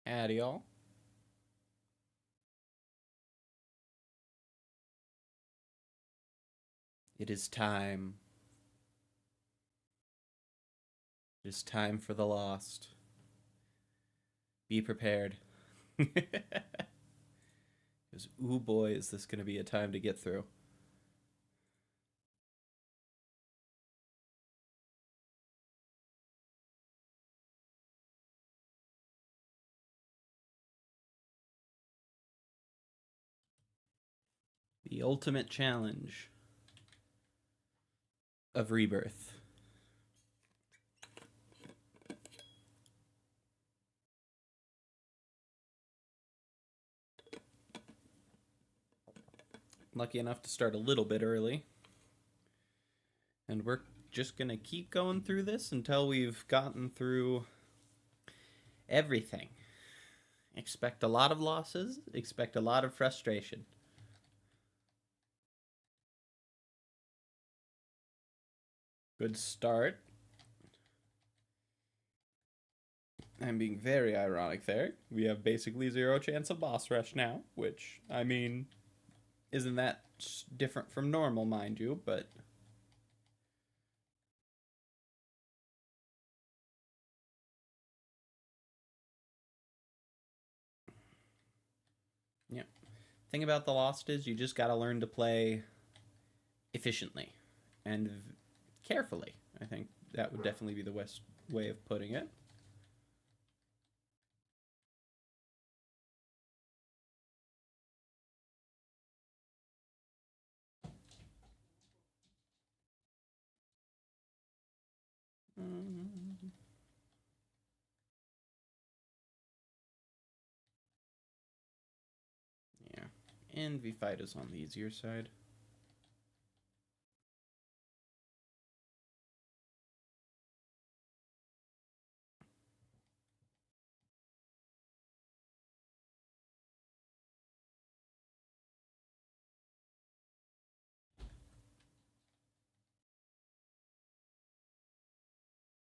Howdy, y'all. It is time. It is time for the lost. Be prepared. Because, ooh boy, is this going to be a time to get through. The ultimate challenge of Rebirth. Lucky enough to start a little bit early. And we're just going to keep going through this until we've gotten through everything. Expect a lot of losses, expect a lot of frustration. Good start. I'm being very ironic there. We have basically zero chance of boss rush now, which, I mean, isn't that different from normal, mind you, but... Yeah. Thing about the Lost is you just gotta learn to play efficiently and carefully. I think that would definitely be the best way of putting it. Yeah. And V-Fight on the easier side.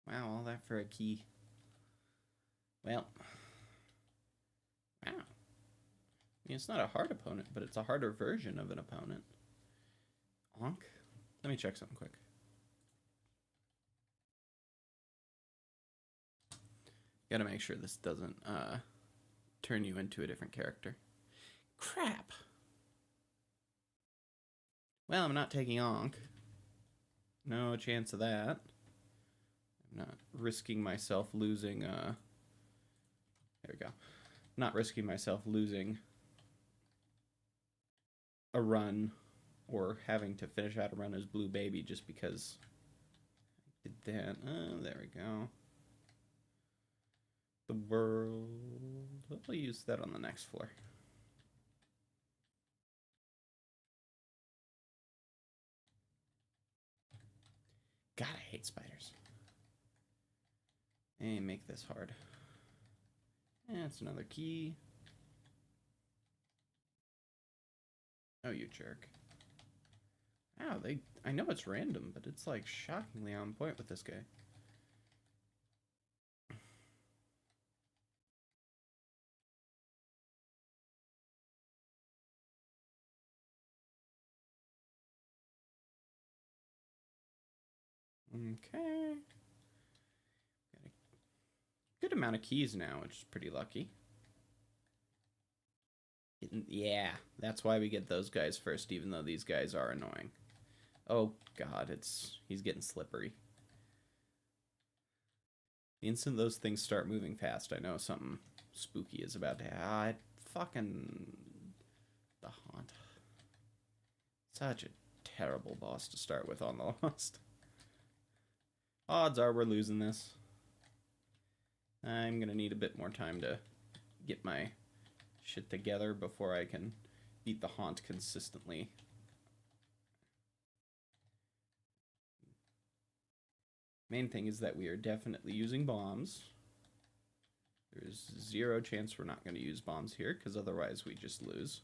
Wow, all that for a key. Well. Wow. I mean, it's not a hard opponent, but it's a harder version of an opponent. Onk? Let me check something quick. Gotta make sure this doesn't turn you into a different character. Crap! Well, I'm not taking Onk. No chance of that. I'm not risking myself losing, there we go. Not risking myself losing a run or having to finish out a run as Blue Baby just because I did that. Oh, there we go. The world. I'll use that on the next floor. God, I hate spiders. And make this hard. That's another key. Oh, you jerk. Wow, I know it's random, but it's like shockingly on point with this guy. Okay. Got a good amount of keys now, which is pretty lucky. Yeah, that's why we get those guys first, even though these guys are annoying. Oh god, he's getting slippery. The instant those things start moving fast, I know something spooky is about to happen. Fucking the haunt. Such a terrible boss to start with on the Lost. Odds are we're losing this. I'm gonna need a bit more time to get my shit together before I can beat the haunt consistently. Main thing is that we are definitely using bombs. There's zero chance we're not going to use bombs here, because otherwise we just lose.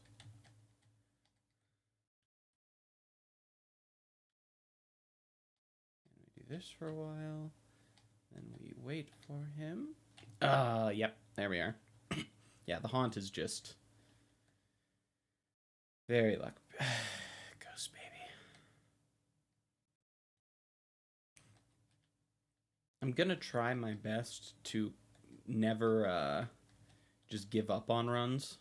And we do this for a while. Then we wait for him. Yep, there we are. Yeah, the haunt is just very luck. Ghost baby. I'm gonna try my best to never just give up on runs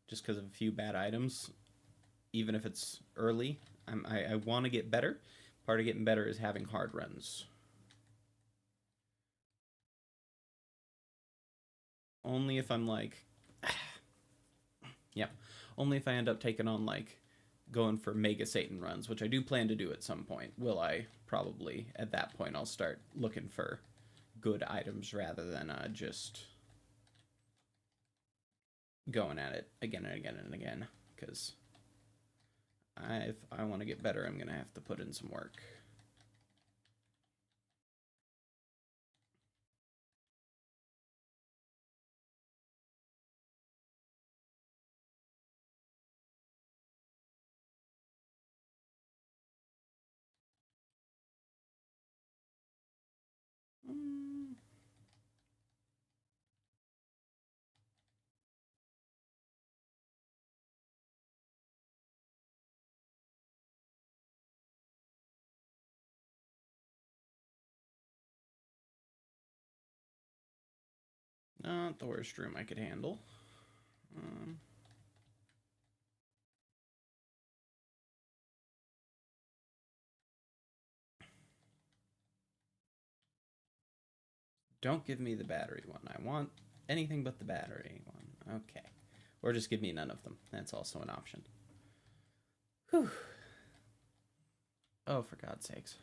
just because of a few bad items, even if it's early. I want to get better. Part of getting better is having hard runs. Only if I'm like, yeah, only if I end up taking on like going for Mega Satan runs, which I do plan to do at some point. Will I? Probably. At that point, I'll start looking for good items rather than just going at it again and again and again. Because if I want to get better, I'm going to have to put in some work. Not the worst room I could handle. Don't give me the battery one. I want anything but the battery one. Okay. Or just give me none of them. That's also an option. Whew. Oh, for God's sakes.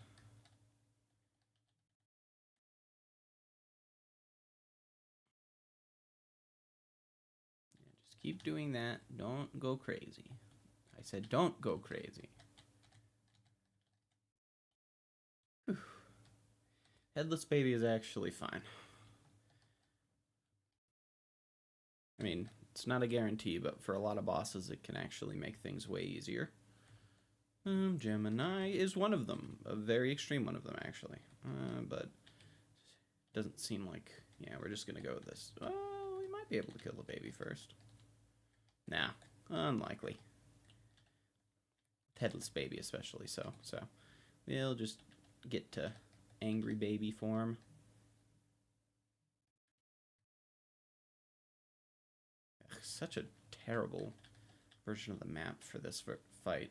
Yeah, just keep doing that. Don't go crazy. I said don't go crazy. Whew. Headless Baby is actually fine. I mean, it's not a guarantee, but for a lot of bosses, it can actually make things way easier. Gemini is one of them. A very extreme one of them, actually. But it doesn't seem like... Yeah, we're just going to go with this. Oh, we might be able to kill the baby first. Nah, unlikely. Headless Baby especially, so we'll just get to angry baby form. Ugh, such a terrible version of the map for this fight.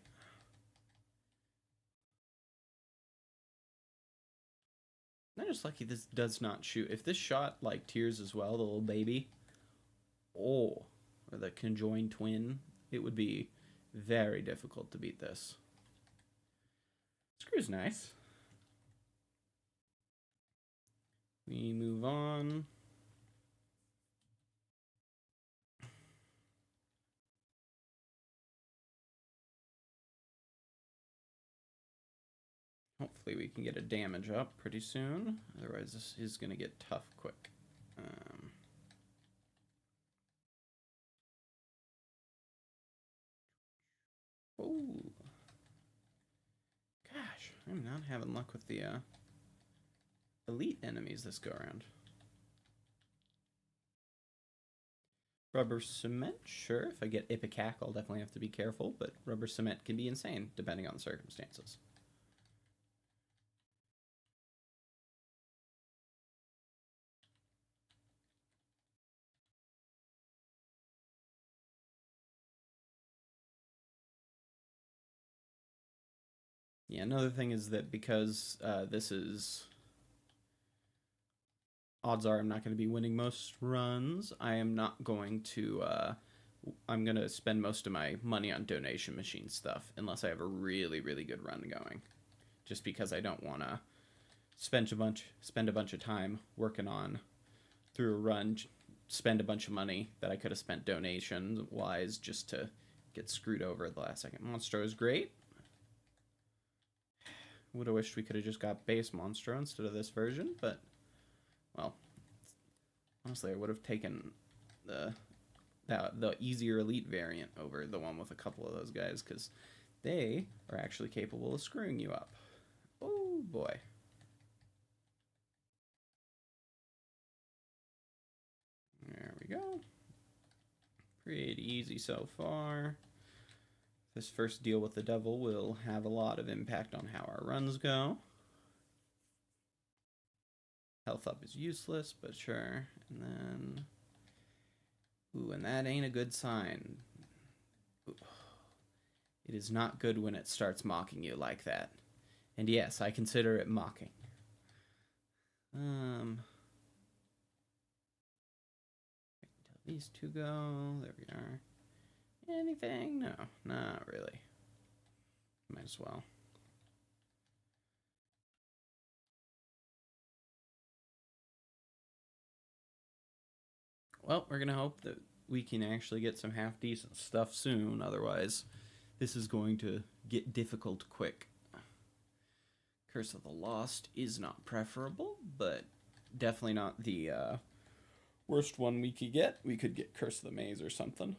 I'm just lucky this does not shoot. If this shot like Tears as well, the little baby, or the conjoined twin, it would be very difficult to beat this. Screw's nice. We move on. Hopefully we can get a damage up pretty soon. Otherwise this is going to get tough quick. Oh. Gosh, I'm not having luck with the elite enemies this go around. Rubber cement, sure. If I get Ipecac, I'll definitely have to be careful, but rubber cement can be insane depending on the circumstances. Yeah, another thing is that because this is... Odds are I'm not going to be winning most runs. I am not going to... I'm going to spend most of my money on donation machine stuff unless I have a really, really good run going. Just because I don't want to spend a bunch of time working on through a run, spend a bunch of money that I could have spent donation-wise just to get screwed over at the last second. Monstro is great. Would have wished we could have just got base Monstro instead of this version, but, well, honestly, I would have taken the easier elite variant over the one with a couple of those guys, because they are actually capable of screwing you up. Oh, boy. There we go. Pretty easy so far. This first deal with the devil will have a lot of impact on how our runs go. Health up is useless, but sure. And then... Ooh, and that ain't a good sign. Ooh. It is not good when it starts mocking you like that. And yes, I consider it mocking. These two go. There we are. Anything? No, not really. Might as well. Well, we're going to hope that we can actually get some half-decent stuff soon. Otherwise, this is going to get difficult quick. Curse of the Lost is not preferable, but definitely not the worst one we could get. We could get Curse of the Maze or something.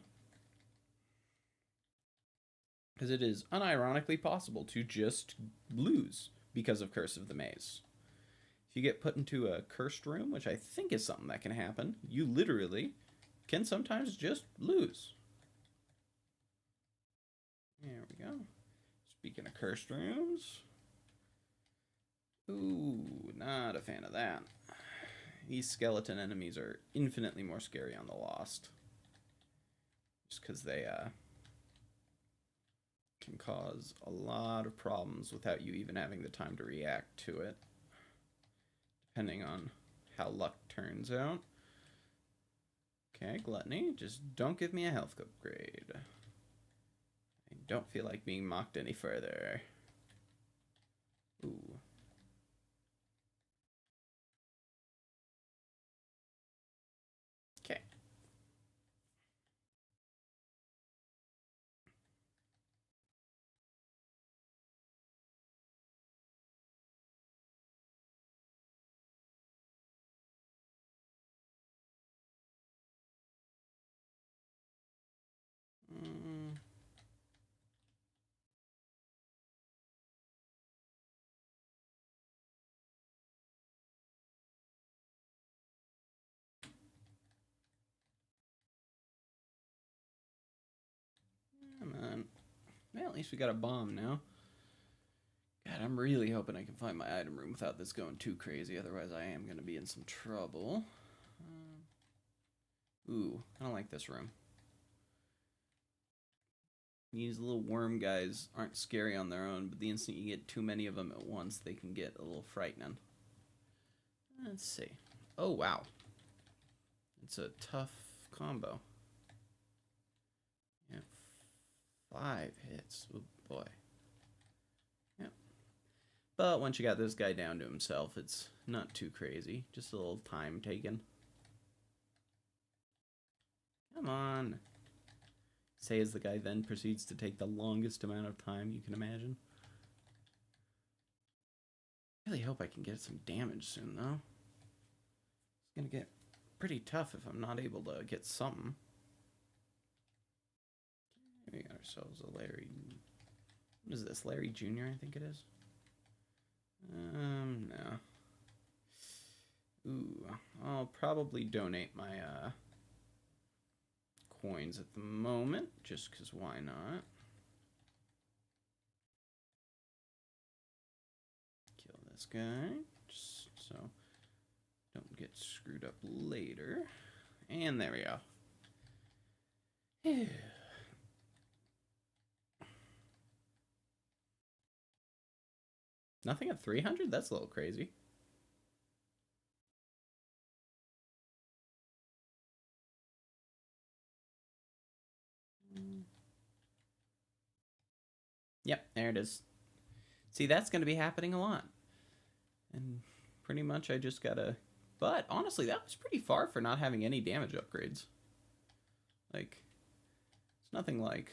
Because it is unironically possible to just lose because of Curse of the Maze. If you get put into a cursed room, which I think is something that can happen, you literally can sometimes just lose. There we go. Speaking of cursed rooms. Ooh, not a fan of that. These skeleton enemies are infinitely more scary on the Lost. Just because they can cause a lot of problems without you even having the time to react to it. Depending on how luck turns out. Okay, Gluttony. Just don't give me a health upgrade. I don't feel like being mocked any further. Ooh. Okay. Come on. Well, at least we got a bomb now. God, I'm really hoping I can find my item room without this going too crazy. Otherwise, I am going to be in some trouble. Ooh, I don't like this room. These little worm guys aren't scary on their own, but the instant you get too many of them at once, they can get a little frightening. Let's see. Oh, wow. It's a tough combo. Yeah, 5 hits. Oh, boy. Yep. But once you got this guy down to himself, it's not too crazy. Just a little time taken. Come on. Say as the guy then proceeds to take the longest amount of time you can imagine. I really hope I can get some damage soon, though. It's gonna get pretty tough if I'm not able to get something. We got ourselves a Larry. What is this? Larry Jr., I think it is. No. Ooh, I'll probably donate my coins at the moment, just because why not? Kill this guy, just so don't get screwed up later. And there we go. Nothing at 300? That's a little crazy. Yep, there it is. See, that's going to be happening a lot. And pretty much I just gotta... But, honestly, that was pretty far for not having any damage upgrades. Like, it's nothing, like,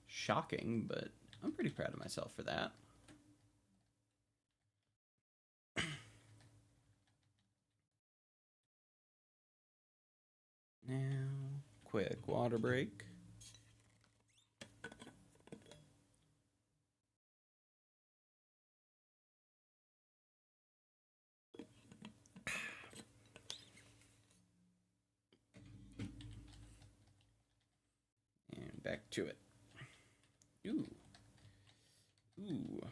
shocking, but I'm pretty proud of myself for that. Now, quick water break. to it. Ooh. Ooh.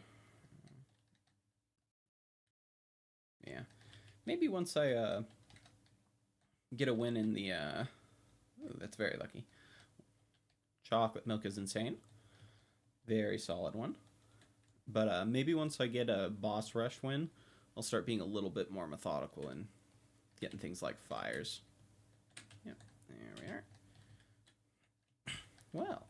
Yeah. Maybe once I get a win in the ooh, that's very lucky. Chocolate milk is insane. Very solid one. But maybe once I get a boss rush win, I'll start being a little bit more methodical and getting things like fires. Yep, there we are. Well,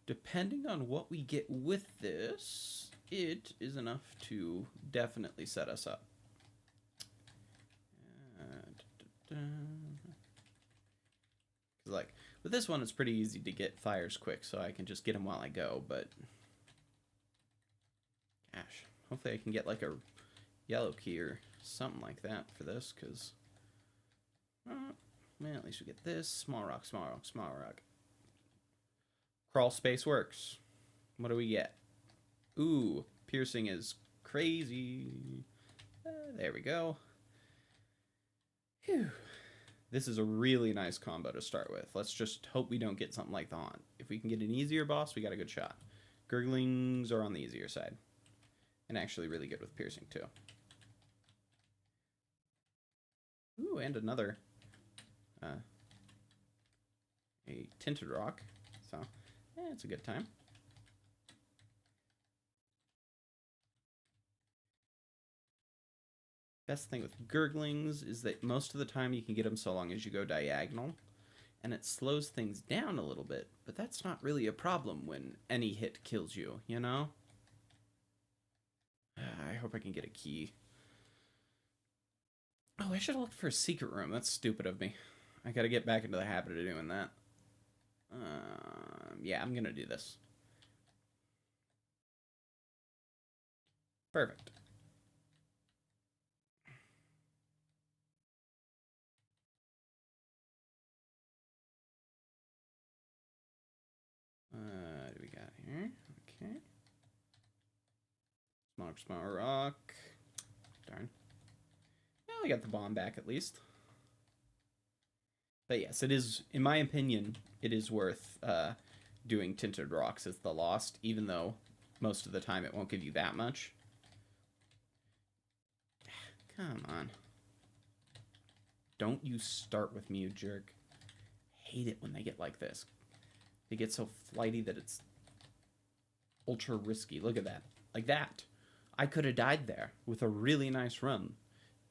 depending on what we get with this, it is enough to definitely set us up. Like, with this one, it's pretty easy to get fires quick, so I can just get them while I go, but... Gosh, hopefully I can get, like, a yellow key or something like that for this, because... man, at least we get this. Small rock, small rock, small rock. Crawl space works. What do we get? Ooh, piercing is crazy. There we go. Phew. This is a really nice combo to start with. Let's just hope we don't get something like the Haunt. If we can get an easier boss, we got a good shot. Gurglings are on the easier side. And actually really good with piercing, too. Ooh, and another... a tinted rock. So, it's a good time. Best thing with Gurglings is that most of the time you can get them so long as you go diagonal, and it slows things down a little bit, but that's not really a problem when any hit kills you, you know? I hope I can get a key. Oh, I should have looked for a secret room. That's stupid of me. I gotta get back into the habit of doing that. Yeah, I'm gonna do this. Perfect. Do we got here? Okay. Small rock. Darn. Well, we got the bomb back at least. But yes, it is, in my opinion, it is worth doing tinted rocks as the lost, even though most of the time it won't give you that much. Come on. Don't you start with me, you jerk. Hate it when they get like this. They get so flighty that it's ultra risky. Look at that. Like that. I could have died there with a really nice run.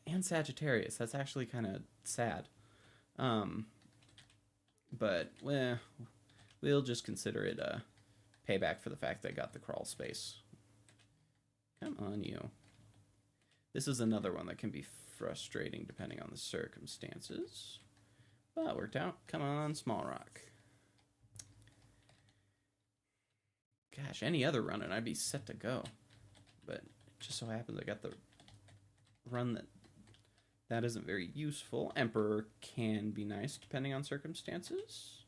And Sagittarius. That's actually kind of sad. But, well, we'll just consider it a payback for the fact that I got the crawl space. Come on, you. This is another one that can be frustrating depending on the circumstances. But it worked out. Come on, small rock. Gosh, any other run and I'd be set to go. But it just so happens I got the run that isn't very useful. Emperor can be nice depending on circumstances.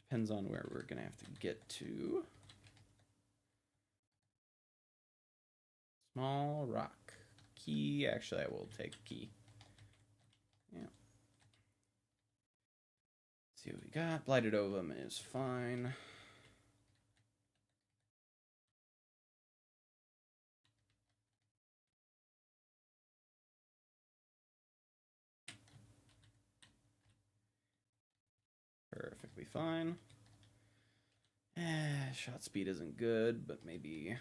Depends on where we're going to have to get to. Small rock. Key. Actually, I will take key. Yeah. Let's see what we got. Blighted Ovum is fine. Perfectly fine. Shot speed isn't good, but maybe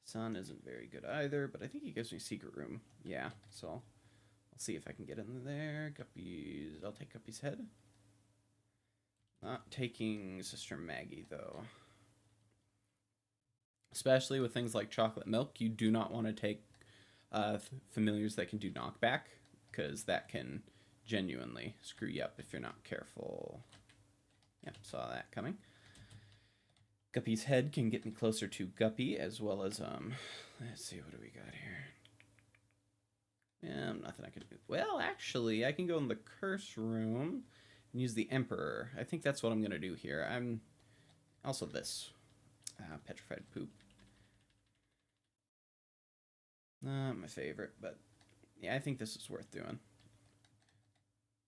sun isn't very good either, but I think he gives me secret room. Yeah, so I'll see if I can get in there. Guppies. I'll take Guppy's head. Not taking Sister Maggie, though. Especially with things like chocolate milk, you do not want to take familiars that can do knockback, because that can genuinely screw you up if you're not careful. Yep, saw that coming. Guppy's head can get me closer to Guppy, as well as, let's see, what do we got here? Yeah, nothing I can do. Well, actually, I can go in the curse room and use the Emperor. I think that's what I'm going to do here. I'm also this. Petrified poop. Not my favorite, but yeah, I think this is worth doing.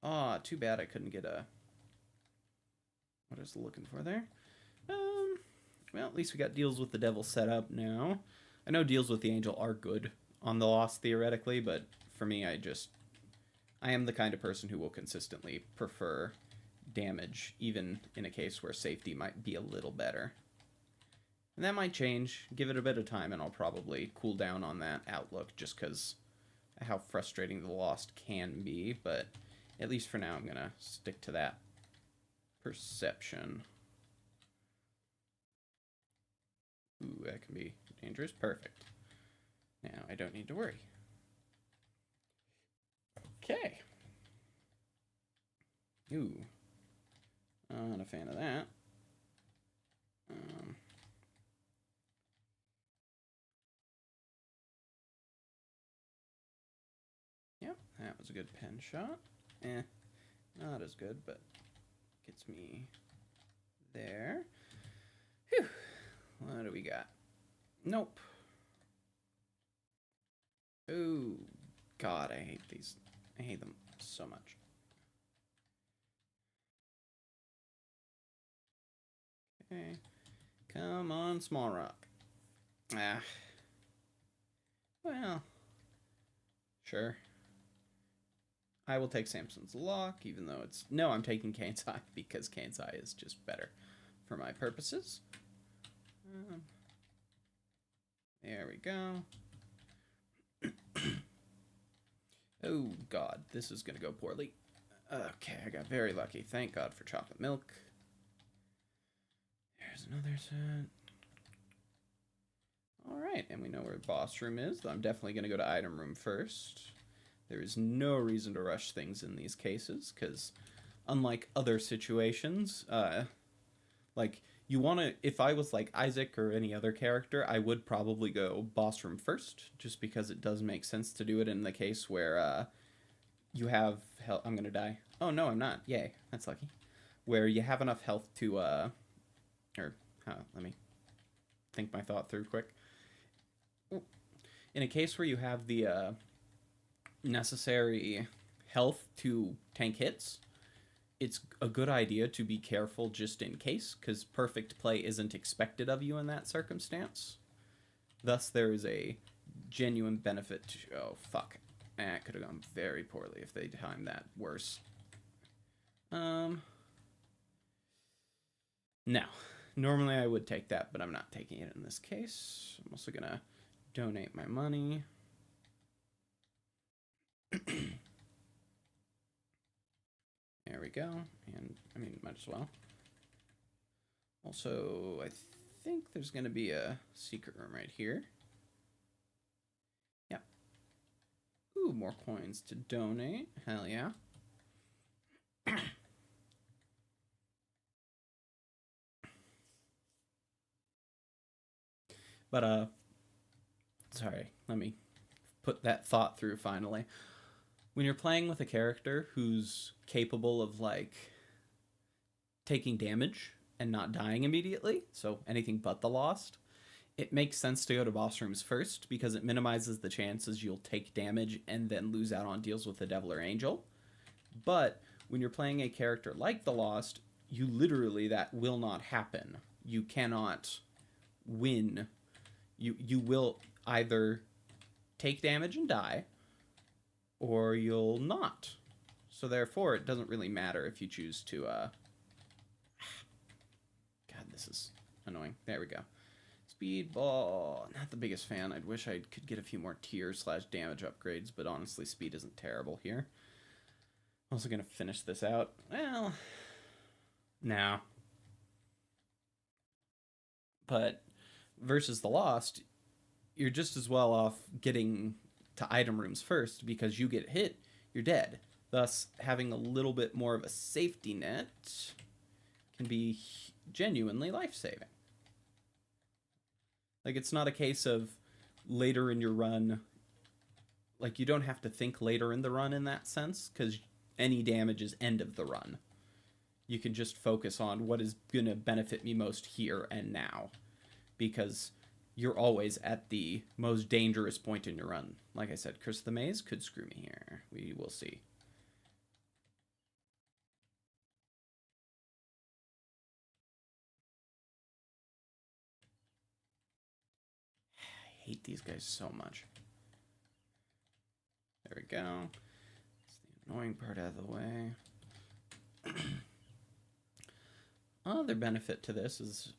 Oh, too bad I couldn't get a... What I was looking for there? Well, at least we got Deals with the Devil set up now. I know Deals with the Angel are good on the Lost theoretically, but for me, I am the kind of person who will consistently prefer damage, even in a case where safety might be a little better. And that might change. Give it a bit of time, and I'll probably cool down on that outlook just because how frustrating the Lost can be. But at least for now, I'm going to stick to that perception. Ooh, that can be dangerous. Perfect. Now I don't need to worry. Okay. Ooh. Not a fan of that. Yep, that was a good pen shot. Not as good, but gets me there. Whew. What do we got? Nope. Ooh, God, I hate these. I hate them so much. Okay. Come on, small rock. Ah. Well. Sure. I will take Samson's Lock, even though it's... No, I'm taking Kane's Eye, because Kane's Eye is just better for my purposes. There we go. Oh, God. This is going to go poorly. Okay, I got very lucky. Thank God for chocolate milk. There's another set. Alright, and we know where the boss room is. I'm definitely going to go to item room first. There is no reason to rush things in these cases, because unlike other situations, like, you want to... If I was like Isaac or any other character, I would probably go boss room first, just because it does make sense to do it in the case where you have... I'm going to die. Oh, no, I'm not. Yay. That's lucky. Where you have enough health to... let me think my thought through quick. In a case where you have the necessary health to tank hits, it's a good idea to be careful just in case, because perfect play isn't expected of you in that circumstance. Thus, there is a genuine benefit to... Oh, fuck. It could have gone very poorly if they timed that worse. No. Normally I would take that, but I'm not taking it in this case. I'm also going to donate my money. There we go. And, I mean, might as well. Also, I think there's going to be a secret room right here. Yep. Ooh, more coins to donate. Hell yeah. But, sorry, let me put that thought through finally. When you're playing with a character who's capable of, like, taking damage and not dying immediately, so anything but the Lost, it makes sense to go to boss rooms first because it minimizes the chances you'll take damage and then lose out on deals with the Devil or Angel. But when you're playing a character like the Lost, you literally, that will not happen. You cannot win. You will either take damage and die, or you'll not. So therefore, it doesn't really matter if you choose to... God, this is annoying. There we go. Speedball. Not the biggest fan. I'd wish I could get a few more tier/damage upgrades, but honestly, speed isn't terrible here. I'm also going to finish this out. Well, no. But versus the Lost, you're just as well off getting to item rooms first, because you get hit, you're dead. Thus, having a little bit more of a safety net can be genuinely life-saving. Like, it's not a case of later in your run, like, you don't have to think later in the run in that sense, because any damage is end of the run. You can just focus on what is going to benefit me most here and now, because you're always at the most dangerous point in your run. Like I said, Curse of the Maze could screw me here. We will see. hate these guys so much. There we go. That's the annoying part out of the way. Other benefit to this is...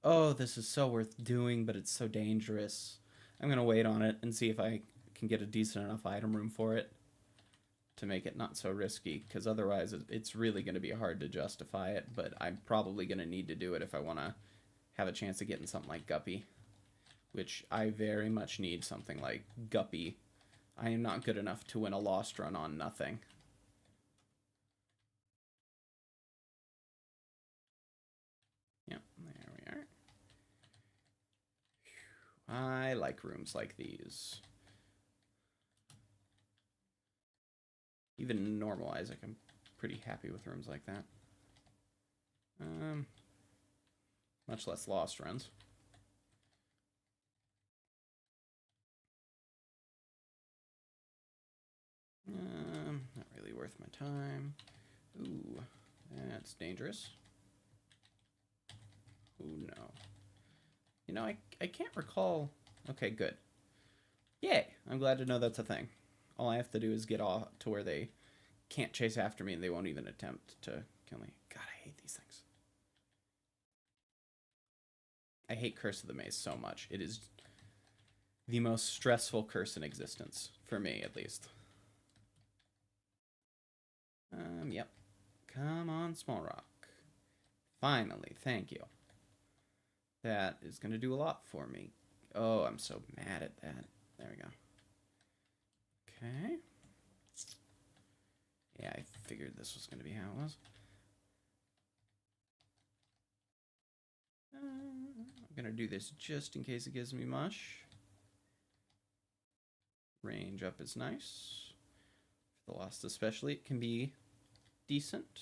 Oh, this is so worth doing, but it's so dangerous. I'm going to wait on it and see if I can get a decent enough item room for it to make it not so risky, because otherwise it's really going to be hard to justify it, but I'm probably going to need to do it if I want to have a chance of getting something like Guppy, which I very much need something like Guppy. I am not good enough to win a lost run on nothing. Yep, there we are. I like rooms like these. Even in normal Isaac, I'm pretty happy with rooms like that. Much less lost runs. Not really worth my time. Ooh, that's dangerous. Ooh, no. You know, I can't recall... Okay, good. Yay! I'm glad to know that's a thing. All I have to do is get off to where they can't chase after me and they won't even attempt to kill me. God, I hate these things. I hate Curse of the Maze so much. It is the most stressful curse in existence. For me, at least. Yep. Come on, Small Rock. Finally, thank you. That is going to do a lot for me. Oh, I'm so mad at that. There we go. Okay. Yeah, I figured this was going to be how it was. I'm going to do this just in case it gives me mush. Range up is nice. For the Lost especially, it can be decent,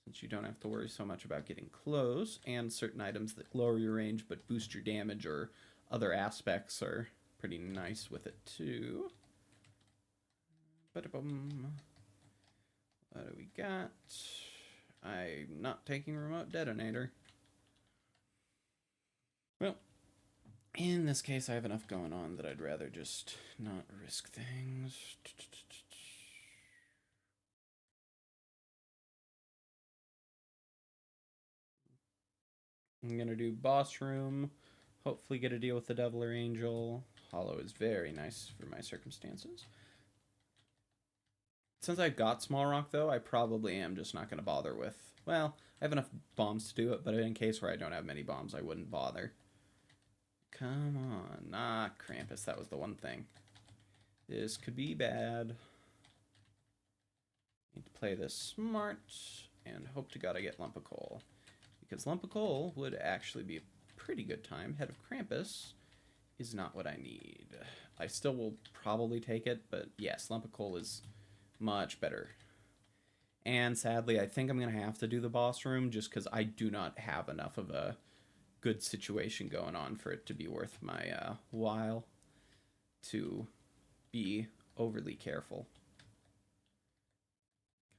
since you don't have to worry so much about getting close, and certain items that lower your range but boost your damage or other aspects are pretty nice with it too. Ba-da-bum. What do we got? I'm not taking remote detonator. Well, in this case I have enough going on that I'd rather just not risk things. I'm going to do boss room, hopefully get a deal with the devil or angel. Hollow is very nice for my circumstances. Since I've got Small Rock, though, I probably am just not going to bother with... Well, I have enough bombs to do it, but in case where I don't have many bombs, I wouldn't bother. Come on. Ah, Krampus, that was the one thing. This could be bad. Need to play this smart and hope to God I get Lump of Coal. Because Lump of Coal would actually be a pretty good time. Head of Krampus is not what I need. I still will probably take it, but yes, Lump of Coal is much better. And sadly, I think I'm going to have to do the boss room just because I do not have enough of a good situation going on for it to be worth my while to be overly careful.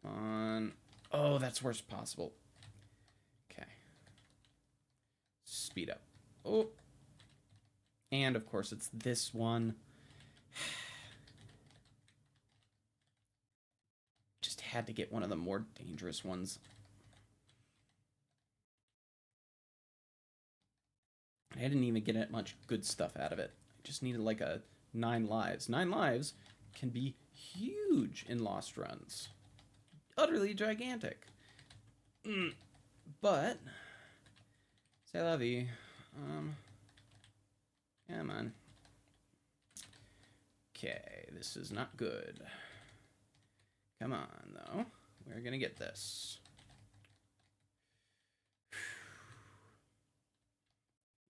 Come on. Oh, that's worst possible. Okay. Speed up. Oh. And, of course, it's this one. Just had to get one of the more dangerous ones. I didn't even get much good stuff out of it. I just needed like a 9 lives. 9 lives can be huge in Lost runs. Utterly gigantic. But, c'est la vie. Come on. Okay, this is not good. Come on, though. We're gonna get this.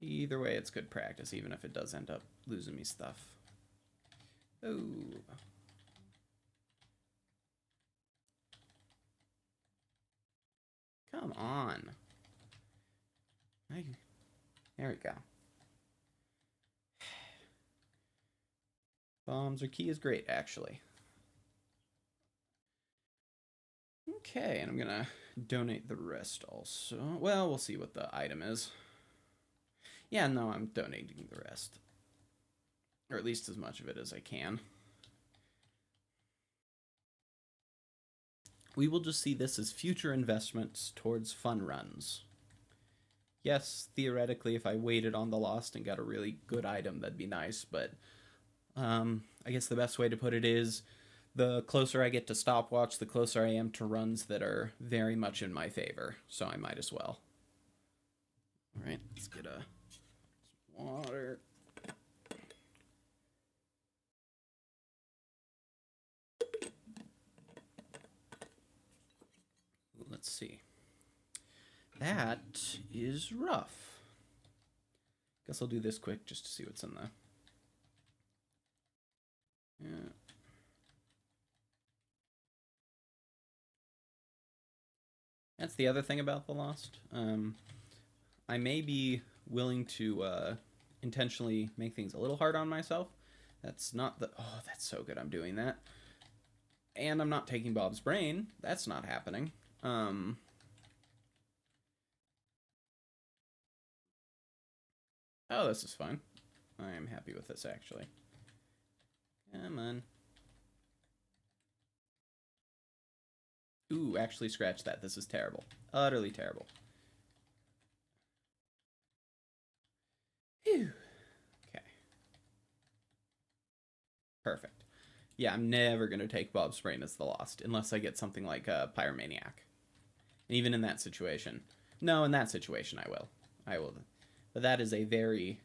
Either way, it's good practice, even if it does end up losing me stuff. Ooh. Come on. There we go. Bombs or key is great, actually. Okay, and I'm gonna donate the rest also. Well, we'll see what the item is. Yeah, no, I'm donating the rest. Or at least as much of it as I can. We will just see this as future investments towards fun runs. Yes, theoretically, if I waited on the Lost and got a really good item, that'd be nice, but I guess the best way to put it is the closer I get to stopwatch, the closer I am to runs that are very much in my favor, so I might as well. All right, let's get some water. Let's see. That is rough. Guess I'll do this quick just to see what's in there. Yeah. That's the other thing about the Lost. I may be willing to intentionally make things a little hard on myself. That's not the... Oh, that's so good I'm doing that. And I'm not taking Bob's brain. That's not happening. Oh, this is fine. I am happy with this, actually. Come on. Ooh, actually scratch that. This is terrible. Utterly terrible. Phew. Okay. Perfect. Yeah, I'm never going to take Bob's brain as the Lost, unless I get something like a Pyromaniac. And even in that situation. No, in that situation I will. I will. But that is a very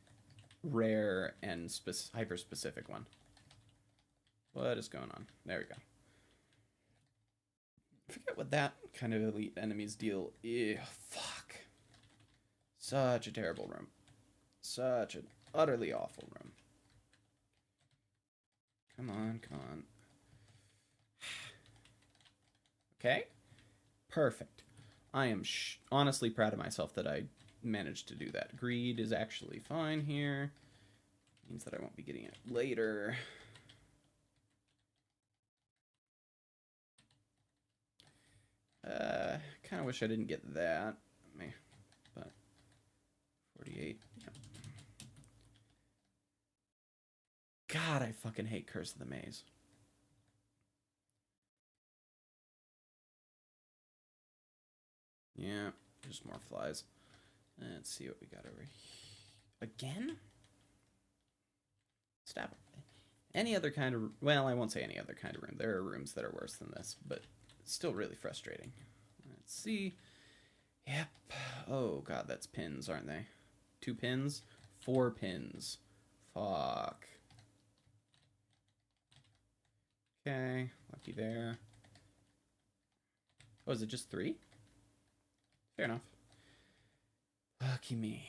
rare and hyper-specific one. What is going on? There we go. I forget what that kind of elite enemies deal. Ew, fuck. Such a terrible room. Such an utterly awful room. Come on, come on. Okay. Perfect. I am honestly proud of myself that I managed to do that. Greed is actually fine here. Means that I won't be getting it later. Kind of wish I didn't get that. But 48. Yep. God, I fucking hate Curse of the Maze. Yeah, just more flies. Let's see what we got over here. Again? Stop. Any other kind of... Well, I won't say any other kind of room. There are rooms that are worse than this, but it's still really frustrating. Let's see. Yep. Oh, God, that's pins, aren't they? 2 pins? 4 pins. Fuck. Okay, lucky there. Oh, is it just 3? Fair enough. Lucky me.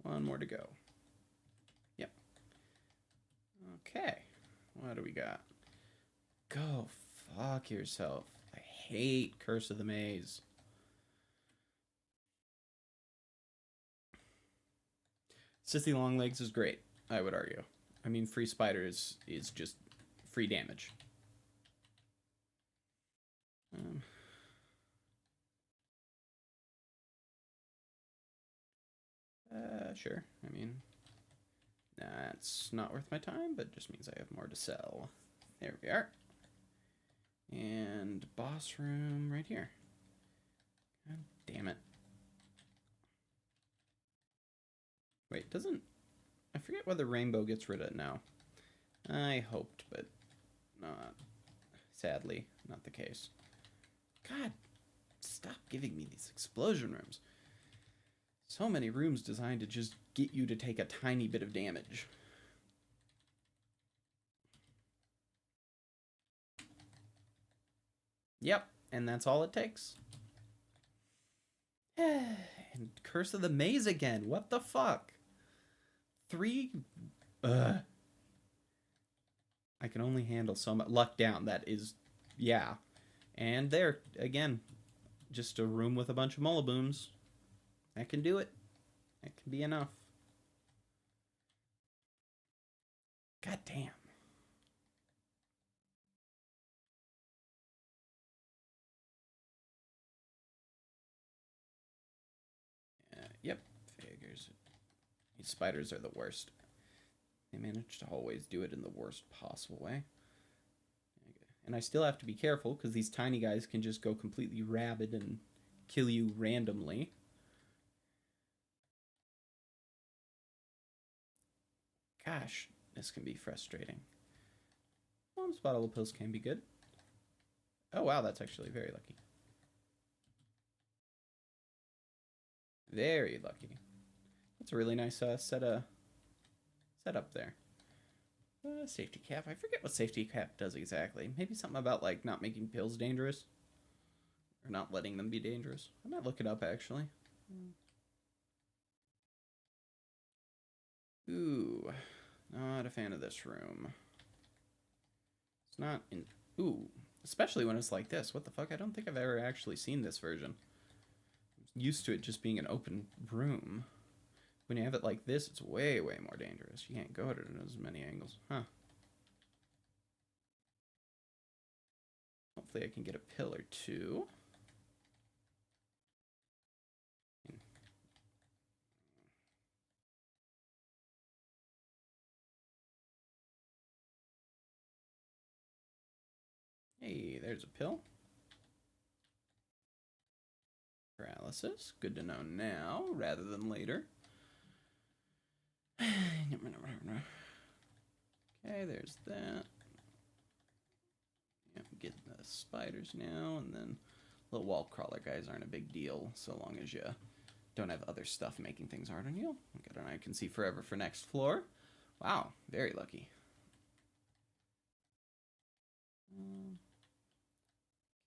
One more to go. Yep. Okay. What do we got? Go fuck yourself. I hate Curse of the Maze. Sissy Longlegs is great, I would argue. I mean, free spiders is just free damage. Sure. I mean, that's not worth my time, but just means I have more to sell. There we are. And boss room right here. God damn it. Wait, doesn't... I forget whether rainbow gets rid of it now. I hoped, but not. Sadly, not the case. God, stop giving me these explosion rooms. So many rooms designed to just get you to take a tiny bit of damage. Yep, and that's all it takes. And Curse of the Maze again. What the fuck? 3... Ugh. I can only handle so much. Luck down, that is... Yeah. And there, again, just a room with a bunch of Mullabooms. That can do it. That can be enough. God damn. Yep, figures. These spiders are the worst. They manage to always do it in the worst possible way. And I still have to be careful because these tiny guys can just go completely rabid and kill you randomly. Gosh, this can be frustrating. Mom's bottle of pills can be good. Oh wow, that's actually very lucky. Very lucky. That's a really nice setup there. Safety cap. I forget what safety cap does exactly. Maybe something about like not making pills dangerous. Or not letting them be dangerous. I might look it up actually. Ooh. Not a fan of this room. It's not in... Ooh. Especially when it's like this. What the fuck? I don't think I've ever actually seen this version. I'm used to it just being an open room. When you have it like this, it's way, way more dangerous. You can't go at it in as many angles. Huh. Hopefully I can get a pill or two. Hey, there's a pill. Paralysis. Good to know now, rather than later. Okay, there's that. Yeah, I'm getting the spiders now, and then little wall crawler guys aren't a big deal, so long as you don't have other stuff making things hard on you. Got an I can see forever for next floor. Wow, very lucky.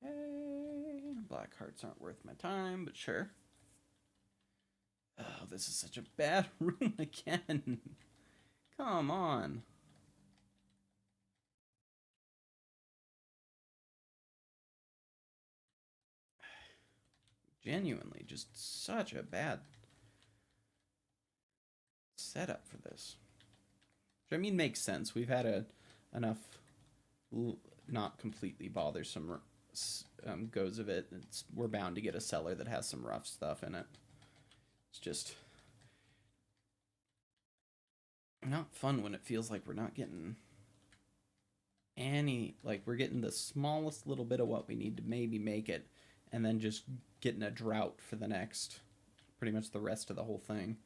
Okay, black hearts aren't worth my time, but sure. Oh, this is such a bad room again. Come on. Genuinely, just such a bad setup for this. Which I mean makes sense. We've had enough not completely bothersome goes of it. We're bound to get a cellar that has some rough stuff in it. It's just not fun when it feels like we're not getting any, like we're getting the smallest little bit of what we need to maybe make it, and then just getting a drought for the next, pretty much the rest of the whole thing.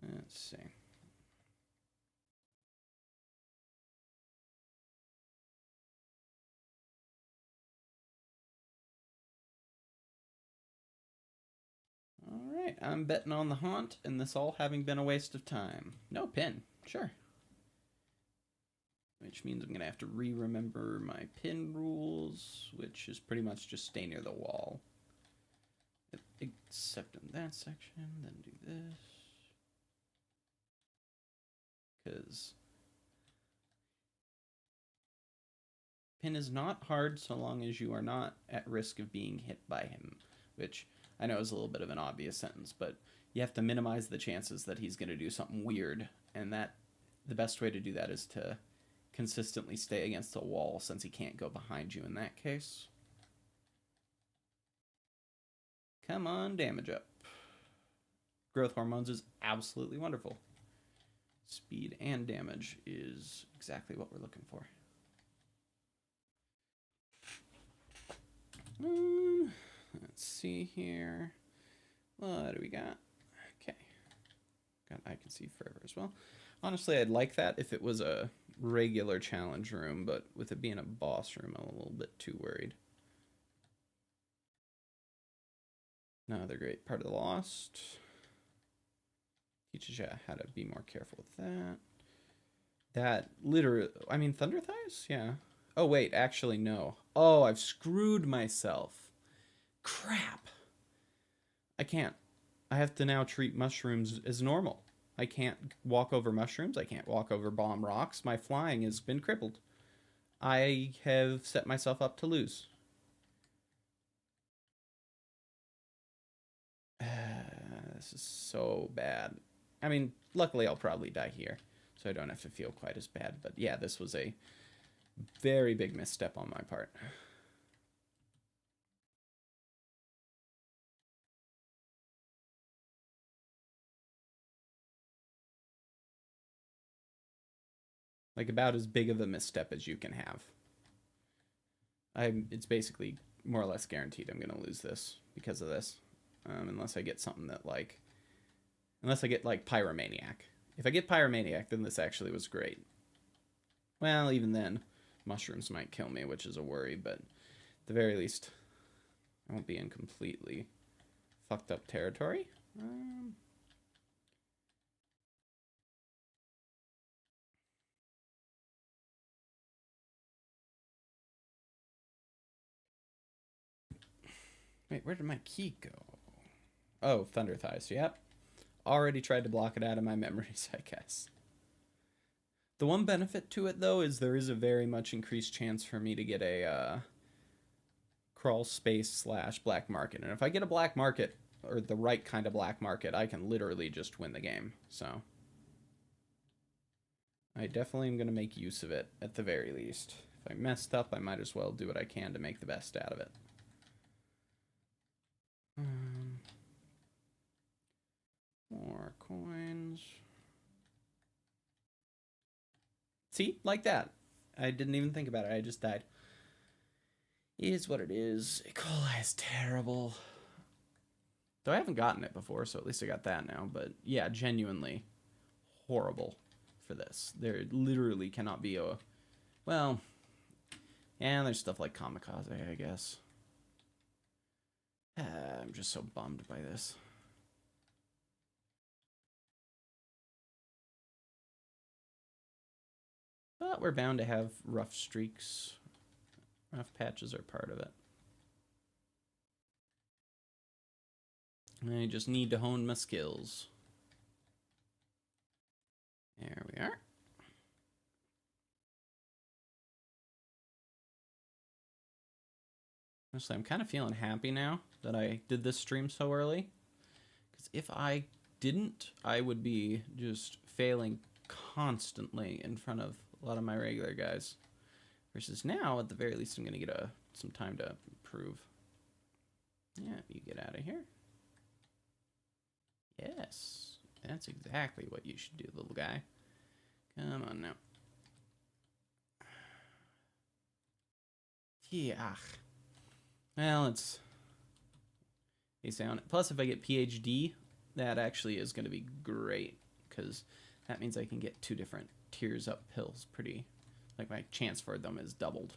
Let's see. Alright, I'm betting on the haunt, and this all having been a waste of time. No pin, sure. Which means I'm going to have to re-remember my pin rules, which is pretty much just stay near the wall. Except in that section, then do this. Because pin is not hard so long as you are not at risk of being hit by him, which I know is a little bit of an obvious sentence, but you have to minimize the chances that he's going to do something weird, and that the best way to do that is to consistently stay against the wall since he can't go behind you in that case. Come on, damage up. Growth hormones is absolutely wonderful. Speed and damage is exactly what we're looking for. Let's see here. What do we got? Okay. Got I can see forever as well. Honestly, I'd like that if it was a regular challenge room, but with it being a boss room, I'm a little bit too worried. Another great part of the Lost. Teaches you how to be more careful with that. That literally, I mean, Thunder Thighs? Yeah. Oh, wait, actually, no. Oh, I've screwed myself. Crap. I can't. I have to now treat mushrooms as normal. I can't walk over mushrooms. I can't walk over bomb rocks. My flying has been crippled. I have set myself up to lose. This is so bad. I mean, luckily I'll probably die here, so I don't have to feel quite as bad. But yeah, this was a very big misstep on my part. Like, about as big of a misstep as you can have. It's basically more or less guaranteed I'm going to lose this because of this. Unless I get something that, like... Unless I get, like, Pyromaniac. If I get Pyromaniac, then this actually was great. Well, even then, mushrooms might kill me, which is a worry, but at the very least, I won't be in completely fucked up territory. Wait, where did my key go? Oh, Thunder Thighs, yep. Already tried to block it out of my memories, I guess. The one benefit to it, though, is there is a very much increased chance for me to get a crawl space / black market. And if I get a black market, or the right kind of black market, I can literally just win the game. So I definitely am going to make use of it, at the very least. If I messed up, I might as well do what I can to make the best out of it. More coins. See? Like that. I didn't even think about it. I just died. Is what it is. Ecoli is terrible. Though I haven't gotten it before, so at least I got that now. But yeah, genuinely horrible for this. There literally cannot be a... Well, yeah, there's stuff like Kamikaze, I guess. I'm just so bummed by this. But we're bound to have rough streaks. Rough patches are part of it. I just need to hone my skills. There we are. Honestly, I'm kind of feeling happy now that I did this stream so early. Because if I didn't, I would be just failing constantly in front of a lot of my regular guys. Versus now, at the very least, I'm going to get some time to improve. Yeah, you get out of here. Yes, that's exactly what you should do, little guy. Come on now. Yeah. Well, it's... Plus, if I get PhD, that actually is going to be great. Because that means I can get 2 different tiers up pills pretty... Like, my chance for them is doubled.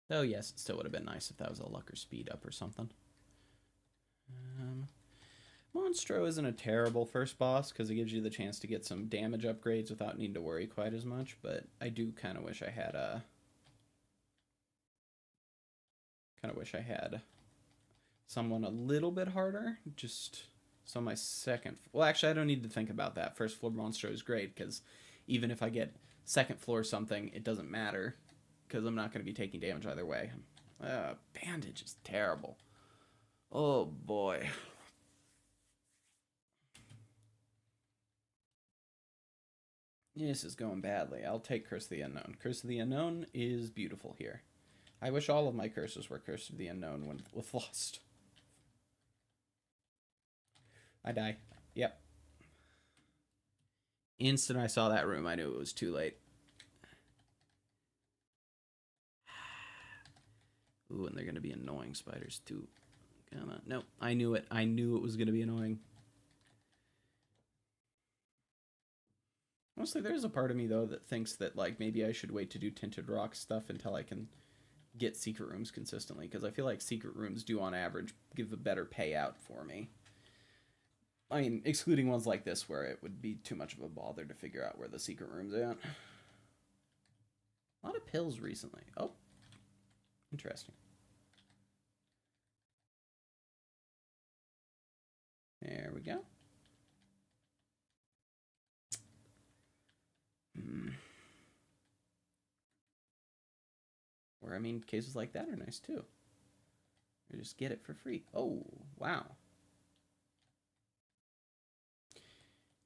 Though, yes, it still would have been nice if that was a luck or speed up or something. Monstro isn't a terrible first boss because it gives you the chance to get some damage upgrades without needing to worry quite as much, but I do kind of wish I had someone a little bit harder, just so my second... Well, actually, I don't need to think about that. First floor Monstro is great because even if I get second floor something, it doesn't matter because I'm not going to be taking damage either way. Bandage is terrible. Oh, boy. This is going badly. I'll take Curse of the Unknown. Curse of the Unknown is beautiful here. I wish all of my curses were Curse of the Unknown with Lost. I die. Yep. Instant I saw that room, I knew it was too late. Ooh, and they're going to be annoying spiders, too. Come on. Nope, I knew it. I knew it was going to be annoying. Mostly, there's a part of me, though, that thinks that, like, maybe I should wait to do Tinted Rock stuff until I can get secret rooms consistently, because I feel like secret rooms do, on average, give a better payout for me. I mean, excluding ones like this, where it would be too much of a bother to figure out where the secret room's at. A lot of pills recently. Oh. Interesting. There we go. Or, I mean, cases like that are nice, too. Or just get it for free. Oh, wow.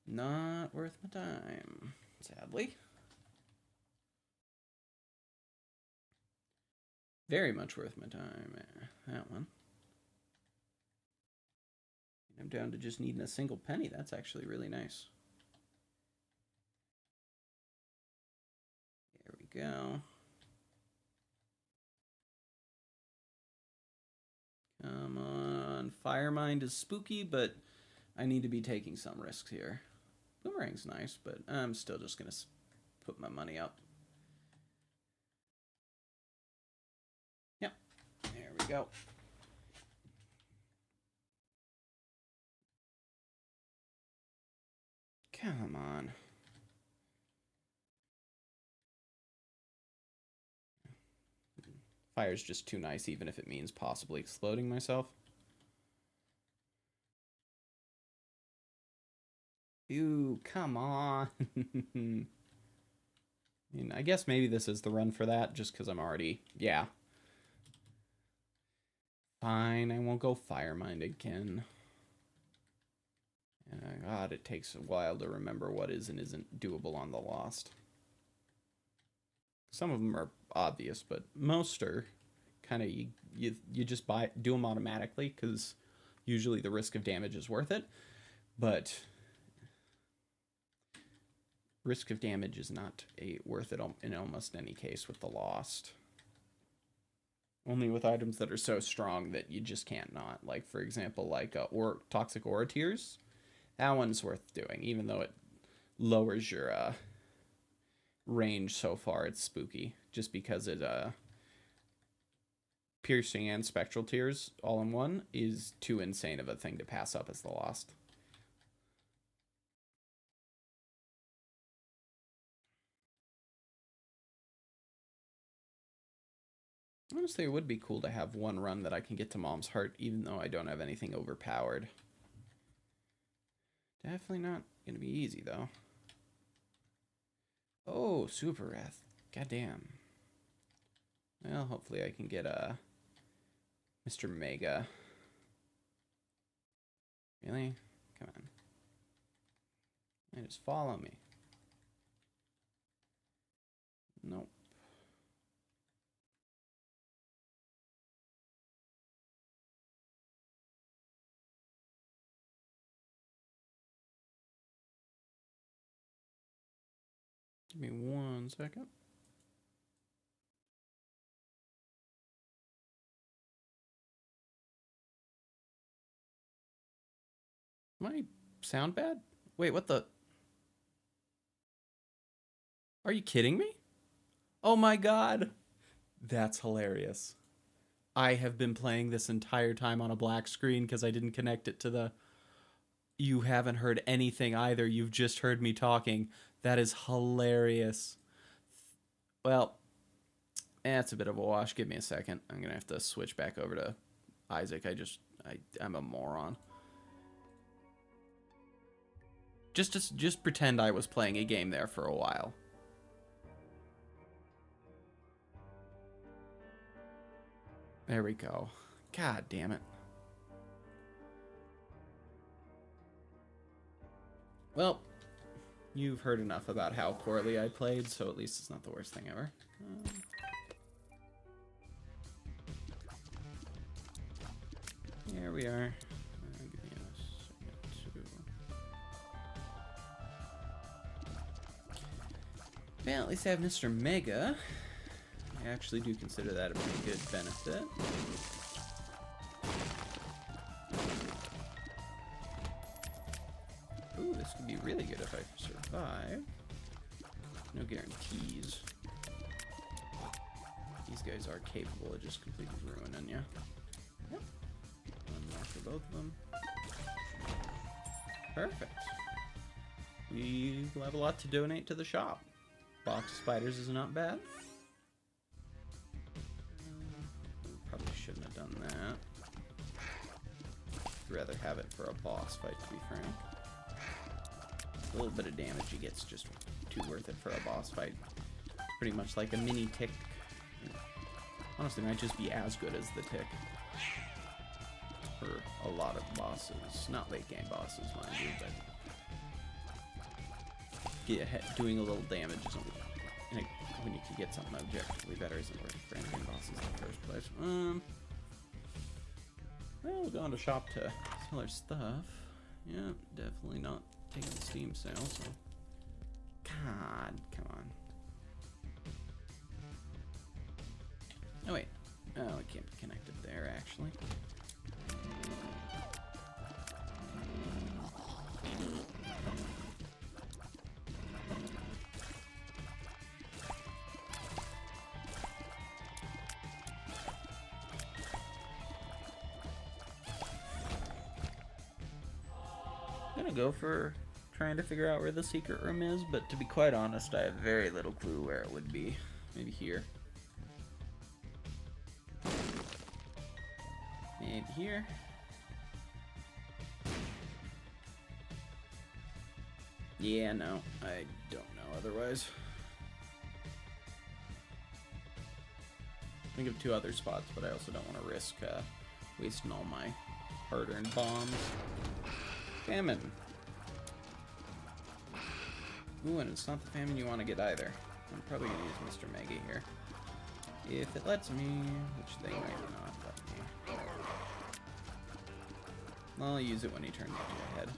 Not worth my time, sadly. Very much worth my time. That one. I'm down to just needing a single penny. That's actually really nice. go. Come on. Firemind is spooky, but I need to be taking some risks here. Boomerang's nice, but I'm still just going to put my money up. Yep. There we go. Come on. Fire's just too nice, even if it means possibly exploding myself. Ew, come on. I mean, I guess maybe this is the run for that, just because I'm already... Yeah. Fine, I won't go Firemind again. God, it takes a while to remember what is and isn't doable on the Lost. Some of them are obvious, but most are kind of you just do them automatically because usually the risk of damage is worth it. But risk of damage is not worth it in almost any case with the Lost. Only with items that are so strong that you just can't not. Like, for example, like Toxic Aura Tears. That one's worth doing, even though it lowers your range so far. It's spooky, just because it Piercing and Spectral Tears all in one is too insane of a thing to pass up as the Lost. Honestly, it would be cool to have one run that I can get to Mom's Heart, even though I don't have anything overpowered. Definitely not going to be easy, though. Oh, Super Wrath. Goddamn. Well, hopefully I can get Mr. Mega. Really? Come on. Just follow me. Nope. Give me 1 second. My sound bad? Wait, what the? Are you kidding me? Oh my god. That's hilarious. I have been playing this entire time on a black screen because I didn't connect it to the... You haven't heard anything either. You've just heard me talking. That is hilarious. Well, that's a bit of a wash. Give me a second. I'm going to have to switch back over to Isaac. I'm a moron. Just pretend I was playing a game there for a while. There we go. God damn it. Well, you've heard enough about how poorly I played, so at least it's not the worst thing ever. Here we are. Give me a second to... Well, at least I have Mr. Mega. I actually do consider that a pretty good benefit. Ooh, this could be really good if I survive. No guarantees. These guys are capable of just completely ruining you. Yep. One more for both of them. Perfect. We will have a lot to donate to the shop. Box of spiders is not bad. Probably shouldn't have done that. I'd rather have it for a boss fight, to be frank. A little bit of damage he gets just too worth it for a boss fight. Pretty much like a mini tick. Honestly, might just be as good as the tick for a lot of bosses. Not late game bosses, mind you, but doing a little damage isn't, when you can get something objectively better, isn't worth it for any game bosses in the first place. Well, we'll go on to shop to sell our stuff. Yeah, definitely not taking the Steam sale, so... God, come on. Oh wait. Oh, it can't be connected there actually. I'm gonna go for trying to figure out where the secret room is, but to be quite honest, I have very little clue where it would be. Maybe here. Maybe here. Yeah, no, I don't know otherwise. Think of two other spots, but I also don't want to risk wasting all my hard-earned bombs. Famine. Ooh, and it's not the famine you want to get either. I'm probably going to use Mr. Mega here. If it lets me, which they might not let me. I'll use it when he turns into a head.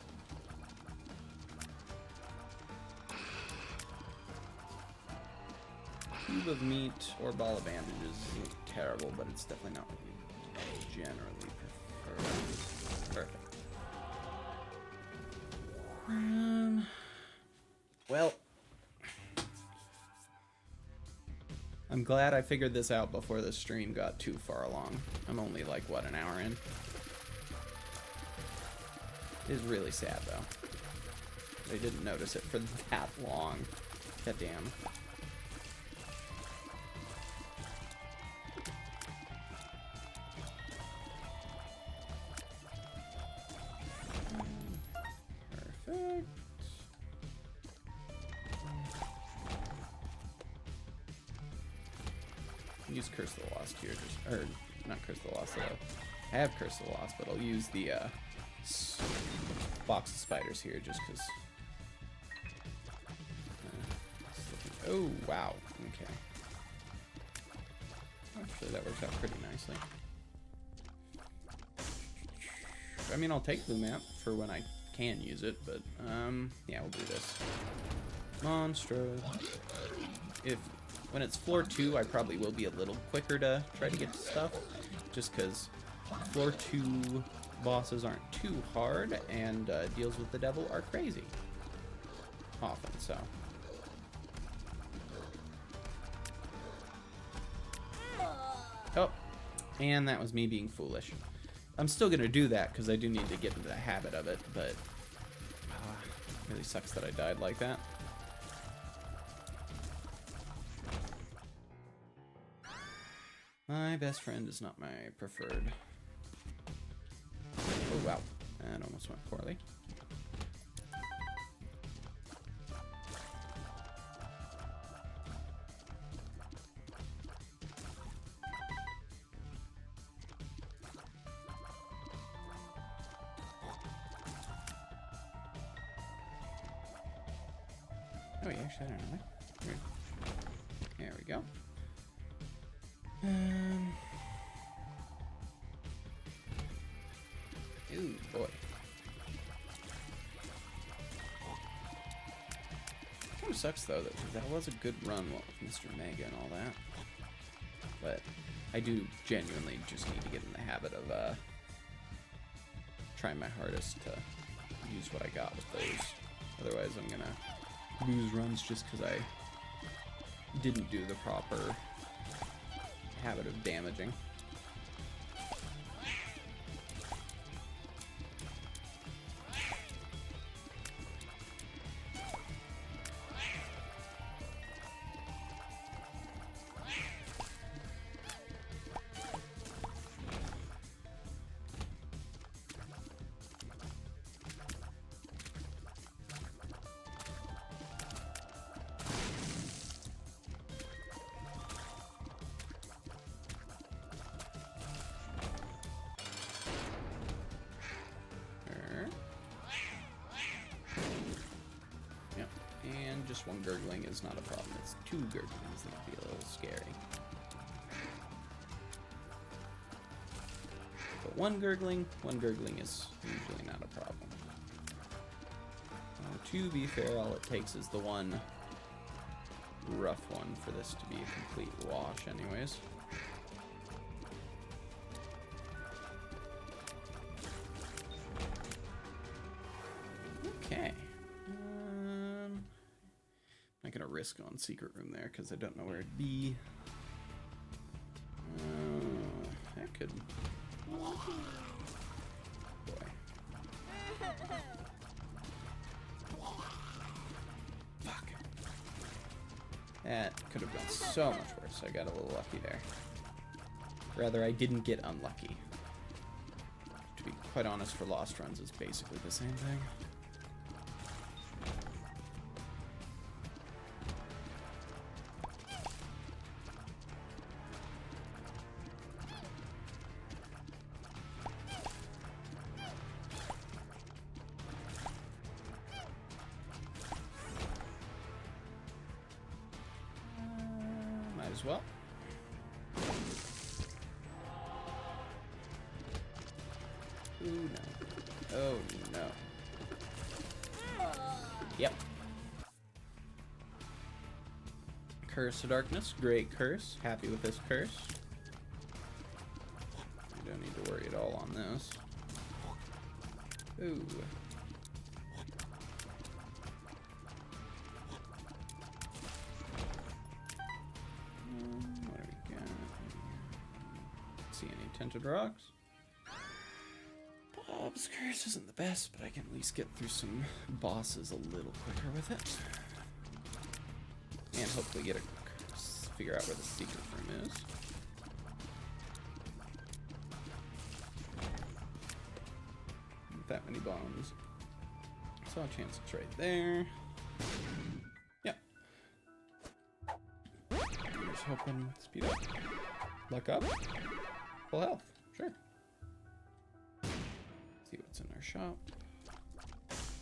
Cube of meat or ball of bandages is terrible, but it's definitely not what you generally prefer. Perfect. Well, I'm glad I figured this out before the stream got too far along. I'm only like, what, an hour in? It is really sad, though. They didn't notice it for that long. God damn. Perfect. Use Curse of the Lost here, just, or not Curse of the Lost, though. I have Curse of the Lost, but I'll use the box of spiders here just because. Oh, wow. Okay. Actually, that works out pretty nicely. I mean, I'll take the map for when I can use it, but, yeah, we'll do this. Monstro. When it's floor 2, I probably will be a little quicker to try to get to stuff, just because floor 2 bosses aren't too hard, and deals with the devil are crazy. Often, so. Oh, and that was me being foolish. I'm still going to do that, because I do need to get into the habit of it, but it really sucks that I died like that. My best friend is not my preferred. Oh, wow. That almost went poorly. Oh, yeah, actually, I don't know. There we go. Ooh, boy. Kind of sucks, though, that was a good run with Mr. Mega and all that. But I do genuinely just need to get in the habit of trying my hardest to use what I got with those. Otherwise, I'm gonna lose runs just because I didn't do the proper habit of damaging. Just one gurgling is not a problem. It's two gurglings that can be a little scary. But one gurgling is usually not a problem. To be fair, all it takes is the one rough one for this to be a complete wash anyways. not gonna risk on secret room there because I don't know where it'd be. That could. Boy. Fuck. That could have been so much worse. I got a little lucky there. Rather, I didn't get unlucky. To be quite honest, for Lost Runs, it's basically the same thing. Might as well. Ooh, no. Oh, no. Yep. Curse of Darkness. Great curse. Happy with this curse. You don't need to worry at all on this. Ooh. What do we got? See any tinted rocks? Bob's curse isn't the best, but I can at least get through some bosses a little quicker with it. And hopefully get a curse, figure out where the secret room is. Not that many bombs. Saw a chance it's right there. Yep. Just hoping speed up. Luck up. Full health. Sure. See what's in our shop.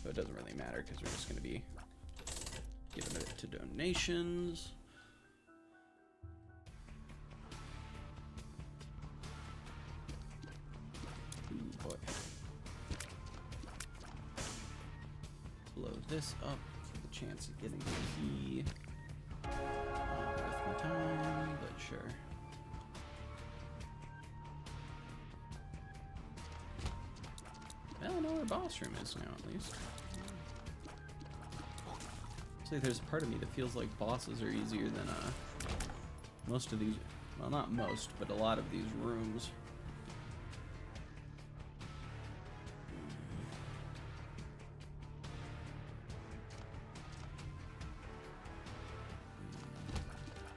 But it doesn't really matter because we're just going to be giving it to donations. Ooh, boy. Blow this up for the chance of getting the key. Not worth my time, but sure. Well, I know where boss room is now, at least. Actually, there's a part of me that feels like bosses are easier than most of these. Well, not most, but a lot of these rooms.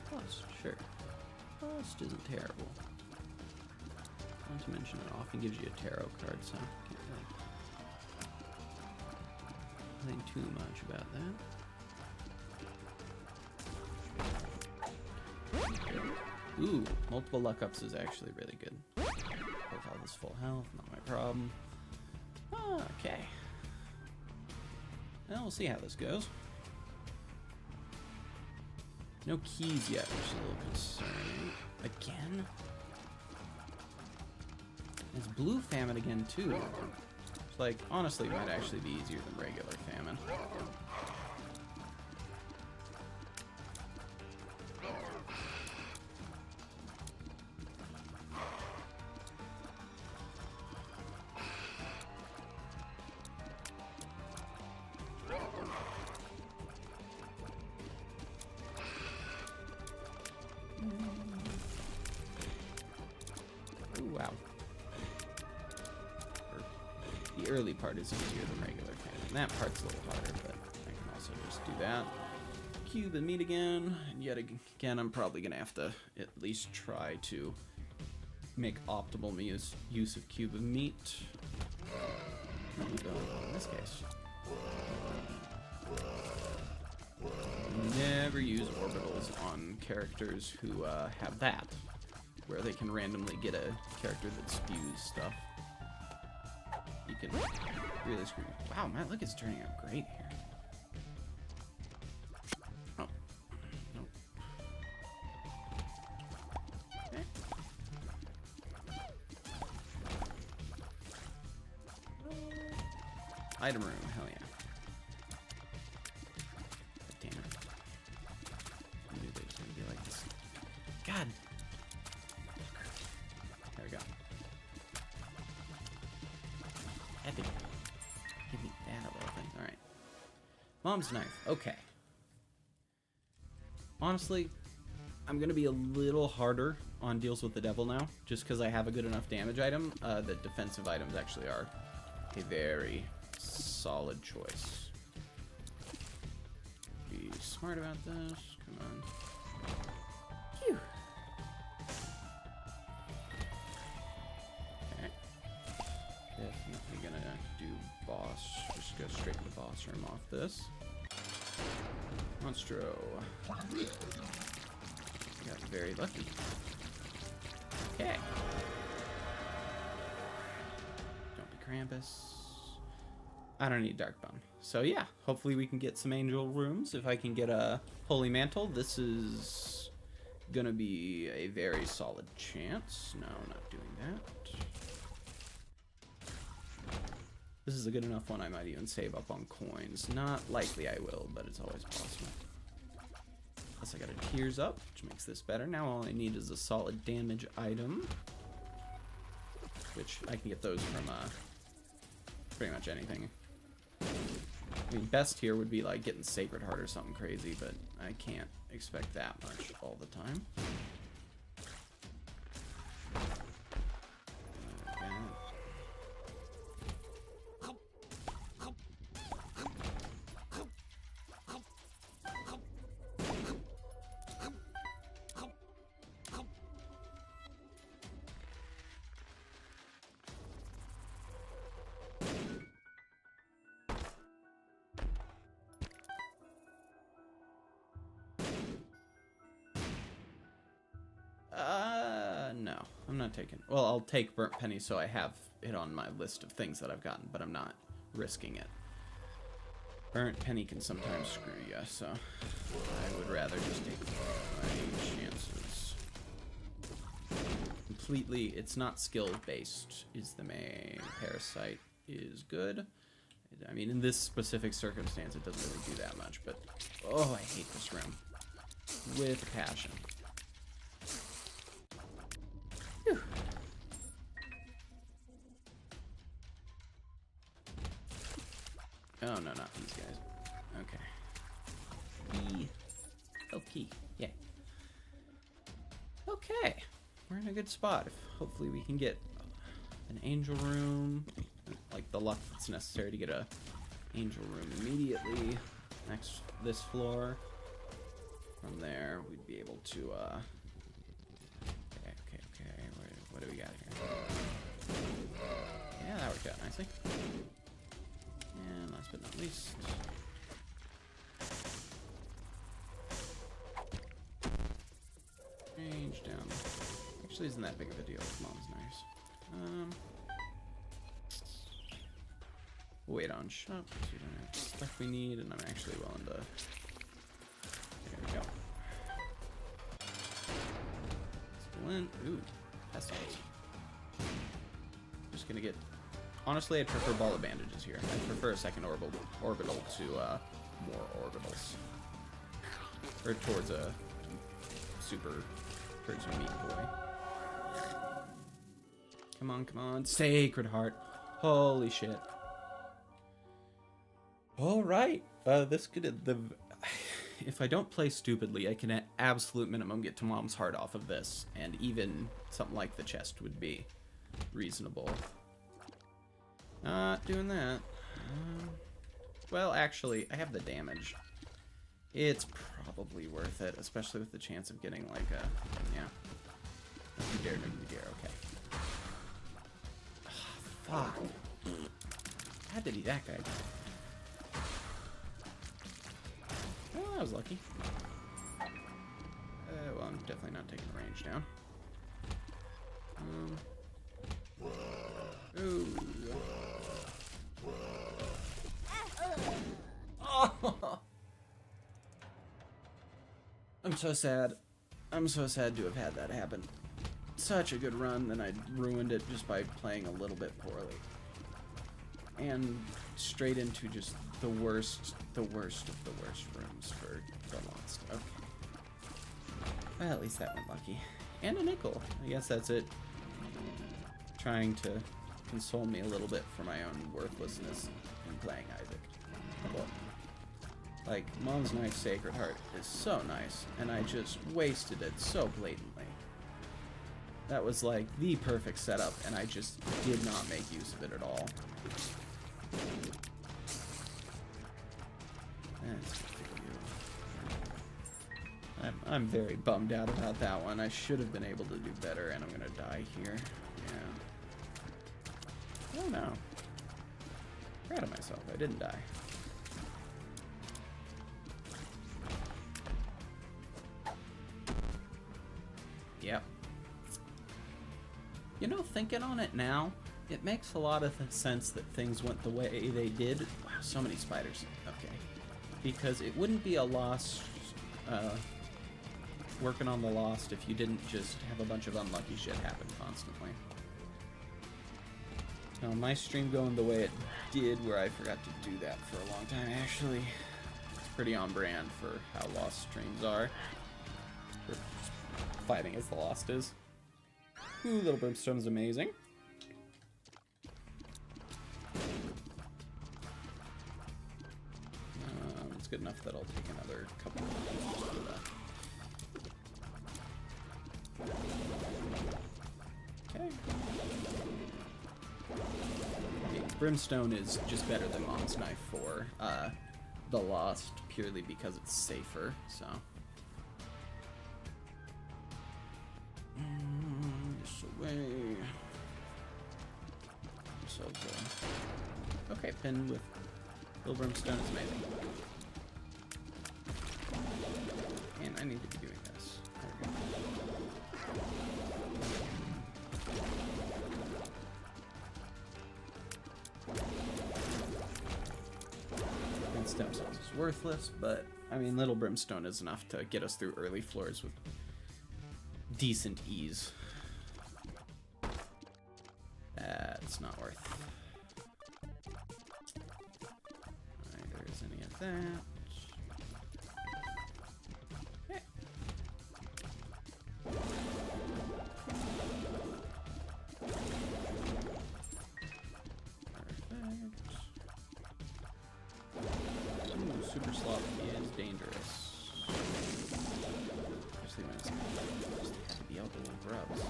Plus, sure. Plus isn't terrible. Not to mention it often gives you a tarot card, so can't really think too much about that. Ooh, multiple luck ups is actually really good. Both health is full health, not my problem. Okay. Well, we'll see how this goes. No keys yet, which is a little concerning. Again? It's blue famine again, too. It's like, honestly, it might actually be easier than regular famine. Ooh, wow. The early part is easier than regular famine. That part's a little harder, but I can also just do that. Cube and meat again. And yet again, I'm probably going to have to at least try to make optimal use of cube of meat. No, we don't in this case. Never use orbitals on characters who have that, where they can randomly get a character that spews stuff. You can really screw. Wow, man, look, it's turning out great here. Oh, nope. Okay. Item room, hell yeah. Damn it. I knew they was gonna be like this. God. There we go. Epic. Give me that of all things. Alright. Mom's knife. Okay. Honestly, I'm going to be a little harder on Deals with the Devil now, just because I have a good enough damage item. The defensive items actually are a very solid choice. Be smart about this. Come on. Phew. Okay. Definitely gonna do boss. Just go straight to the boss room off this. Monstro. I got very lucky. Okay. Don't be Krampus. I don't need Darkbone. So yeah, hopefully we can get some angel rooms. If I can get a Holy Mantle, this is gonna be a very solid chance. No, not doing that. This is a good enough one I might even save up on coins. Not likely I will, but it's always possible. Plus I got a Tears Up, which makes this better. Now all I need is a solid damage item. Which I can get those from pretty much anything. I mean, best here would be like getting Sacred Heart or something crazy, but I can't expect that much all the time. No, I'm not taking. Well, I'll take Burnt Penny so I have it on my list of things that I've gotten, but I'm not risking it. Burnt Penny can sometimes screw you, so I would rather just take my chances. Completely, it's not skill based, is the main. Parasite is good. I mean, in this specific circumstance, it doesn't really do that much, but oh, I hate this room with passion. Whew. Oh, no, not these guys. Okay. E. Oh, key. Yeah. Okay. We're in a good spot. Hopefully we can get an angel room. Like the luck that's necessary to get a angel room immediately. Next, this floor. From there, we'd be able to, Okay. What do we got here? Yeah, that worked out nicely. And last but not least, change down. Actually, isn't that big of a deal. Mom's nice. Wait on shop because we don't have the stuff we need, and I'm actually willing to. There we go. Splint. Ooh, pestilence. Just gonna get. Honestly, I'd prefer Ball of Bandages here. I'd prefer a second orbital to more orbitals. Or towards a meat boy. Come on. Sacred Heart. Holy shit. Alright. This could... If I don't play stupidly, I can at absolute minimum get to Mom's Heart off of this. And even something like the chest would be reasonable. Not doing that. Well, actually, I have the damage. It's probably worth it, especially with the chance of getting like a... Yeah. No you dare, okay. Fuck. I had to be that guy. Well, I was lucky. Well, I'm definitely not taking the range down. Ooh. Oh. I'm so sad. I'm so sad to have had that happen. Such a good run, then I ruined it just by playing a little bit poorly. And straight into just the worst of the worst rooms for the Lost. Okay. Well, at least that went lucky. And a nickel. I guess that's it. Trying to console me a little bit for my own worthlessness in playing Isaac. Well, Like, Mom's Knife Sacred Heart is so nice, and I just wasted it so blatantly. That was like the perfect setup, and I just did not make use of it at all. I'm very bummed out about that one. I should have been able to do better, and I'm gonna die here. Yeah. Oh no. Proud of myself. I didn't die. Yep. You know, thinking on it now, it makes a lot of sense that things went the way they did. Wow, so many spiders. Okay. Because it wouldn't be a loss, working on the Lost if you didn't just have a bunch of unlucky shit happen constantly. Now, my stream going the way it did, where I forgot to do that for a long time, actually, it's pretty on brand for how Lost streams are. For fighting as the Lost is. Ooh, Little Brimstone is amazing. It's good enough that I'll take another couple of minutes just for that. Okay. Yeah, Brimstone is just better than Mom's Knife for the Lost, purely because it's safer, so. This away. So good. Okay, pin with Little Brimstone is amazing. And I need to be doing this. There we go. And stem cells is worthless, but I mean, Little Brimstone is enough to get us through early floors with decent ease. That's not worth. Alright, there isn't any of that. Okay. Perfect. Ooh, Super Sloth is dangerous. Especially when it's just had to be out the grubs.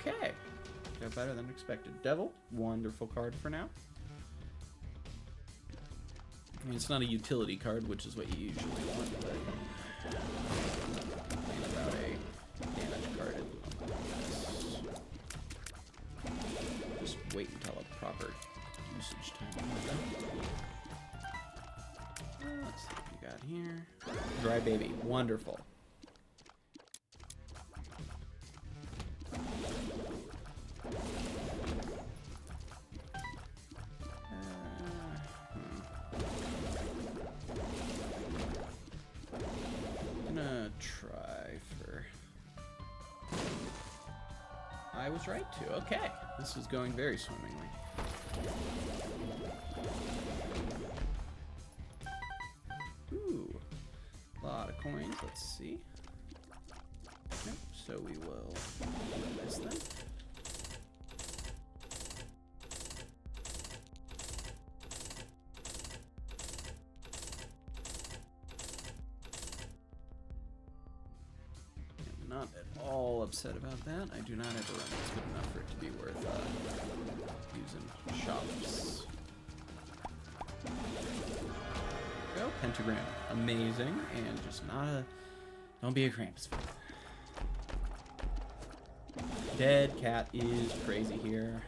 Okay. They're better than expected. Devil, wonderful card for now. I mean, it's not a utility card, which is what you usually want, but about a damage card is just wait until a proper usage time. Let's see what we got here. Dry Baby, wonderful. I was right to. Okay. This is going very swimmingly. Ooh. A lot of coins. Let's see. Okay, so we will do this then. Not at all upset about that. I do not have a run that's good enough for it to be worth using shops. Go, Pentagram. Amazing, and just not a... Don't be a Krampus fan. Dead Cat is crazy here.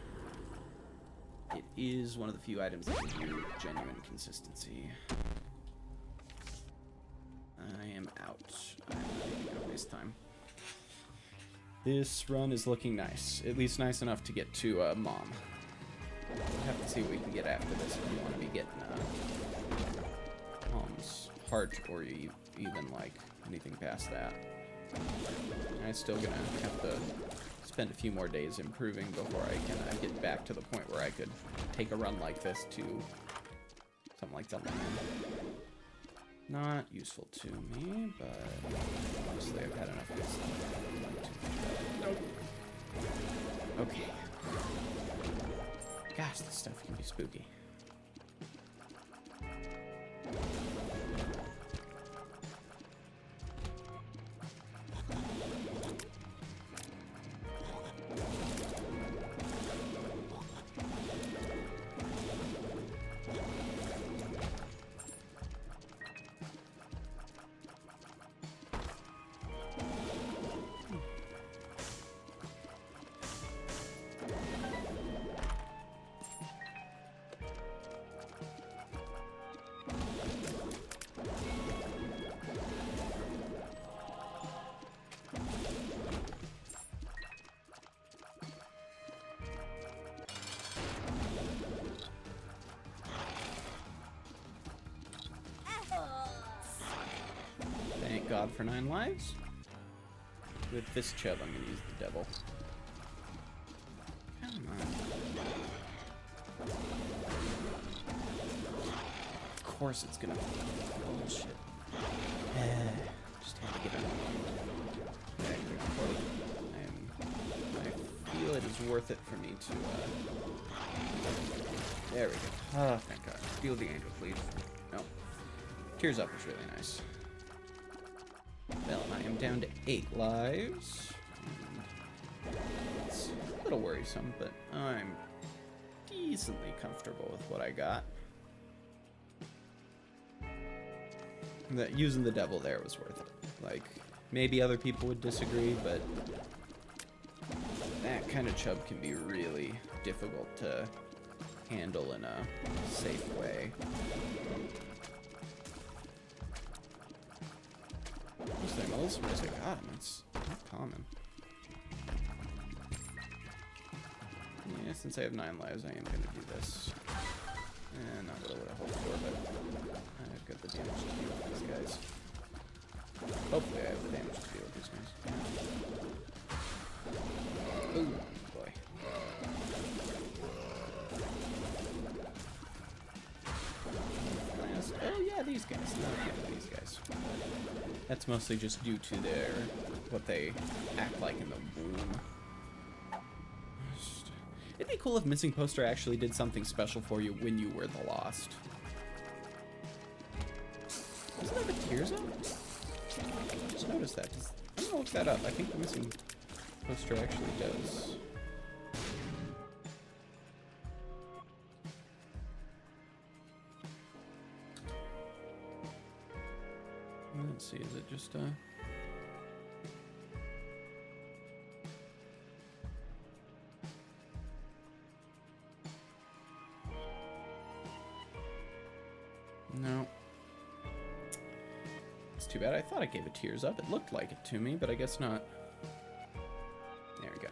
It is one of the few items that give you genuine consistency. I am out. I'm not even gonna waste time. This run is looking nice. At least nice enough to get to Mom. We'll have to see what we can get after this if you want to be getting Mom's heart or even like anything past that. I'm still gonna have to spend a few more days improving before I can get back to the point where I could take a run like this to something like the land. Not useful to me, but honestly, I've had enough of this. Nope. Okay. Gosh, this stuff can be spooky. Thank God for 9 lives. With this chub, I'm gonna use the devil. Come on. Of course it's gonna... Bullshit. Just had to get on. I feel it is worth it for me to, There we go. Oh, thank God. Steal the angel, please. No. Tears up is really nice. Well, I am down to 8 lives. It's a little worrisome, but I'm decently comfortable with what I got. That using the devil there was worth it. Like, maybe other people would disagree, but that kind of chub can be really difficult to handle in a safe way. Most of I got him. It's not common. Yeah, since I have 9 lives, I am going to do this. And not really what I hoped for, but I've got the damage to deal with these guys. Hopefully I have the damage to deal with these guys. Yeah. Ooh, boy. Oh yeah, these guys. Not these guys. That's mostly just due to what they act like in the womb. It'd be cool if Missing Poster actually did something special for you when you were the Lost. Doesn't it have a tears up? I just noticed that. I'm gonna look that up. I think the Missing Poster actually does. Let's see, is it just No. It's too bad. I thought I gave it tears up. It looked like it to me, but I guess not. There we go.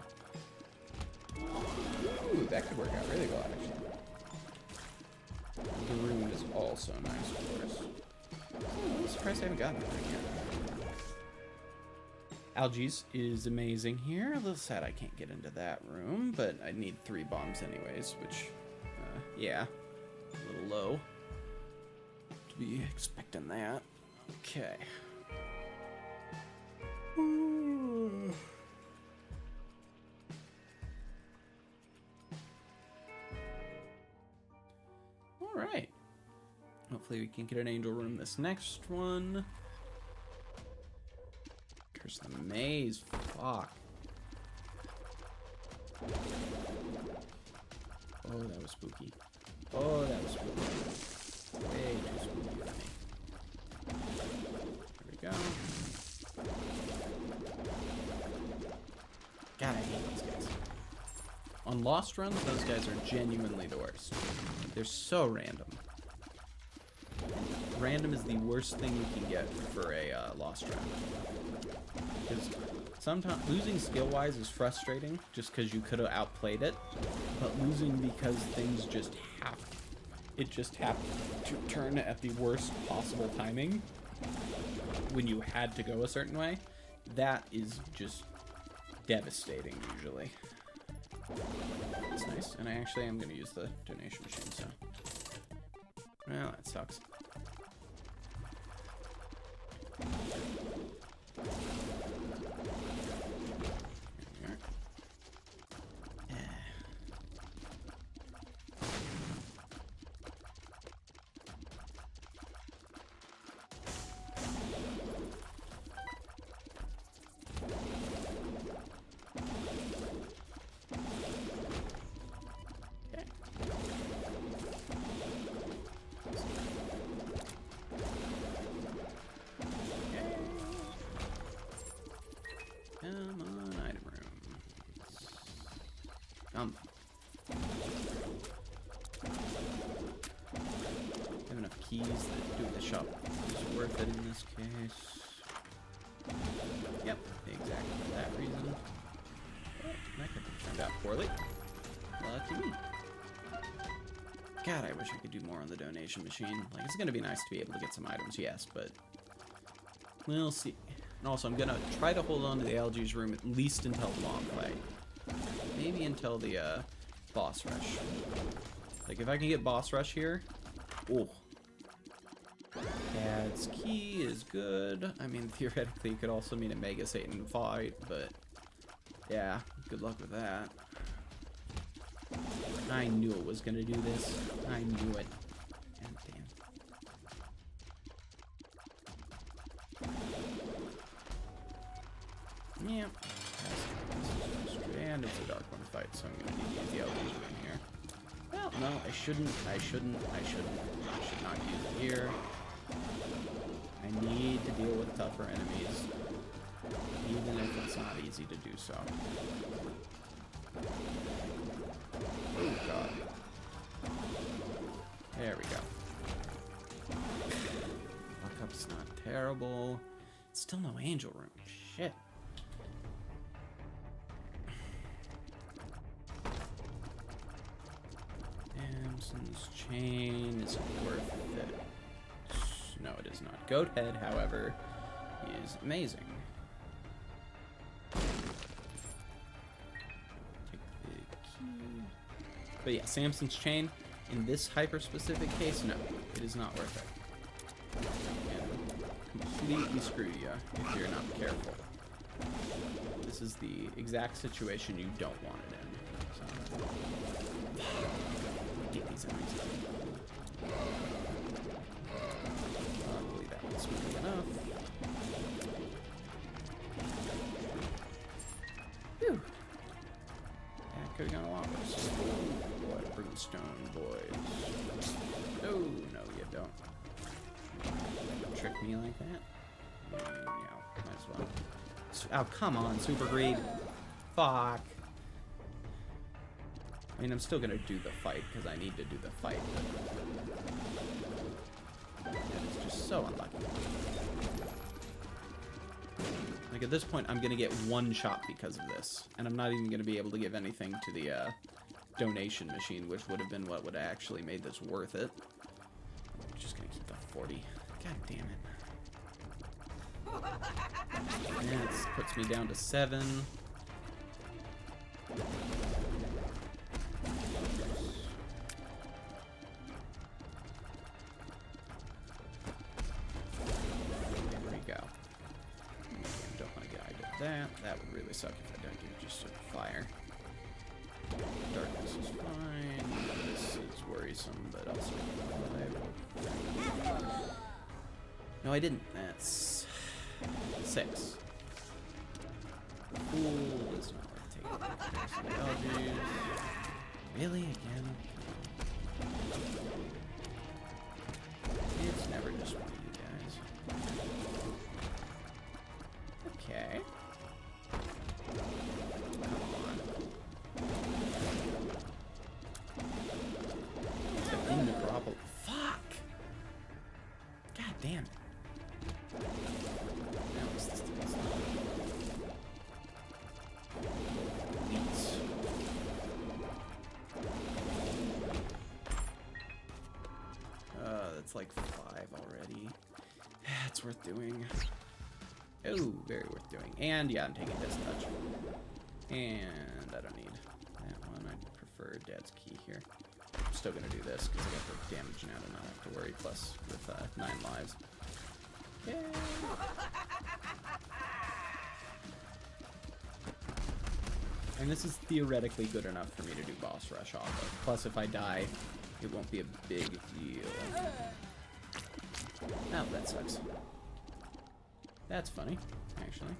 Ooh, that could work out really well, actually. The room is also nice, of course. I'm surprised I haven't gotten anything yet. Algae's is amazing here. A little sad I can't get into that room, but I need 3 bombs anyways, which, yeah, a little low to be expecting that. Okay. All right. Hopefully we can get an angel room this next one. Curse the maze. Fuck. Oh, that was spooky. Oh, that was spooky. Way too spooky for me. There we go. God, I hate these guys. On Lost runs, those guys are genuinely the worst. They're so random. Random is the worst thing you can get for a Lost run. Because sometimes losing skill-wise is frustrating, just because you could have outplayed it, but losing because things just have to turn at the worst possible timing when you had to go a certain way, that is just devastating usually. That's nice, and I actually am going to use the donation machine, so... Well, that sucks. Have enough keys that doing the shop is worth it in this case. Yep, exactly for that reason. Oh, that could have turned out poorly. Lucky me. God, I wish I could do more on the donation machine. Like, it's gonna be nice to be able to get some items, yes, but we'll see. And also, I'm gonna try to hold on to the algae's room at least until the long fight. Maybe until the boss rush. Like, if I can get boss rush here, oh. Cad's key is good. I mean, theoretically, it could also mean a Mega Satan fight, but yeah, good luck with that. I knew it was gonna do this. I knew it. God damn. Yeah. And it's a Dark One fight, so I'm gonna need to use the LG in here. Well, no, I shouldn't. I should not use it here. I need to deal with tougher enemies, even if it's not easy to do so. Oh god. There we go. Lockup's not terrible. Still no angel room. Shit. Samson's chain isn't worth it. No, it is not. Goat Head, however, is amazing. Take the key. But yeah, Samson's chain, in this hyper-specific case, no, it is not worth it. And completely screw you if you're not careful. This is the exact situation you don't want it in. So, get these enemies. Probably that one's smooth enough. Whew. That could have gone a lot worse. Oh, boy, brimstone boys. No, no, you don't. Trick me like that? Yeah, might as well. Oh, come on, Super Greed. Fuck. I mean, I'm still gonna do the fight because I need to do the fight. But it's just so unlucky. Like, at this point, I'm gonna get one shot because of this, and I'm not even gonna be able to give anything to the donation machine, which would have been what would have actually made this worth it. I'm just gonna keep the 40. God damn it. And it puts me down to 7. That would really suck if I don't do just fire. Darkness is fine. This is worrisome, but also alive. No, I didn't. That's 6. Fool is not worth taking. Algae. Really? Again? It's never just one of you guys. Okay. Fuck! God damn it. Now what's this thing? That's like 5 already. It's worth doing. Oh, very worth doing. And yeah, I'm taking this touch. And I don't need that one. I prefer Dad's key here. I'm still gonna do this because I got the damage now to not have to worry. Plus, with 9 lives. Yay! And this is theoretically good enough for me to do boss rush off of. Plus, if I die, it won't be a big deal. Oh, that sucks. That's funny, actually.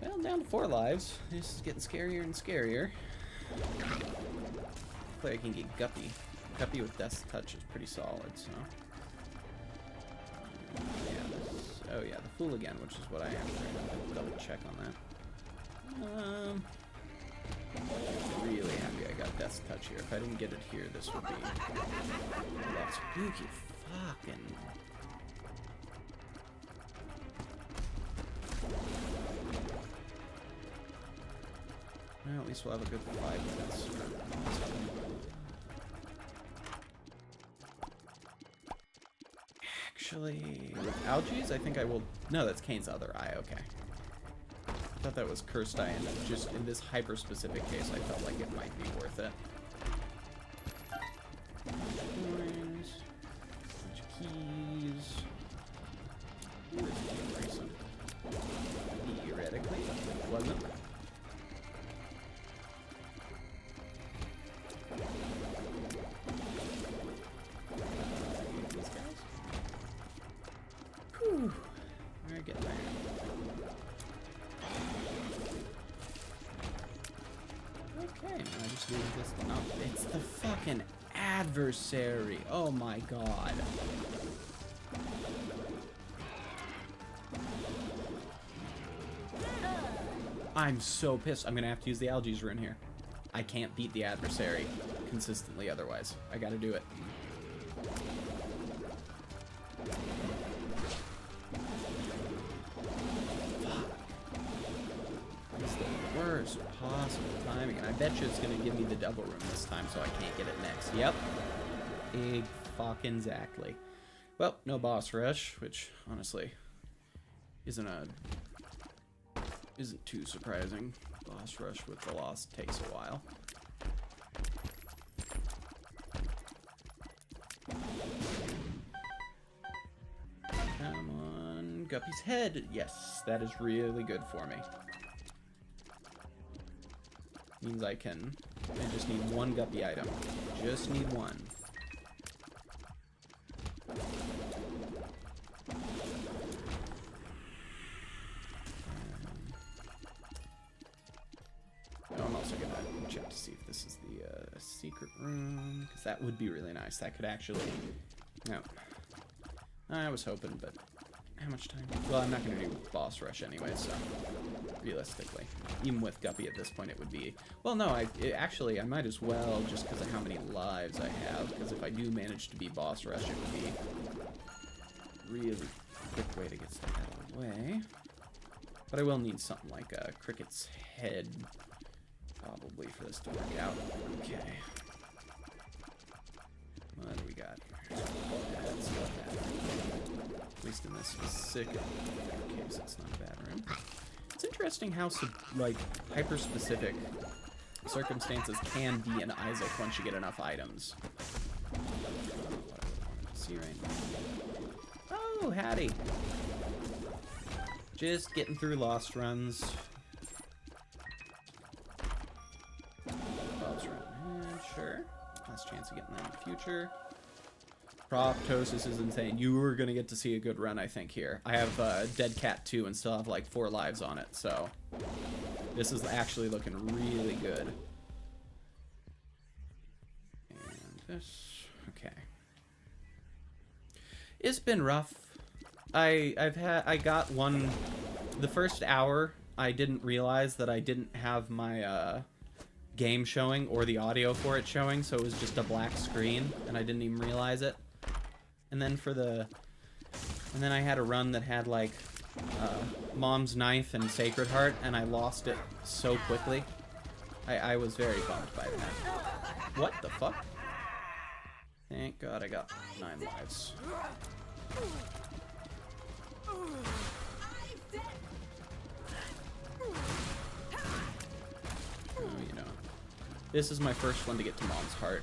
Well, down to 4 lives. This is getting scarier and scarier. Hopefully I can get Guppy. Guppy with Death's Touch is pretty solid, so... Yeah, this... Oh yeah, the Fool again, which is what I am trying to double check on that. Really happy I got Death's Touch here. If I didn't get it here, this would be a lot spooky. Fucking... Well, at least we'll have a good 5 minutes. Actually, with Algaes, I think I will... No, that's Kane's other eye, okay. I thought that was Cursed Eye, and just in this hyper-specific case, I felt like it might be worth it. Coins, bunch of keys. Ooh, this is recent. Theoretically, it wasn't. These guys. Whew. We're getting there. Okay, now I just need this. No, it's the fucking adversary. Oh my god. I'm so pissed. I'm gonna have to use the Algaes rune here. I can't beat the adversary consistently otherwise. I gotta do it. Worst possible timing, and I bet you it's gonna give me the double room this time, so I can't get it next. Yep, big fucking exactly. Well, no boss rush, which honestly isn't too surprising. Boss rush with the lost takes a while. Come on, Guppy's head. Yes, that is really good for me. Means I just need one Guppy item. Just need one. I'm also gonna check to see if this is the secret room, because that would be really nice. That could actually... No. I was hoping, but how much time? Well, I'm not gonna do boss rush anyway, so... Realistically, even with Guppy at this point, it would be... Well, no, actually, I might as well, just because of how many lives I have, because if I do manage to be boss rush, it would be a really quick way to get stuff out of the way. But I will need something like a Cricket's head, probably, for this to work out. Okay. What do we got? That's not bad. At least in this specific case, it's not a bad room. It's interesting how, like, hyper-specific circumstances can be in Isaac once you get enough items. What I really wanted to see right now. Oh, howdy. Just getting through Lost runs. Bob's run. Sure. Last chance of getting that in the future. Proptosis is insane. You were going to get to see a good run, I think, here. I have Dead Cat 2 and still have like 4 lives on it, so this is actually looking really good. And this, okay. It's been rough. I got one, the first hour, I didn't realize that I didn't have my game showing or the audio for it showing, so it was just a black screen, and I didn't even realize it. And then and then I had a run that had like Mom's Knife and Sacred Heart, and I lost it so quickly. I was very bummed by that. What the fuck? Thank God I got 9 lives. Oh, you know. This is my first one to get to Mom's Heart.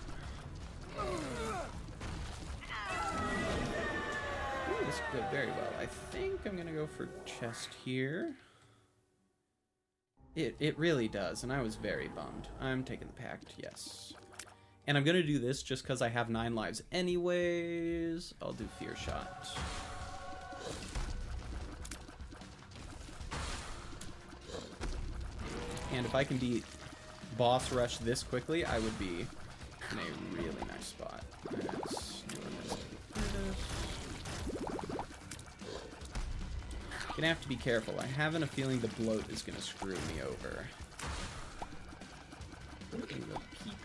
This could go very well. I think I'm gonna go for chest here. It really does, and I was very bummed. I'm taking the pact, yes. And I'm gonna do this just because I have 9 lives anyways. I'll do Fear Shot. And if I can beat boss rush this quickly, I would be in a really nice spot. Let's do this. Gonna have to be careful. I have a feeling the bloat is gonna screw me over. Ooh, the peak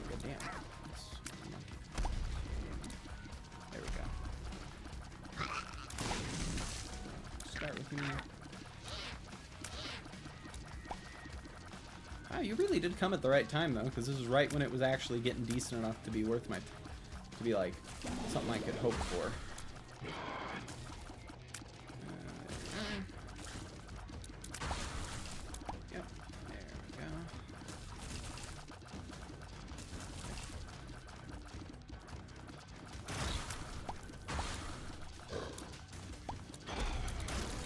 Good damn. There we go. Start with me. Wow, you really did come at the right time though, because this is right when it was actually getting decent enough to be worth my, to be like something I could hope for. Yep, there we go.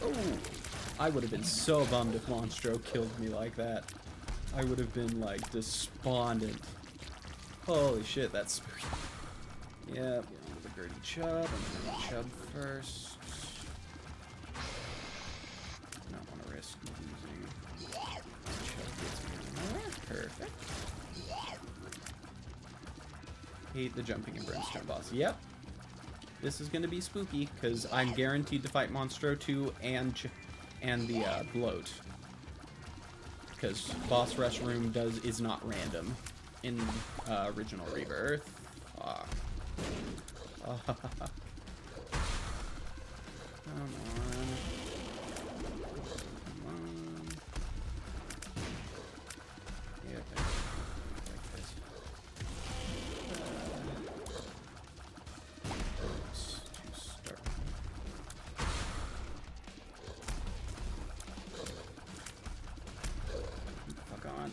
Oh, I would have been so bummed if Monstro killed me like that. I would have been like despondent. Holy shit, that's spooky. Yep, we're on the Gertie Chub. I'm gonna Chub first. Not want to risk losing. Chub gets me more. Perfect. Hate the jumping and brimstone boss. Yep. This is gonna be spooky because I'm guaranteed to fight Monstro 2 and the bloat. Because boss rush room is not random in original Rebirth. Fuck. Come on. Come on. Yep, like this. To start. Fuck on.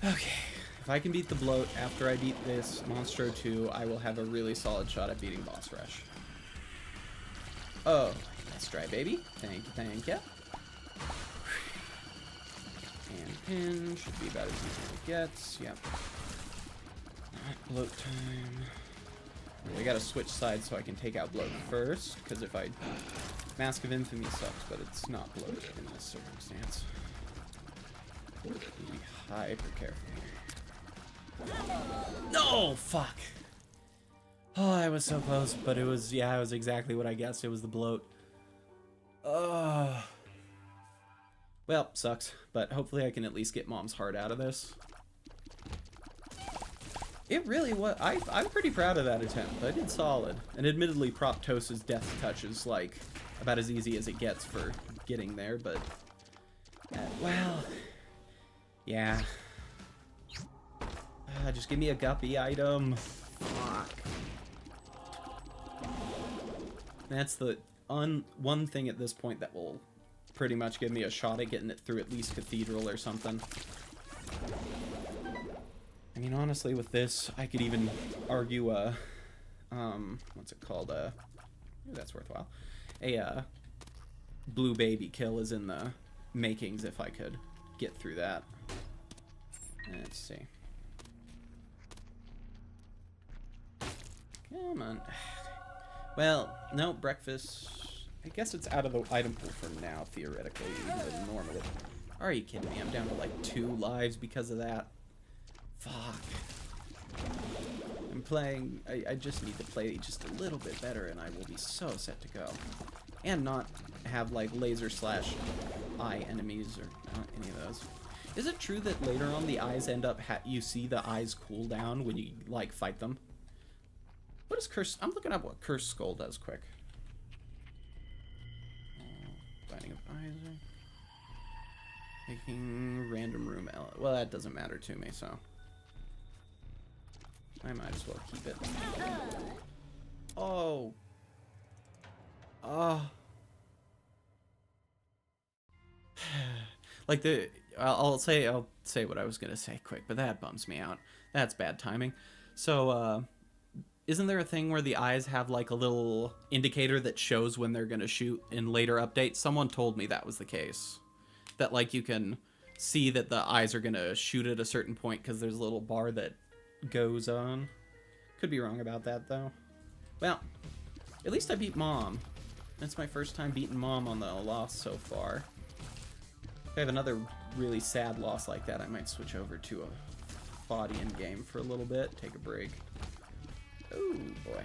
Okay, if I can beat the bloat after I beat this Monstro 2, I will have a really solid shot at beating boss rush. Oh, let's try, baby. Thank you, thank you. And pin should be about as easy as it gets. Yep. Not bloat time. I gotta switch sides so I can take out bloat first, because if I... Mask of Infamy sucks, but it's not bloat in this circumstance. Be hyper careful here. No! Fuck! Oh, I was so close, but it was, yeah, it was exactly what I guessed. It was the bloat. Well, sucks, but hopefully I can at least get Mom's heart out of this. It really was, I'm pretty proud of that attempt. I did solid. And admittedly, Proptos's death touch is, like, about as easy as it gets for getting there, but... well... yeah. Just give me a guppy item. Fuck. That's the one thing at this point that will pretty much give me a shot at getting it through at least Cathedral or something. I mean, honestly, with this, I could even argue what's it called? That's worthwhile. A blue baby kill is in the makings if I could get through that. Let's see. Come on. Well, no, breakfast. I guess it's out of the item pool for now, theoretically, even normally. Are you kidding me? I'm down to like 2 lives because of that. Fuck. I'm playing... I just need to play just a little bit better and I will be so set to go. And not have like laser slash eye enemies or any of those. Is it true that later on the eyes end up... you see the eyes cool down when you like fight them? What is Curse... I'm looking up what Curse Skull does quick. Binding of eyes... Making random room... well, that doesn't matter to me, so... I might as well keep it. Oh. Oh. Like the... I'll say what I was gonna say quick, but that bums me out. That's bad timing. So, isn't there a thing where the eyes have like a little indicator that shows when they're gonna shoot in later updates? Someone told me that was the case. That like you can see that the eyes are gonna shoot at a certain point because there's a little bar that goes on. Could be wrong about that though. Well, at least I beat Mom. That's my first time beating Mom on the loss so far. If I have another really sad loss like that, I might switch over to body in game for a little bit. Take a break. Oh boy.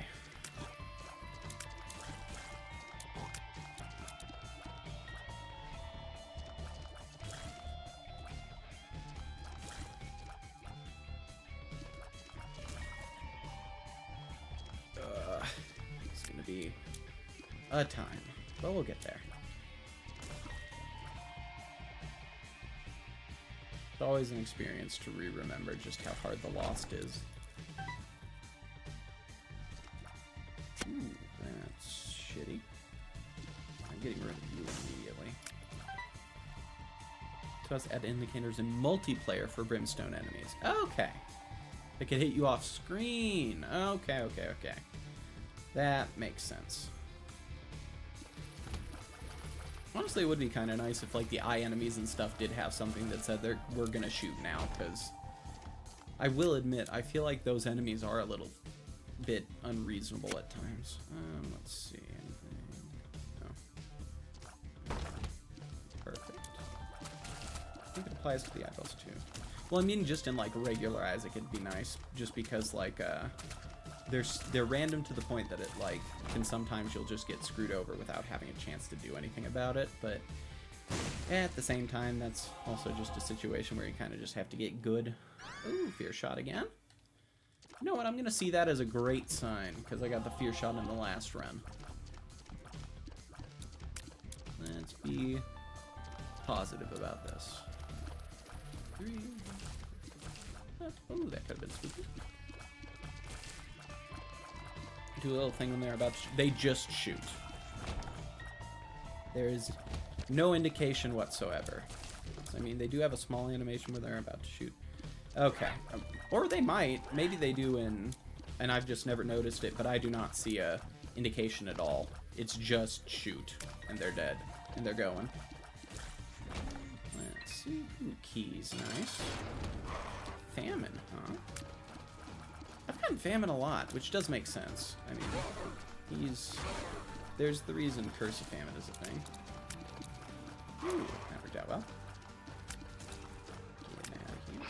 It's gonna be a time, but we'll get there. It's always an experience to remember just how hard the Lost is. Ooh, that's shitty. I'm getting rid of you immediately. So let's add indicators in multiplayer for Brimstone enemies. Okay. They can hit you off screen. Okay, okay, okay. That makes sense. Honestly, it would be kind of nice if, like, the eye enemies and stuff did have something that said we're gonna shoot now, because I will admit, I feel like those enemies are a little bit unreasonable at times. Let's see, anything? No. Perfect. I think it applies to the eyeballs, too. Well, I mean, just in, like, regular eyes, it could be nice, just because, like, they're random to the point that it, like, can sometimes you'll just get screwed over without having a chance to do anything about it, but at the same time, that's also just a situation where you kind of just have to get good. Ooh, fear shot again. You know what, I'm gonna see that as a great sign, because I got the fear shot in the last run. Let's be positive about this. 3. Ooh, that could have been spooky. Do a little thing when they're about to they just shoot. There is no indication whatsoever. So, I mean, they do have a small animation where they're about to shoot. Okay. Or they might. Maybe they do and I've just never noticed it, but I do not see a indication at all. It's just shoot, and they're dead, and they're going. Let's see. Ooh, keys. Nice. Famine, huh? I've gotten Famine a lot, which does make sense. I mean, there's the reason Curse of Famine is a thing. Ooh, that worked out well. Getting out of here.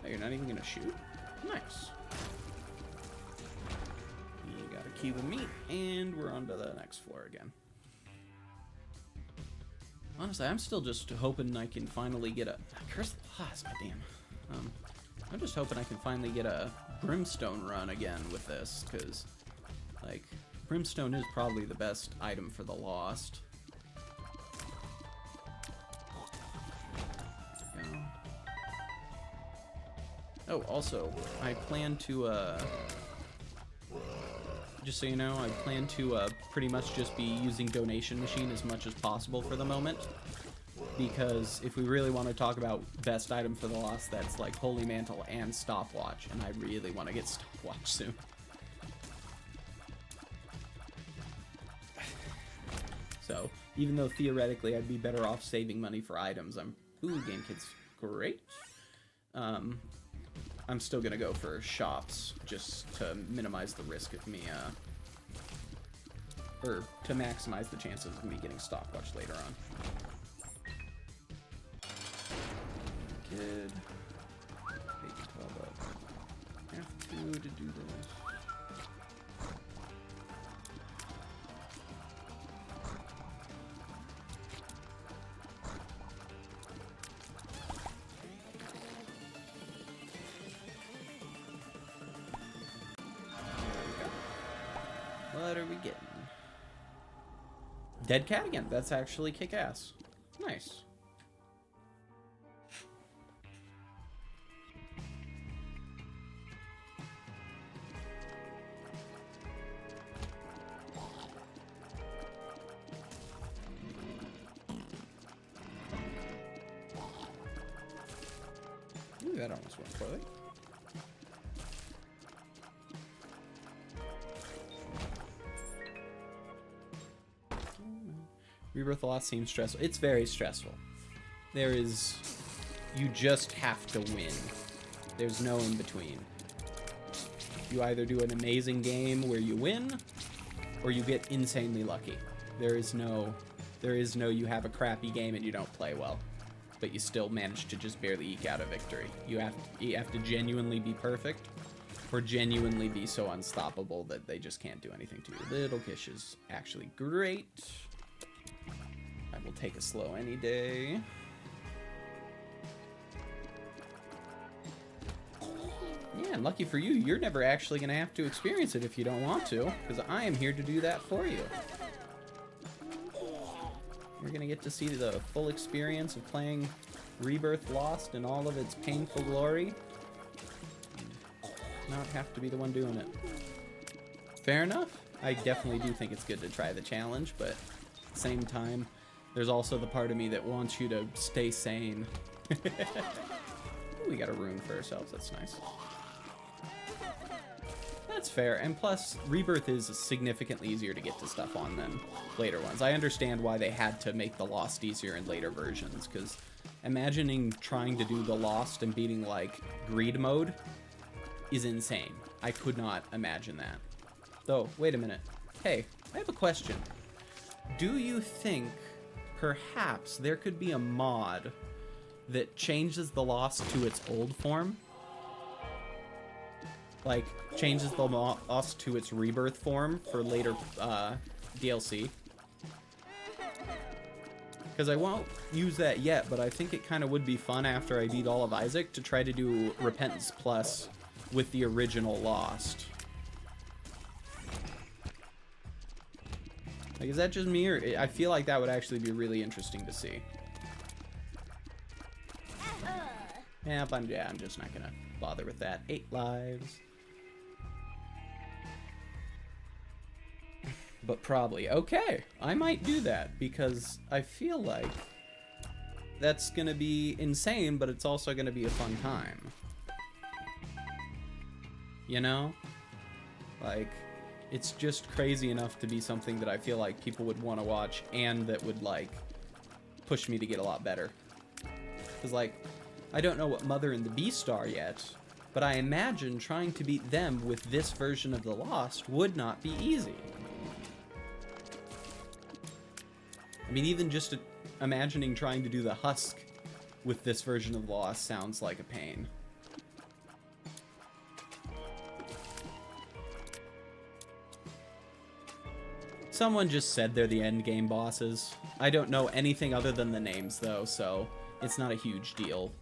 Oh, you're not even gonna shoot? Nice. You got a cube of meat, and we're on to the next floor again. Honestly, I'm still just hoping I can finally get a Curse the Plasma, damn. I'm just hoping I can finally get a Brimstone run again with this, because, like, Brimstone is probably the best item for the Lost. Oh, also, I plan to, just so you know, I plan to pretty much just be using Donation Machine as much as possible for the moment. Because if we really want to talk about best item for the Lost, that's like Holy Mantle and Stopwatch, and I really want to get Stopwatch soon. So, even though theoretically I'd be better off saving money for items, Ooh, Game Kid's great. I'm still gonna go for shops just to minimize the risk of me, or to maximize the chances of me getting Stopwatch later on. Kid. Have to do this. What are we getting? Dead cat again. That's actually kick-ass. Nice. Ooh, that almost went poorly. Rebirth Lost seems stressful. It's very stressful. You just have to win. There's no in between. You either do an amazing game where you win, or you get insanely lucky. There is no you have a crappy game and you don't play well, but you still manage to just barely eke out a victory. You have to genuinely be perfect, or genuinely be so unstoppable that they just can't do anything to you. Little Kish is actually great. I will take a slow any day. Yeah, and lucky for you, you're never actually going to have to experience it if you don't want to, because I am here to do that for you. You're going to get to see the full experience of playing Rebirth Lost in all of its painful glory. Not have to be the one doing it. Fair enough. I definitely do think it's good to try the challenge, but at the same time, there's also the part of me that wants you to stay sane. Ooh, we got a room for ourselves. That's nice. That's fair, and plus, Rebirth is significantly easier to get to stuff on than later ones. I understand why they had to make the Lost easier in later versions, because imagining trying to do the Lost and beating, like, Greed mode is insane. I could not imagine that. Though, wait a minute. Hey, I have a question. Do you think perhaps there could be a mod that changes the Lost to its old form? Like, changes the Lost to its Rebirth form for later DLC. Because I won't use that yet, but I think it kind of would be fun after I beat all of Isaac to try to do Repentance Plus with the original Lost. Like, is that just me, or I feel like that would actually be really interesting to see. Yeah, I'm just not gonna bother with that. 8 lives. But probably. Okay, I might do that, because I feel like that's gonna be insane, but it's also gonna be a fun time. You know? Like, it's just crazy enough to be something that I feel like people would want to watch, and that would, like, push me to get a lot better. Because, like, I don't know what Mother and the Beast are yet, but I imagine trying to beat them with this version of the Lost would not be easy. I mean, even just imagining trying to do the Husk with this version of Lost sounds like a pain. Someone just said they're the endgame bosses. I don't know anything other than the names, though, so it's not a huge deal.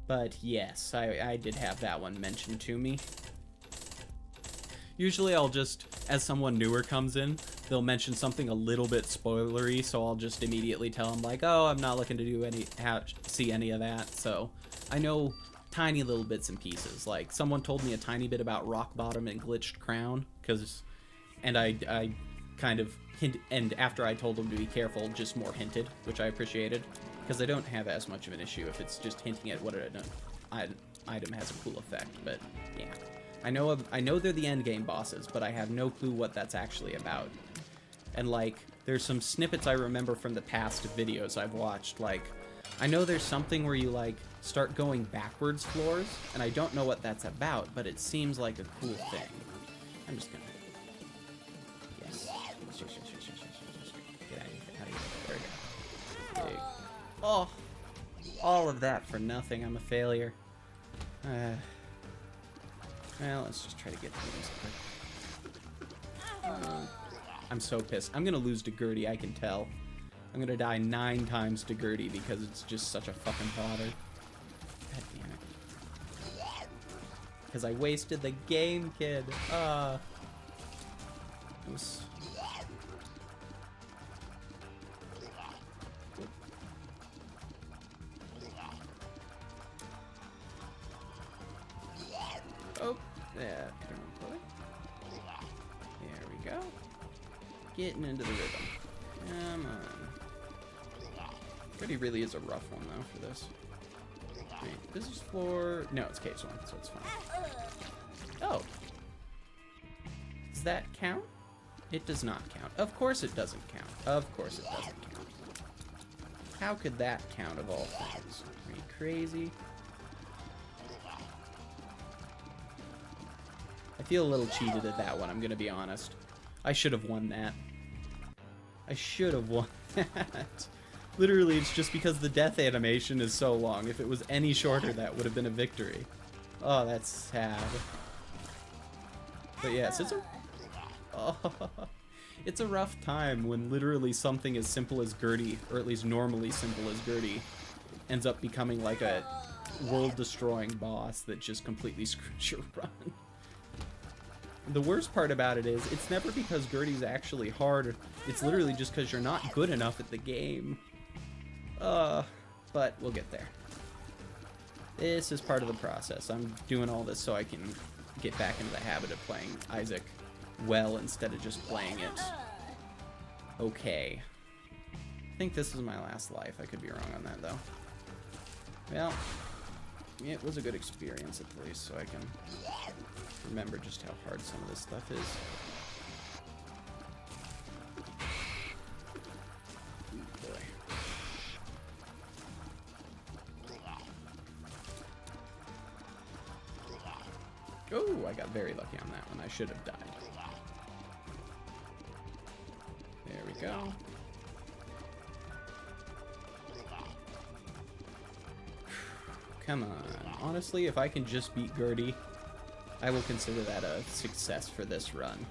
But yes, I did have that one mentioned to me. Usually I'll just, as someone newer comes in, they'll mention something a little bit spoilery, so I'll just immediately tell them, like, oh, I'm not looking to do see any of that. So I know tiny little bits and pieces. Like, someone told me a tiny bit about Rock Bottom and Glitched Crown, and I kind of hint, and after I told them to be careful, just more hinted, which I appreciated, because I don't have as much of an issue if it's just hinting at what an item has a cool effect. But yeah, I know they're the endgame bosses, but I have no clue what that's actually about. And, like, there's some snippets I remember from the past videos I've watched. Like, I know there's something where you, like, start going backwards floors, and I don't know what that's about, but it seems like a cool thing. I'm just gonna... Yes. Get out of here. There we go. Oh, all of that for nothing. I'm a failure. Well, let's just try to get through this quick. I'm so pissed. I'm gonna lose to Gertie, I can tell. I'm gonna die 9 times to Gertie because it's just such a fucking bother. God damn it. Because I wasted the game, kid. It was... Oh, yeah. There we go. Getting into the rhythm. Come on. Pretty really is a rough one, though, for this. Wait, this is for... No, it's case 1, so it's fine. Oh. Does that count? It does not count. Of course it doesn't count. Of course it doesn't count. How could that count of all things? Are you crazy? I feel a little cheated at that one, I'm gonna be honest. I should have won that. I should have won that. Literally, it's just because the death animation is so long. If it was any shorter, that would have been a victory. Oh, that's sad. But yes, it's a rough time when literally something as simple as Gertie, or at least normally simple as Gertie, ends up becoming like a world-destroying boss that just completely screws your run. The worst part about it is, it's never because Gertie's actually hard, it's literally just because you're not good enough at the game. But we'll get there. This is part of the process. I'm doing all this so I can get back into the habit of playing Isaac well instead of just playing it okay. I think this is my last life. I could be wrong on that, though. Well, it was a good experience at least, so I can remember just how hard some of this stuff is. Ooh, boy. Oh, I got very lucky on that one. I should have died. There we go. Come on. Honestly, if I can just beat Gertie, I will consider that a success for this run.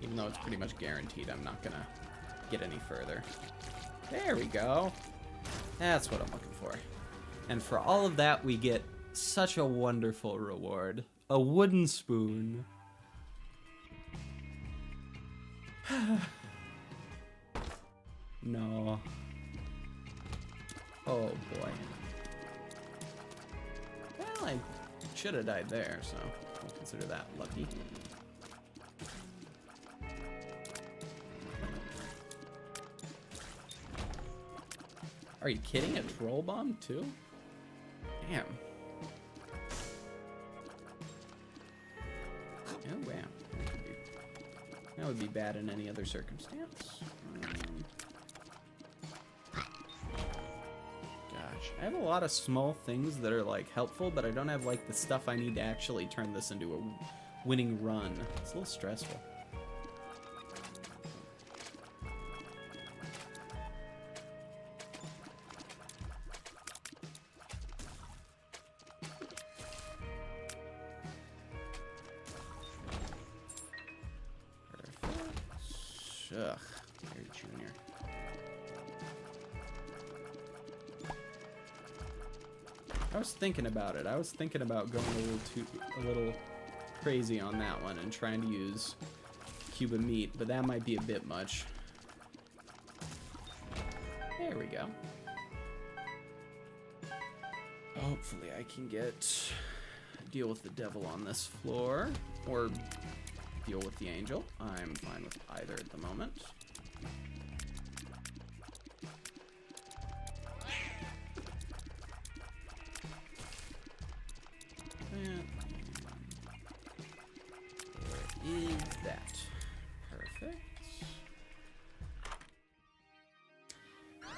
Even though it's pretty much guaranteed I'm not gonna get any further. There we go. That's what I'm looking for. And for all of that, we get such a wonderful reward. A wooden spoon. No. Oh boy. Well, I should have died there, so I'll consider that lucky. Are you kidding? A troll bomb too? Damn. Oh wow. That would be bad in any other circumstance. Gosh, I have a lot of small things that are like helpful, but I don't have like the stuff I need to actually turn this into a winning run. It's a little stressful. Ugh, Larry Jr. I was thinking about it. I was thinking about going a little crazy on that one and trying to use Cuban meat, but that might be a bit much. There we go. Hopefully I can deal with the devil on this floor, or deal with the angel. I'm fine with either at the moment. Where is that? Perfect.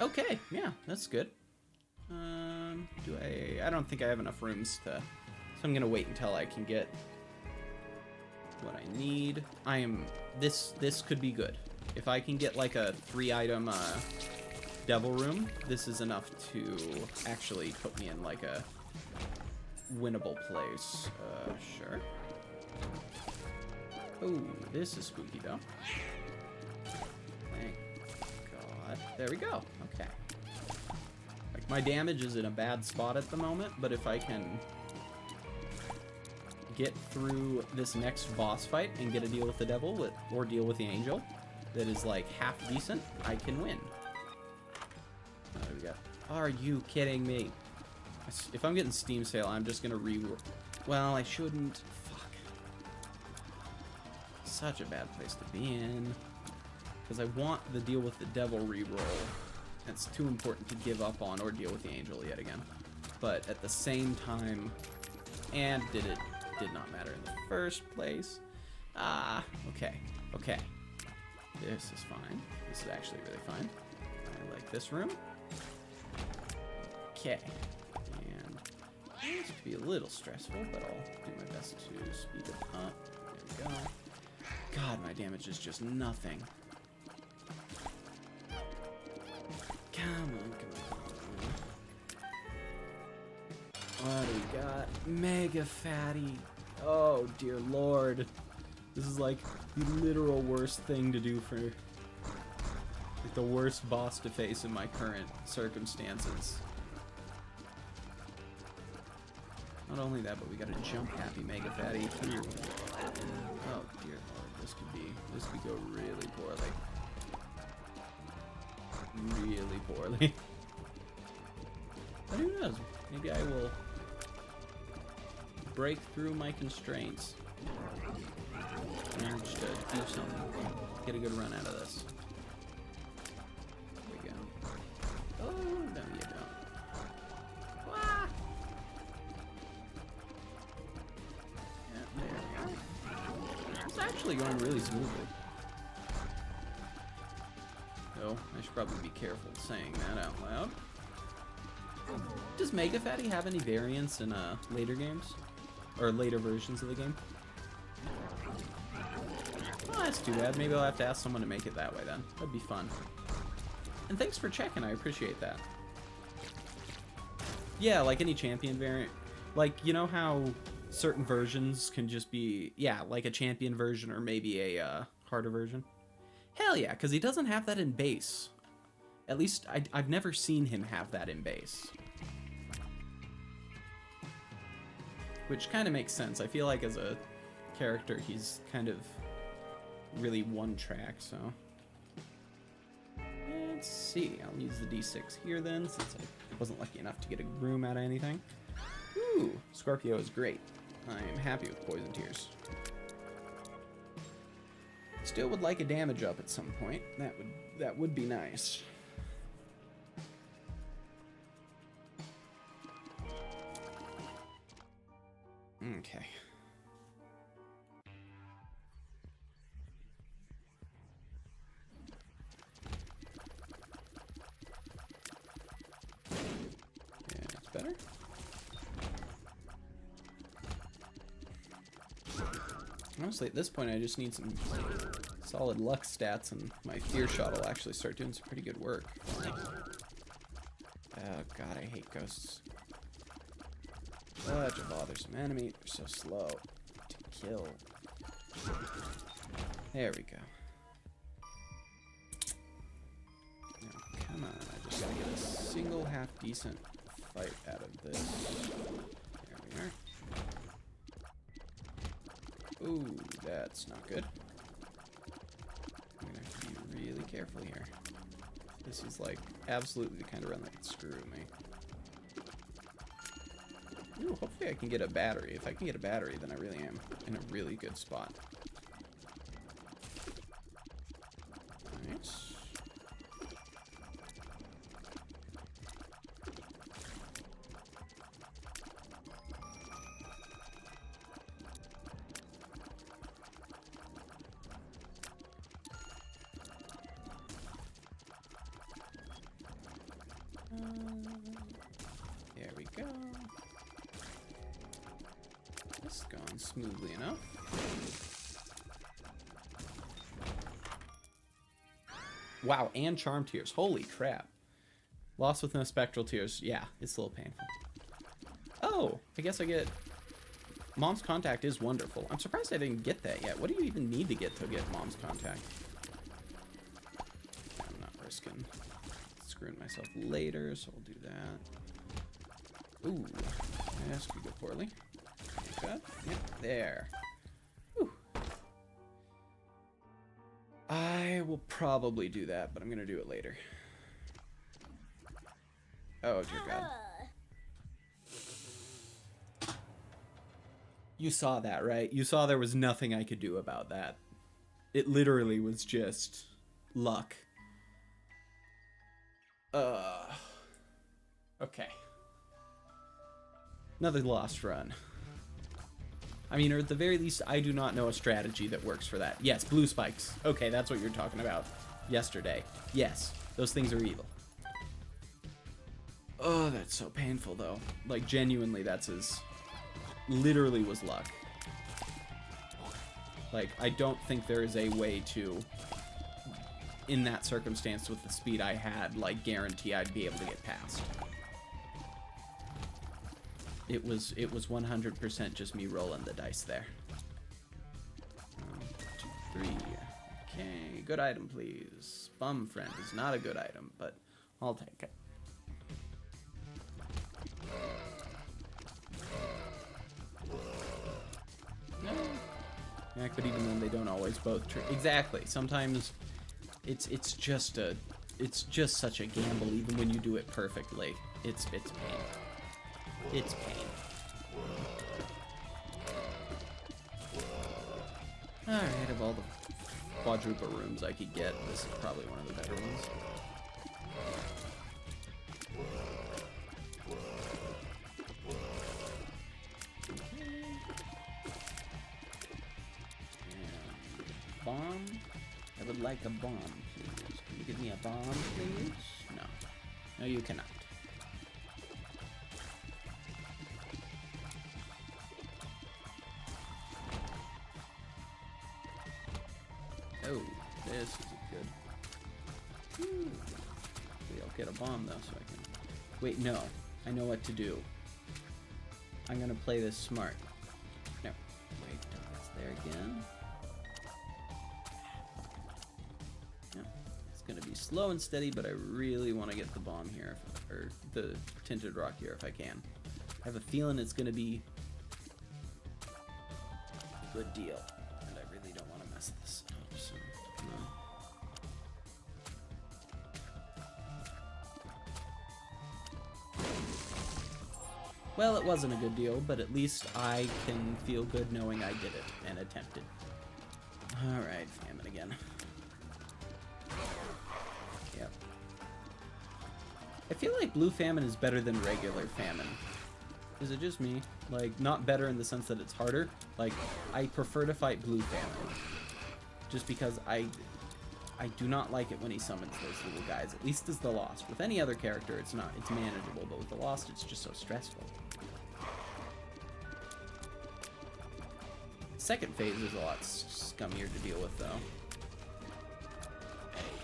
Okay, yeah, that's good. I don't think I have enough rooms so I'm gonna wait until I can get what I need. This could be good. If I can get like a 3-item devil room, this is enough to actually put me in like a winnable place. Sure. Oh, this is spooky though. Thank God. There we go. Okay. Like my damage is in a bad spot at the moment, but if I can get through this next boss fight and get a deal with the devil or deal with the angel that is like half decent, I can win. What do we got? Are you kidding me? If I'm getting Steam sale, I'm just gonna well, I shouldn't. Fuck. Such a bad place to be in. Because I want the deal with the devil reroll. It's too important to give up on or deal with the angel yet again. But at the same time, and did not matter in the first place. Okay. Okay. This is fine. This is actually really fine. I like this room. Okay. And this could be a little stressful, but I'll do my best to speed it up. There we go. God, my damage is just nothing. Come on. What do we got? Mega Fatty. Oh, dear Lord. This is like the literal worst thing to do for... like the worst boss to face in my current circumstances. Not only that, but we got a jump happy Mega Fatty. Oh, dear Lord. This could go really poorly. Really poorly. But who knows? Maybe I will break through my constraints. Manage to do something. Get a good run out of this. There we go. Oh, no, you don't. Wah! Yeah, there we go. It's actually going really smoothly. So, I should probably be careful saying that out loud. Does Mega Fatty have any variants in later games? Or later versions of the game? Oh, that's too bad. Maybe I'll have to ask someone to make it that way then. That'd be fun. And thanks for checking, I appreciate that. Yeah, like any champion variant. Like, you know how certain versions can just be, yeah, like a champion version or maybe a harder version? Hell yeah, because he doesn't have that in base. At least, I've never seen him have that in base. Which kind of makes sense. I feel like as a character, he's kind of really one track, so. Let's see. I'll use the D6 here then, since I wasn't lucky enough to get a room out of anything. Ooh, Scorpio is great. I am happy with Poison Tears. Still would like a damage up at some point. That would be nice. Okay. Yeah, it's better. Honestly, at this point, I just need some solid luck stats, and my fear shot will actually start doing some pretty good work. Oh god, I hate ghosts. Such a bothersome enemy. They're so slow to kill. There we go. Now, come on. I just gotta get a single half-decent fight out of this. There we are. Ooh, that's not good. I'm gonna have to be really careful here. This is like absolutely the kind of run that could screw me. Ooh, hopefully I can get a battery. If I can get a battery, then I really am in a really good spot. Nice. There we go. This is going smoothly enough. Wow, and Charm Tears. Holy crap. Lost with no Spectral Tears. Yeah, it's a little painful. Oh, I guess I get... Mom's Contact is wonderful. I'm surprised I didn't get that yet. What do you even need to get Mom's Contact? I'm not risking screwing myself later, so I'll do that. Ooh, this could go poorly. Like that. Yep, there. Whew. I will probably do that, but I'm gonna do it later. Oh, dear God. You saw that, right? You saw there was nothing I could do about that. It literally was just luck. Okay. Another lost run. I mean, or at the very least, I do not know a strategy that works for that. Yes, blue spikes. Okay, that's what you're talking about yesterday. Yes, those things are evil. Oh, that's so painful, though. Like, genuinely, that's as... literally was luck. Like, I don't think there is a way to, in that circumstance with the speed I had, like, guarantee I'd be able to get past. It was 100% just me rolling the dice there. 1, 2, 3. Okay, good item, please. Bum friend is not a good item, but I'll take it. Yeah, but even then they don't always both exactly. Sometimes it's just such a gamble even when you do it perfectly. It's pain. It's pain. Alright, of all the quadruple rooms I could get, this is probably one of the better ones. Bomb? I would like a bomb, please. Can you give me a bomb, please? No. No, you cannot. Oh, this is good. Whew. Maybe I'll get a bomb, though, so I can... Wait, no. I know what to do. I'm gonna play this smart. No. Wait, it's there again. Gonna be slow and steady, but I really want to get the bomb here, or the tinted rock here if I can. I have a feeling it's gonna be a good deal, and I really don't want to mess this up, so no. Well, it wasn't a good deal, but at least I can feel good knowing I did it and attempted. Alright, famine again. Yep. I feel like blue famine is better than regular famine. Is it just me? Like, not better in the sense that it's harder. Like, I prefer to fight blue famine. Just because I do not like it when he summons those little guys. At least as the Lost. With any other character, it's not. It's manageable. But with the Lost, it's just so stressful. Second phase is a lot scummier to deal with, though.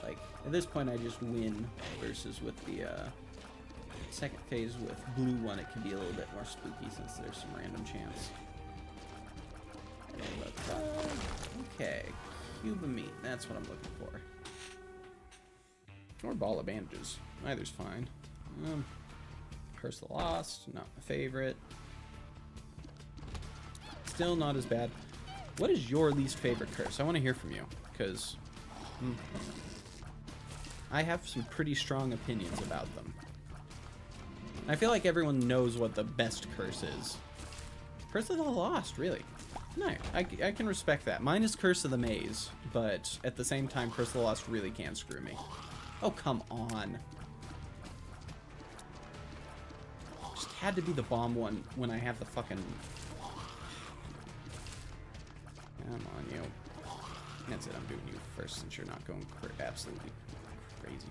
Like, at this point, I just win, versus with the second phase with blue one, it can be a little bit more spooky since there's some random chance. Okay, cube of meat, that's what I'm looking for. Or ball of bandages, either's fine. Curse of the Lost, not my favorite. Still not as bad. What is your least favorite curse? I want to hear from you, because I have some pretty strong opinions about them. I feel like everyone knows what the best curse is. Curse of the Lost, really. No, I can respect that. Mine is Curse of the Maze, but at the same time, Curse of the Lost really can screw me. Oh, come on. Just had to be the bomb one when I have the fucking... Come on, you. That's it, I'm doing you first since you're not going absolutely crazy.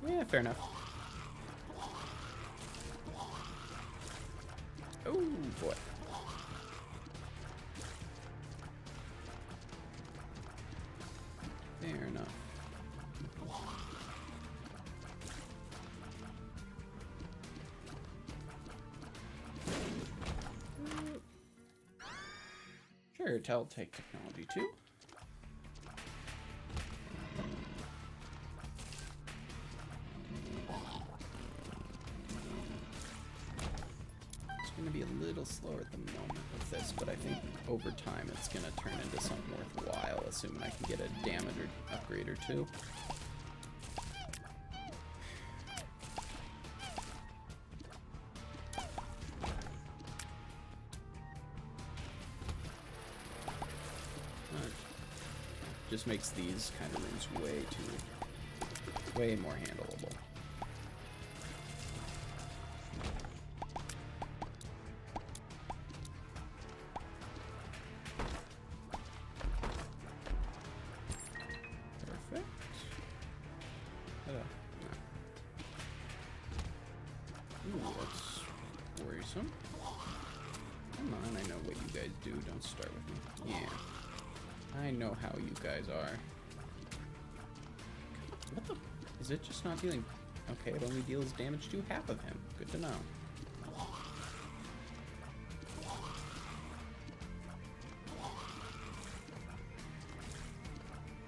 Yeah, fair enough. Oh, boy. Fair enough. Sure, I'll take technology too. It's going to be a little slower at the moment with this, but I think over time it's going to turn into something worthwhile, assuming I can get a damage or upgrade or two. Just makes these kind of rooms way more handleable. worrisome. Come on, I know what you guys do. Don't start with me. Yeah. I know how you guys are. What the? Is it just not dealing? Okay, it only deals damage to half of him. Good to know.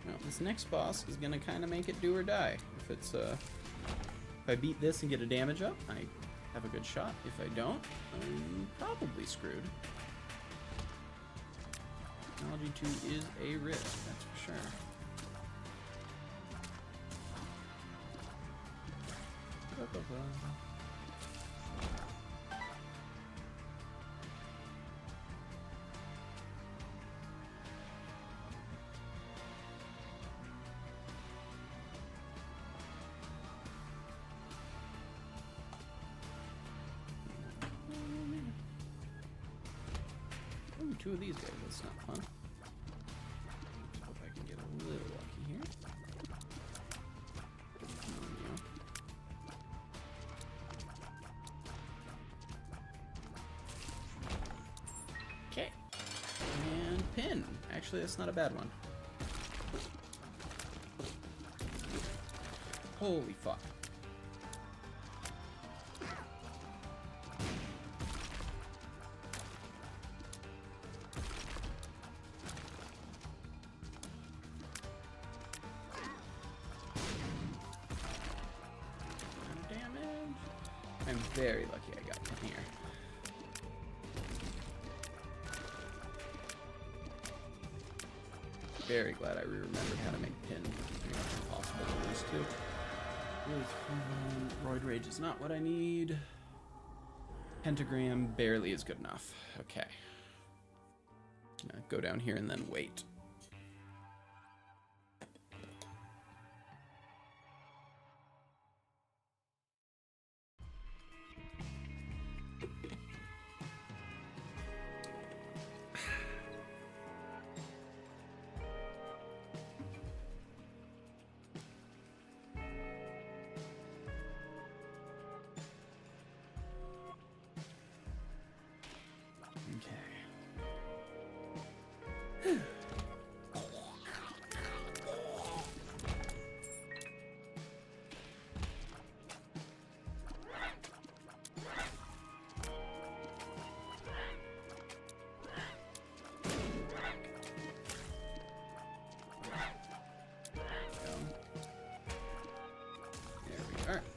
Well, this next boss is gonna kind of make it do or die. If I beat this and get a damage up, I have a good shot. If I don't, I'm probably screwed. Technology 2 is a risk, that's for sure. Ooh, 2 of these guys, that's not fun. Let's hope I can get a little lucky here. Okay. And pin. Actually, that's not a bad one. Holy fuck. I'm very lucky I got in here. Very glad I remembered how to make pin. Pretty much impossible to lose to. Roid Rage is not what I need. Pentagram barely is good enough. Okay. Gonna go down here and then wait.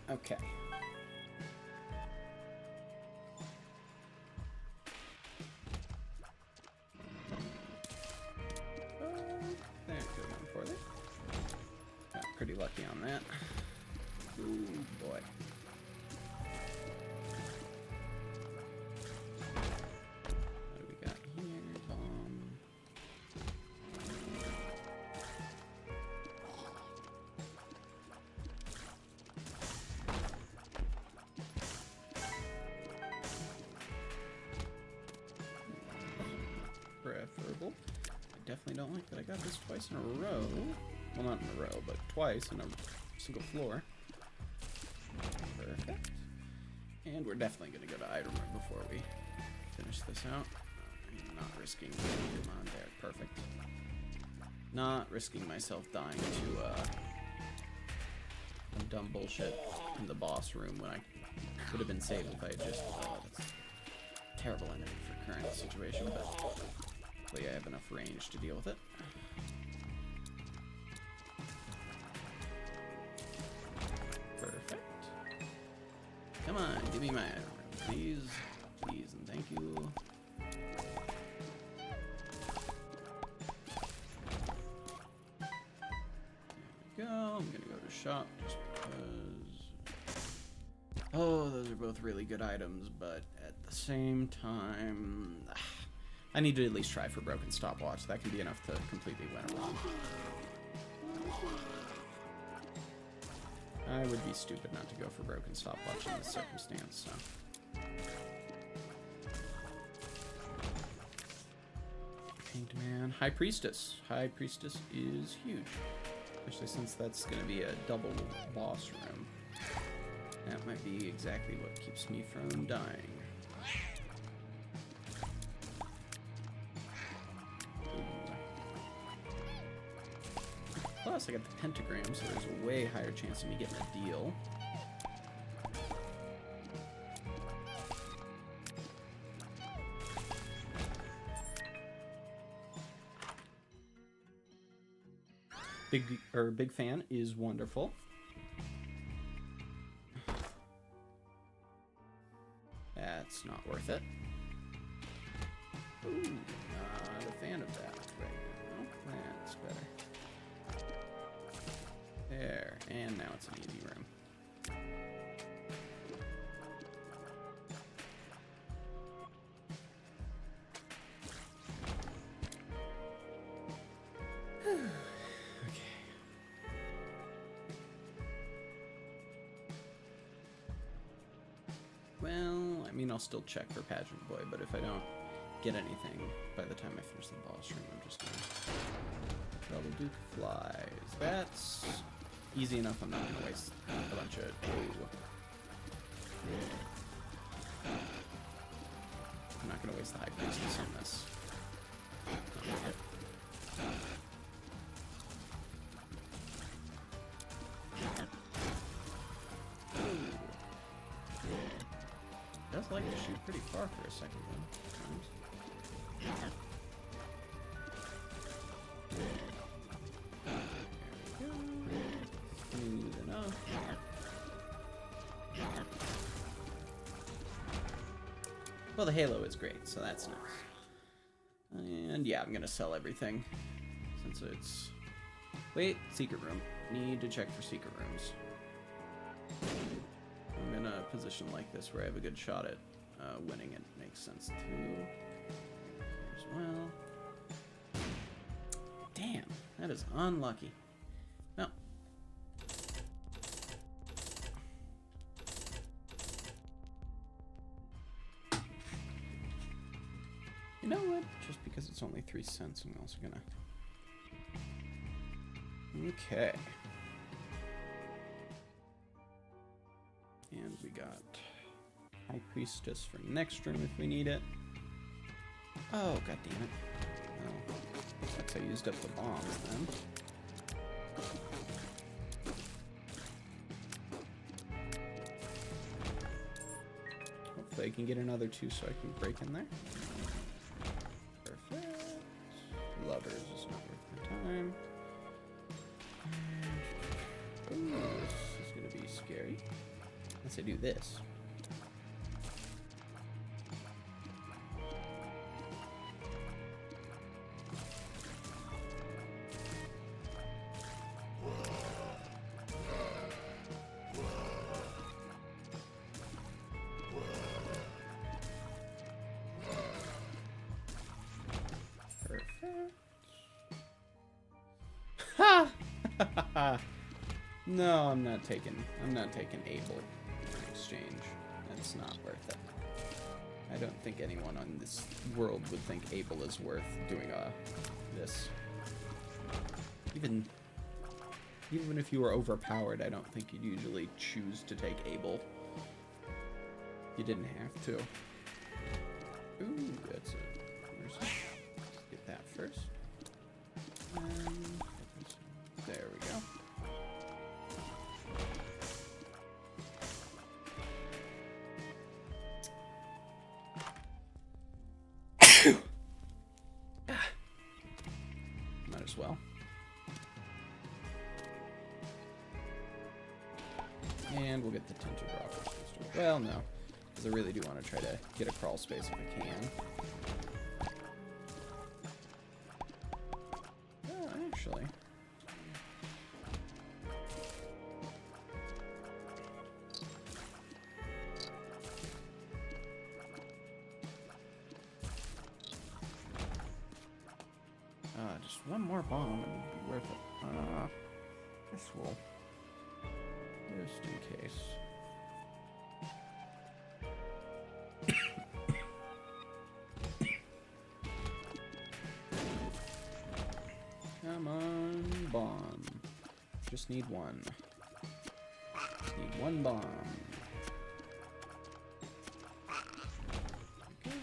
Okay. There, good one for them. Got pretty lucky on that. Ooh, boy. What do we got here? Preferable. I definitely don't like that I got this twice in a row. Well, not in a row, but twice in a single floor. Perfect. And we're definitely going to go to item room before we finish this out. Not risking. Come on there. Perfect. Not risking myself dying to some dumb bullshit in the boss room when I could have been saved if I had just... that's a terrible enemy for current situation, but hopefully I have enough range to deal with it. Perfect. Come on, give me my item room, please. Please and thank you. There we go. I'm gonna go to shop just because... Oh, those are both really good items, but at the same time... I need to at least try for broken stopwatch. That can be enough to completely win a run. I would be stupid not to go for broken stopwatch in this circumstance, so... Paint Man. High Priestess. High Priestess is huge. Especially since that's going to be a double boss room. That might be exactly what keeps me from dying. Plus, I got the pentagram, so there's a way higher chance of me getting a deal. Big fan is wonderful. That's not worth it. Ooh, not a fan of that right now. That's better. There, and now it's an easy room. Well, I mean, I'll still check for Pageant Boy, but if I don't get anything by the time I finish the boss room, I'm just gonna double Duke Flies. That's easy enough. I'm not gonna waste a bunch of. Ooh. I'm not gonna waste the High Priestess on this. Does like to shoot pretty far for a second though. There we go. Smooth enough. Well, the halo is great, so that's nice. And yeah, I'm gonna sell everything since it's. Wait, secret room. Need to check for secret rooms. I'm in a position like this where I have a good shot at winning. It makes sense too. As well. Damn, that is unlucky. No. You know what? Just because it's only 3 cents, I'm also gonna. Okay. And we got High Priestess for next room if we need it. Oh, god damn it. Well, looks like I used up the bombs then. Hopefully I can get another 2 so I can break in there. Perfect. Lovers is not worth my time. Ooh, this is gonna be scary. Unless I do this. Perfect. Ha! No, I'm not taking Abel in exchange. That's not worth it. I don't think anyone on this world would think Abel is worth doing this. Even if you were overpowered, I don't think you'd usually choose to take Abel. You didn't have to. Ooh, that's it. Let's get that first. There we go. Might as well. And we'll get the Tinted Rock. Well, no. Because I really do want to try to get a crawl space if I can. Oh, actually. Just one more bomb and it would be worth it. This will. Just in case. Come on, bomb. Just need one. Need one bomb. Okay.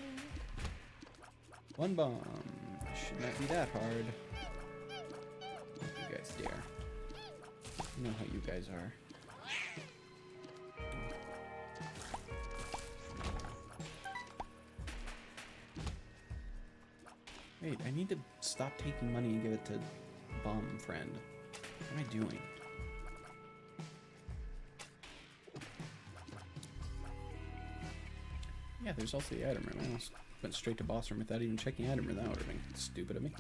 One bomb. Should not be that hard. If you guys dare. You know how you guys are. Wait, I need to stop taking money and give it to Bum Friend. What am I doing? Yeah, there's also the item room. I almost went straight to boss room without even checking item room. That would have been stupid of me.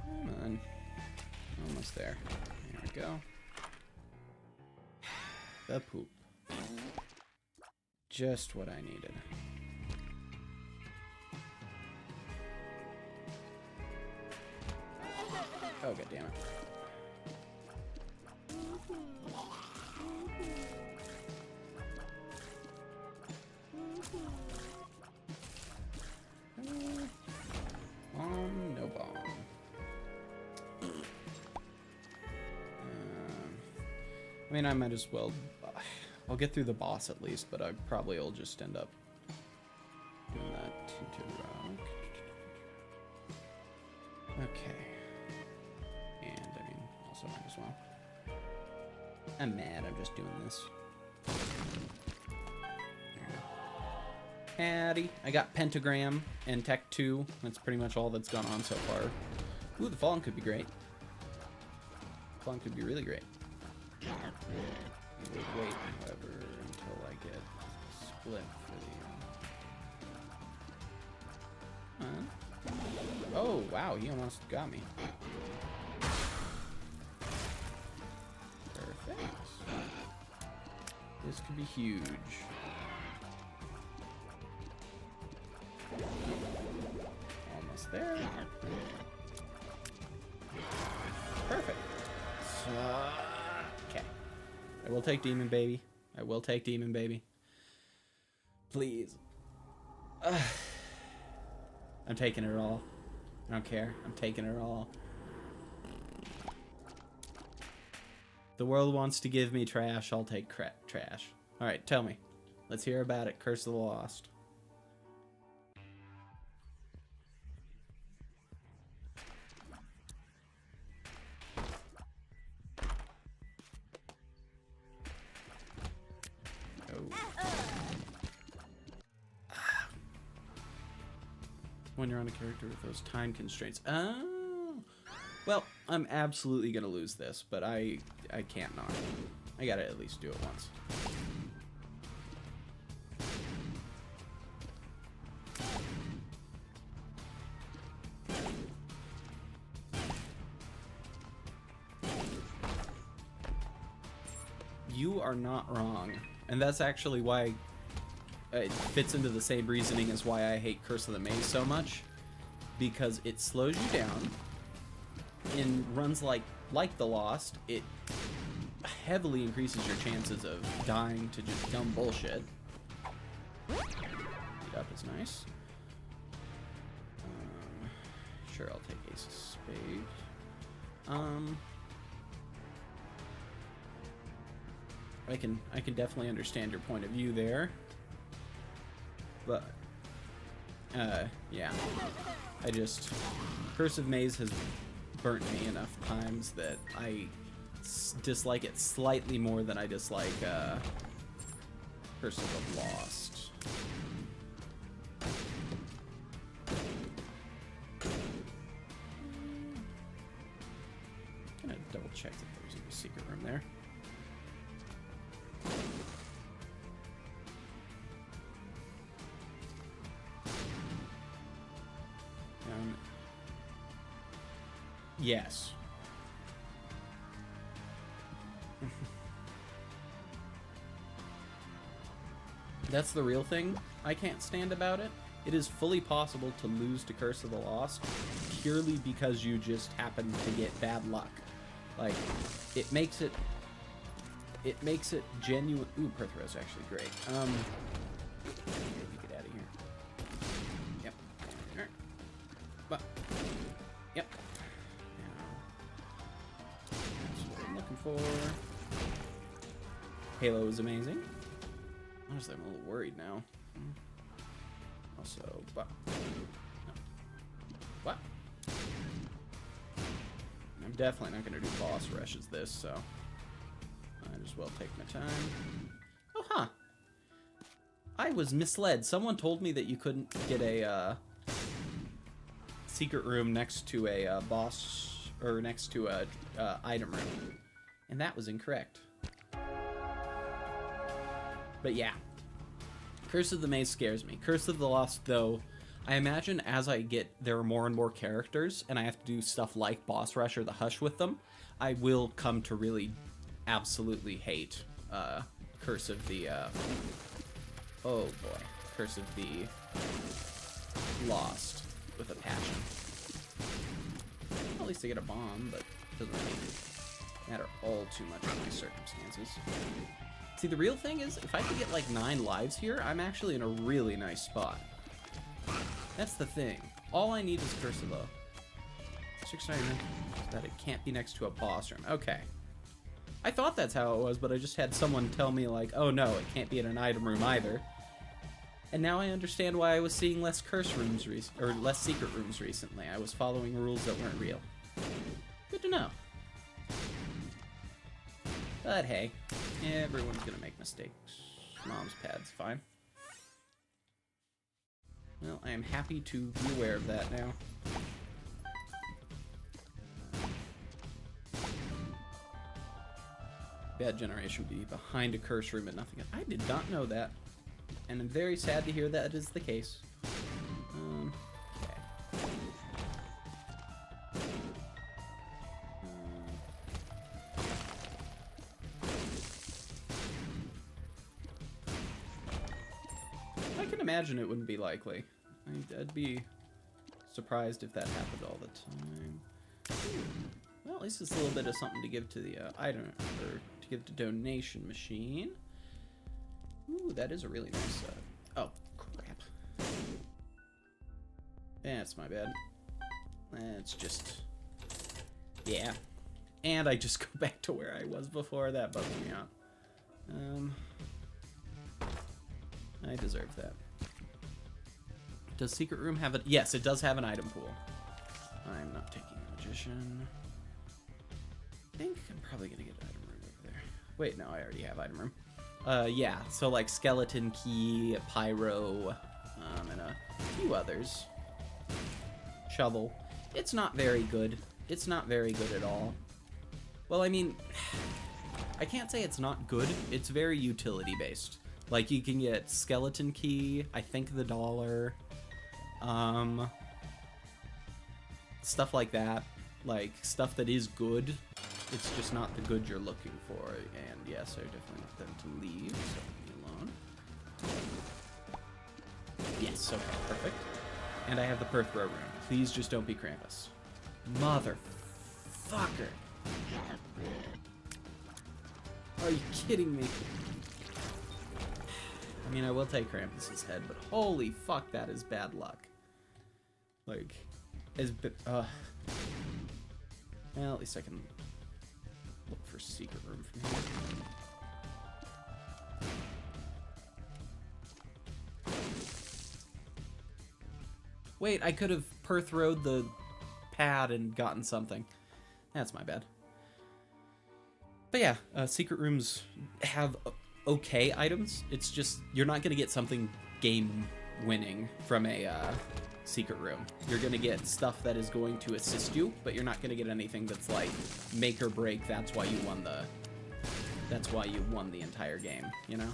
Come on. Almost there. There we go. The poop. Just what I needed. Oh, god damn it. No bomb. I mean, I might as well. I'll get through the boss at least, but I probably will just end up doing that tinted rock. Okay. And I mean, also might as well. I'm mad. I'm just doing this. Howdy. I got Pentagram and Tech 2. That's pretty much all that's gone on so far. Ooh, the Fallen could be great. Fallen could be really great. Wait, however, until I get split for the... Oh, wow, he almost got me. Perfect. This could be huge. Almost there. Perfect. Okay. I will take Demon Baby. I will take Demon Baby. Please. I'm taking it all. I don't care. I'm taking it all. The world wants to give me trash. I'll take trash. Alright, tell me. Let's hear about it. Curse of the Lost. When you're on a character with those time constraints. Oh, well, I'm absolutely gonna lose this, but I can't not. I gotta at least do it once. You are not wrong, and that's actually why it fits into the same reasoning as why I hate Curse of the Maze so much, because it slows you down. In runs like The Lost, it heavily increases your chances of dying to just dumb bullshit. Beat up is nice. Sure, I'll take Ace of Spades. I can definitely understand your point of view there. But, yeah. Curse of Maze has burnt me enough times that I dislike it slightly more than I dislike, Curse of the Lost. I'm gonna double check that there's a secret room there. Yes. That's the real thing I can't stand about it. It is fully possible to lose to Curse of the Lost purely because you just happen to get bad luck. Like, it makes it genuine. Ooh, Perthro's actually great. Get out of here. Yep. Alright. But, yep. That's what I'm looking for. Halo is amazing. Honestly, I'm a little worried now. Also, but... No. What? I'm definitely not going to do boss rushes this, so might as well take my time. Oh, huh. I was misled. Someone told me that you couldn't get a secret room next to a boss, or next to a item room. And that was incorrect. But yeah. Curse of the Maze scares me. Curse of the Lost, though, I imagine as there are more and more characters, and I have to do stuff like Boss Rush or the Hush with them, I will come to really absolutely hate Curse of the, oh boy, Curse of the Lost with a passion. At least I get a bomb, but it doesn't really matter all too much in my circumstances. See, the real thing is, if I could get like 9 lives here, I'm actually in a really nice spot. That's the thing. All I need is Curse of the... 699, that it can't be next to a boss room. Okay. I thought that's how it was, but I just had someone tell me like, oh no, it can't be in an item room either. And now I understand why I was seeing less curse rooms or less secret rooms recently. I was following rules that weren't real. Good to know. But hey, everyone's gonna make mistakes. Mom's pad's fine. Well, I am happy to be aware of that now. Bad generation would be behind a curse room and nothing else. I did not know that. And I'm very sad to hear that is the case. Okay. I can imagine it wouldn't be likely. I'd be surprised if that happened all the time. Well, at least it's a little bit of something to give to the item, or to give to donation machine. Ooh, that is a really nice, oh, crap. That's my bad. That's just, yeah. And I just go back to where I was before. That bugs me out. I deserve that. Does Secret Room have it? Yes, it does have an item pool. I'm not taking the Magician. I think I'm probably gonna get an item room over there. Wait, no, I already have item room. Yeah, so like Skeleton Key, Pyro, and a few others. Shovel. It's not very good. It's not very good at all. Well, I mean, I can't say it's not good. It's very utility-based. Like, you can get Skeleton Key, I think the $1, stuff like that. Like, stuff that is good. It's just not the good you're looking for. And yes, I definitely want them to leave, so leave me alone. Yes, okay, perfect. And I have the Perthrow room. Please just don't be Krampus. Motherfucker. Are you kidding me? I mean, I will take Krampus's head, but holy fuck, that is bad luck. Like, well, at least I can look for secret room from here. Wait, I could have Perthrowed the pad and gotten something. That's my bad. But yeah, secret rooms have okay items. It's just, you're not going to get something game-winning from a secret room. You're going to get stuff that is going to assist you, but you're not going to get anything that's like make or break. That's why you won the entire game, you know?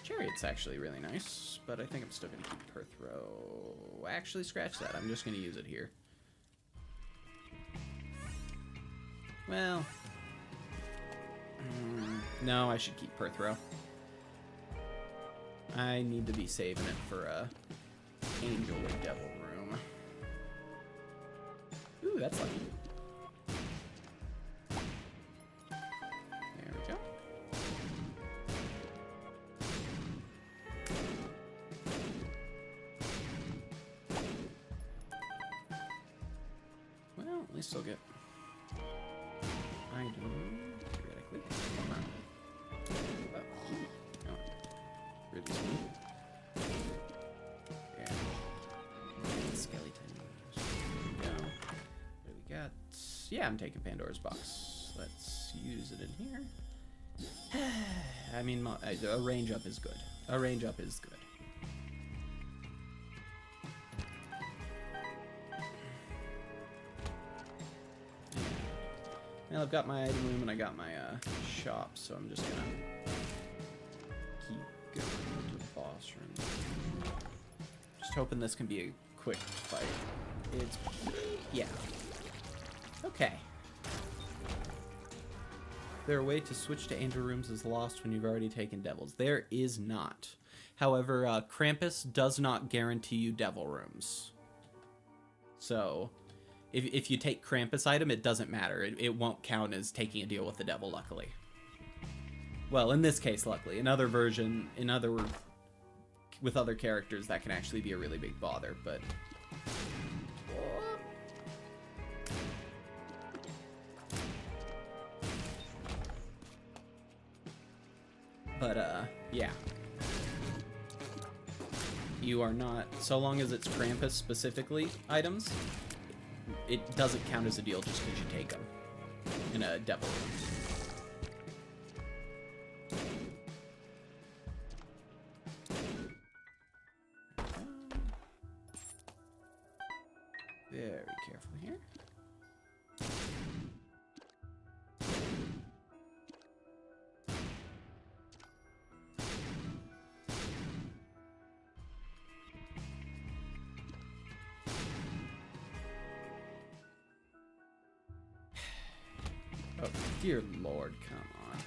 Chariot's actually really nice, but I think I'm still going to keep Perthrow. Actually, scratch that. I'm just going to use it here. Well, no, I should keep Perthrow. I need to be saving it for a Angel or Devil room. Ooh, that's lucky. There we go. Well, at least I'll get item theoretically. Really smooth. Yeah. Skeletons. There we go. What do we got? Yeah, I'm taking Pandora's box. Let's use it in here. I mean, a range up is good. A range up is good. Well, I've got my item room and I got my shop, so I'm just gonna keep going to the boss room. Just hoping this can be a quick fight. It's... yeah. Okay. There a way to switch to angel rooms is lost when you've already taken devils? There is not. However, Krampus does not guarantee you devil rooms. So... If you take Krampus item, it doesn't matter. It won't count as taking a deal with the devil, luckily. Well, in this case, luckily. In other version, with other characters, that can actually be a really big bother, but... yeah. You are not... so long as it's Krampus specifically items... it doesn't count as a deal just because you take them in a devil room. Very careful here. Oh, dear Lord, come on.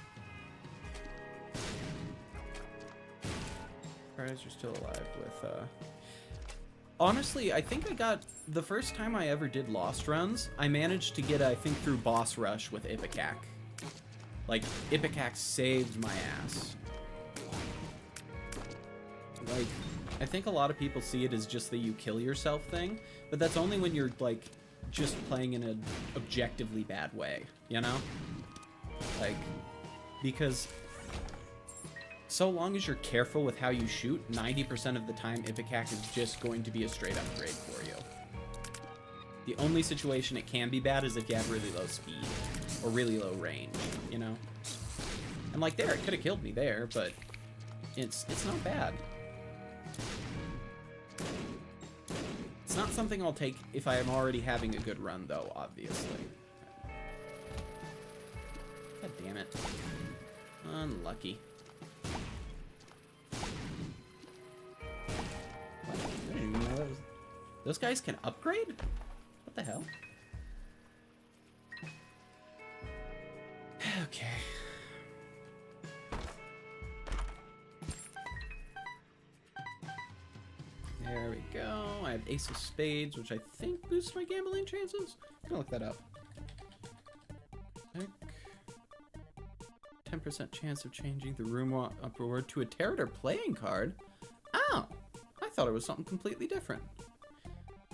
Surprised you're still alive with, honestly, I think I got... the first time I ever did Lost runs, I managed to get, I think, through Boss Rush with Ipecac. Like, Ipecac saved my ass. Like, I think a lot of people see it as just the you kill yourself thing, but that's only when you're, like... just playing in an objectively bad way, you know? Like, because so long as you're careful with how you shoot, 90% of the time Ipecac is just going to be a straight upgrade for you. The only situation it can be bad is if you have really low speed or really low range, you know? And like there, it could have killed me there, but it's not bad. It's not something I'll take if I am already having a good run, though, obviously. God damn it. Unlucky. What? I didn't even know that was... those guys can upgrade? What the hell? Okay. There we go. I have Ace of Spades, which I think boosts my gambling chances. I'm gonna look that up. 10% chance of changing the room upward to a tarot or playing card. Oh, I thought it was something completely different.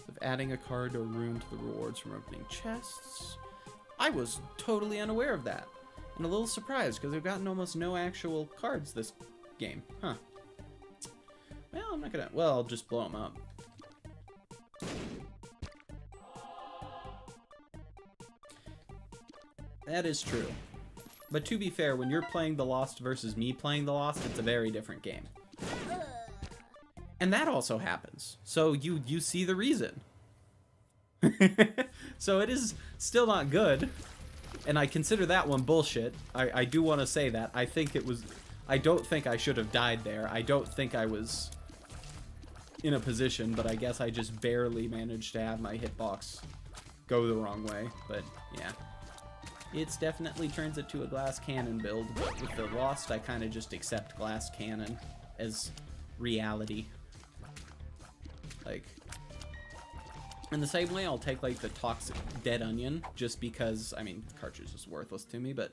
Of adding a card or room to the rewards from opening chests. I was totally unaware of that. And a little surprised because I've gotten almost no actual cards this game. Huh. Well, I'm not gonna... well, I'll just blow them up. That is true. But to be fair, when you're playing The Lost versus me playing The Lost, it's a very different game. And that also happens. So you see the reason. So it is still not good. And I consider that one bullshit. I do want to say that. I think it was... I don't think I should have died there. I don't think I was in a position, but I guess I just barely managed to have my hitbox go the wrong way. But, yeah. It's definitely turns it to a glass cannon build, but with the Lost, I kind of just accept glass cannon as reality. Like, in the same way, I'll take, like, the toxic dead onion, just because, I mean, the cartridge is worthless to me, but,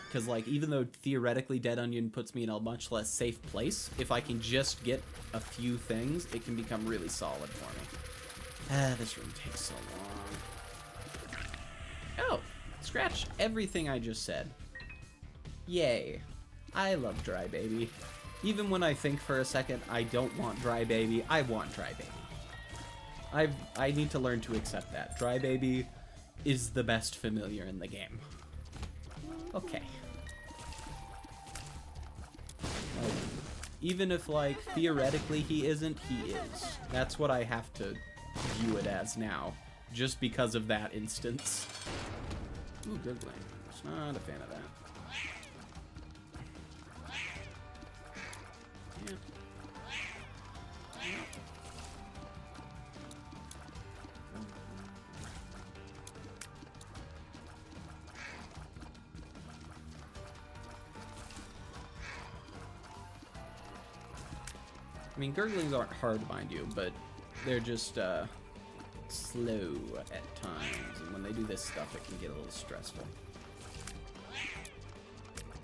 because, like, even though theoretically dead onion puts me in a much less safe place, if I can just get a few things, it can become really solid for me. This room takes so long. Oh! Scratch everything I just said. Yay. I love Dry Baby. Even when I think for a second I don't want Dry Baby, I want Dry Baby. I need to learn to accept that. Dry Baby is the best familiar in the game. Okay. Like, even if, like, theoretically he isn't, he is. That's what I have to view it as now, just because of that instance. Ooh, gurgling. Just not a fan of that. Yeah. I mean, gurglings aren't hard, mind you, but they're just slow at times, and when they do this stuff, it can get a little stressful.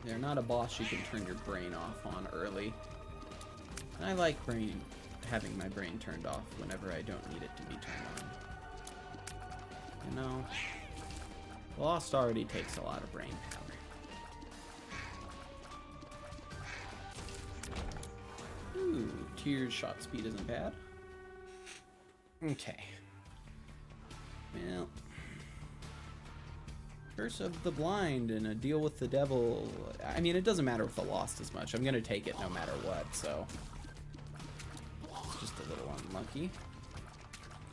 They're not a boss you can turn your brain off on early. And I like having my brain turned off whenever I don't need it to be turned on. You know, Lost already takes a lot of brain power. Ooh, Tears shot speed isn't bad. Okay. Well, Curse of the Blind and a deal with the devil. I mean, it doesn't matter with the Lost as much. I'm gonna take it no matter what, so it's just a little unlucky.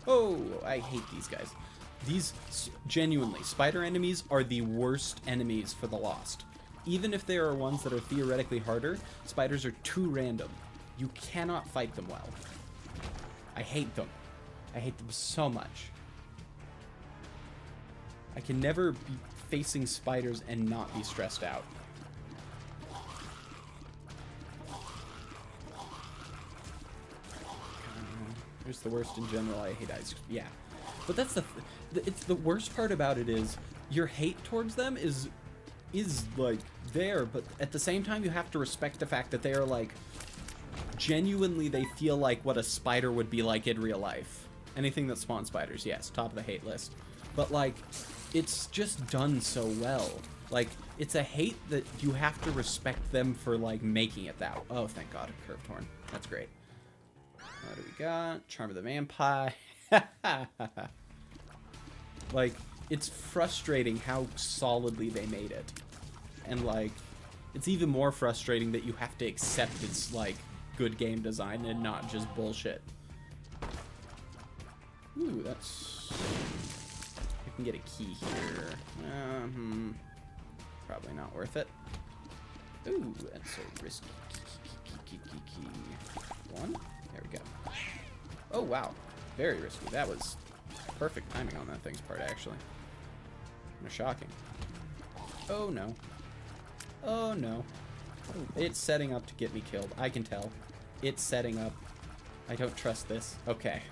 Oh, I hate these guys. These, genuinely, spider enemies are the worst enemies for the Lost. Even if there are ones that are theoretically harder, spiders are too random. You cannot fight them well. I hate them. I hate them so much. I can never be facing spiders and not be stressed out. There's the worst in general. I hate ice. Yeah. But that's it's the worst part about it is your hate towards them is like there, but at the same time you have to respect the fact that they are like genuinely, they feel like what a spider would be like in real life. Anything that spawns spiders, yes, top of the hate list. But like, it's just done so well. Like, it's a hate that you have to respect them for like making it that. Oh, thank God, a curved horn. That's great. What do we got? Charm of the Vampire. Like, it's frustrating how solidly they made it. And like, it's even more frustrating that you have to accept it's like good game design and not just bullshit. Ooh, that's... I can get a key here. Probably not worth it. Ooh, that's so risky. Key. One. There we go. Oh, wow. Very risky. That was perfect timing on that thing's part, actually. Kind of shocking. Oh, no. Oh, no. It's setting up to get me killed. I can tell. It's setting up. I don't trust this. Okay.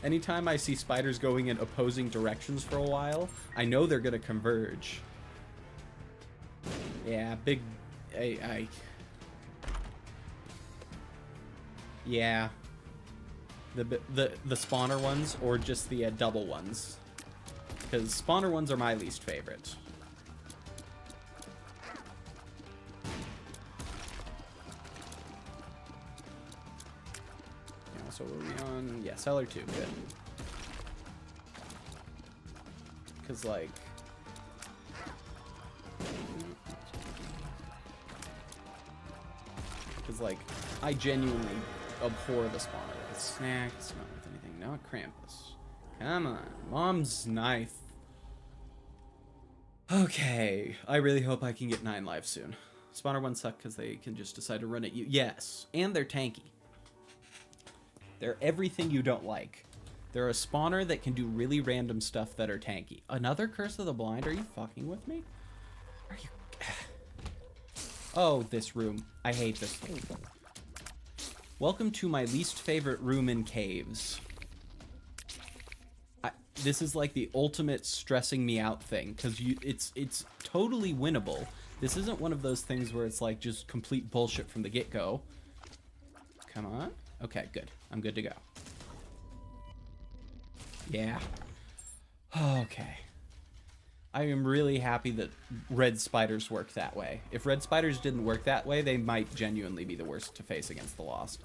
Anytime I see spiders going in opposing directions for a while, I know they're going to converge. Yeah, big... Yeah. The spawner ones, or just the double ones. Because spawner ones are my least favorite. Yeah, so were we on? Yeah, Cellar 2, good. Because, like... Because, like, I genuinely abhor the spawner. With snacks, not with anything. Not Krampus. Come on. Mom's knife. Okay. I really hope I can get 9 lives soon. Spawner ones suck because they can just decide to run at you. Yes. And they're tanky. They're everything you don't like. They're a spawner that can do really random stuff that are tanky. Another Curse of the Blind? Are you fucking with me? Are you... Oh, this room. I hate this. Welcome to my least favorite room in caves. This is like the ultimate stressing me out thing, because it's totally winnable. This isn't one of those things where it's like just complete bullshit from the get-go. Come on. Okay, good. I'm good to go. Yeah. Okay. I am really happy that red spiders work that way. If red spiders didn't work that way, they might genuinely be the worst to face against the Lost.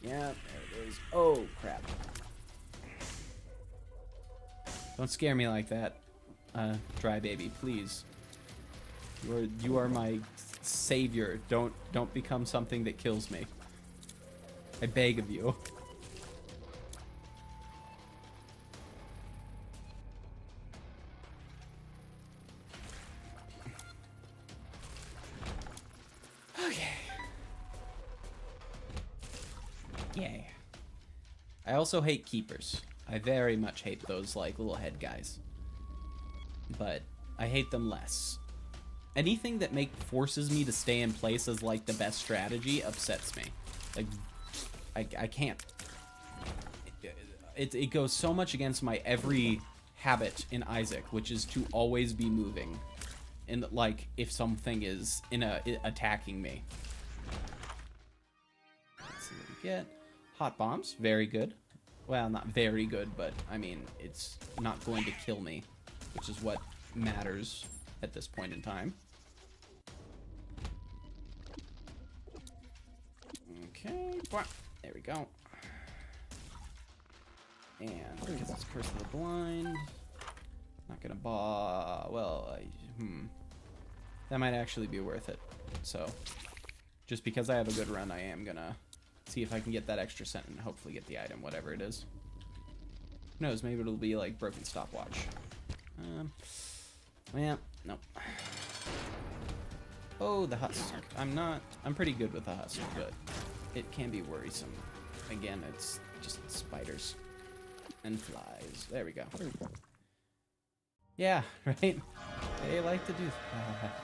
Yeah, there it is. Oh, crap. Don't scare me like that. Dry Baby, please. You are my savior. Don't become something that kills me. I beg of you. Okay. Yay. I also hate keepers. I very much hate those, like, little head guys. But I hate them less. Anything that forces me to stay in place as, like, the best strategy upsets me. Like, I can't. It goes so much against my every habit in Isaac, which is to always be moving. And, like, if something is attacking me. Let's see what we get. Hot bombs, very good. Well, not very good, but, I mean, it's not going to kill me, which is what matters at this point in time. Okay, there we go. And because it's Curse of the Blind, not gonna well, that might actually be worth it. So, just because I have a good run, I am gonna see if I can get that extra cent and hopefully get the item, whatever it is. Who knows, maybe it'll be like broken stopwatch. Yeah, nope. Oh, the husk. I'm pretty good with the husk, but it can be worrisome. Again, it's just spiders and flies. There we go. Yeah, right? They like to do that.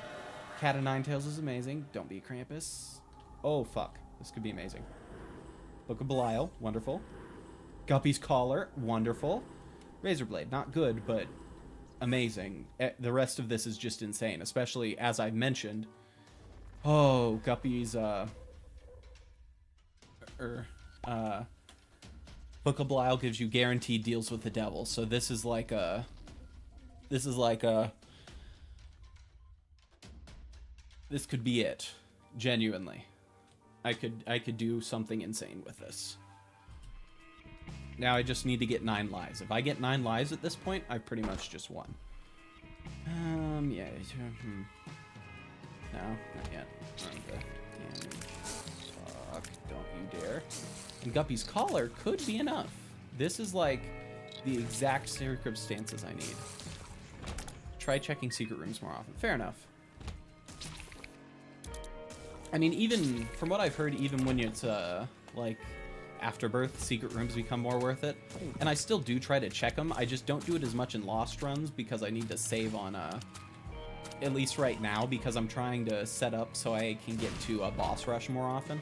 Cat of Nine Tails is amazing. Don't be Krampus. Oh, fuck. This could be amazing. Book of Belial, wonderful. Guppy's Collar, wonderful. Razorblade, not good, but amazing. The rest of this is just insane, especially as I mentioned. Oh, Guppy's Book of Belial gives you guaranteed deals with the devil, so this is like a this could be it. Genuinely. I could do something insane with this. Now I just need to get 9 lives. If I get 9 lives at this point, I've pretty much just won. Yeah. No, not yet. Damage. Fuck, don't you dare. And Guppy's Collar could be enough. This is like the exact circumstances I need. Try checking secret rooms more often. Fair enough. I mean, even from what I've heard, even when it's like Afterbirth, secret rooms become more worth it. And I still do try to check them. I just don't do it as much in Lost runs because I need to save on at least right now, because I'm trying to set up so I can get to a boss rush more often.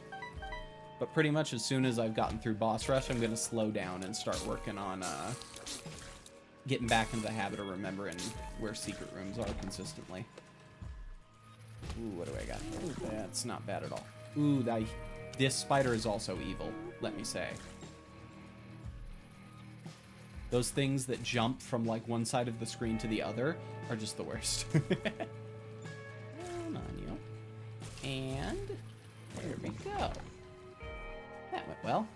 But pretty much as soon as I've gotten through boss rush, I'm going to slow down and start working on getting back into the habit of remembering where secret rooms are consistently. Ooh, what do I got? Ooh, that's not bad at all. Ooh, this spider is also evil, let me say. Those things that jump from like one side of the screen to the other are just the worst. Hold on, you. And there we go. That went well.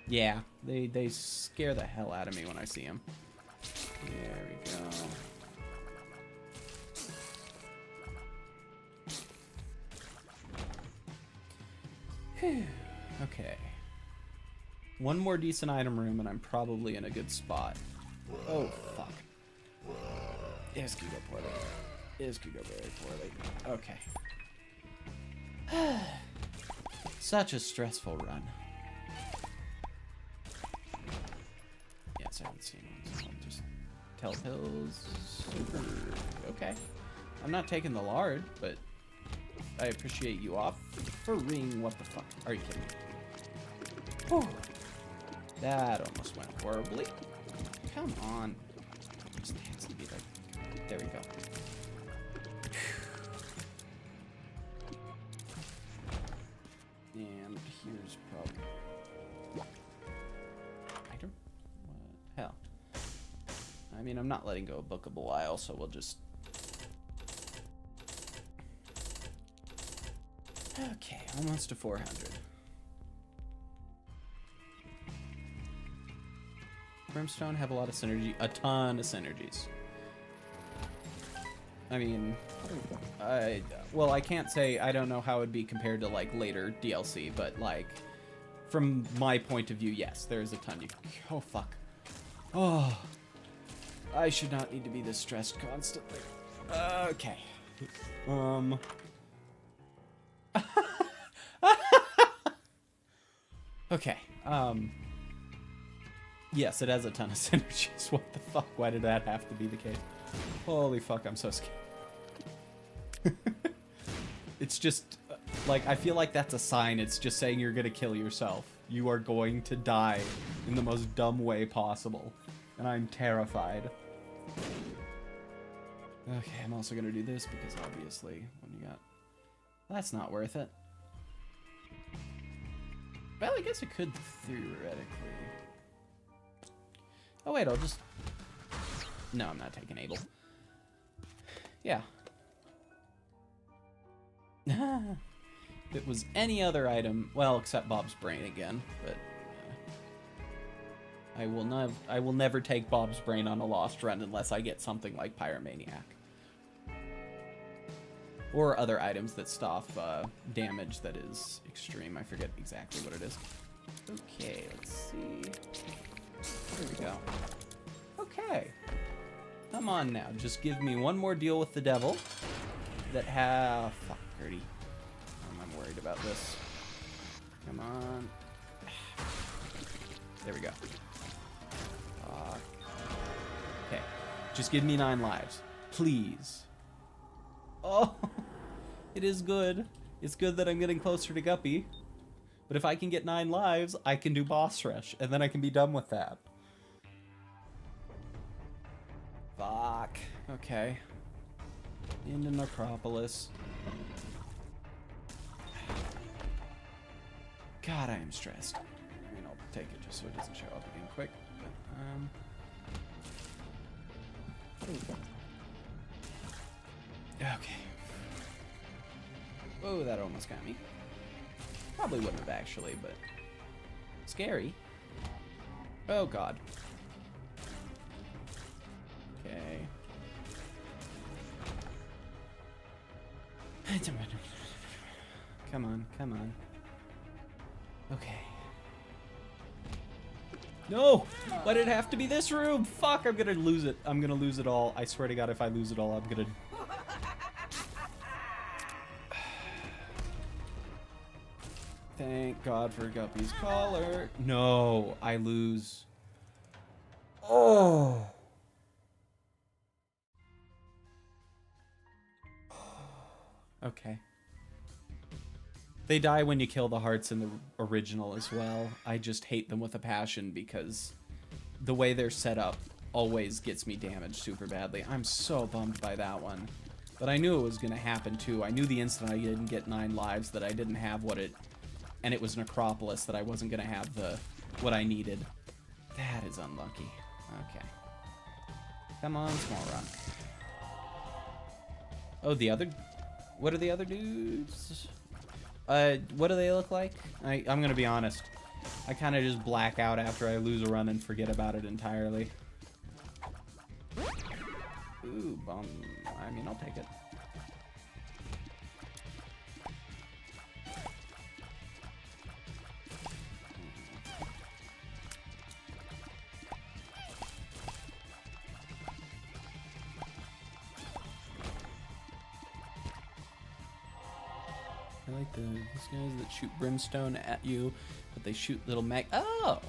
Yeah, they scare the hell out of me when I see them. There we go. Whew. Okay. One more decent item room and I'm probably in a good spot. Oh, fuck. This could go poorly. This could go very poorly. Okay. Such a stressful run. Yes, I haven't seen one, so I'll just tell pills. Super. Okay. I'm not taking the lard, but I appreciate you offering. What the fuck? Are you kidding me? Whew. That almost went horribly. Come on. Just has to be like. There we go. And here's probably. Item? What? Hell. I mean, I'm not letting go of Book of Belial, so we'll just. Okay, almost to 400. Brimstone have a lot of synergy, a ton of synergies. I mean, well, I can't say, I don't know how it'd be compared to, like, later DLC, but, like, from my point of view, yes, there's a ton. Oh, fuck. Oh, I should not need to be this stressed constantly. Okay. Okay, yes, it has a ton of synergies. What the fuck? Why did that have to be the case? Holy fuck, I'm so scared. It's just, like, I feel like that's a sign. It's just saying you're gonna kill yourself. You are going to die in the most dumb way possible. And I'm terrified. Okay, I'm also gonna do this because obviously, when you got... That's not worth it. Well, I guess it could theoretically. Oh wait, I'll just... No, I'm not taking Abel. Yeah. If it was any other item, well, except Bob's brain again, but I will never take Bob's brain on a lost run unless I get something like Pyromaniac. Or other items that stop damage that is extreme. I forget exactly what it is. Okay, let's see. There we go. Okay. Come on now. Just give me one more deal with the devil. That have... Fuck, Gertie. I'm worried about this. Come on. There we go. Okay. Just give me 9 lives. Please. Oh, it is good. It's good that I'm getting closer to Guppy. But if I can get 9 lives, I can do boss rush, and then I can be done with that. Fuck. Okay. Into Necropolis. God, I am stressed. I mean, I'll take it just so it doesn't show up again quick. But, okay. Oh, that almost got me. Probably wouldn't have actually, but scary. Oh God. Okay. Come on, come on. Okay. No! Why did it have to be this room? Fuck, I'm gonna lose it. I'm gonna lose it all. I swear to God, if I lose it all, I'm gonna... Thank God for Guppy's collar. No, I lose. Oh! Okay. They die when you kill the hearts in the original as well. I just hate them with a passion because the way they're set up always gets me damaged super badly. I'm so bummed by that one. But I knew it was going to happen too. I knew the instant I didn't get 9 lives that I didn't have what it... And it was Necropolis that I wasn't going to have the what I needed. That is unlucky. Okay. Come on, small rock. Oh, the other... What are the other dudes? What do they look like? I'm gonna be honest. I kind of just black out after I lose a run and forget about it entirely. Ooh, bum. I mean, I'll take it. I like these guys that shoot brimstone at you, but they shoot little mag... Oh!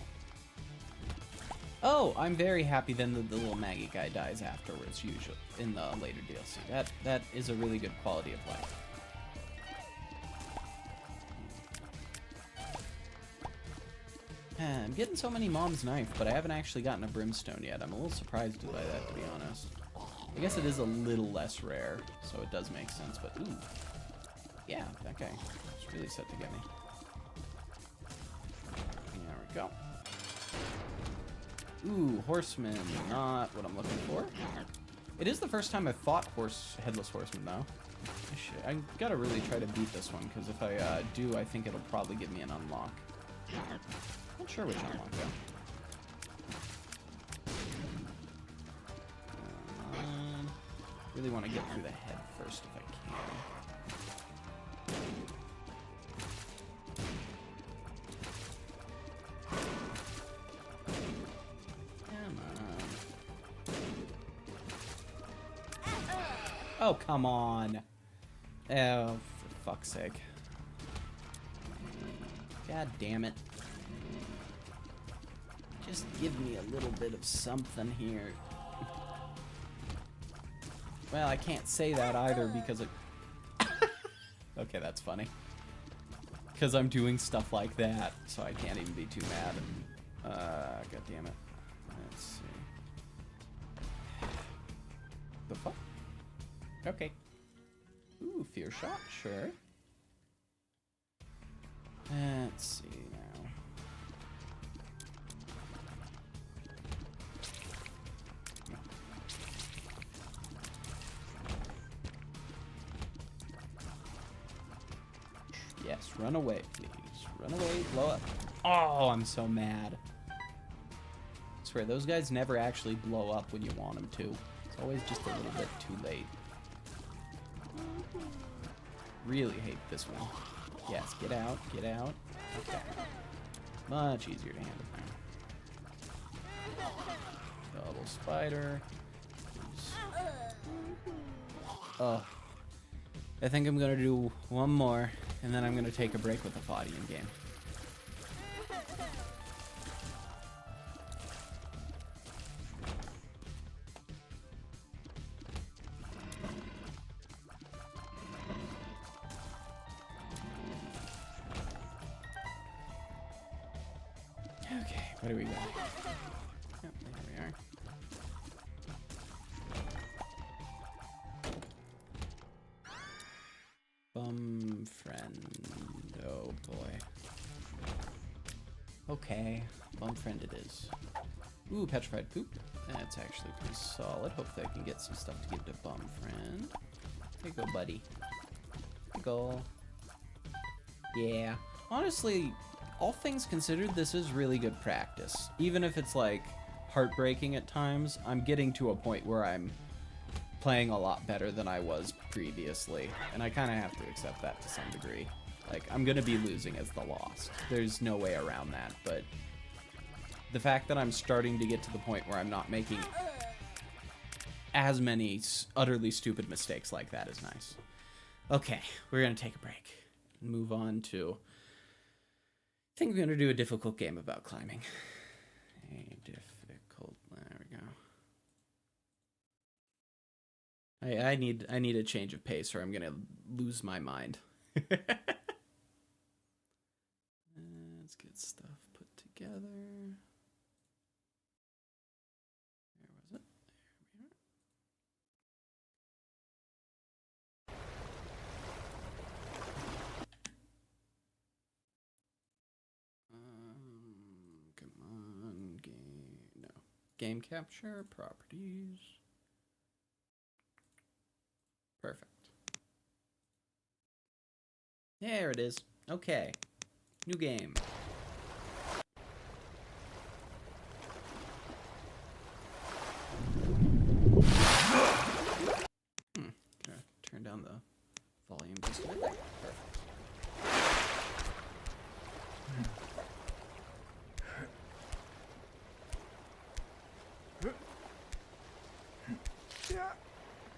Oh, I'm very happy then that the little maggot guy dies afterwards, usually, in the later DLC. That is a really good quality of life. I'm getting so many Mom's Knife, but I haven't actually gotten a brimstone yet. I'm a little surprised by that, to be honest. I guess it is a little less rare, so it does make sense, but ooh. Yeah, okay. It's really set to get me. There we go. Ooh, Horseman. Not what I'm looking for. It is the first time I've fought Headless Horseman, though. I gotta really try to beat this one, because if I do, I think it'll probably give me an unlock. Not sure which unlock, though. Really want to get through the head first if I can. Come on. Oh, come on. Oh, for fuck's sake. God damn it. Just give me a little bit of something here. Well, I can't say that either because it... Okay, that's funny. Because I'm doing stuff like that, so I can't even be too mad. God damn it. Let's see. The fuck? Okay. Ooh, fear shot, sure. Let's see now. Yes, run away, please. Run away, blow up. Oh, I'm so mad. I swear, those guys never actually blow up when you want them to. It's always just a little bit too late. Really hate this one. Yes, get out, get out. Okay. Much easier to handle now. Double spider. Oh. I think I'm gonna do one more, and then I'm gonna take a break with the body in game. Okay, what do we got? Yep, there we are. Bum friend. Oh boy. Okay, bum friend it is. Ooh, petrified poop. That's actually pretty solid. Hopefully I can get some stuff to give to bum friend. Here you go, buddy. Here you go. Yeah. Honestly, all things considered, this is really good practice. Even if it's like heartbreaking at times, I'm getting to a point where I'm playing a lot better than I was previously, and I kind of have to accept that to some degree. Like, I'm gonna be losing as the lost. There's no way around that, but the fact that I'm starting to get to the point where I'm not making as many utterly stupid mistakes like that is nice. Okay, we're gonna take a break and move on to... I think we're gonna do a difficult game about climbing. A difficult... There we go. I need a change of pace or I'm gonna lose my mind. Let's get stuff put together. Where was it? There we are. Come on, game. No. Game capture, properties. Perfect. There it is. Okay. New game. Gonna turn down the volume just a bit there.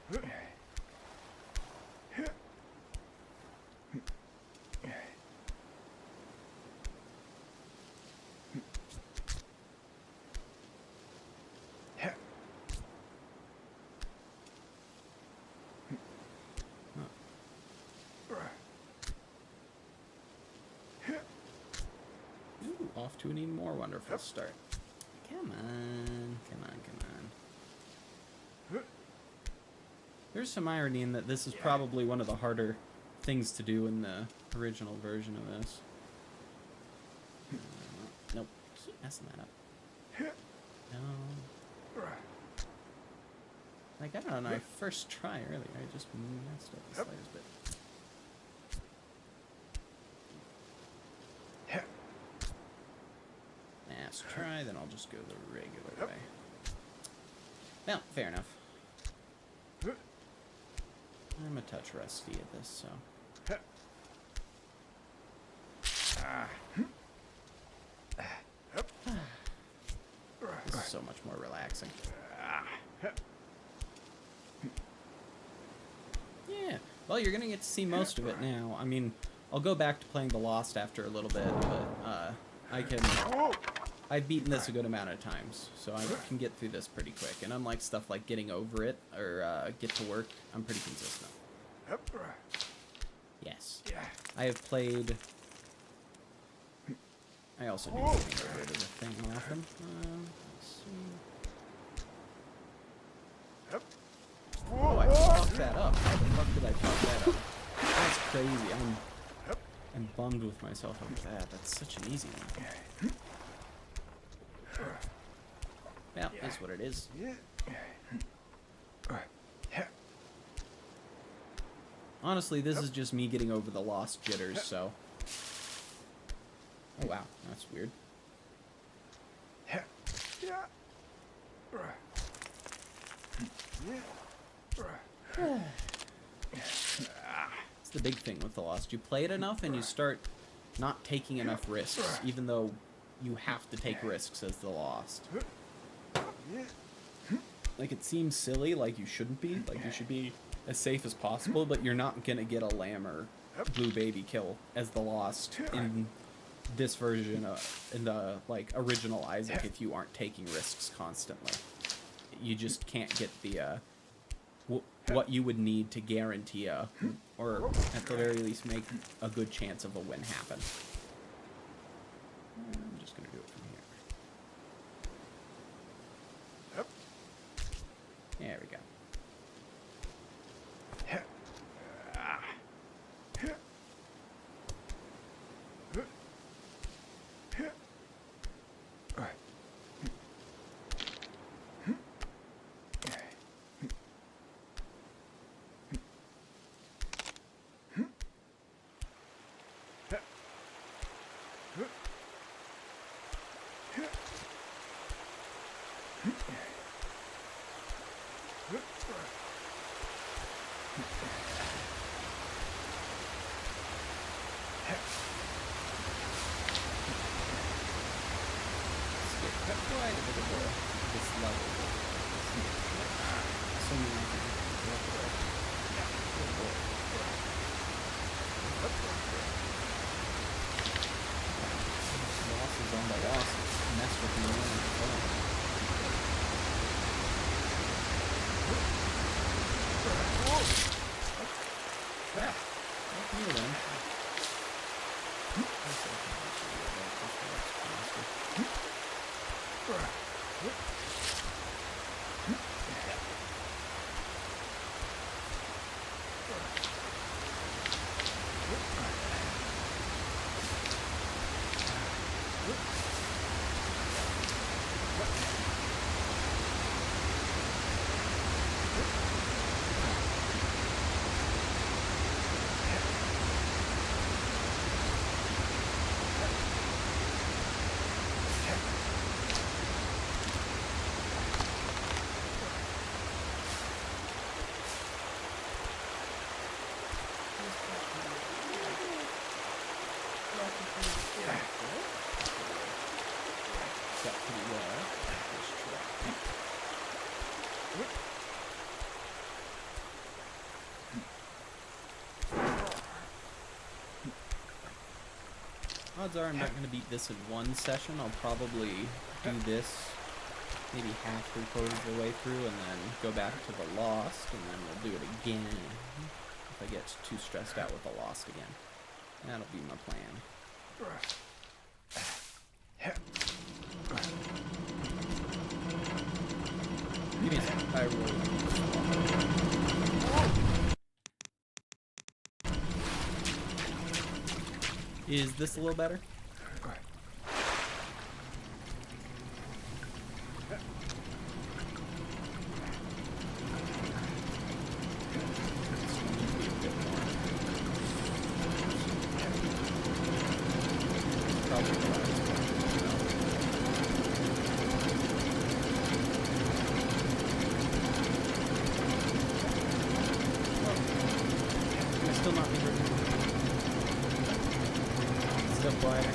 Perfect. Off to an even more wonderful start. Come on, come on, come on. There's some irony in that this is probably one of the harder things to do in the original version of this. Nope, keep messing that up. No. Like, I don't know, I first try earlier, I just messed up the slightest bit. Last try, then I'll just go the regular way. Well, fair enough. I'm a touch rusty at this, so. This is so much more relaxing. Yeah, well, you're gonna get to see most of it now. I mean, I'll go back to playing The Lost after a little bit, but I've beaten this a good amount of times, so I can get through this pretty quick. And unlike stuff like getting over it or get to work, I'm pretty consistent. Yes. I have played... I also do get rid of the thing often. Let's see. Oh, I fucked that up. How the fuck did I fuck that up? That's crazy. I'm bummed with myself over that. That's such an easy one. Well, that's what it is. Honestly, this is just me getting over the Lost jitters, so... Oh wow, that's weird. It's the big thing with The Lost. You play it enough and you start not taking enough risks, even though you have to take risks as The Lost. Like, it seems silly, like you shouldn't be. Like, you should be as safe as possible, but you're not gonna get a lamb or blue baby kill as The Lost in this version, in the, like, original Isaac, if you aren't taking risks constantly. You just can't get the, what you would need to guarantee or at the very least make a good chance of a win happen. I'm just gonna do it from here. There we go. Odds are I'm not going to beat this in one session. I'll probably do this maybe half, three-quarters of the way through, and then go back to The Lost, and then we'll do it again if I get too stressed out with The Lost again. That'll be my plan. Give me a second. I really... Is this a little better? still not be working. Still quiet.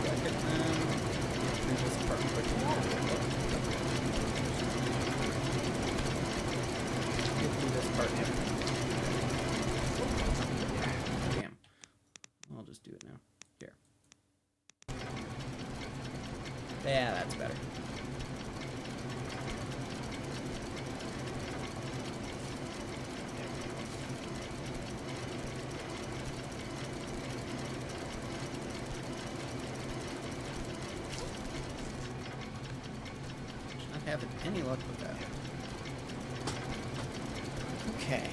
Check it then. Through this part quickly. Get through this part here. Damn. I'll just do it now. Here. Yeah, that's better. Not having any luck with that. Okay.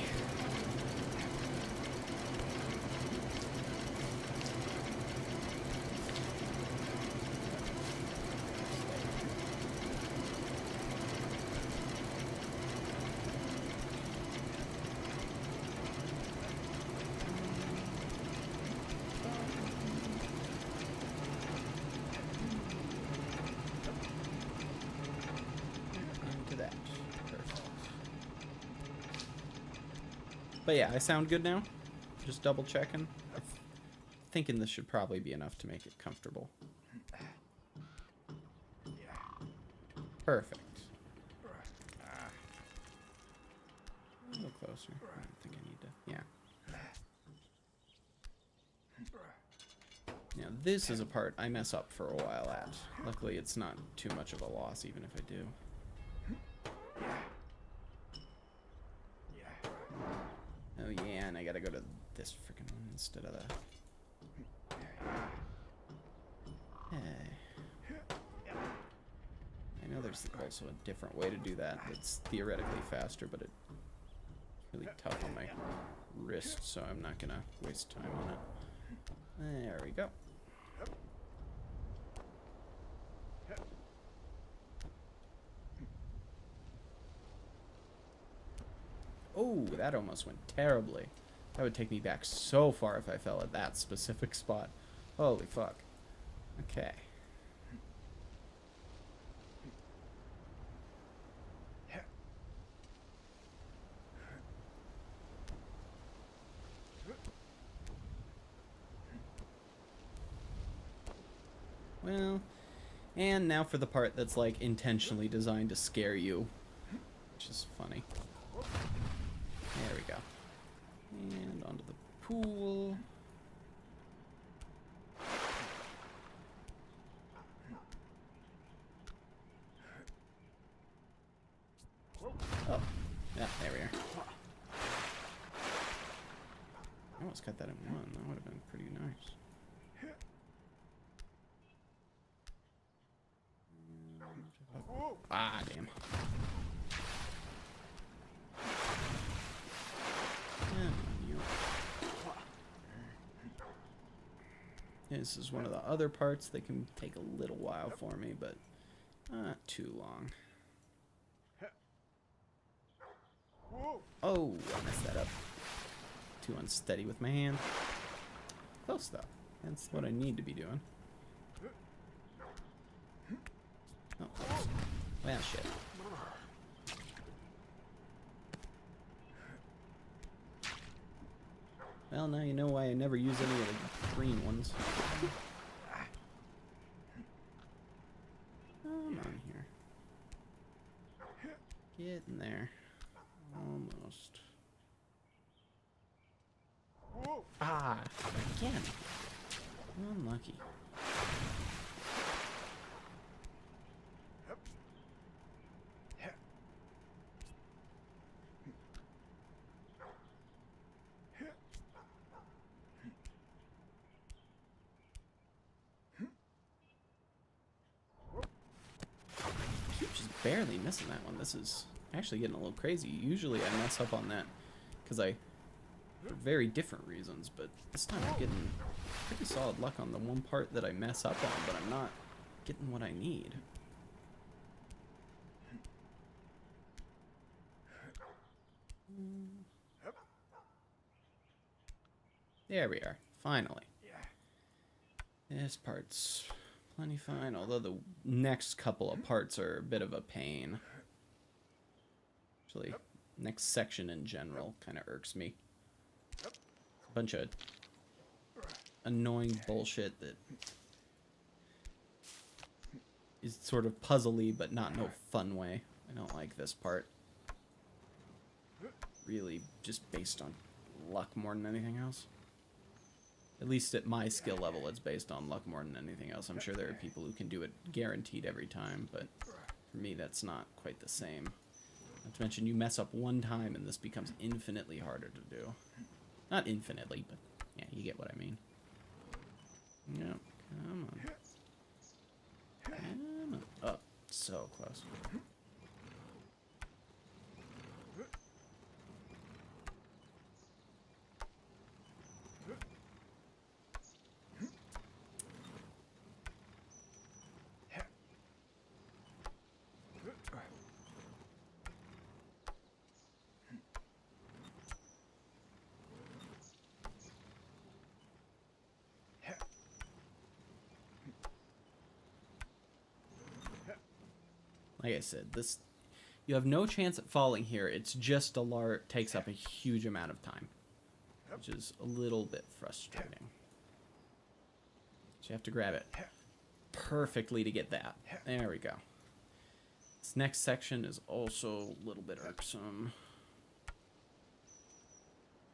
But yeah, I sound good now. Just double checking. Thinking this should probably be enough to make it comfortable. Perfect. A little closer. I don't think I need to. Yeah. Now this is a part I mess up for a while at. Luckily it's not too much of a loss even if I do. Oh yeah, and I gotta go to this freaking one instead of the... Hey. I know there's also a different way to do that that's theoretically faster, but it's really tough on my wrist, so I'm not gonna waste time on it. There we go. Oh, that almost went terribly. That would take me back so far if I fell at that specific spot. Holy fuck. Okay. Well, and now for the part that's like intentionally designed to scare you, which is funny. There we go. And onto the pool. Oh, yeah, there we are. I almost got that in one. That would have been pretty nice. Ah, damn. This is one of the other parts that can take a little while for me, but not too long. Oh, I messed that up. Too unsteady with my hand. Close though. That's what I need to be doing. Oh, close. Well, shit. Well, now you know why I never use any of the green ones. Come on here. Get in there. Almost. Ah, again. Unlucky. Barely missing that one. This is actually getting a little crazy. Usually I mess up on that because for very different reasons, but this time I'm getting pretty solid luck on the one part that I mess up on, but I'm not getting what I need. There we are. Finally. This part's plenty fine, although the next couple of parts are a bit of a pain. Actually, Next section in general kind of irks me. A bunch of annoying bullshit that is sort of puzzly, but not in a fun way. I don't like this part. Really just based on luck more than anything else. At least at my skill level, it's based on luck more than anything else. I'm sure there are people who can do it guaranteed every time, but for me, that's not quite the same. Not to mention, you mess up one time and this becomes infinitely harder to do. Not infinitely, but yeah, you get what I mean. Yep, come on. Come on. Oh, so close. Like I said, this you have no chance at falling here. It's just takes up a huge amount of time, which is a little bit frustrating. So you have to grab it perfectly to get that. There we go. This next section is also a little bit irksome.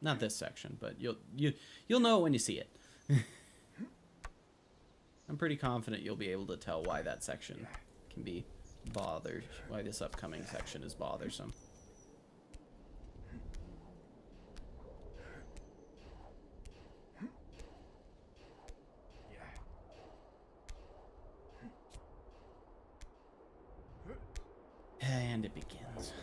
Not this section, but you'll know when you see it. I'm pretty confident you'll be able to tell why that section can be bothered, why this upcoming section is bothersome. And it begins.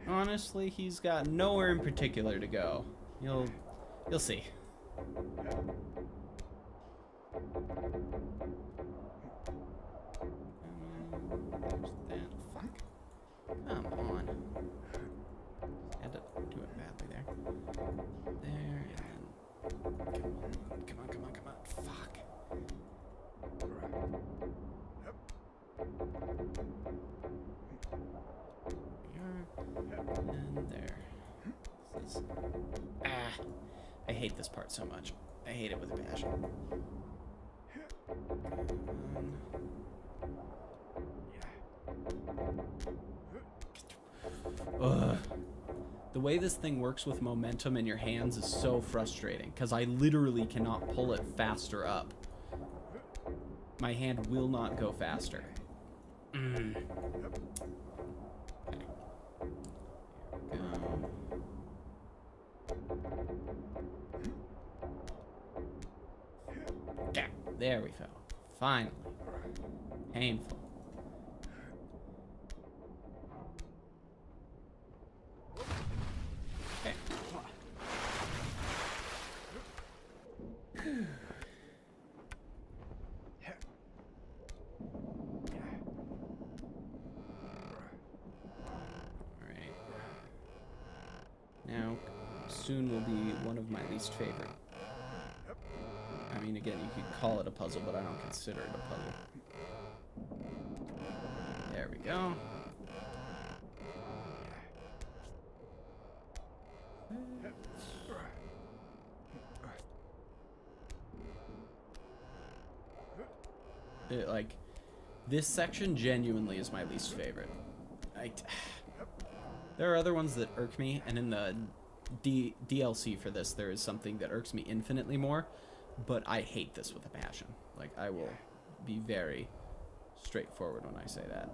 Honestly, he's got nowhere in particular to go. You'll see. There's that. Fuck. Come on. Had to do it badly there. There, and then... Come on. Fuck. And there. This is... I hate this part so much. I hate it with a passion. The way this thing works with momentum in your hands is so frustrating, because I literally cannot pull it faster up. My hand will not go faster. There we go. Finally. Painful. Okay. Alright. Now, soon will be one of my least favorite. I mean, again, you could call it a puzzle, but I don't consider it a puzzle. There we go. Like, this section genuinely is my least favorite. There are other ones that irk me, and in the DLC for this, there is something that irks me infinitely more. But I hate this with a passion. Like, I will be very straightforward when I say that.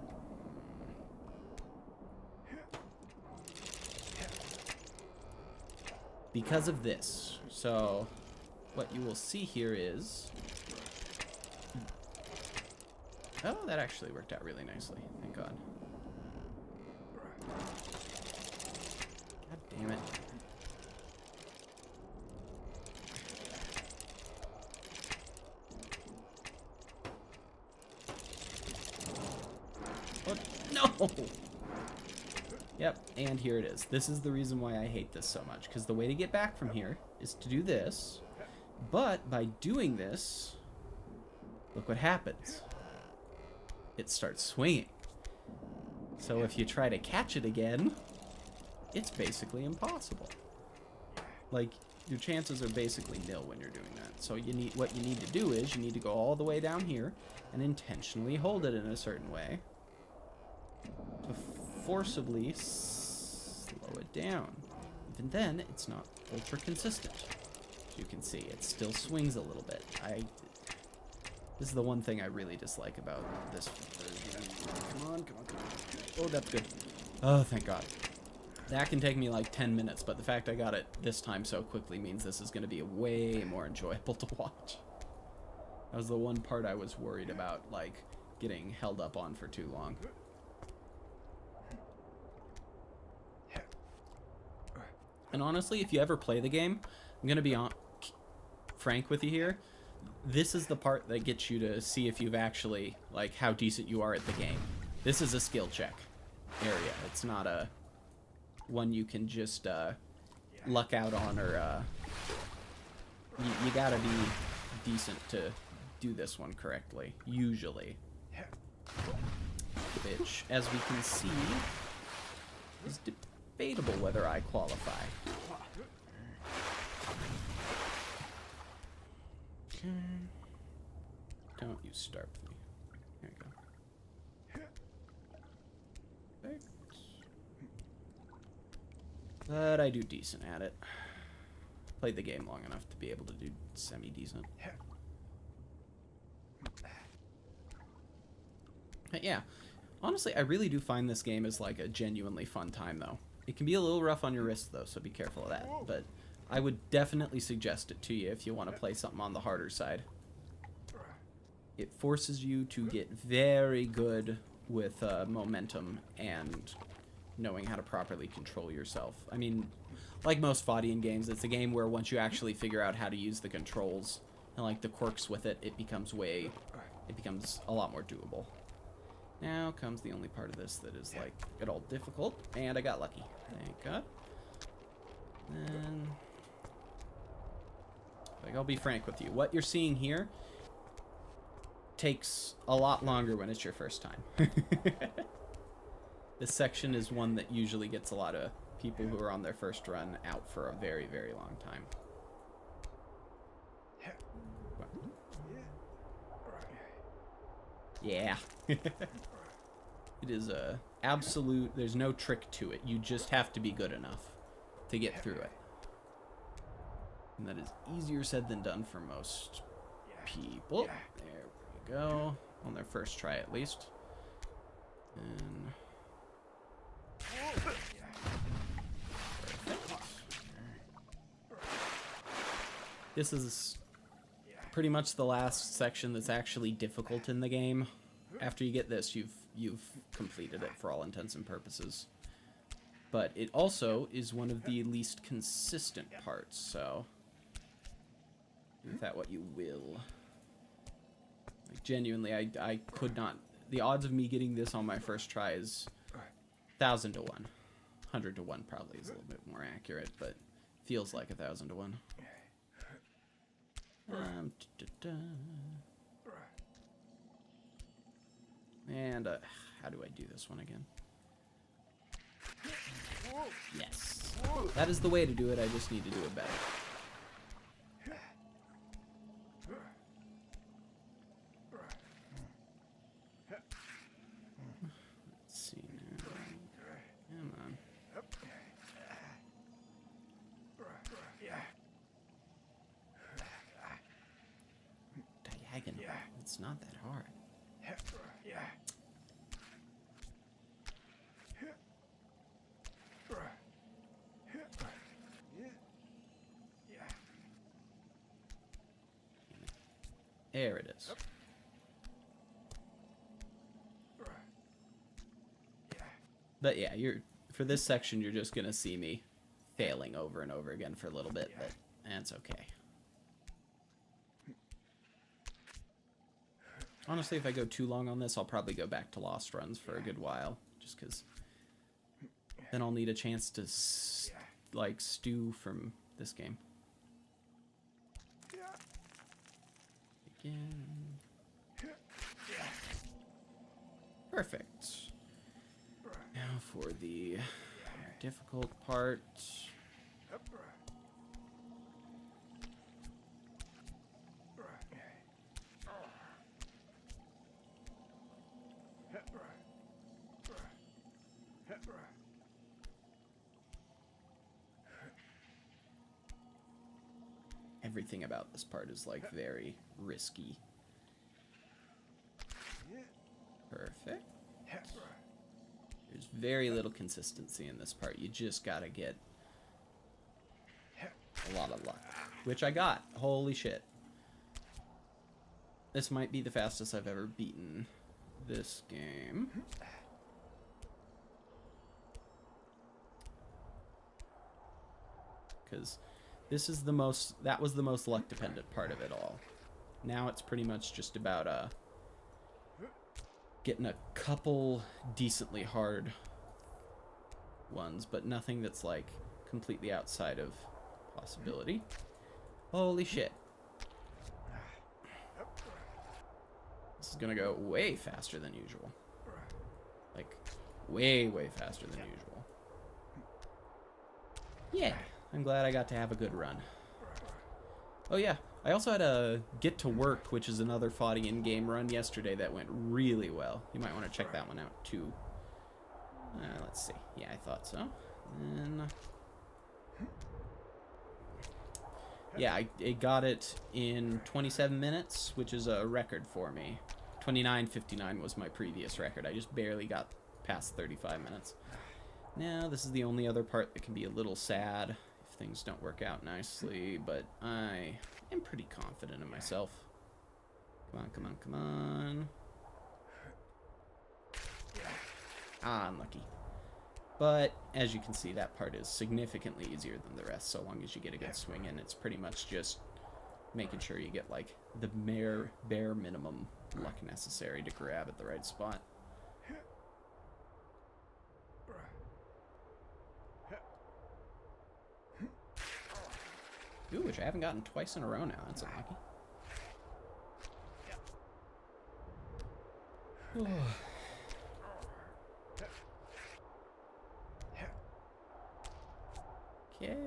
because of this. So what you will see here is... Oh, that actually worked out really nicely. Thank God. God damn it. Oh, no! Yep, and here it is. This is the reason why I hate this so much, because the way to get back from here is to do this, but by doing this, look what happens. It starts swinging. So if you try to catch it again, it's basically impossible. Like, your chances are basically nil when you're doing that. So what you need to do is you need to go all the way down here and intentionally hold it in a certain way to forcibly slow it down. Even then, it's not ultra consistent. As you can see, it still swings a little bit. This is the one thing I really dislike about this version. Come on, come on, come on. Oh, that's good. Oh, thank God. That can take me like 10 minutes, but the fact I got it this time so quickly means this is going to be way more enjoyable to watch. That was the one part I was worried about, like, getting held up on for too long. And honestly, if you ever play the game, I'm going to be frank with you here. This is the part that gets you to see if you've actually, like, how decent you are at the game. This is a skill check area. It's not a one you can just luck out on, or you gotta be decent to do this one correctly, usually. Which, as we can see, is debatable whether I qualify. Don't you start with me. There you go. Perfect. But I do decent at it. Played the game long enough to be able to do semi-decent. But yeah, honestly, I really do find this game is like a genuinely fun time, though. It can be a little rough on your wrist, though, so be careful of that. But I would definitely suggest it to you if you want to play something on the harder side. It forces you to get very good with momentum and knowing how to properly control yourself. I mean, like most Fadian games, it's a game where once you actually figure out how to use the controls and like the quirks with it, it becomes a lot more doable. Now comes the only part of this that is like at all difficult, and I got lucky. Thank God. And like, I'll be frank with you. What you're seeing here takes a lot longer when it's your first time. This section is one that usually gets a lot of people who are on their first run out for a very, very long time. Yeah. It is a absolute, there's no trick to it. You just have to be good enough to get through it. And that is easier said than done for most people. There we go. On their first try, at least. And this is pretty much the last section that's actually difficult in the game. After you get this, you've completed it for all intents and purposes. But it also is one of the least consistent parts, so do with that what you will. Like, genuinely, I could not. The odds of me getting this on my first try is 1,000 to 1. 100 to 1 probably is a little bit more accurate, but feels like 1,000 to 1. And how do I do this one again? Yes. That is the way to do it. I just need to do it better. Let's see now. Come on. Diagonal. It's not that hard. is. But yeah, for this section, you're just gonna see me failing over and over again for a little bit, but that's okay. Honestly, if I go too long on this, I'll probably go back to Lost Runs for a good while, just because then I'll need a chance to like stew from this game. Again. Perfect. Now for the difficult part. Everything about this part is like very risky. Perfect. There's very little consistency in this part. You just gotta get a lot of luck, which I got. Holy shit. This might be the fastest I've ever beaten this game. Because this is that was the most luck dependent part of it all. Now it's pretty much just about getting a couple decently hard ones, but nothing that's like completely outside of possibility. Holy shit. This is gonna go way faster than usual. Like, way, way faster than usual. Yeah, I'm glad I got to have a good run. Oh yeah, I also had a Get to Work, which is another Foddy in-game run yesterday that went really well. You might want to check that one out too. Let's see. Yeah, I thought so. And yeah, I got it in 27 minutes, which is a record for me. 29:59 was my previous record. I just barely got past 35 minutes. Now, this is the only other part that can be a little sad if things don't work out nicely, but I am pretty confident in myself. Come on, come on, come on. Ah, unlucky. But, as you can see, that part is significantly easier than the rest, so long as you get a good swing in. It's pretty much just making sure you get, like, the bare minimum luck necessary to grab at the right spot. Ooh, which I haven't gotten twice in a row now. That's unlucky. Okay, get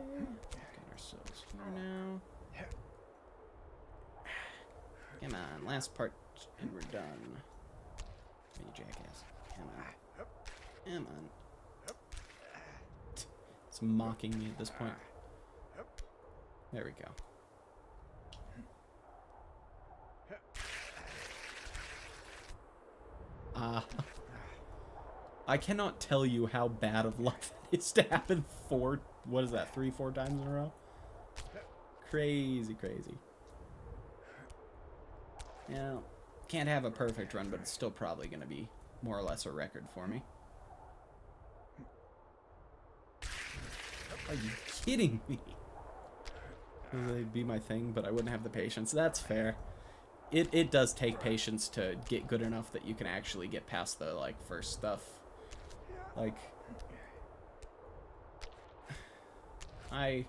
ourselves here now. Come on, last part, and we're done. You jackass. Come on. Come on. It's mocking me at this point. There we go. I cannot tell you how bad of luck that is to happen 3, 4 times in a row? Crazy, crazy. Yeah, can't have a perfect run, but it's still probably going to be more or less a record for me. Are you kidding me? They'd be my thing, but I wouldn't have the patience. That's fair. It does take patience to get good enough that you can actually get past the, like, first stuff. Like, I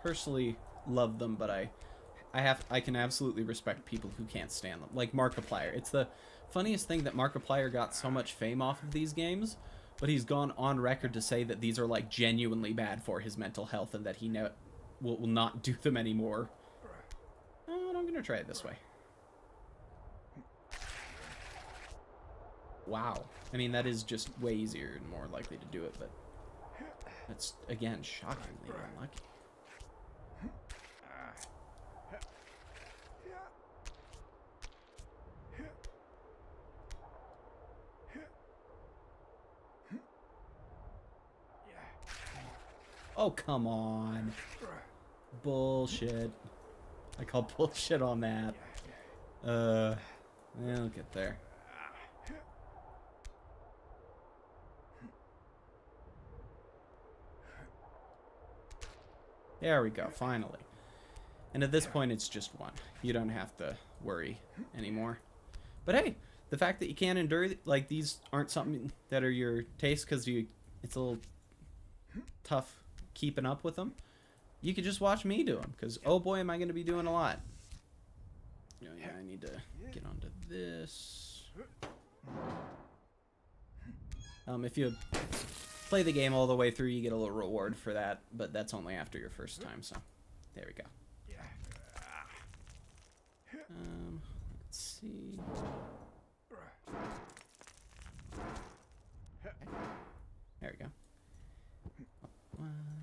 personally love them, but I can absolutely respect people who can't stand them. Like Markiplier. It's the funniest thing that Markiplier got so much fame off of these games, but he's gone on record to say that these are, like, genuinely bad for his mental health and that he will not do them anymore. And I'm gonna try it this way. Wow. I mean, that is just way easier and more likely to do it, but that's, again, shockingly unlucky. Oh, come on. Bullshit. I call bullshit on that. We'll get there. There we go, finally. And at this point, it's just one. You don't have to worry anymore. But hey, the fact that you can't endure, like, these aren't something that are your taste because it's a little tough keeping up with them. You could just watch me do them because, oh boy, am I going to be doing a lot. Oh, yeah, I need to get onto this. If you play the game all the way through, you get a little reward for that, but that's only after your first time, so there we go. Let's see. Okay. There we go. One.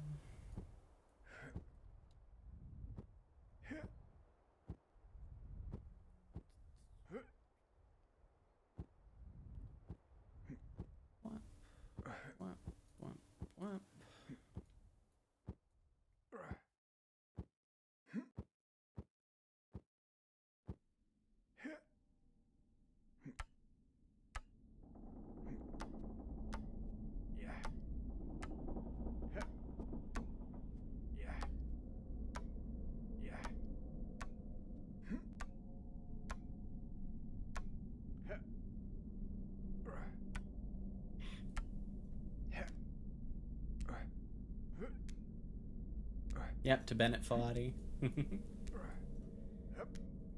Yep, to Bennett Foddy.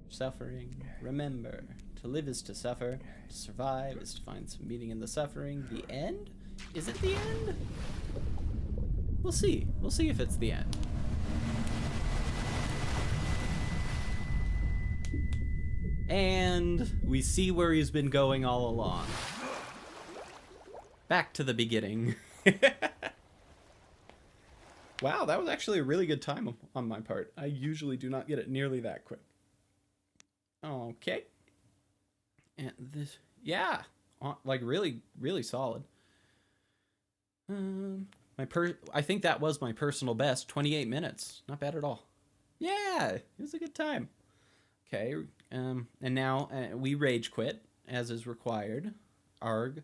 Suffering. Remember, to live is to suffer. To survive is to find some meaning in the suffering. The end? Is it the end? We'll see. We'll see if it's the end. And we see where he's been going all along. Back to the beginning. Wow, that was actually a really good time on my part. I usually do not get it nearly that quick. Okay. And this, yeah, like really, really solid. I think that was my personal best, 28 minutes. Not bad at all. Yeah, it was a good time. Okay, and now we rage quit, as is required. Arg.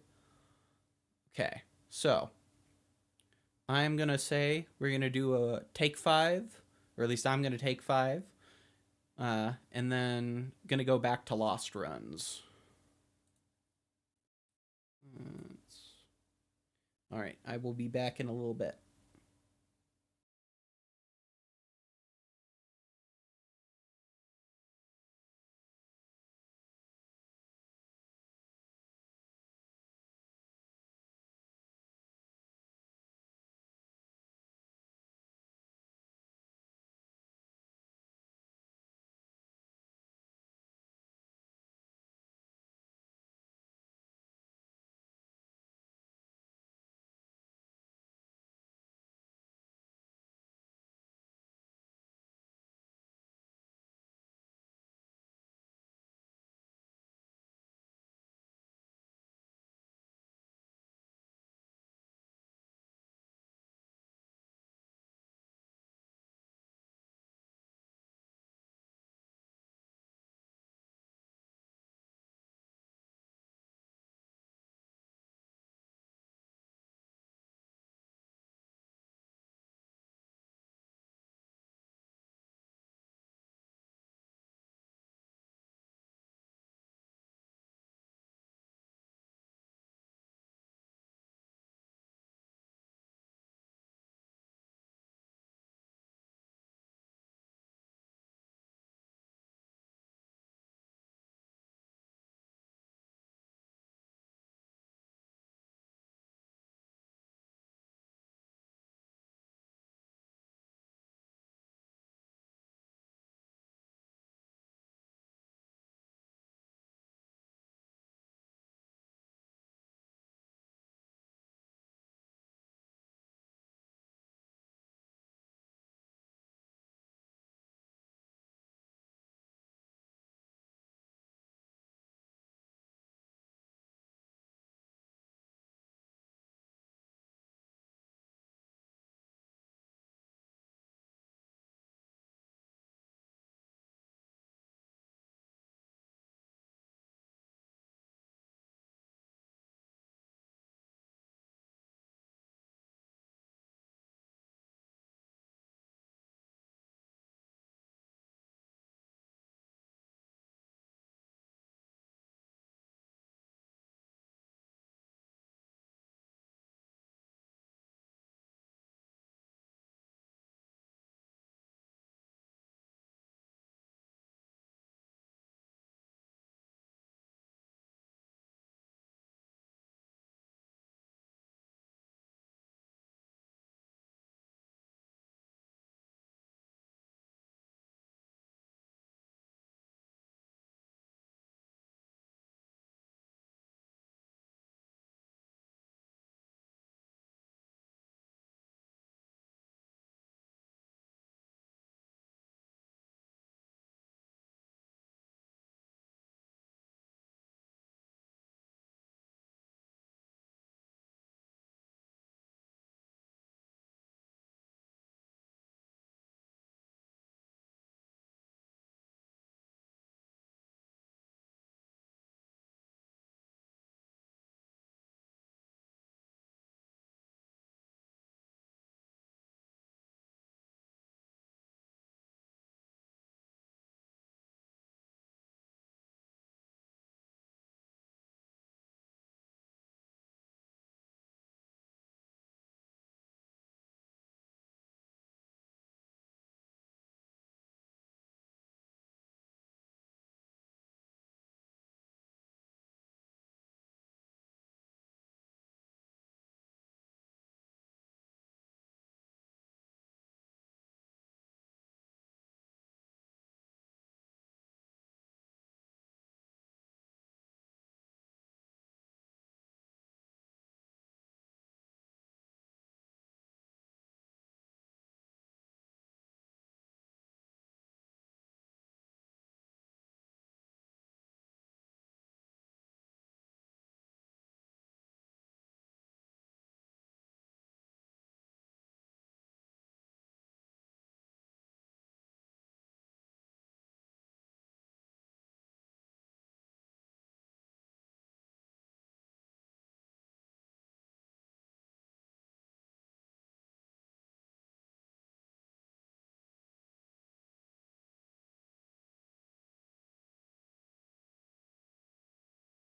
Okay, so I'm going to say we're going to do a take 5, or at least I'm going to take 5, and then going to go back to lost runs. All right, I will be back in a little bit.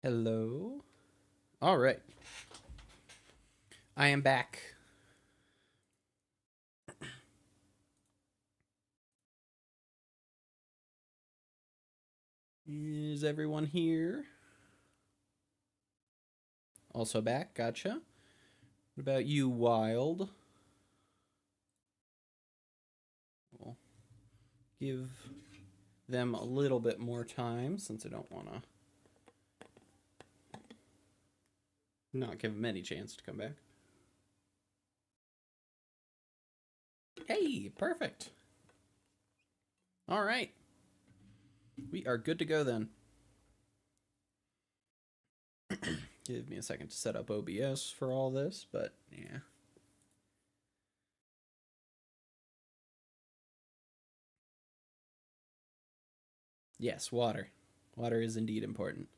Hello. All right. I am back. Is everyone here? Also back. Gotcha. What about you, Wild? We'll give them a little bit more time since I don't want to not give them any chance to come back. Hey, perfect. All right. We are good to go then. Give me a second to set up OBS for all this, but yeah. Yes, water. Water is indeed important.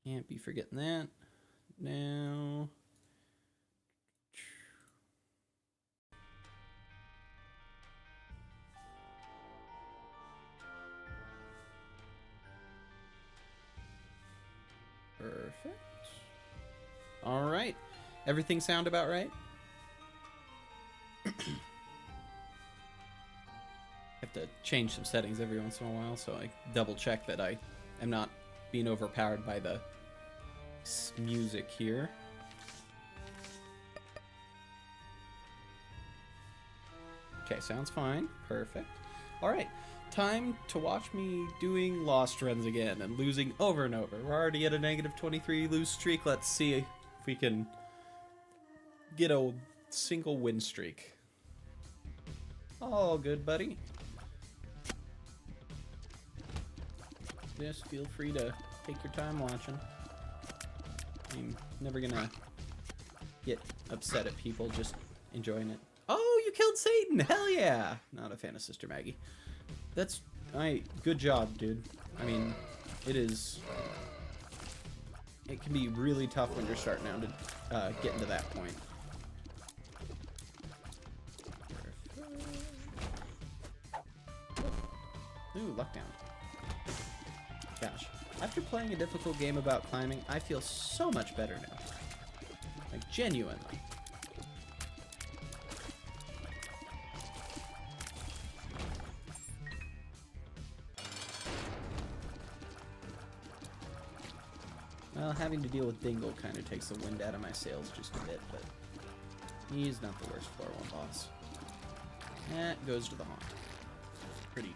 Can't be forgetting that. Now. Perfect. All right. Everything sound about right? Have to change some settings every once in a while, so I double check that I am not being overpowered by the music here. Okay, sounds fine. Perfect. All right. Time to watch me doing lost runs again and losing over and over. We're already at a -23 lose streak. Let's see if we can get a single win streak. All good, buddy. Just feel free to take your time watching. I'm never gonna get upset at people just enjoying it. Oh, you killed Satan! Hell yeah! Not a fan of Sister Maggie. That's good job, dude. I mean, it can be really tough when you're starting out to get into that point. Ooh, luck down. Gosh, after playing a difficult game about climbing, I feel so much better now. Like, genuinely. Well, having to deal with Dingle kind of takes the wind out of my sails just a bit, but he's not the worst floor 1 boss. That goes to the Haunt. Pretty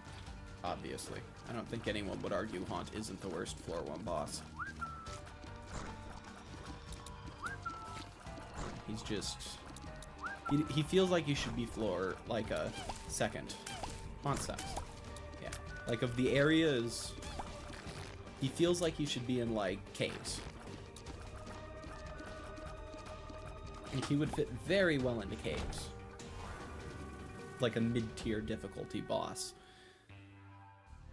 obviously. I don't think anyone would argue Haunt isn't the worst floor 1 boss. He's just... He feels like he should be floor like a second. Haunt sucks. Yeah. Like, of the areas... He feels like he should be in, like, caves. And he would fit very well into caves. Like a mid-tier difficulty boss.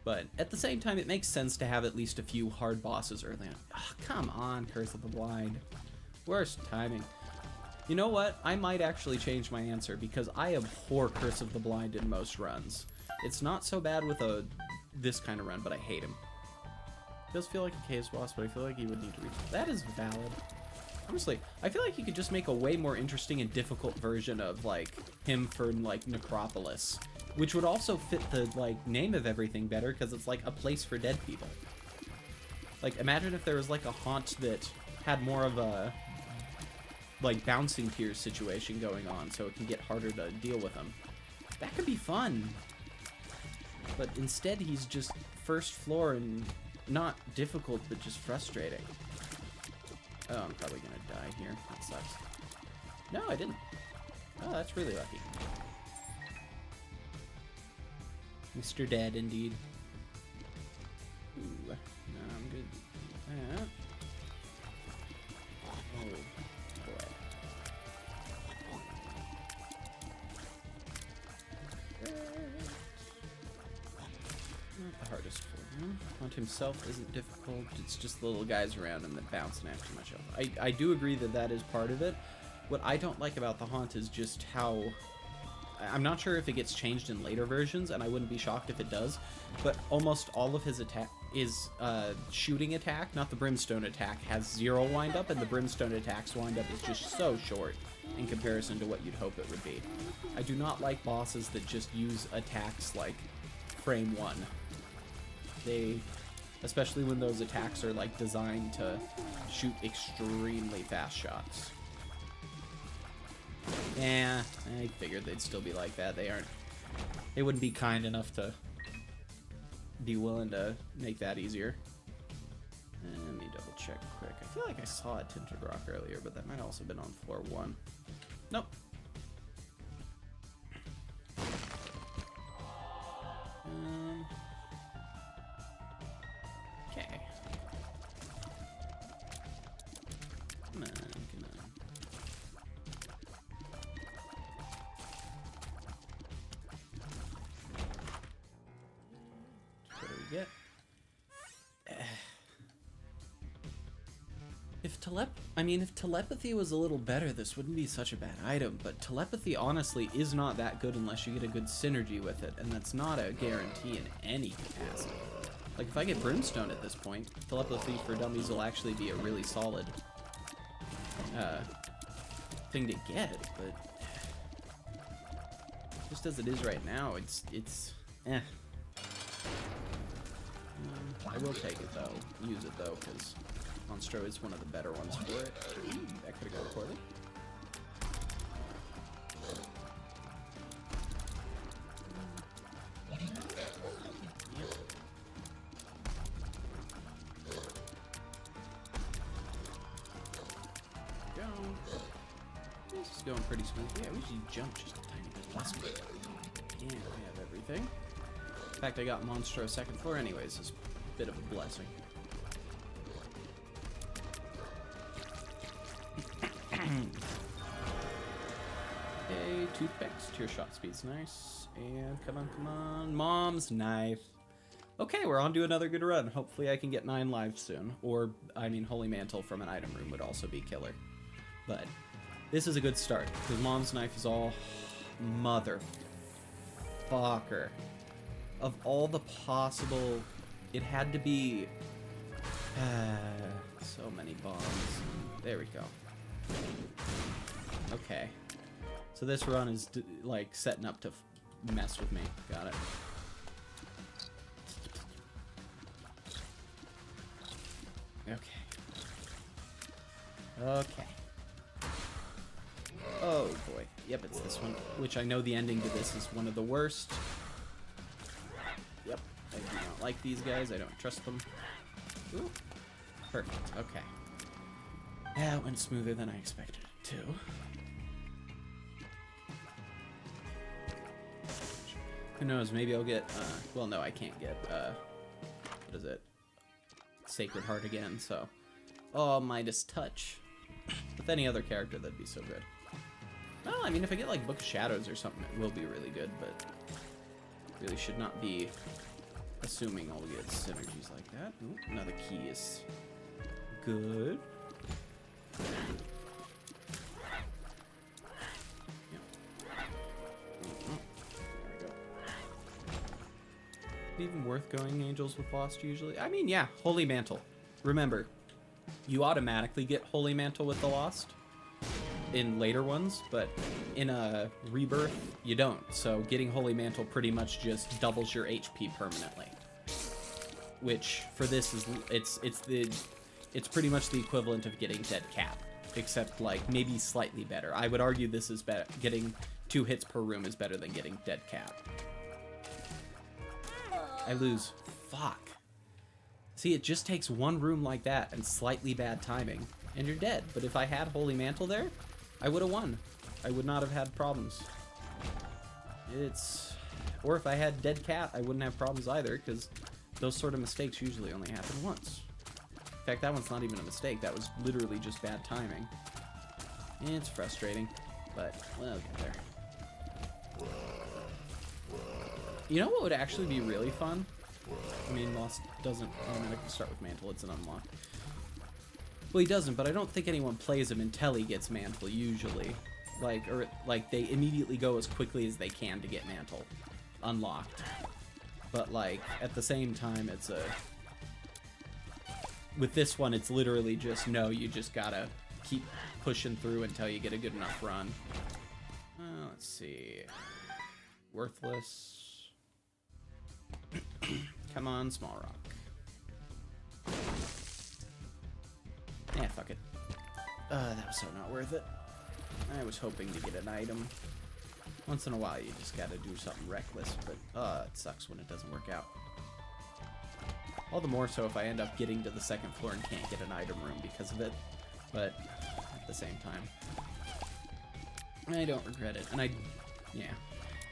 But at the same time, it makes sense to have at least a few hard bosses early on. Oh, come on, Curse of the Blind. Worst timing. You know what? I might actually change my answer because I abhor Curse of the Blind in most runs. It's not so bad with this kind of run, but I hate him. Does feel like a caves boss, but I feel like he would need to reach. That is valid. Honestly, I feel like you could just make a way more interesting and difficult version of like him for like Necropolis, which would also fit the like name of everything better because it's like a place for dead people. Like, imagine if there was like a Haunt that had more of a like bouncing tears situation going on, so it can get harder to deal with him. That could be fun. But instead, he's just first floor and not difficult, but just frustrating. Oh, I'm probably gonna die here. That sucks. No, I didn't. Oh, that's really lucky. Mr. Dead, indeed. Ooh, no, I'm good. Oh, boy. Not the hardest for him. Haunt himself isn't difficult. It's just the little guys around him that bounce and have too much health. I do agree that that is part of it. What I don't like about the Haunt is just how... I'm not sure if it gets changed in later versions, and I wouldn't be shocked if it does, but almost all of his is shooting attack, not the brimstone attack, has 0 windup, and the brimstone attack's windup is just so short in comparison to what you'd hope it would be. I do not like bosses that just use attacks like frame 1. They, especially when those attacks are like designed to shoot extremely fast shots. Yeah, I figured they'd still be like that. They wouldn't be kind enough to be willing to make that easier. And let me double check quick. I feel like I saw a tinted rock earlier, but that might also have been on floor 1. Nope. Okay. Come on, come on. What do we get? If telepathy was a little better, this wouldn't be such a bad item, but telepathy honestly is not that good unless you get a good synergy with it, and that's not a guarantee in any capacity. Like, if I get Brimstone at this point, telepathy for dummies will actually be a really solid thing to get, but just as it is right now, it's eh. I will take it though, use it though, because Monstro is one of the better ones for it. That could have gone poorly. Go. This is going pretty smooth. Yeah, we should jump just a tiny bit less. Yeah, we have everything. In fact, I got Monstro second floor anyways. It's a bit of a blessing. Okay, toothpicks, tear shot speed's nice, and come on, mom's knife. Okay, we're on to another good run. Hopefully I can get 9 lives soon, or, I mean, Holy Mantle from an item room would also be killer. But this is a good start, because mom's knife is all motherfucker. Of all the possible, it had to be, so many bombs. There we go. Okay, so this run is like setting up to mess with me. Got it. Okay. Okay. Oh boy. Yep, it's this one. Which I know the ending to this is one of the worst. Yep. I do not like these guys. I don't trust them. Ooh. Perfect. Okay. Yeah, it went smoother than I expected it to. Who knows, maybe I'll get, well, no, I can't get, what is it? Sacred Heart again, so. Oh, Midas Touch. With any other character, that'd be so good. Well, I mean, if I get, like, Book of Shadows or something, it will be really good, but really should not be assuming I'll get synergies like that. Ooh, another key is good. Even worth going Angels with Lost usually? I mean, yeah, Holy Mantle. Remember, you automatically get Holy Mantle with the Lost in later ones, but in a Rebirth, you don't. So getting Holy Mantle pretty much just doubles your HP permanently. Which, for this, is it's pretty much the equivalent of getting Dead Cap, except, like, maybe slightly better. I would argue this is better. Getting 2 hits per room is better than getting Dead Cap. I lose. Fuck. See, it just takes 1 room like that and slightly bad timing, and you're dead. But if I had Holy Mantle there, I would have won. I would not have had problems. Or if I had Dead Cat, I wouldn't have problems either, because those sort of mistakes usually only happen once. In fact, that one's not even a mistake. That was literally just bad timing. It's frustrating, but we'll get there. You know what would actually be really fun? I mean, Lost doesn't automatically start with Mantle, it's an unlock. Well, he doesn't, but I don't think anyone plays him until he gets Mantle, usually. Like they immediately go as quickly as they can to get Mantle unlocked. But, like, at the same time, it's a with this one, it's literally just, no, you just gotta keep pushing through until you get a good enough run. Let's see. Worthless. Come on, small rock. Yeah, fuck it. That was so not worth it. I was hoping to get an item. Once in a while, you just gotta do something reckless, but it sucks when it doesn't work out. All the more so if I end up getting to the second floor and can't get an item room because of it. But at the same time, I don't regret it. And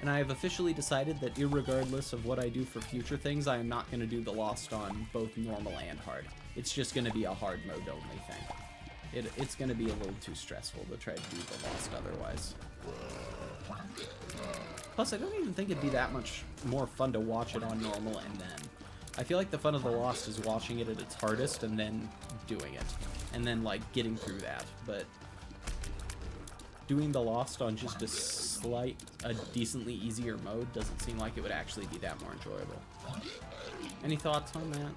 And I have officially decided that irregardless of what I do for future things, I am not going to do the Lost on both normal and hard. It's just going to be a hard mode only thing. It's going to be a little too stressful to try to do the Lost otherwise. Plus, I don't even think it'd be that much more fun to watch it on normal and then. I feel like the fun of the Lost is watching it at its hardest and then doing it. And then, like, getting through that. But doing the Lost on just a decently easier mode doesn't seem like it would actually be that more enjoyable. Any thoughts on that?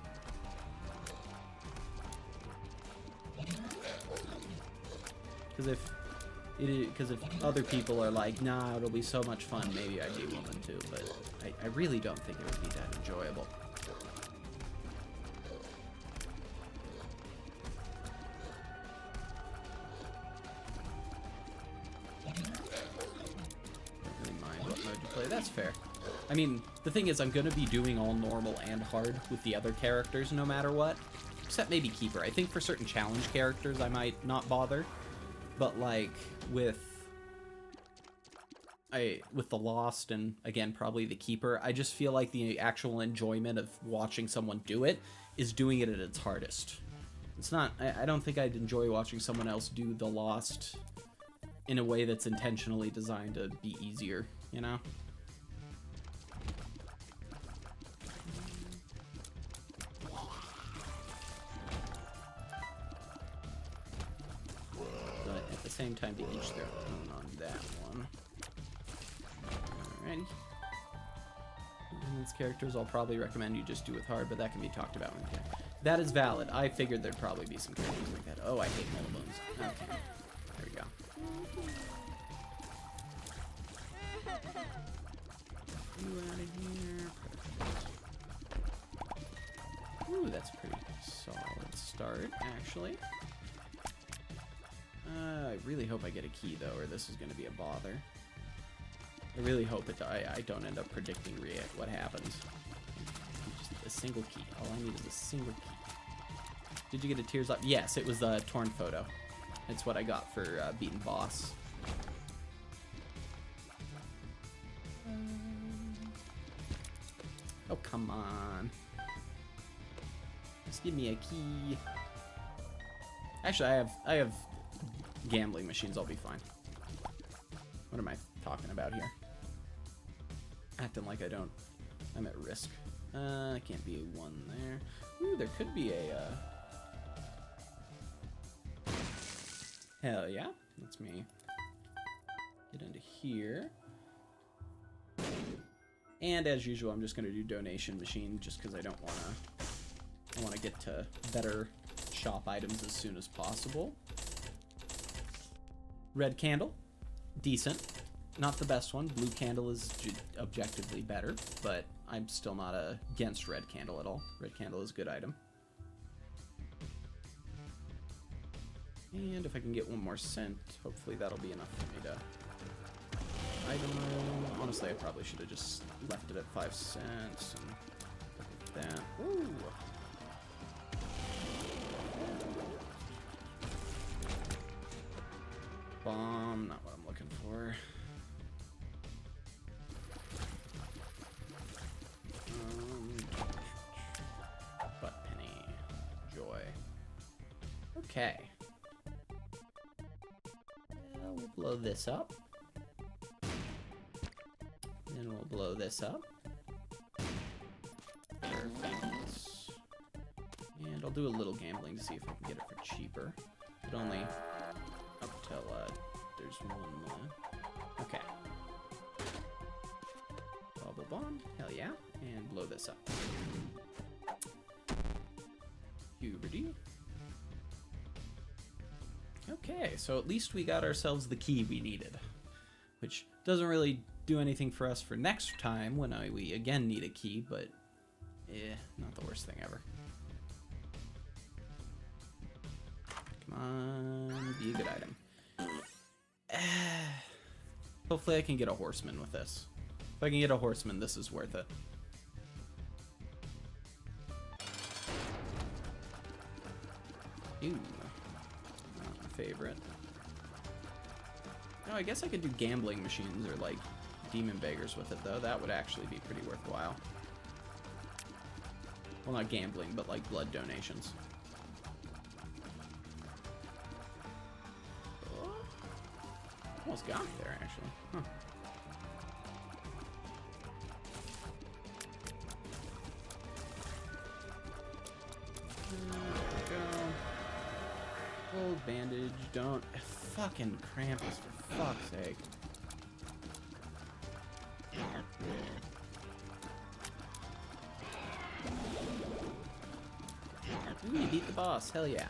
Because if other people are like, nah, it'll be so much fun, maybe I'd be willing to, but I really don't think it would be that enjoyable. Don't really mind what mode you play, that's fair. I mean, the thing is, I'm going to be doing all normal and hard with the other characters no matter what, except maybe Keeper. I think for certain challenge characters I might not bother. But like with the Lost and again probably the Keeper, I just feel like the actual enjoyment of watching someone do it is doing it at its hardest. It's not. I don't think I'd enjoy watching someone else do the Lost in a way that's intentionally designed to be easier, you know? Same time to each their own on that one. Alrighty. These characters I'll probably recommend you just do with hard, but that can be talked about. Okay. That is valid. I figured there'd probably be some characters like that. Oh, I hate Mullibones. Okay. There we go. You out of here. Ooh, that's a pretty solid start, actually. I really hope I get a key, though, or this is going to be a bother. I really hope I don't end up predicting what happens. Just a single key. All I need is a single key. Did you get a Tears Up? Yes, it was a torn photo. It's what I got for beating boss. Oh, come on. Just give me a key. Actually, I have gambling machines. I'll be fine. What am I talking about here? Acting like I don't. I'm at risk. Can't be a one there. Ooh, there could be a. Hell yeah, that's me. Get into here. And as usual, I'm just gonna do donation machine just because I want to get to better shop items as soon as possible. Red candle, decent. Not the best one. Blue candle is objectively better, but I'm still not against red candle at all. Red candle is a good item. And if I can get one more cent, hopefully that'll be enough for me to item room. Honestly, I probably should have just left it at 5 cents and look at that. Ooh. Bomb, not what I'm looking for. Butt penny. Joy. Okay. We'll blow this up. Then we'll blow this up. Perfect. And I'll do a little gambling to see if I can get it for cheaper. But only up till there's one left. Okay. Bubble bomb. Hell yeah. And blow this up. Puberty. Okay, so at least we got ourselves the key we needed, which doesn't really do anything for us for next time when we again need a key, but not the worst thing ever. Come on, be a good item. Hopefully I can get a horseman with this. If I can get a horseman, this is worth it. Ooh, not my favorite. No, I guess I could do gambling machines or like demon beggars with it though. That would actually be pretty worthwhile. Well, not gambling, but like blood donations. Oh, almost got me there, actually. Huh. Old bandage, don't fucking Krampus, for fuck's sake. Ooh, you beat the boss, hell yeah.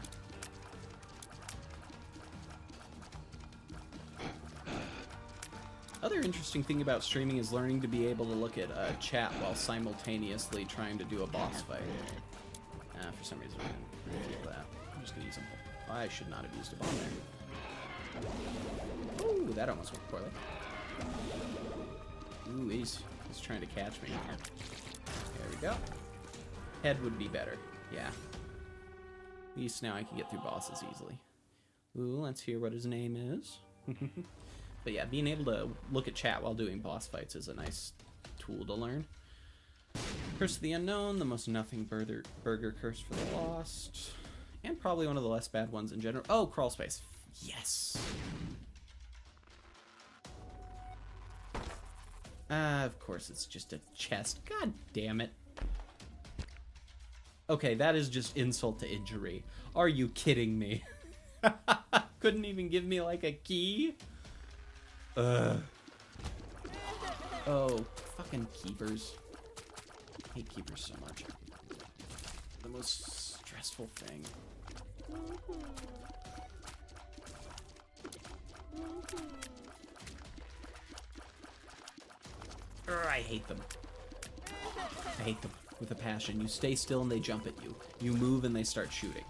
Other interesting thing about streaming is learning to be able to look at chat while simultaneously trying to do a boss fight. For some reason I didn't feel that. I'm just gonna use a bomb. I should not have used a bomb there. Ooh, that almost went poorly. Ooh, he's trying to catch me. There we go. Head would be better. Yeah. At least now I can get through bosses easily. Ooh, let's hear what his name is. But yeah, being able to look at chat while doing boss fights is a nice tool to learn. Curse of the Unknown, the most nothing burger curse for the lost. And probably one of the less bad ones in general. Oh, crawl space. Yes. Of course, it's just a chest. God damn it. Okay, that is just insult to injury. Are you kidding me? Couldn't even give me, like, a key? Oh, fucking keepers. I hate keepers so much. The most stressful thing. I hate them. I hate them with a passion. You stay still and they jump at you. You move and they start shooting.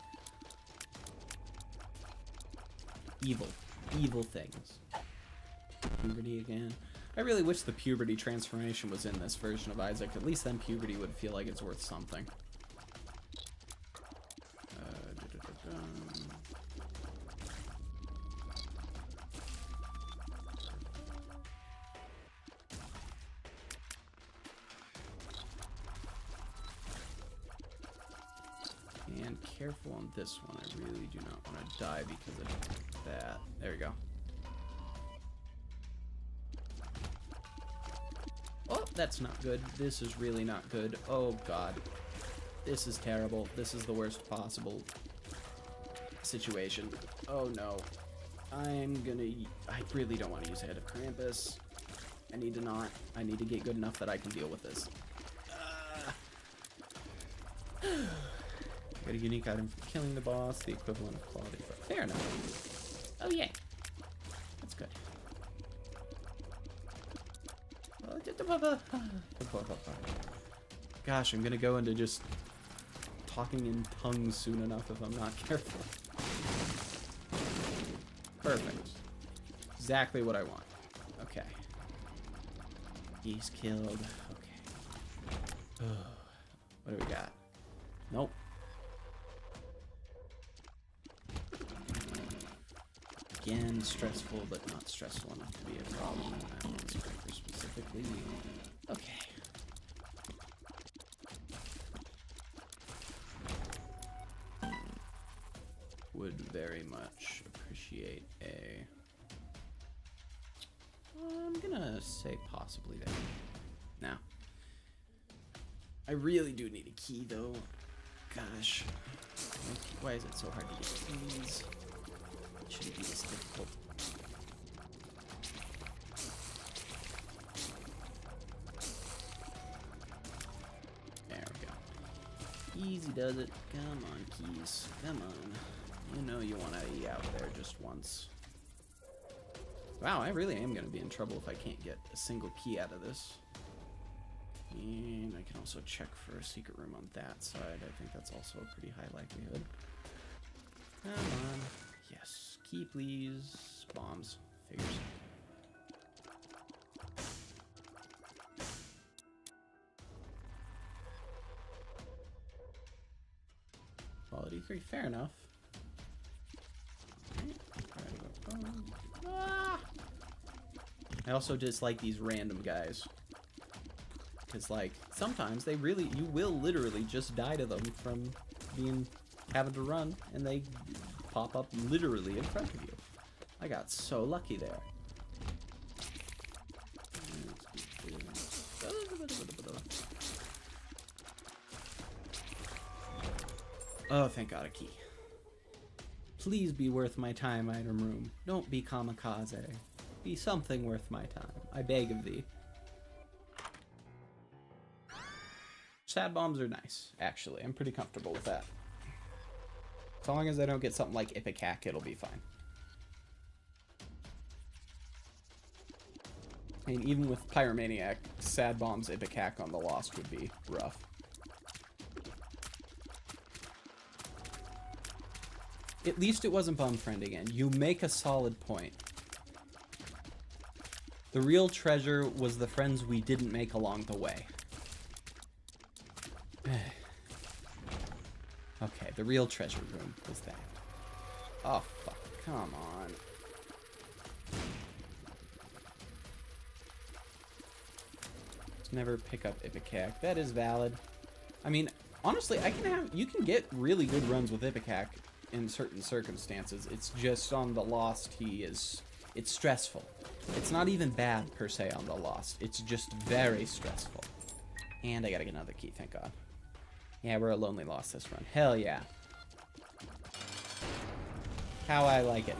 Evil. Evil things. Puberty again. I really wish the puberty transformation was in this version of Isaac. At least then puberty would feel like it's worth something. And careful on this one. I really do not want to die because of that. There we go. Oh, that's not good. This is really not good. Oh, God. This is terrible. This is the worst possible situation. Oh, no. I really don't want to use Head of Krampus. I need to not. I need to get good enough that I can deal with this. Got a unique item for killing the boss, the equivalent of quality. Fair enough. Oh, yeah. That's good. Gosh, I'm gonna go into just talking in tongues soon enough if I'm not careful. Perfect. Exactly what I want. Okay. He's killed. Okay. What do we got? Nope. Again, stressful, but not stressful enough to be a problem. That one's specifically. Okay. Would very much appreciate a. I'm gonna say possibly there. Now. I really do need a key, though. Gosh. Why is it so hard to get keys? It shouldn't be this difficult. There we go. Easy does it. Come on, keys. Come on. You know you want to be out there just once. Wow, I really am going to be in trouble if I can't get a single key out of this. And I can also check for a secret room on that side. I think that's also a pretty high likelihood. Come on. Yes. Key, please. Bombs. Figures. Quality 3. Fair enough. Ah! I also dislike these random guys. Because, like, sometimes they really, you will literally just die to them from having to run, and they pop up literally in front of you. I got so lucky there. Oh, thank God, a key. Please be worth my time, item room. Don't be kamikaze. Be something worth my time. I beg of thee. Sad bombs are nice, actually. I'm pretty comfortable with that. As long as I don't get something like Ipecac, it'll be fine. I mean, even with Pyromaniac, Sad Bombs Ipecac on the Lost would be rough. At least it wasn't Bum Friend again. You make a solid point. The real treasure was the friends we didn't make along the way. Okay, the real treasure room was that. Oh, fuck. Come on. Just never pick up Ipecac. That is valid. I mean, honestly, you can get really good runs with Ipecac in certain circumstances. It's just on the Lost, it's stressful. It's not even bad, per se, on the Lost. It's just very stressful. And I gotta get another key, thank God. Yeah, we're a lonely Lost this run. Hell yeah. How I like it.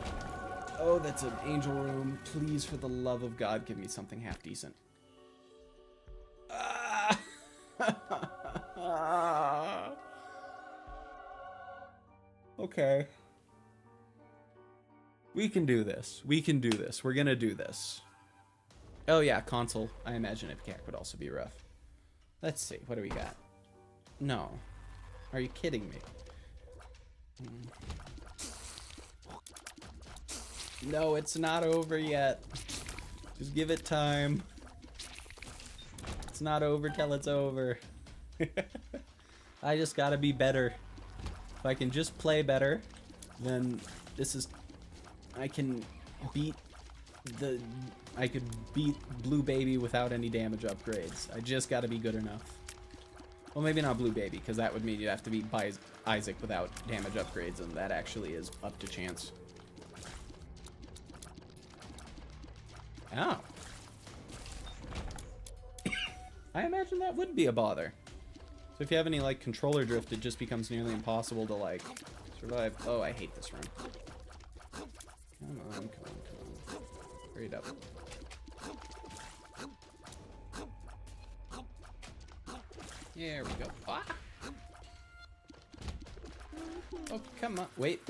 Oh, that's an angel room. Please, for the love of God, give me something half decent. Okay. We can do this. We can do this. We're gonna do this. Oh yeah, console. I imagine Ipecac would also be rough. Let's see. What do we got? No. Are you kidding me? No, it's not over yet. Just give it time. It's not over till it's over. I just gotta be better. If I can just play better, then I could beat Blue Baby without any damage upgrades. I just gotta be good enough. Well, maybe not Blue Baby, because that would mean you'd have to beat Isaac without damage upgrades, and that actually is up to chance. Oh. I imagine that would be a bother. So if you have any, like, controller drift, it just becomes nearly impossible to, like, survive. Oh, I hate this room. Come on, come on, come on. Hurry it up. There we go. Ah! Oh, come on. Wait.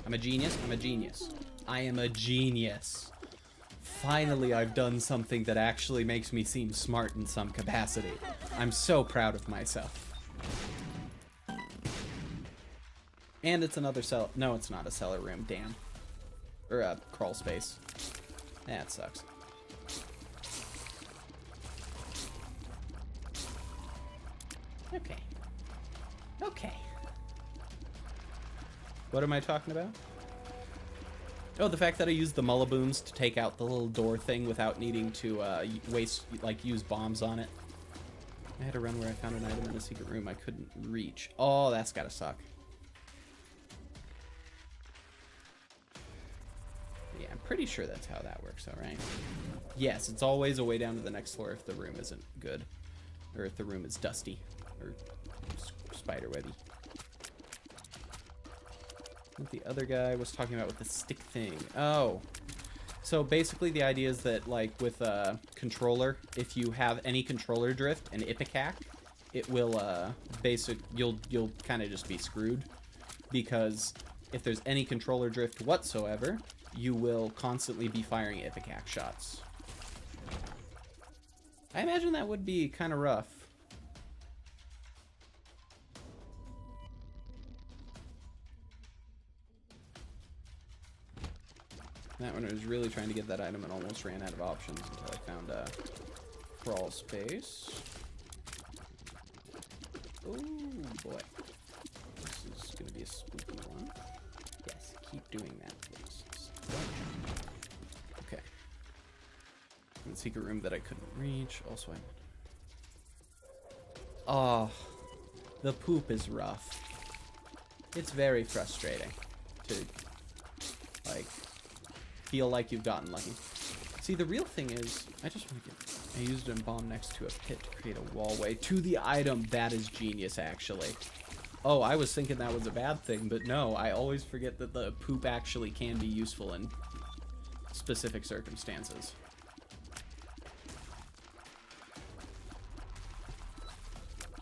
I'm a genius. I'm a genius. I am a genius. Finally, I've done something that actually makes me seem smart in some capacity. I'm so proud of myself. And it's another cell. No, it's not a cellar room. Damn. Or a crawl space. That sucks. Okay. Okay. What am I talking about? Oh, the fact that I used the Mullabooms to take out the little door thing without needing to use bombs on it. I had a run where I found an item in a secret room I couldn't reach. Oh, that's gotta suck. Yeah, I'm pretty sure that's how that works, though, right? Yes, it's always a way down to the next floor if the room isn't good. Or if the room is dusty. Or spiderwebby. What the other guy was talking about with the stick thing. Oh. So basically the idea is that, like, with a controller, if you have any controller drift and Ipecac, it will you'll kind of just be screwed, because if there's any controller drift whatsoever, you will constantly be firing Ipecac shots. I imagine that would be kind of rough. That one, I was really trying to get that item and almost ran out of options until I found a crawl space. Oh boy. This is going to be a spooky one. Yes, keep doing that, please. Okay. The secret room that I couldn't reach. Also, oh, the poop is rough. It's very frustrating to, like, feel like you've gotten lucky. See, the real thing is, I just want to get... I used a bomb next to a pit to create a wallway to the item. That is genius, actually. Oh, I was thinking that was a bad thing, but no, I always forget that the poop actually can be useful in specific circumstances.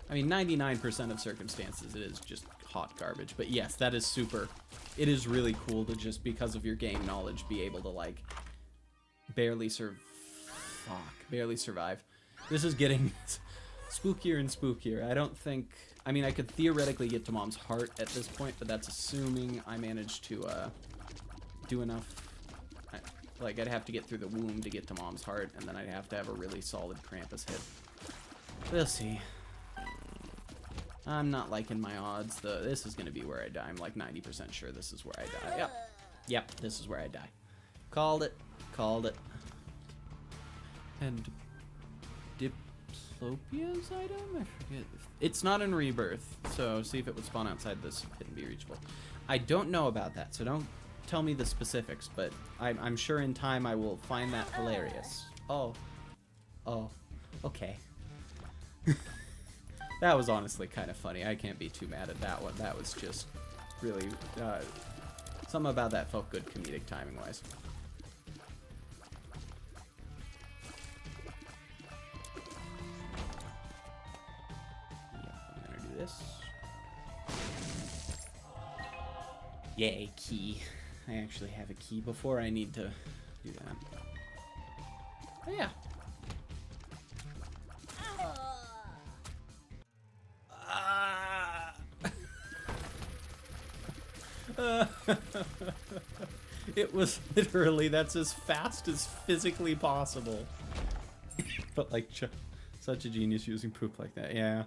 I mean, 99% of circumstances, it is just hot garbage. But yes, that is super... It is really cool to just, because of your game knowledge, be able to, like, barely survive. This is getting spookier and spookier. I don't think... I mean, I could theoretically get to Mom's heart at this point, but that's assuming I managed to do enough. Like, I'd have to get through the womb to get to Mom's heart, and then I'd have to have a really solid Krampus hit. We'll see. I'm not liking my odds, though. This is going to be where I die. I'm like 90% sure this is where I die. Yep. Yep, this is where I die. Called it. Called it. And Diplopia's item? I forget. It's not in Rebirth, so see if it would spawn outside this pit and be reachable. I don't know about that, so don't tell me the specifics, but I'm sure in time I will find that hilarious. Oh. Oh. Okay. That was honestly kind of funny. I can't be too mad at that one. That was just really... something about that felt good comedic timing-wise. Yep, I'm gonna do this. Yay, key. I actually have a key before I need to do that. Oh, yeah. It was literally, that's as fast as physically possible. But like, such a genius using poop like that. Yeah.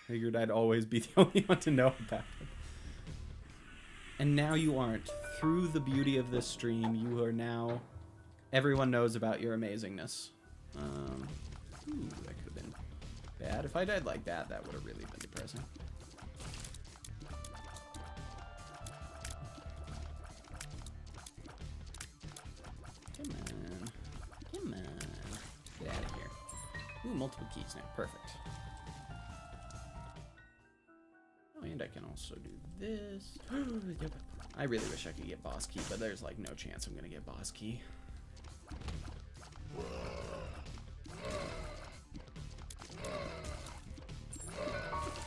Figured I'd always be the only one to know about it. And now you aren't. Through the beauty of this stream, you are now... Everyone knows about your amazingness. Ooh, that could have been bad. If I died like that, that would have really been depressing. Come on. Come on. Get out of here. Ooh, multiple keys now. Perfect. Oh, and I can also do this. Yep. I really wish I could get boss key, but there's like no chance I'm gonna get boss key.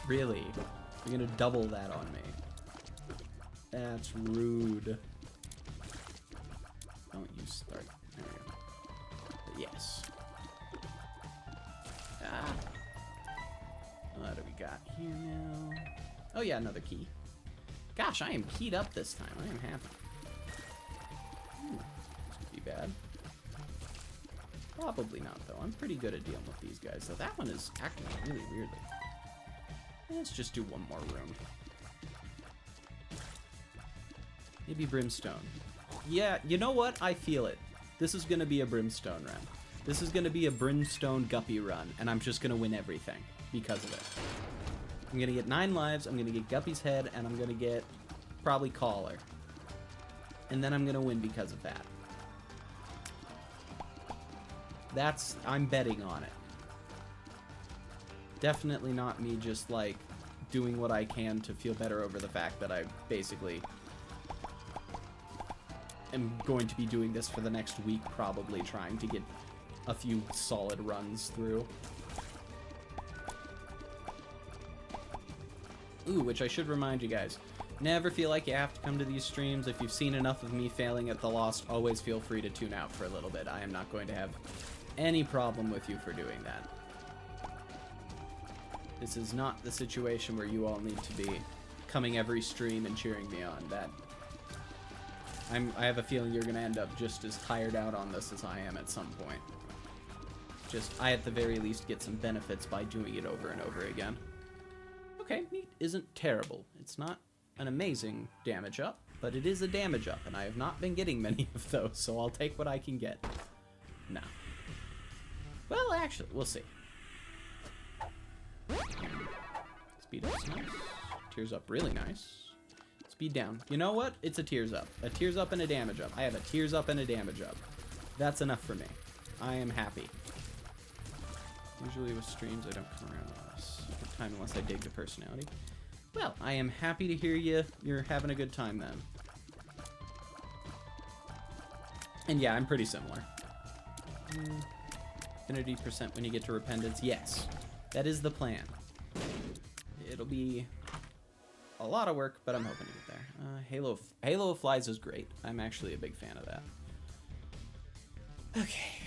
Really? You're gonna double that on me? That's rude. Don't you start. There we go. But yes. Ah. What do we got here now? Oh yeah, another key. Gosh, I am keyed up this time. I am happy. Ooh, this could be bad. Probably not, though. I'm pretty good at dealing with these guys. So that one is acting really weirdly. Let's just do one more room. Maybe Brimstone. Yeah, you know what? I feel it. This is going to be a Brimstone run. This is going to be a Brimstone Guppy run, and I'm just going to win everything because of it. I'm going to get 9 lives, I'm going to get Guppy's head, and I'm going to get probably Collar. And then I'm going to win because of that. I'm betting on it. Definitely not me just, like, doing what I can to feel better over the fact that I basically am going to be doing this for the next week, probably trying to get a few solid runs through. Ooh, which I should remind you guys. Never feel like you have to come to these streams. If you've seen enough of me failing at the Lost, always feel free to tune out for a little bit. I am not going to have any problem with you for doing that. This is not the situation where you all need to be coming every stream and cheering me on. I have a feeling you're going to end up just as tired out on this as I am at some point. Just, I at the very least get some benefits by doing it over and over again. Okay, meat isn't terrible. It's not an amazing damage up, but it is a damage up, and I have not been getting many of those, so I'll take what I can get. No. Well, actually, we'll see. Speed up's nice. Tears up really nice. Speed down. You know what? It's a tears up. A tears up and a damage up. I have a tears up and a damage up. That's enough for me. I am happy. Usually with streams, I don't come around with this time unless I dig the personality. Well, I am happy to hear you're having a good time then. And yeah, I'm pretty similar. Affinity % when you get to Repentance. Yes, that is the plan. It'll be a lot of work, but I'm hoping to get there. Halo of Flies is great. I'm actually a big fan of that. Okay.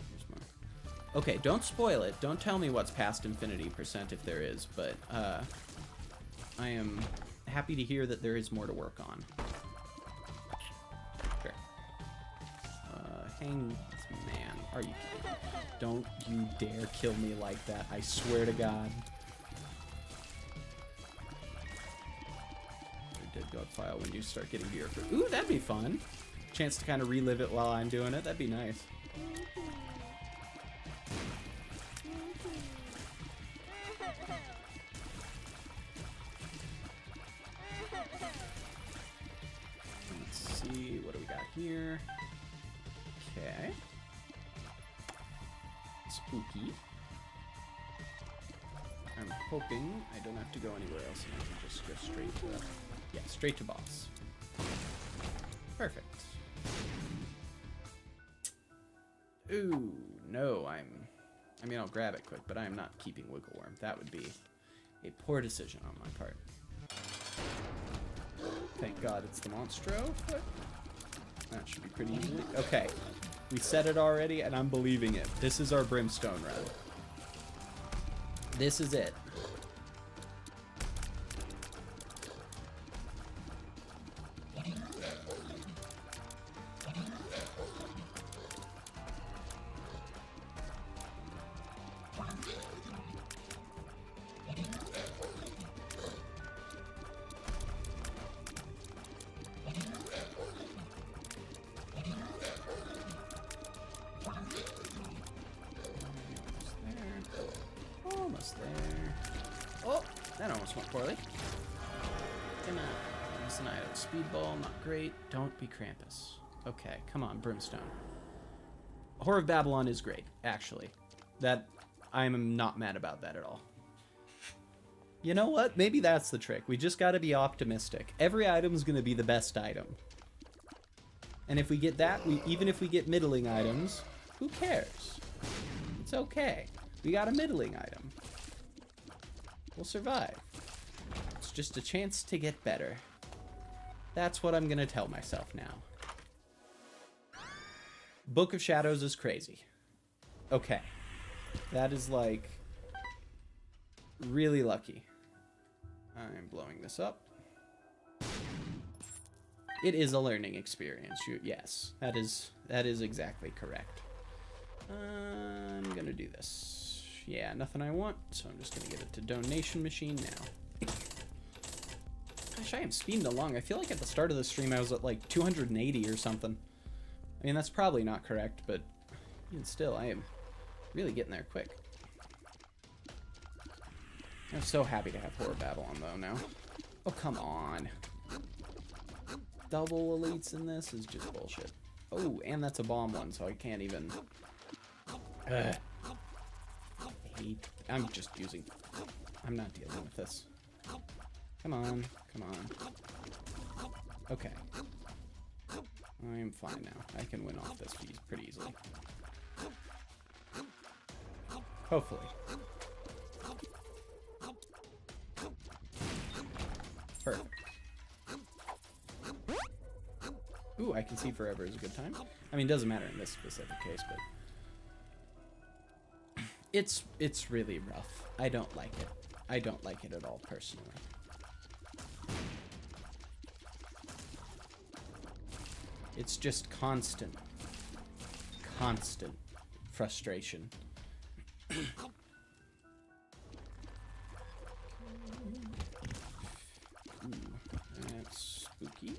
Here's more. Okay, don't spoil it. Don't tell me what's past Infinity % if there is, but I am happy to hear that there is more to work on. Sure. Man, are you kidding me? Don't you dare kill me like that. I swear to God. Dead God file when you start getting to your... Ooh, that'd be fun. Chance to kind of relive it while I'm doing it. That'd be nice. Let's see. What do we got here? Okay. Spooky. I'm hoping I don't have to go anywhere else and I can just go straight to it. Yeah, straight to boss. Perfect. Ooh, no, I mean, I'll grab it quick, but I am not keeping Wiggle Worm. That would be a poor decision on my part. Thank God it's the Monstro. That should be pretty easy. Okay, we said it already, and I'm believing it. This is our Brimstone run. This is it. Almost there. Oh, that almost went poorly. Come on. Miss an item. Speedball, not great. Don't be Krampus. Okay, come on, Brimstone. Whore of Babylon is great, actually. That, I'm not mad about that at all. You know what? Maybe that's the trick. We just gotta be optimistic. Every item's gonna be the best item. And if we get that, even if we get middling items, who cares? It's okay. We got a middling item. We'll survive. It's just a chance to get better. That's what I'm gonna tell myself now. Book of Shadows is crazy. Okay. That is like really lucky. I'm blowing this up. It is a learning experience. Yes, that is exactly correct. I'm gonna do this. Yeah, nothing I want, so I'm just gonna give it to donation machine now. Gosh, I am speeding along. I feel like at the start of the stream I was at like 280 or something. I mean, that's probably not correct, but even still, I am really getting there quick. I'm so happy to have Whore Babylon though now. Oh, come on. Double elites in this is just bullshit. Oh, and that's a bomb one, so I can't even... I'm just using... I'm not dealing with this. Come on, come on. Okay. I'm fine now. I can win off this pretty easily. Hopefully. Perfect. Ooh, I can see forever is a good time. I mean, it doesn't matter in this specific case, but it's really rough. I don't like it. I don't like it at all, personally. It's just constant frustration. Ooh, that's spooky.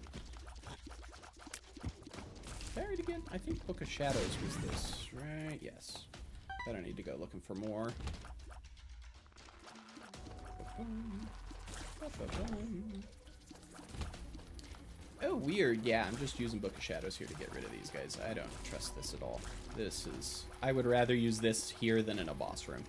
Buried again? I think Book of Shadows was this, right? Yes. I don't need to go looking for more. Oh, weird. Yeah, I'm just using Book of Shadows here to get rid of these guys. I don't trust this at all. This is... I would rather use this here than in a boss room.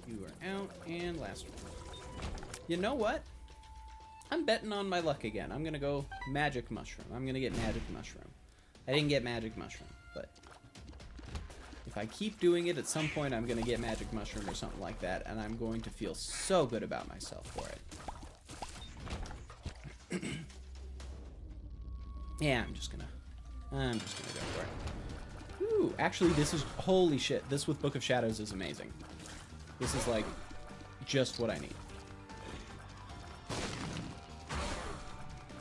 You are out, and last one. You know what? I'm betting on my luck again. I'm gonna go Magic Mushroom. I'm gonna get Magic Mushroom. I didn't get Magic Mushroom, but if I keep doing it, at some point I'm gonna get Magic Mushroom or something like that, and I'm going to feel so good about myself for it. Yeah, I'm just gonna go for it. Ooh, actually, this is... Holy shit. This with Book of Shadows is amazing. This is, like, just what I need.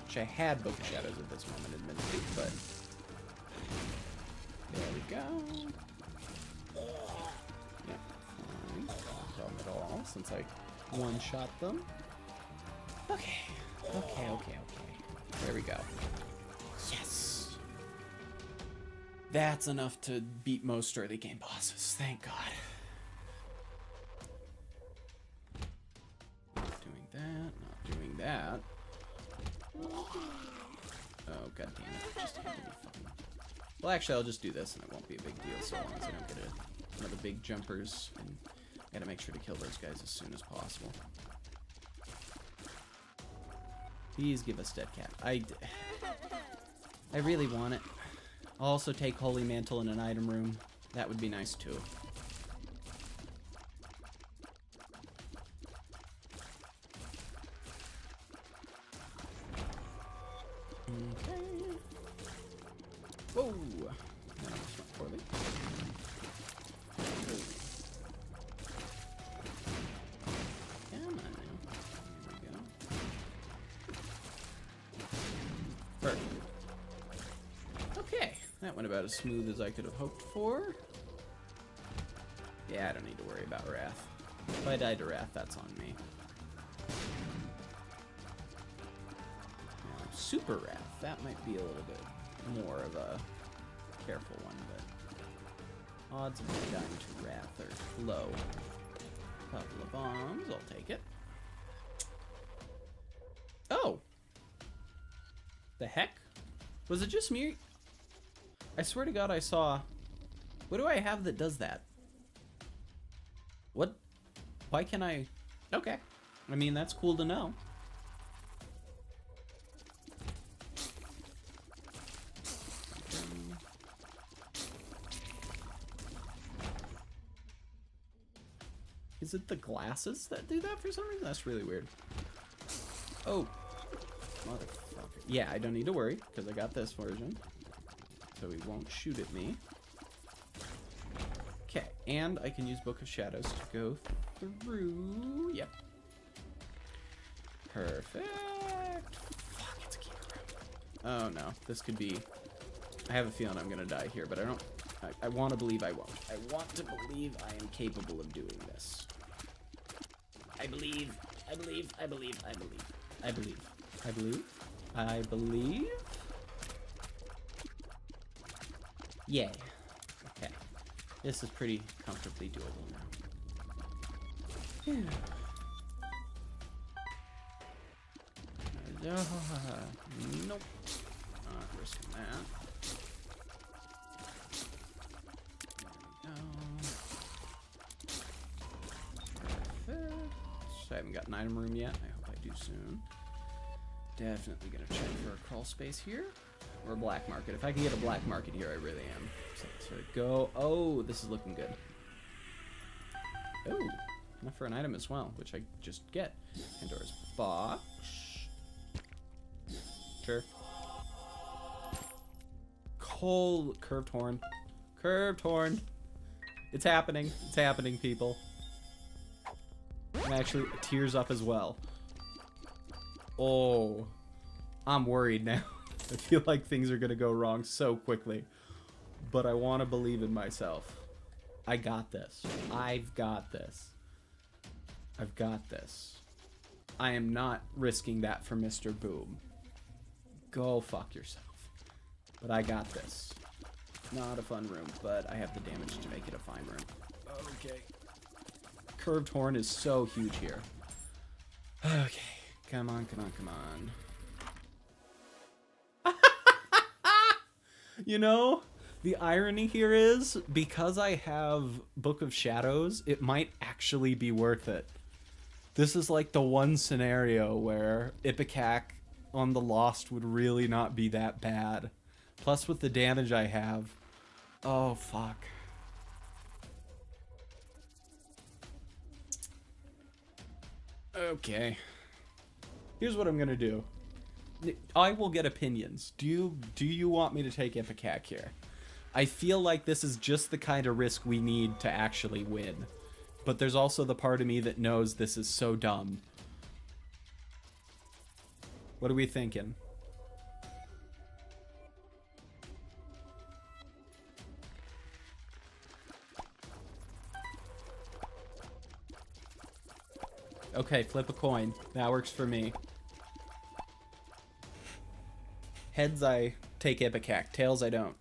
Which I had Book of Shadows at this moment, admittedly, but... There we go. Yeah, fine. No problem at all, since I one-shot them. Okay. Okay. There we go. Yes! That's enough to beat most early game bosses, thank God. Not doing that. Oh, god damn it. Just had to be fun. Well, actually, I'll just do this and it won't be a big deal so long as I don't get one of the big jumpers. And I gotta make sure to kill those guys as soon as possible. Please give us Dead Cat. I really want it. I'll also take Holy Mantle in an item room. That would be nice too. Okay. Whoa! That almost went poorly. Come on now. There we go. Perfect. Okay. That went about as smooth as I could have hoped for. Yeah, I don't need to worry about Wrath. If I die to Wrath, that's on me. Now, Super Wrath. That might be a little bit more of a careful one, but odds of me dying to Wrath are low. Couple of bombs, I'll take it. Oh! The heck? Was it just me? I swear to God I saw... What do I have that does that? What? Why can I... Okay. I mean, that's cool to know. Is it the glasses that do that for some reason? That's really weird. Oh. Motherfucker. Yeah, I don't need to worry, because I got this version. So he won't shoot at me. Okay, and I can use Book of Shadows to go through. Yep. Perfect. Fuck, it's a keeper. Oh no, this could be... I have a feeling I'm gonna die here, but I don't... I want to believe I won't. I want to believe I am capable of doing this. I believe. Yay. Okay. This is pretty comfortably doable now. Nope. Not risking that. There we go. haven't got an item room yet. I hope I do soon. Definitely gonna check for a crawl space here. Or a black market. If I can get a black market here, I really am. So go. Oh, this is looking good. Oh, enough for an item as well, which I just get. Pandora's box. Sure. Curved horn. Curved horn. It's happening. It's happening, people. And actually, tears up as well. Oh, I'm worried now. I feel like things are gonna go wrong so quickly. But I want to believe in myself. I got this. I've got this. I've got this. I am not risking that for Mr. Boom. Go fuck yourself. But I got this. Not a fun room, but I have the damage to make it a fine room. Okay. Curved horn is so huge here. Okay. Come on, come on, come on. You know, the irony here is, because I have Book of Shadows, it might actually be worth it. This is like the one scenario where Ipecac on the Lost would really not be that bad. Plus with the damage I have. Oh, fuck. Okay. Here's what I'm gonna do. I will get opinions. Do you want me to take Ipecac here? I feel like this is just the kind of risk we need to actually win. But there's also the part of me that knows this is so dumb. What are we thinking? Okay, flip a coin. That works for me. Heads, I take Ipecac. Tails, I don't.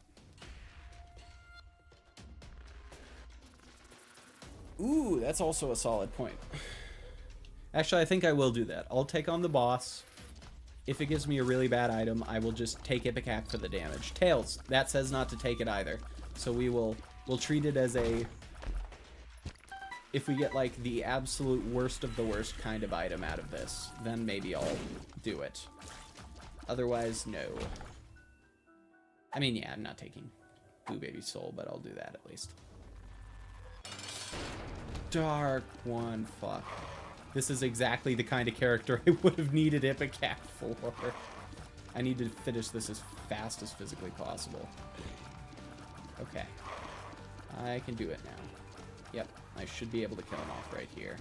Ooh, that's also a solid point. Actually, I think I will do that. I'll take on the boss. If it gives me a really bad item, I will just take Ipecac for the damage. Tails, that says not to take it either. So we'll treat it as a... If we get, like, the absolute worst of the worst kind of item out of this, then maybe I'll do it. Otherwise, no. I mean, yeah, I'm not taking Blue Baby Soul, but I'll do that at least. Dark one, fuck. This is exactly the kind of character I would have needed Ipecac for. I need to finish this as fast as physically possible. Okay. I can do it now. Yep, I should be able to kill him off right here.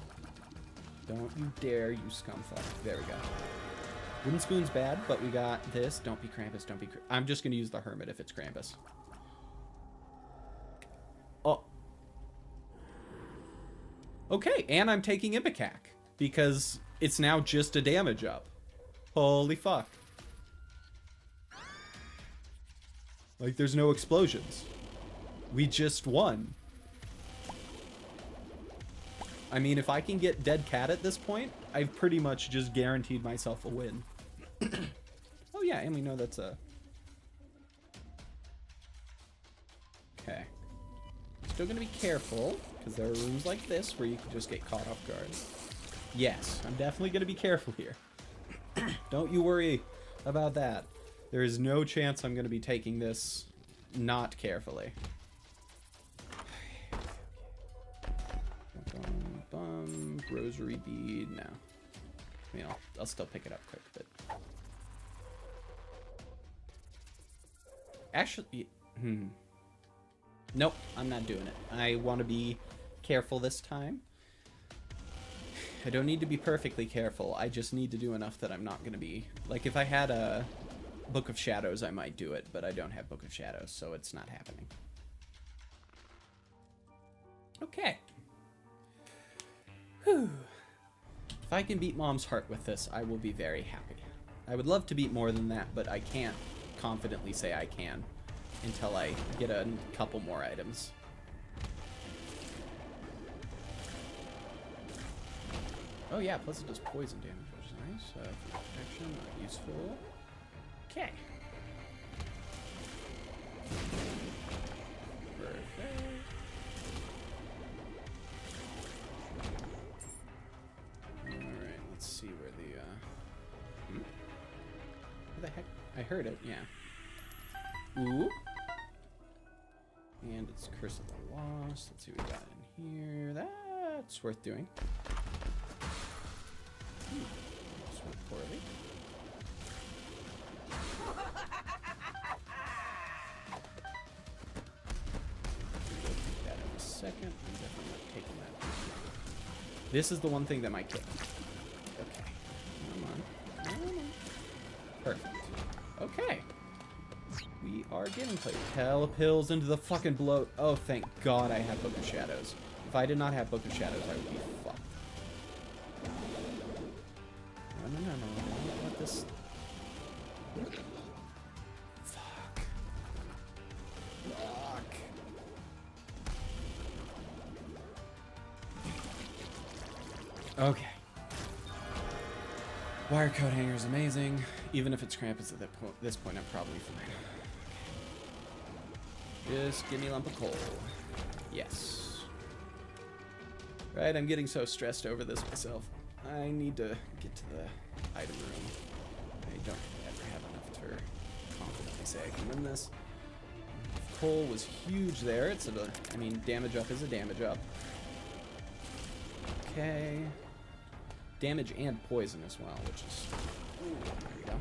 Don't you dare, you scumfuck. There we go. Wooden Spoon's bad, but we got this. Don't be Krampus, don't be I'm just going to use the Hermit if it's Krampus. Oh. Okay, and I'm taking Ipecac, because it's now just a damage up. Holy fuck. Like, there's no explosions. We just won. I mean, if I can get Dead Cat at this point, I've pretty much just guaranteed myself a win. Oh yeah, and we know that's a... Okay. Still gonna be careful, because there are rooms like this where you can just get caught off guard. Yes, I'm definitely gonna be careful here. Don't you worry about that. There is no chance I'm gonna be taking this not carefully. Rosary bead, no. I mean, I'll still pick it up quick, but... Actually, Nope, I'm not doing it. I want to be careful this time. I don't need to be perfectly careful. I just need to do enough that I'm not going to be... Like, if I had a Book of Shadows, I might do it, but I don't have Book of Shadows, so it's not happening. Okay. Whew. If I can beat Mom's heart with this, I will be very happy. I would love to beat more than that, but I can't confidently say I can until I get a couple more items. Oh yeah, plus it does poison damage, which is nice. Protection, not useful. Okay. Perfect. heard it, yeah. Ooh. And it's Curse of the Lost. Let's see what we got in here. That's worth doing. This went poorly. We'll take that in a second. I'm definitely not taking that. This is the one thing that might kill me. Okay. Come on. Come on. Perfect. Okay. We are getting played. Telepills into the fucking bloat. Oh, thank God I have Book of Shadows. If I did not have Book of Shadows, I would be fucked. No. I don't want this. Fuck. Okay. Wire coat hanger is amazing. Even if it's Krampus at this point, I'm probably fine. Just give me a lump of coal. Yes. Right, I'm getting so stressed over this myself. I need to get to the item room. I don't ever have enough to confidently say I can win this. Coal was huge there. It's I mean, damage up is a damage up. Okay. Damage and poison as well, which is... Ooh, there we go.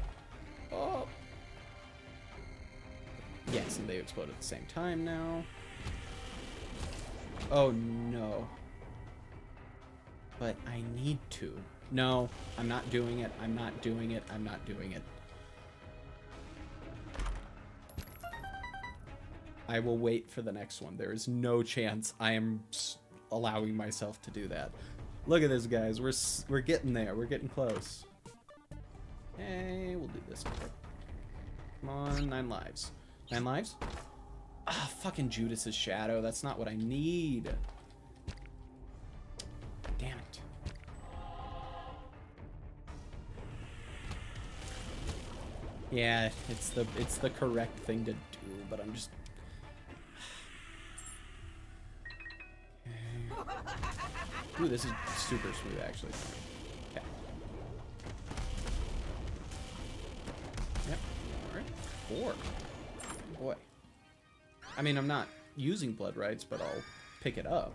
Oh! Yes, and they explode at the same time now. Oh, no. But I need to. No, I'm not doing it. I'm not doing it. I'm not doing it. I will wait for the next one. There is no chance I am allowing myself to do that. Look at this, guys. We're getting there. We're getting close. Okay, we'll do this quick. Come on, 9 lives. 9 lives? Ah, fucking Judas's shadow. That's not what I need. Damn it. Yeah, it's the correct thing to do, but I'm just... Ooh, this is super smooth, actually. Okay. Yep. Alright. 4. Boy. I mean, I'm not using blood rights, but I'll pick it up.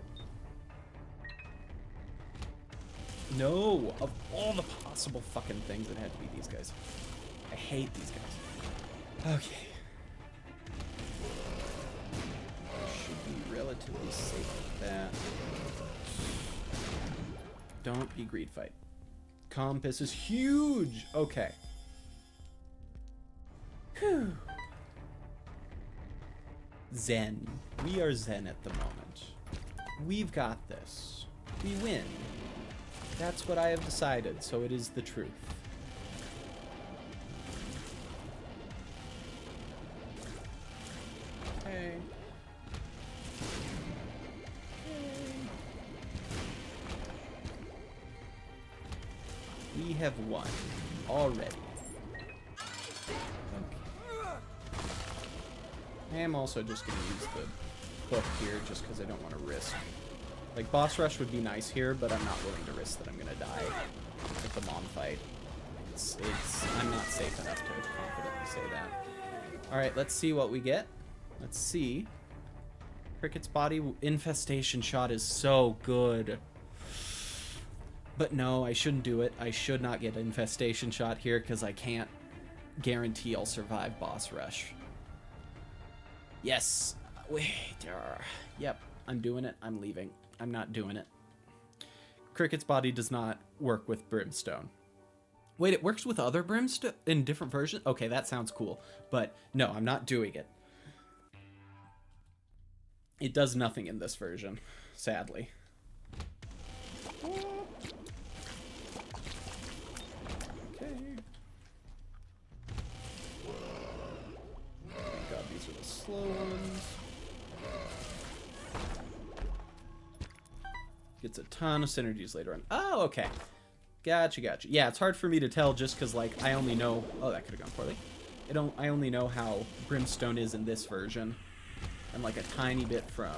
No! Of all the possible fucking things, it had to be these guys. I hate these guys. Okay. Should be relatively safe with that. Don't be greed fight. Compass is huge! Okay. Whew. Zen. We are zen at the moment. We've got this. We win. That's what I have decided, so it is the truth. Okay. We have won already. Okay. I am also just going to use the book here just because I don't want to risk. Like, boss rush would be nice here, but I'm not willing to risk that I'm going to die with the mom fight. I'm not safe enough to confidently say that. Alright, let's see what we get. Let's see. Cricket's body infestation shot is so good. But no, I shouldn't do it. I should not get infestation shot here because I can't guarantee I'll survive boss rush. Yes. Wait. Yep. I'm doing it. I'm leaving. I'm not doing it. Cricket's body does not work with brimstone. Wait, it works with other brimstone in different versions? Okay, that sounds cool. But no, I'm not doing it. It does nothing in this version, sadly. God, these are the slow ones. Gets a ton of synergies later on. Oh, okay. Gotcha. Yeah, it's hard for me to tell just because, like, I only know... Oh, that could have gone poorly. I only know how Brimstone is in this version. And, like, a tiny bit from,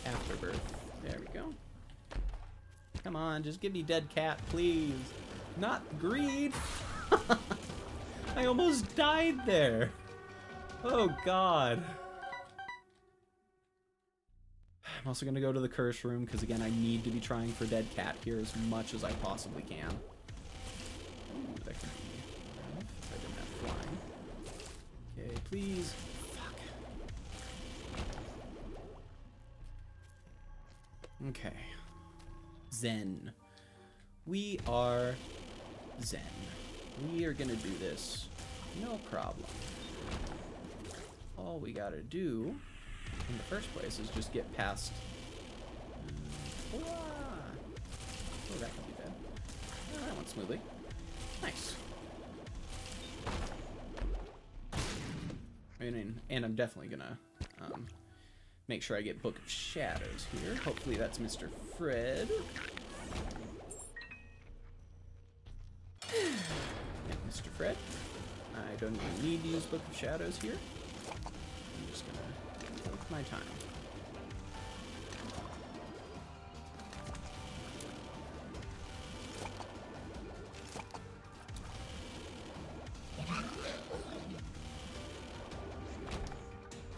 Afterbirth. There we go. Come on, just give me dead cat, please. Not greed. I almost died there. Oh, God. I'm also going to go to the curse room, because, again, I need to be trying for dead cat here as much as I possibly can. Ooh, that could be enough if I didn't have flying. Okay, please. Fuck. Okay. Zen. We are zen. We are gonna do this. No problem. All we gotta do in the first place is just get past... Oh, that can be bad. Oh, that went smoothly. Nice. And I'm definitely gonna make sure I get Book of Shadows here. Hopefully that's Mr. Fred. Yeah, Mr. Fred. I don't even need to use Book of Shadows here. I'm just gonna take my time.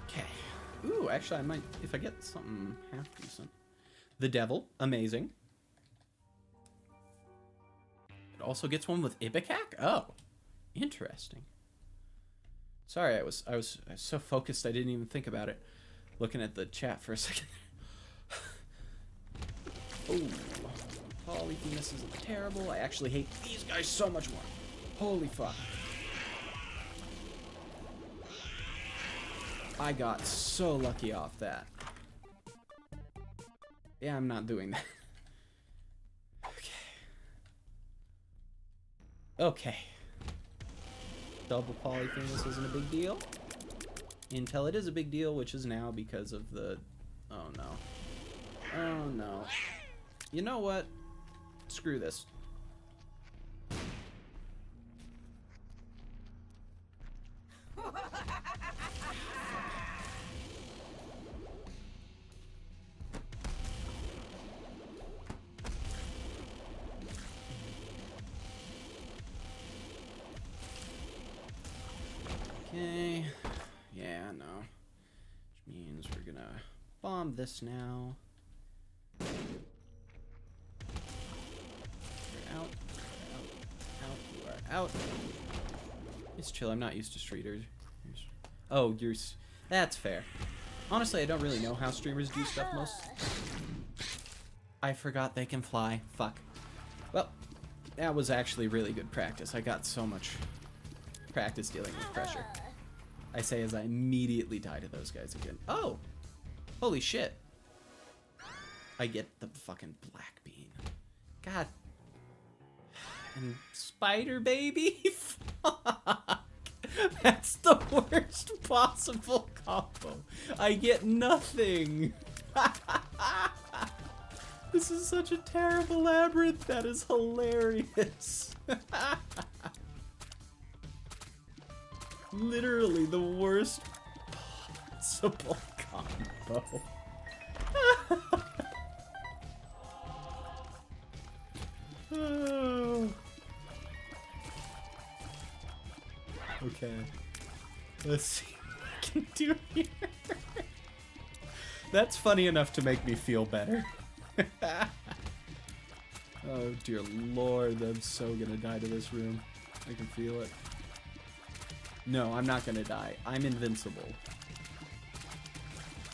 Okay. Ooh, actually, I might, if I get something half decent. The Devil, amazing. It also gets one with Ipecac? Oh, interesting. Sorry, I was so focused I didn't even think about it. Looking at the chat for a second. Oh, Polyphemus is terrible. I actually hate these guys so much more. Holy fuck. I got so lucky off that. Yeah, I'm not doing that. Okay. Double Polyphemus isn't a big deal. Until it is a big deal, which is now because of the... Oh, no. Oh, no. You know what? Screw this. Okay, yeah, no. Which means we're gonna bomb this now. You're out, you are out. It's chill, I'm not used to streeters. Oh, that's fair. Honestly, I don't really know how streamers do stuff most. I forgot they can fly, fuck. Well, that was actually really good practice. I got so much practice dealing with pressure. I say as I immediately die to those guys again. Oh! Holy shit. I get the fucking black bean. God. And spider baby? Fuck. That's the worst possible combo. I get nothing. This is such a terrible labyrinth. That is hilarious. Literally the worst possible combo. Oh. Okay. Let's see what I can do here. That's funny enough to make me feel better. Oh dear lord, I'm so gonna die to this room. I can feel it. No, I'm not gonna die. I'm invincible.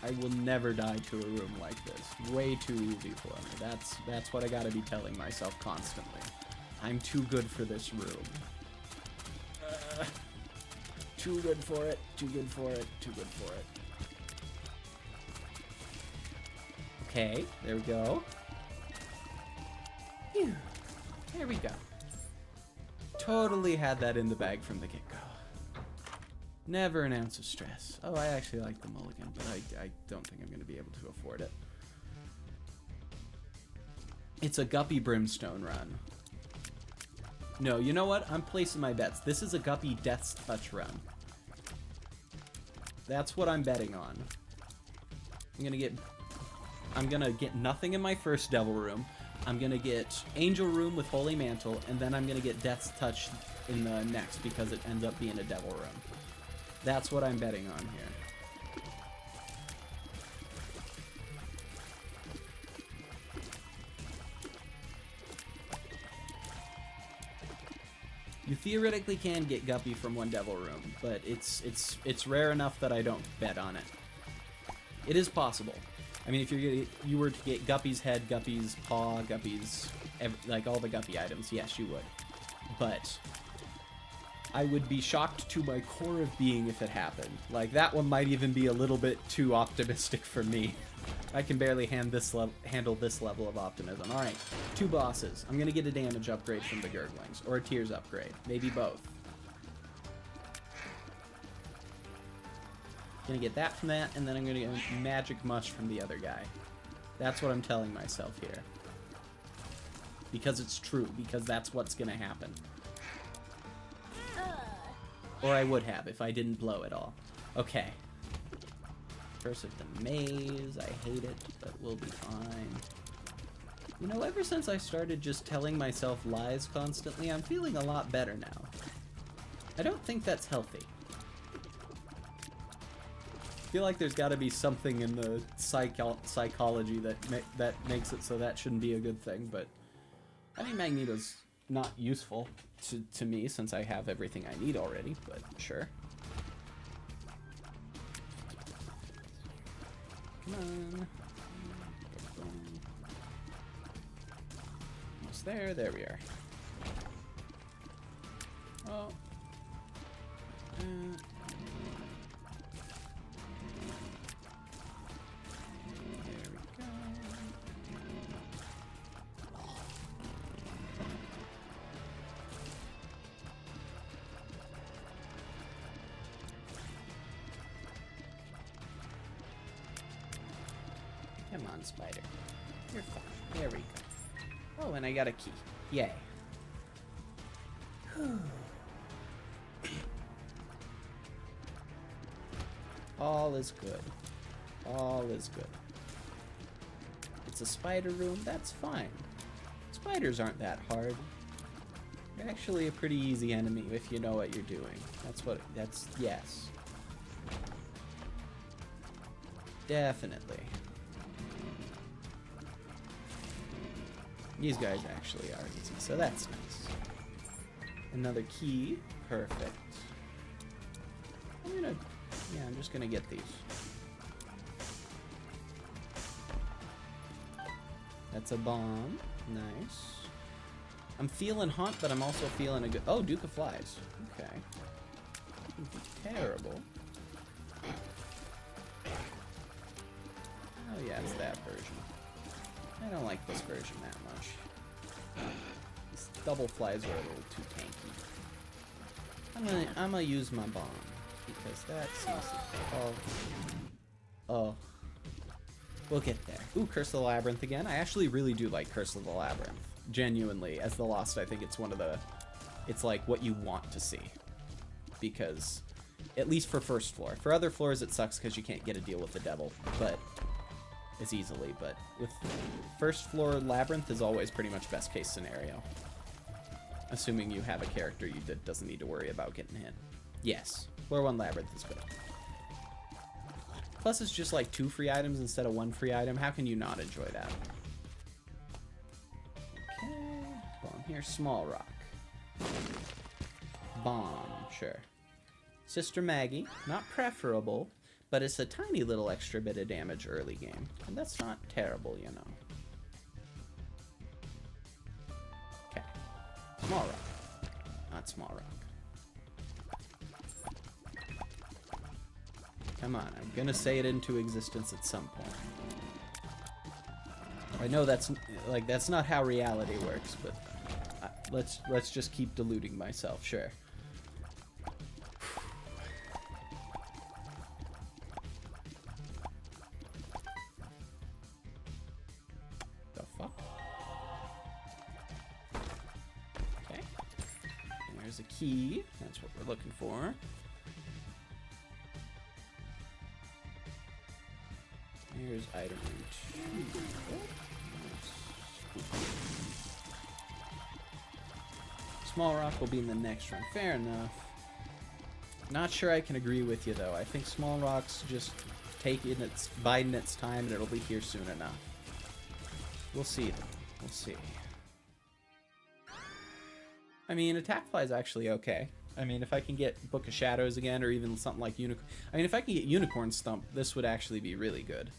I will never die to a room like this. Way too easy for me. That's what I gotta be telling myself constantly. I'm too good for this room. Too good for it. Too good for it. Too good for it. Okay, there we go. Phew. There we go. Totally had that in the bag from the get-go. Never an ounce of stress. Oh, I actually like the mulligan, but I don't think I'm going to be able to afford it. It's a Guppy Brimstone run. No, you know what? I'm placing my bets. This is a Guppy Death's Touch run. That's what I'm betting on. I'm gonna get nothing in my first Devil Room. I'm gonna get Angel Room with Holy Mantle, and then I'm gonna get Death's Touch in the next because it ends up being a devil room. That's what I'm betting on here. You theoretically can get Guppy from one devil room, but it's rare enough that I don't bet on it. It is possible. I mean, if you were to get Guppy's head, Guppy's paw, Guppy's like all the Guppy items, yes, you would. But I would be shocked to my core of being if it happened. Like, that one might even be a little bit too optimistic for me. I can barely handle this level of optimism. Alright, 2 bosses. I'm gonna get a damage upgrade from the Gurglings, or a Tears upgrade. Maybe both. Gonna get that from that, and then I'm gonna get a Magic Mush from the other guy. That's what I'm telling myself here. Because it's true, because that's what's gonna happen. Or I would have if I didn't blow it all. Okay. First of the maze, I hate it, but we'll be fine. You know, ever since I started just telling myself lies constantly, I'm feeling a lot better now. I don't think that's healthy. I feel like there's got to be something in the psychology that makes it so that shouldn't be a good thing, but I mean, Magneto's not useful to me since I have everything I need already, but sure. Come on. Almost there. There we are. Oh. There we go. Come on, spider. You're fine. There we go. Oh, and I got a key. Yay. All is good. All is good. It's a spider room. That's fine. Spiders aren't that hard. They're actually a pretty easy enemy if you know what you're doing. Yes. Definitely. These guys actually are easy, so that's nice. Another key. Perfect. I'm just gonna get these. That's a bomb. Nice. I'm feeling Haunt, but I'm also feeling a good... Oh, Duke of Flies. Okay. Wouldn't be terrible. Oh yeah, it's that version. I don't like this version that much. These double flies are a little too tanky. I'm gonna use my bomb because that seems to... Oh. We'll get there. Ooh, Curse of the Labyrinth again. I actually really do like Curse of the Labyrinth. Genuinely, as the Lost, I think it's one of the... It's like what you want to see. Because, at least for first floor. For other floors, it sucks because you can't get a deal with the devil, but... as easily, but with first floor Labyrinth is always pretty much best case scenario. Assuming you have a character that doesn't need to worry about getting hit. Yes, floor 1 Labyrinth is good. Plus it's just like 2 free items instead of 1 free item. How can you not enjoy that? Okay, bomb here, Small Rock. Bomb, sure. Sister Maggie, not preferable, but it's a tiny little extra bit of damage early game. And that's not terrible, you know. Okay. Small Rock. Not Small Rock. Come on, I'm gonna say it into existence at some point. I know that's not how reality works, but let's just keep deluding myself, sure. A key. That's what we're looking for. Here's item 2. Small rock will be in the next run. Fair enough. Not sure I can agree with you, though. I think small rocks just biding its time, and it'll be here soon enough. We'll see, though. We'll see. I mean, attack fly is actually okay. I mean, if I can get Book of Shadows again, or even something like Unicorn... I mean, if I can get Unicorn Stump, this would actually be really good.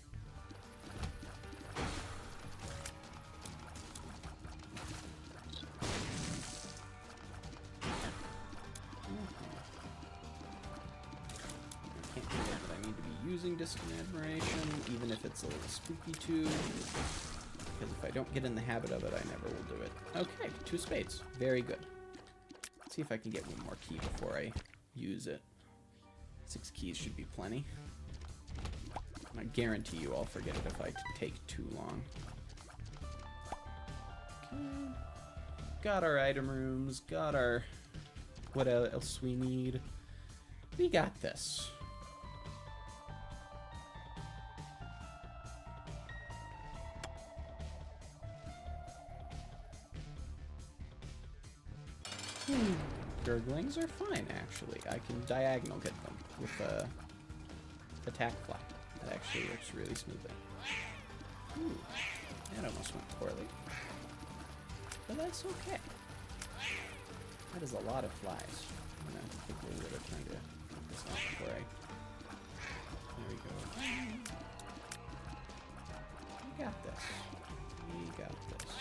I can't forget that I need to be using Distant Admiration, even if it's a little spooky too. Because if I don't get in the habit of it, I never will do it. Okay, 2 spades. Very good. Let's see if I can get one more key before I use it. 6 keys should be plenty. I guarantee you I'll forget it if I take too long. Okay. Got our item rooms, got our... what else we need. We got this. Gurglings are fine, actually. I can diagonal get them with attack fly. That actually works really smoothly. Ooh, that almost went poorly. But that's okay. That is a lot of flies. I'm gonna take a little bit of time to get this off before I... There we go. We got this. We got this.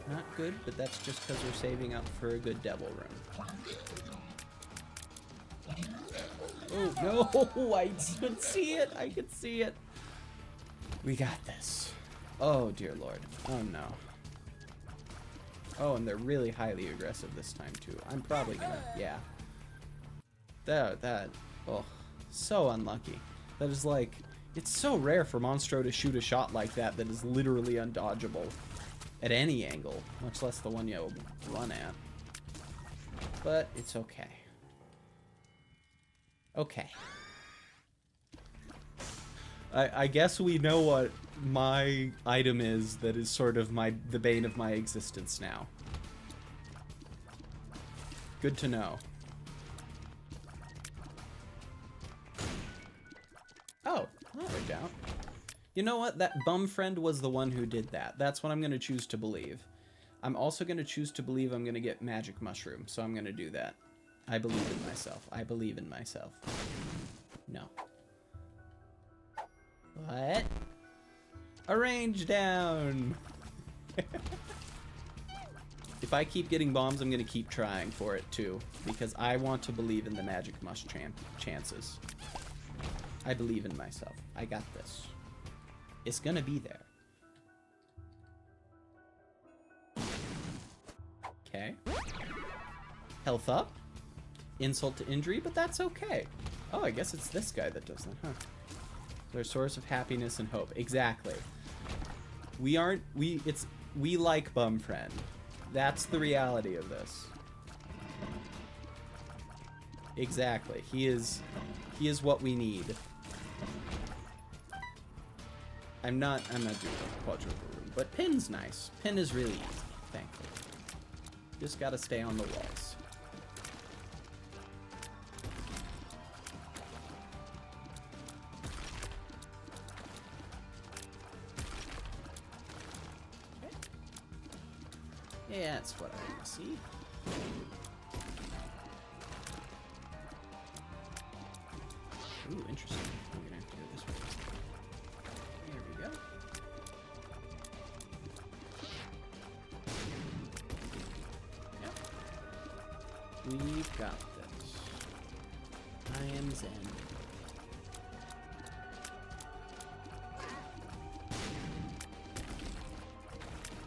Not good, but that's just because we're saving up for a good devil room. Oh, no! I could see it! I could see it! We got this. Oh, dear lord. Oh, no. Oh, and they're really highly aggressive this time, too. I'm probably gonna... yeah. Oh, so unlucky. That is like... It's so rare for Monstro to shoot a shot like that that is literally undodgeable. At any angle, much less the one you'll run at. But it's okay. Okay. I guess we know what my item is that is sort of the bane of my existence now. Good to know. Oh, that worked out. You know what? That bum friend was the one who did that. That's what I'm going to choose to believe. I'm also going to choose to believe I'm going to get magic mushroom, so I'm going to do that. I believe in myself. I believe in myself. No. What? Arrange down! If I keep getting bombs, I'm going to keep trying for it, too. Because I want to believe in the magic mush chances. I believe in myself. I got this. It's gonna be there. Okay. Health up. Insult to injury, but that's okay. Oh, I guess it's this guy that does that, huh? Their source of happiness and hope. Exactly. We like Bum Friend. That's the reality of this. Exactly. He is what we need. I'm not doing a quadruple room, but pin's nice. Pin is really easy, thankfully. Just gotta stay on the walls. Okay. Yeah, that's what I want to see. Ooh, interesting. I'm gonna have to go this way. There we go. Yep. We've got this. I am Zen.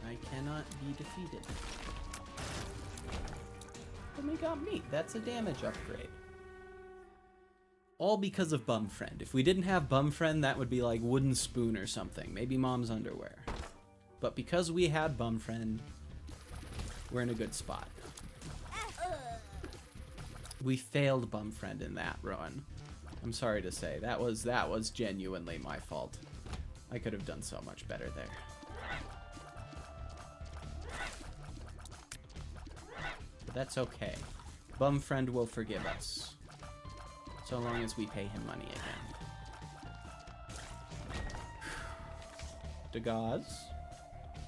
I cannot be defeated. And we got meat. That's a damage upgrade. All because of Bum Friend. If we didn't have Bum Friend, that would be like Wooden Spoon or something. Maybe Mom's Underwear. But because we had Bum Friend, we're in a good spot. We failed Bum Friend in that run. I'm sorry to say. That was genuinely my fault. I could have done so much better there. But that's okay. Bum Friend will forgive us. So long as we pay him money again. Dagaz.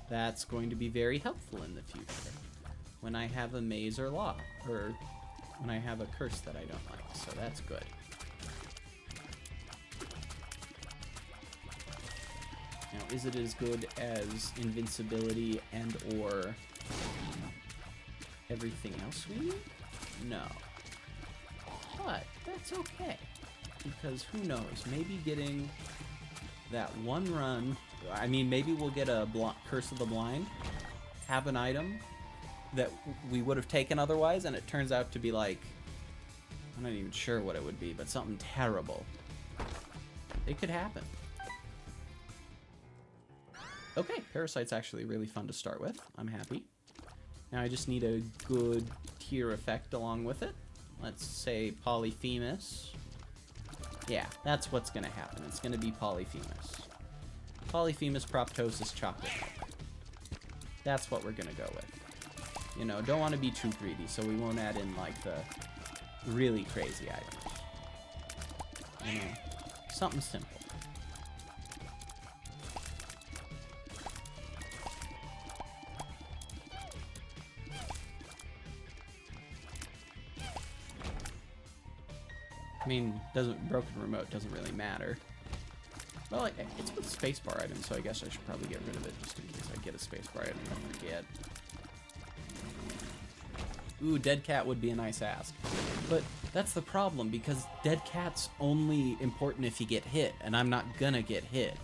That's going to be very helpful in the future. When I have a maze or law. Or when I have a curse that I don't like. So that's good. Now, is it as good as invincibility and or everything else we need? No. But that's okay. Because who knows? Maybe getting that one run... I mean, maybe we'll get a Curse of the Blind, have an item that we would have taken otherwise, and it turns out to be like... I'm not even sure what it would be, but something terrible. It could happen. Okay, Parasite's actually really fun to start with. I'm happy. Now I just need a good tier effect along with it. Let's say Polyphemus. Yeah, that's what's going to happen. It's going to be Polyphemus. Polyphemus Proptosis Chocolate. That's what we're going to go with. You know, don't want to be too greedy, so we won't add in, like, the really crazy items. You know, something simple. I mean, broken remote doesn't really matter. Well, it's with spacebar items, so I guess I should probably get rid of it just in case I get a spacebar item and I forget. Ooh, Dead Cat would be a nice ask. But that's the problem, because Dead Cat's only important if you get hit, and I'm not gonna get hit.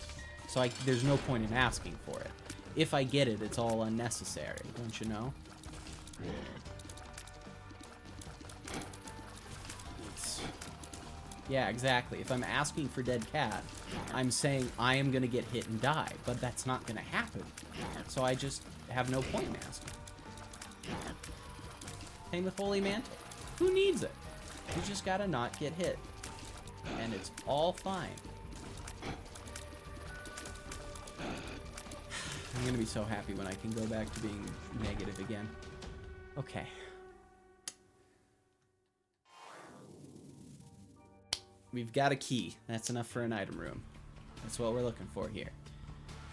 So there's no point in asking for it. If I get it, it's all unnecessary, don't you know? Yeah, exactly. If I'm asking for Dead Cat, I'm saying I am going to get hit and die, but that's not going to happen. So I just have no point in asking. Same with Holy Mantle. Who needs it? You just got to not get hit. And it's all fine. I'm going to be so happy when I can go back to being negative again. Okay. We've got a key. That's enough for an item room. That's what we're looking for here.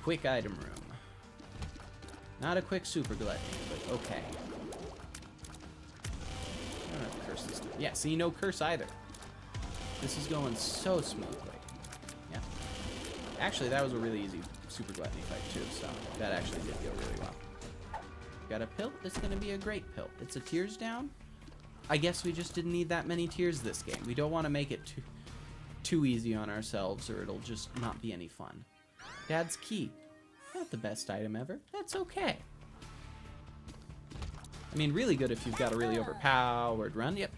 Quick item room. Not a quick super gluttony, but okay. I don't have to curse this time. Yeah, see, no curse either. This is going so smoothly. Yeah. Actually, that was a really easy super gluttony fight too, so that actually did go really well. Got a pill? It's going to be a great pill. It's a tears down. I guess we just didn't need that many tears this game. We don't want to make it too easy on ourselves, or it'll just not be any fun. Dad's key. Not the best item ever. That's okay. I mean, really good if you've got a really overpowered run. Yep.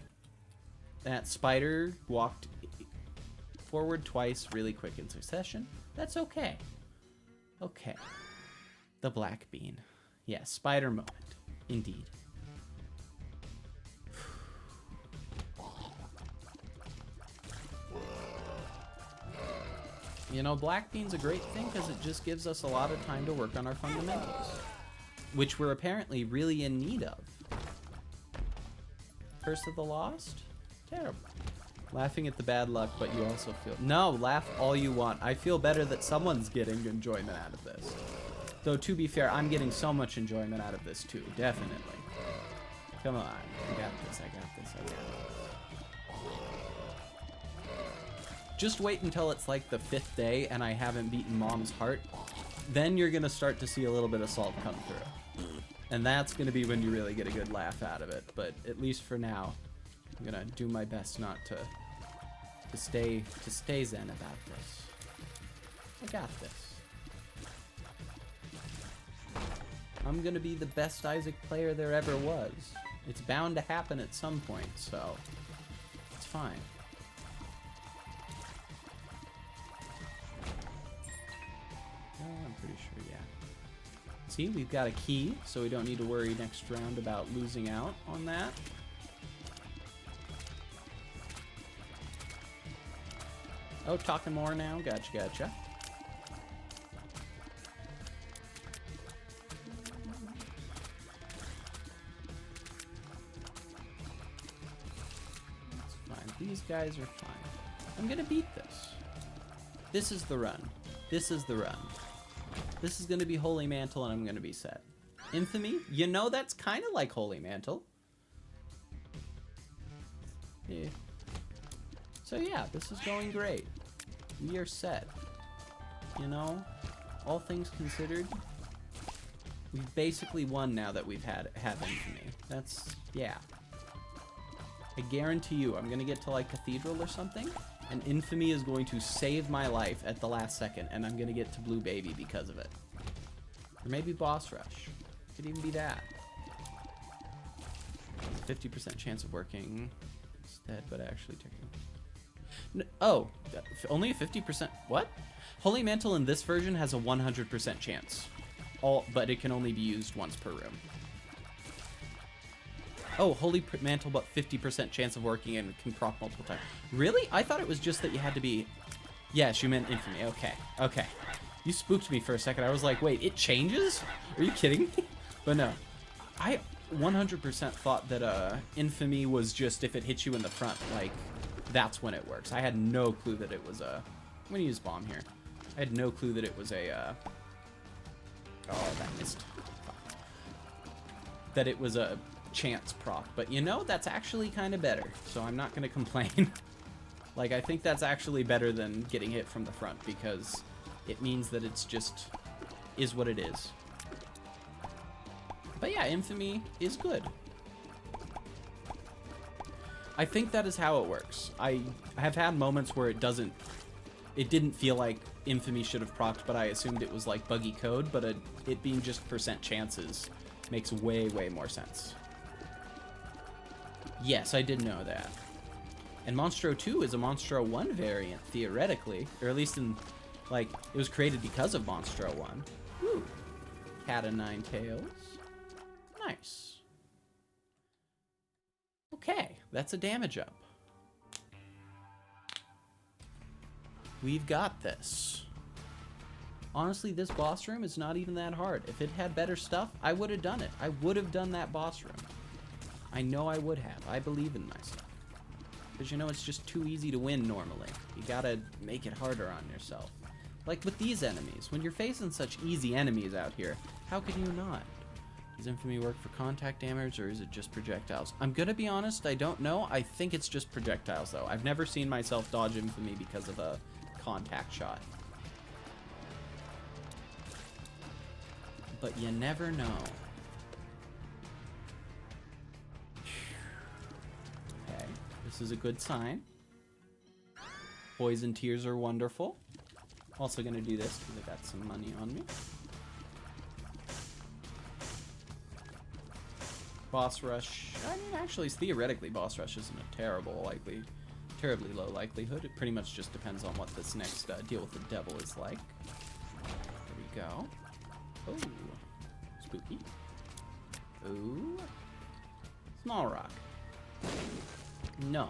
That spider walked forward twice really quick in succession. That's okay. Okay. The black bean. Yeah, spider moment. Indeed. You know, black bean's a great thing because it just gives us a lot of time to work on our fundamentals, which we're apparently really in need of. Curse of the Lost? Terrible. Laughing at the bad luck, but you also feel... No, laugh all you want. I feel better that someone's getting enjoyment out of this. Though, to be fair, I'm getting so much enjoyment out of this, too. Definitely. Come on. I got this, I got this, I got this. Just wait until it's like the 5th day and I haven't beaten Mom's heart. Then you're going to start to see a little bit of salt come through. And that's going to be when you really get a good laugh out of it. But at least for now, I'm going to do my best not to stay zen about this. I got this. I'm going to be the best Isaac player there ever was. It's bound to happen at some point, so it's fine. I'm pretty sure, yeah. See, we've got a key, so we don't need to worry next round about losing out on that. Oh, talking more now? Gotcha, gotcha. That's fine. These guys are fine. I'm gonna beat this. This is the run. This is the run. This is gonna be Holy Mantle, and I'm gonna be set. Infamy? You know, that's kind of like Holy Mantle. Yeah. So yeah, this is going great. We are set. You know, all things considered, we've basically won now that we've had Infamy. That's, yeah. I guarantee you, I'm gonna get to like Cathedral or something, and Infamy is going to save my life at the last second, and I'm gonna get to Blue Baby because of it. Or maybe Boss Rush. Could even be that. 50% chance of working instead, but actually taking... Oh, only a 50%. What? Holy Mantle in this version has a 100% chance. But it can only be used once per room. Oh, Holy Mantle, but 50% chance of working and can proc multiple times. Really? I thought it was just that you had to be... Yes, you meant Infamy. Okay. Okay. You spooked me for a second. I was like, wait, it changes? Are you kidding me? But no. I 100% thought that Infamy was just if it hits you in the front, like... That's when it works. I had no clue that it was a... I'm going to use Bomb here. I had no clue that it was a... Oh, that missed. That it was a chance proc. But you know, that's actually kind of better. So I'm not going to complain. Like, I think that's actually better than getting hit from the front. Because it means that it's just... is what it is. But yeah, Infamy is good. I think that is how it works. I have had moments where it didn't feel like Infamy should have procced, but I assumed it was like buggy code, but it being just percent chances makes way, way more sense. Yes, I did know that. And Monstro 2 is a Monstro 1 variant, theoretically, or at least in, like, it was created because of Monstro 1. Woo. Cat o' nine tails. Nice. Okay, that's a damage up. We've got this. Honestly, this boss room is not even that hard. If it had better stuff, I would have done it. I would have done that boss room. I know I would have. I believe in myself. Because, you know, it's just too easy to win normally. You gotta make it harder on yourself. Like with these enemies. When you're facing such easy enemies out here, how can you not? Does Infamy work for contact damage, or is it just projectiles? I'm gonna be honest, I don't know. I think it's just projectiles, though. I've never seen myself dodge Infamy because of a contact shot. But you never know. Okay, this is a good sign. Poison tears are wonderful. Also gonna do this because I got some money on me. Boss Rush, I mean, actually, theoretically, Boss Rush isn't a terribly low likelihood. It pretty much just depends on what this next deal with the devil is like. There we go. Oh, spooky. Ooh, small rock. No.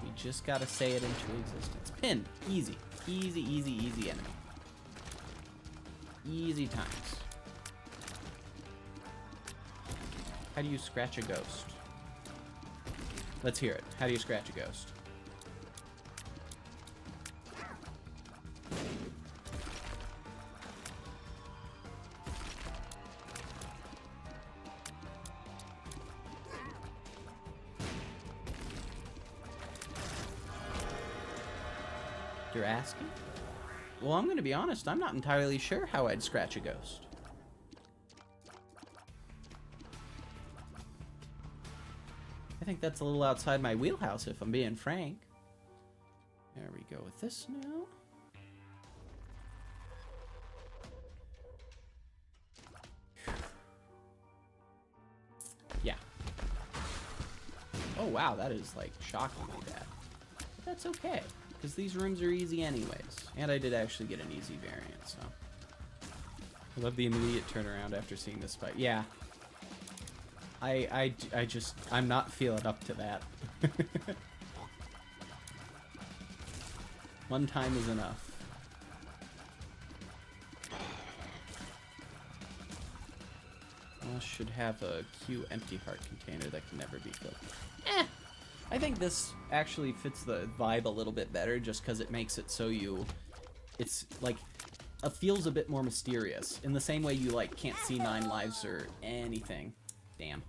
We just gotta say it into existence. Pin, easy, easy, easy, easy enemy. Easy times. How do you scratch a ghost? Let's hear it. How do you scratch a ghost? You're asking? Well, I'm going to be honest. I'm not entirely sure how I'd scratch a ghost. I think that's a little outside my wheelhouse, if I'm being frank. There we go with this now. Yeah. Oh, wow, that is, like, shockingly bad. But that's okay, because these rooms are easy anyways. And I did actually get an easy variant, so. I love the immediate turnaround after seeing this fight. Yeah. I'm not feeling up to that. One time is enough. Should have a Q empty heart container that can never be filled. I think this actually fits the vibe a little bit better just because it makes it so it's like, feels a bit more mysterious. In the same way you like can't see 9 lives or anything. Damn.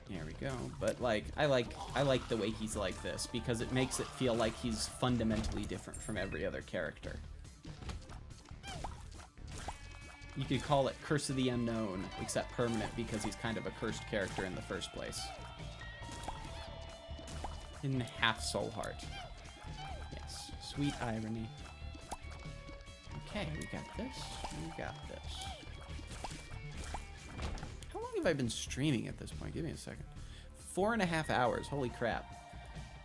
There we go. But like, I like the way he's like this because it makes it feel like he's fundamentally different from every other character. You could call it Curse of the Unknown, except permanent because he's kind of a cursed character in the first place. In half soul heart. Yes, sweet irony. Okay, we got this. We got this. How long have I been streaming at this point? Give me a second. 4.5 hours. Holy crap.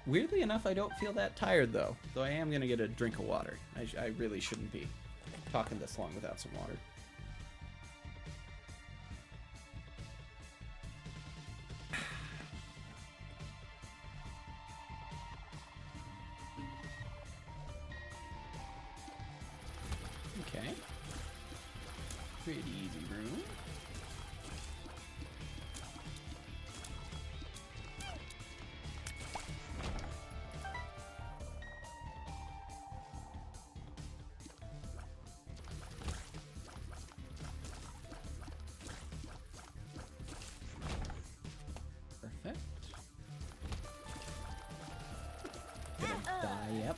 Weirdly enough, I don't feel that tired though. Though I am gonna get a drink of water. I really shouldn't be talking this long without some water. Pretty easy room. Perfect. Gonna die, yep.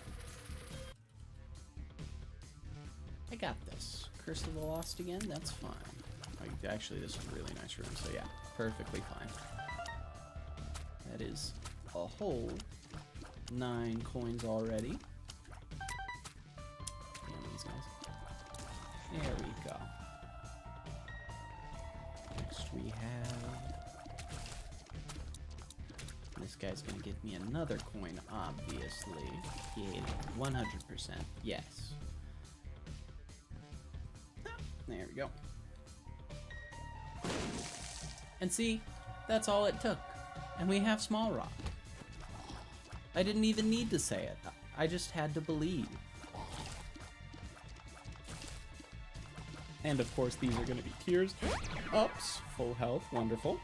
I got this. Curse of the Lost again? That's fine. Actually, this is a really nice room, so yeah, perfectly fine. That is a whole 9 coins already. Damn these guys. There we go. Next we have... This guy's gonna give me another coin, obviously. Yeah, 100%. Yes. There we go. And see, that's all it took. And we have small rock. I didn't even need to say it. I just had to believe. And of course, these are going to be tears. Ups, full health, wonderful.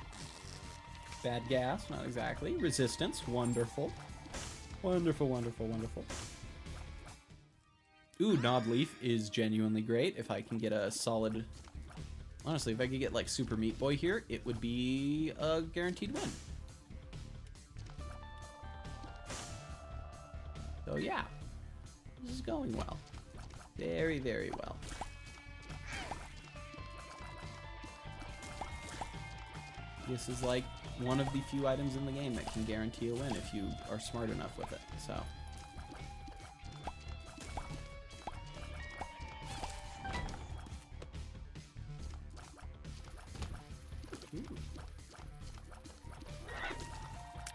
Bad gas, not exactly. Resistance, wonderful. Wonderful, wonderful, wonderful. Ooh, Knob Leaf is genuinely great. If I can get a solid... Honestly, if I could get, like, Super Meat Boy here, it would be a guaranteed win. So, yeah. This is going well. Very, very well. This is, like, one of the few items in the game that can guarantee a win if you are smart enough with it, so...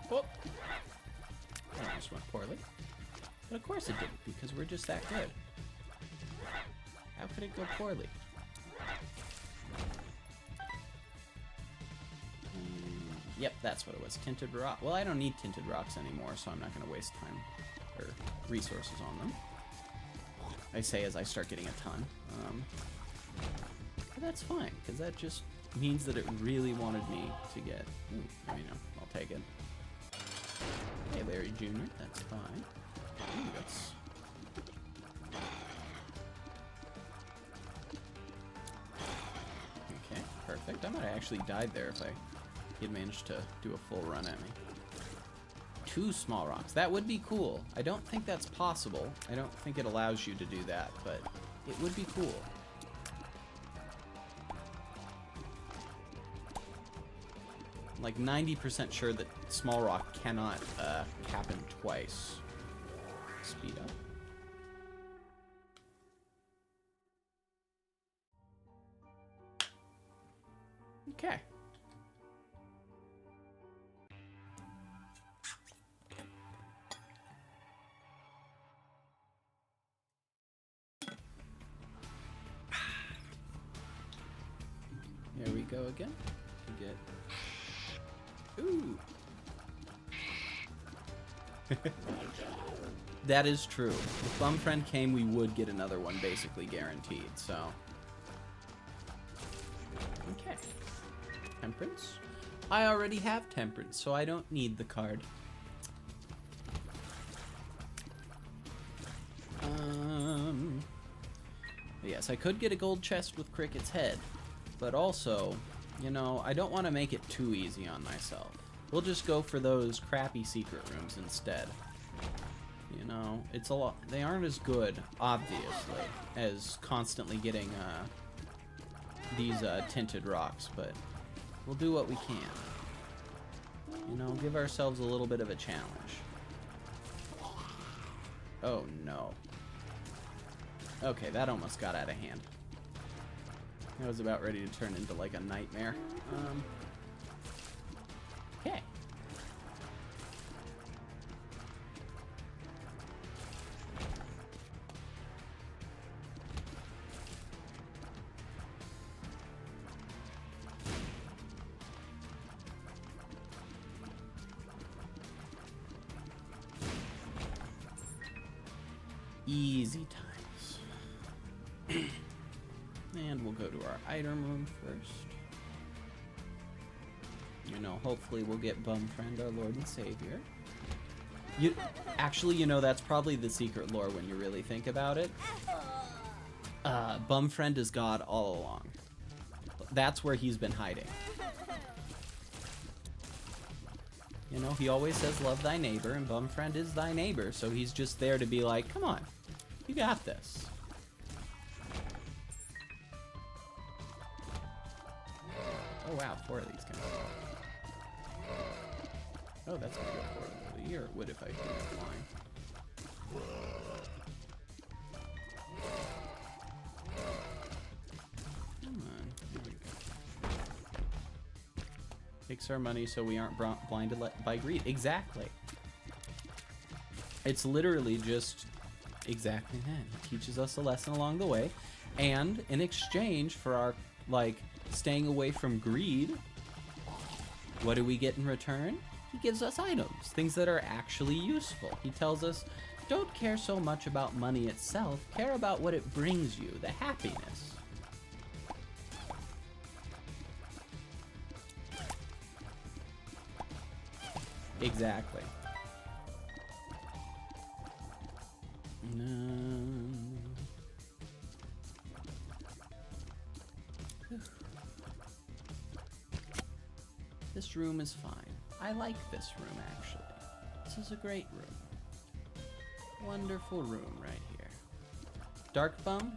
Oh. That almost went poorly. But of course it didn't, because we're just that good. How could it go poorly? Yep, that's what it was. Tinted rock. Well, I don't need tinted rocks anymore, so I'm not going to waste time or resources on them. I say as I start getting a ton. But that's fine, because that just means that it really wanted me to get... you know, I'll take it. Hey, Larry Jr., that's fine. Ooh, that's... Okay, perfect. I might have actually died there if he'd managed to do a full run at me. 2 small rocks. That would be cool. I don't think that's possible. I don't think it allows you to do that, but it would be cool. I'm like 90% sure that small rock cannot happen twice. Speed up. Okay. go again. We get... Ooh! That is true. If Bum Friend came, we would get another one basically guaranteed, so... Okay. Temperance. I already have Temperance, so I don't need the card. Yes, I could get a gold chest with Cricket's head, but also, you know, I don't want to make it too easy on myself. We'll just go for those crappy secret rooms instead. You know, it's a lot. They aren't as good, obviously, as constantly getting these tinted rocks, but we'll do what we can. You know, give ourselves a little bit of a challenge. Oh no. Okay, that almost got out of hand. I was about ready to turn into like a nightmare. Okay. Easy times. And we'll go to our item room first. You know, hopefully we'll get Bum Friend, our Lord and Savior. Actually, you know, that's probably the secret lore when you really think about it. Bum Friend is God all along. That's where he's been hiding. You know, he always says, love thy neighbor, and Bum Friend is thy neighbor, so he's just there to be like, come on, you got this. Oh wow, 4 of these can go. Oh, that's gonna go 4 of the year. It would if I do that flying. Come on, here we go. Takes our money so we aren't blinded by greed. Exactly. It's literally just exactly that. He teaches us a lesson along the way, and in exchange for our, like, staying away from greed, what do we get in return? He gives us items, things that are actually useful. He tells us, don't care so much about money itself, care about what it brings you, the happiness. Exactly. This room is fine. I like this room, actually. This is a great room. Wonderful room right here. Dark Bum?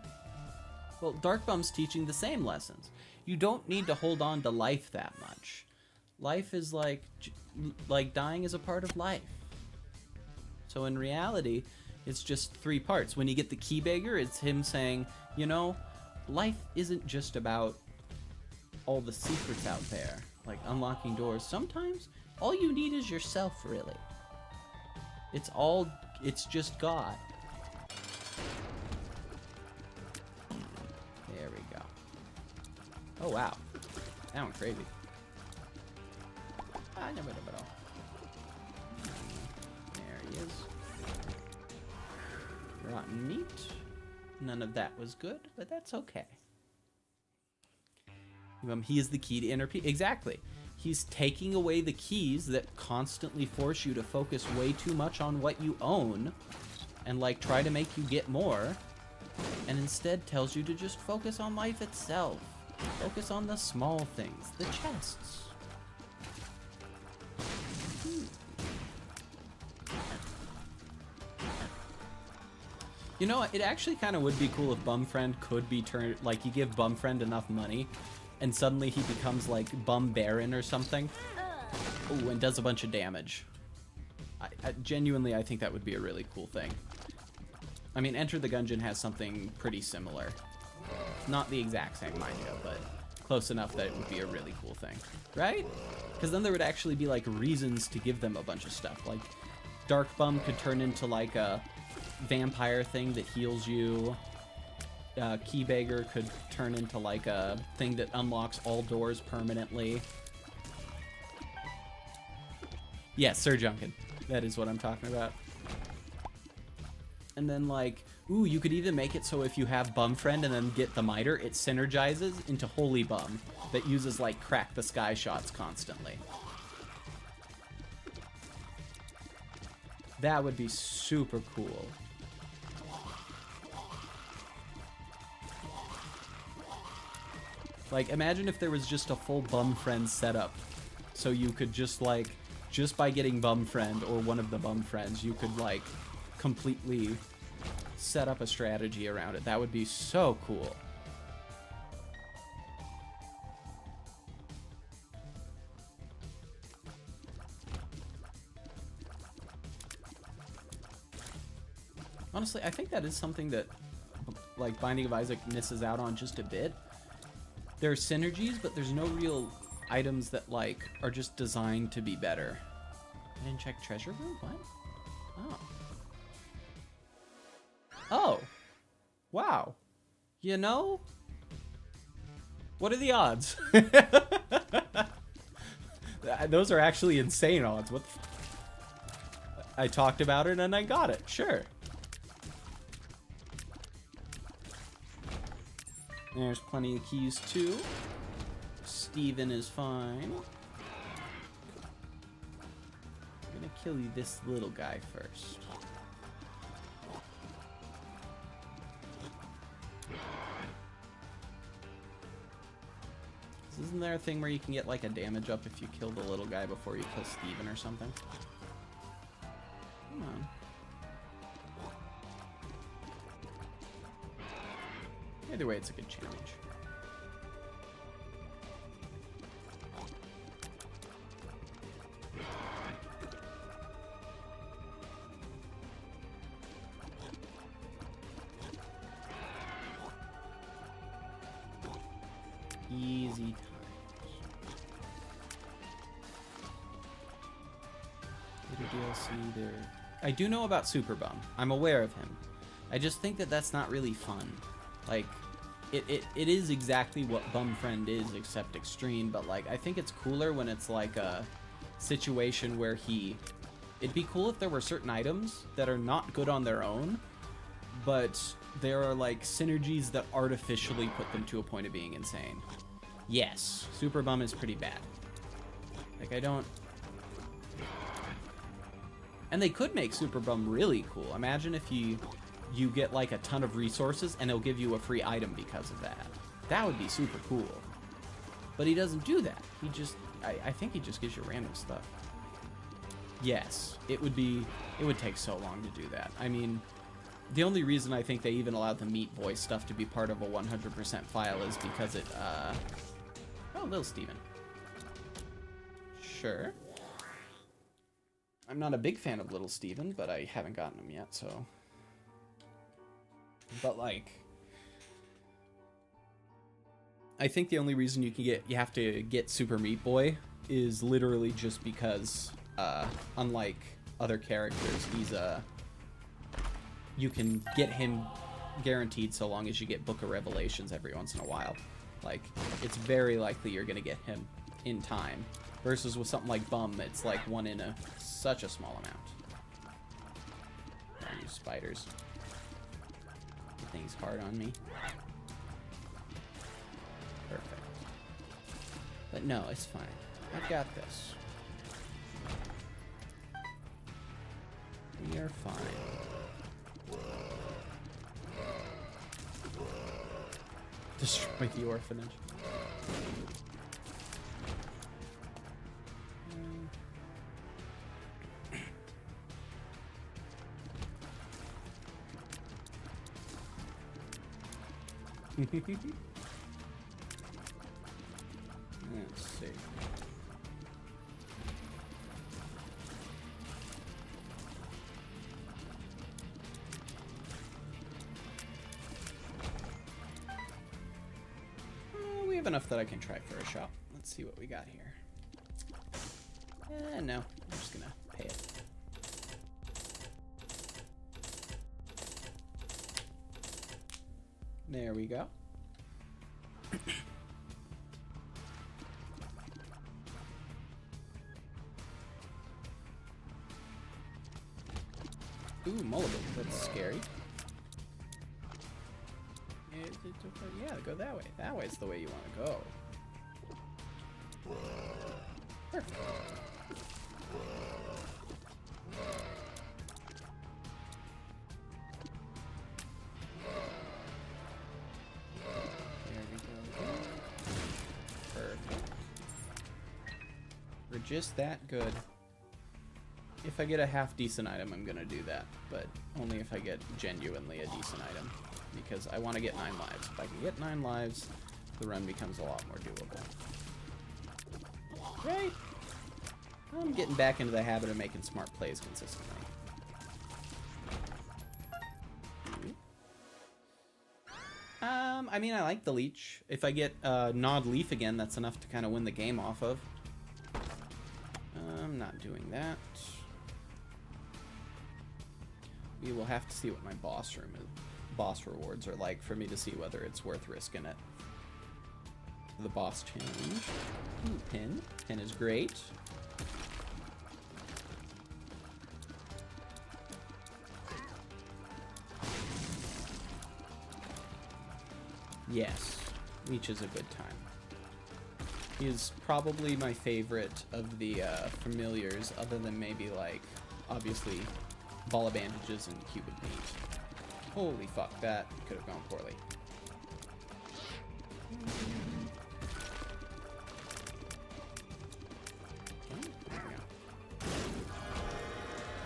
Well, Dark Bum's teaching the same lessons. You don't need to hold on to life that much. Life is like dying is a part of life. So in reality, it's just 3 parts. When you get the key beggar, it's him saying, you know, life isn't just about all the secrets out there, like unlocking doors. Sometimes all you need is yourself, really. It's just God. There we go. Oh wow, that went crazy. There he is. Rotten meat. None of that was good, but that's okay. He is the key to inner peace. Exactly. He's taking away the keys that constantly force you to focus way too much on what you own and like try to make you get more, and instead tells you to just focus on life itself. Focus on the small things, the chests. You know, it actually kind of would be cool if Bum Friend could be turned, like, you give Bum Friend enough money, and suddenly he becomes, like, Bum Baron or something. Ooh, and does a bunch of damage. Genuinely, I think that would be a really cool thing. I mean, Enter the Gungeon has something pretty similar. Not the exact same, mind you, but close enough that it would be a really cool thing. Right? Because then there would actually be, like, reasons to give them a bunch of stuff. Like, Dark Bum could turn into, like, a vampire thing that heals you. Key Beggar could turn into like a thing that unlocks all doors permanently. Yes, Sir Junkin. That is what I'm talking about. And then like, ooh, you could even make it so if you have Bum Friend and then get the Miter, it synergizes into Holy Bum that uses like Crack the Sky shots constantly. That would be super cool. Like, imagine if there was just a full Bum Friend setup. So you could just, like, just by getting Bum Friend or one of the Bum Friends, you could, like, completely set up a strategy around it. That would be so cool. Honestly, I think that is something that, like, Binding of Isaac misses out on just a bit. There are synergies, but there's no real items that, like, are just designed to be better. I didn't check treasure room? What? Oh. Oh. Wow. You know? What are the odds? Those are actually insane odds. What the I talked about it and I got it. Sure. There's plenty of keys too. Steven is fine. I'm gonna kill you this little guy first. Isn't there a thing where you can get like a damage up if you kill the little guy before you kill Steven or something? Come on. Either way, it's a good challenge. Easy times. DLC there. I do know about Super Bum. I'm aware of him. I just think that that's not really fun. Like, it is exactly what Bum Friend is, except extreme, but, like, I think it's cooler when it's, like, a situation where it'd be cool if there were certain items that are not good on their own, but there are, like, synergies that artificially put them to a point of being insane. Yes, Super Bum is pretty bad. Like, I don't... And they could make Super Bum really cool. Imagine if you get like a ton of resources and it'll give you a free item because of that. That would be super cool. But he doesn't do that. He just, I think he just gives you random stuff. Yes, it would take so long to do that. I mean, the only reason I think they even allowed the Meat Boy stuff to be part of a 100% file is because it, oh, little Steven. Sure. I'm not a big fan of Little Steven, but I haven't gotten him yet, so... But, like... I think the only reason you have to get Super Meat Boy is literally just because, unlike other characters, he's you can get him guaranteed so long as you get Book of Revelations every once in a while. Like, it's very likely you're gonna get him in time. Versus with something like Bum, it's like one in such a small amount. Darn you spiders. Everything's hard on me. Perfect. But no, it's fine. I've got this. We are fine. Destroy the orphanage. Let's see. We have enough that I can try for a shop. Let's see what we got here. No, I'm just gonna pay it. There we go. Ooh, mulligan. That's scary. Yeah, go that way. That way's the way you want to go. Perfect. There we go. Perfect. We're just that good. If I get a half decent item, I'm gonna do that, but only if I get genuinely a decent item, because I want to get 9 lives. If I can get 9 lives, the run becomes a lot more doable. Right? I'm getting back into the habit of making smart plays consistently. I mean, I like the leech. If I get Gnawed Leaf again, that's enough to kind of win the game off of. I'm not doing that. We will have to see what my boss rewards are like for me to see whether it's worth risking it. The boss challenge. Ooh, pin. Pin is great. Yes, Leech is a good time. He is probably my favorite of the familiars, other than maybe, like, obviously, Ball of Bandages and Cubic Meat. Holy fuck, that could have gone poorly. Okay, there we go.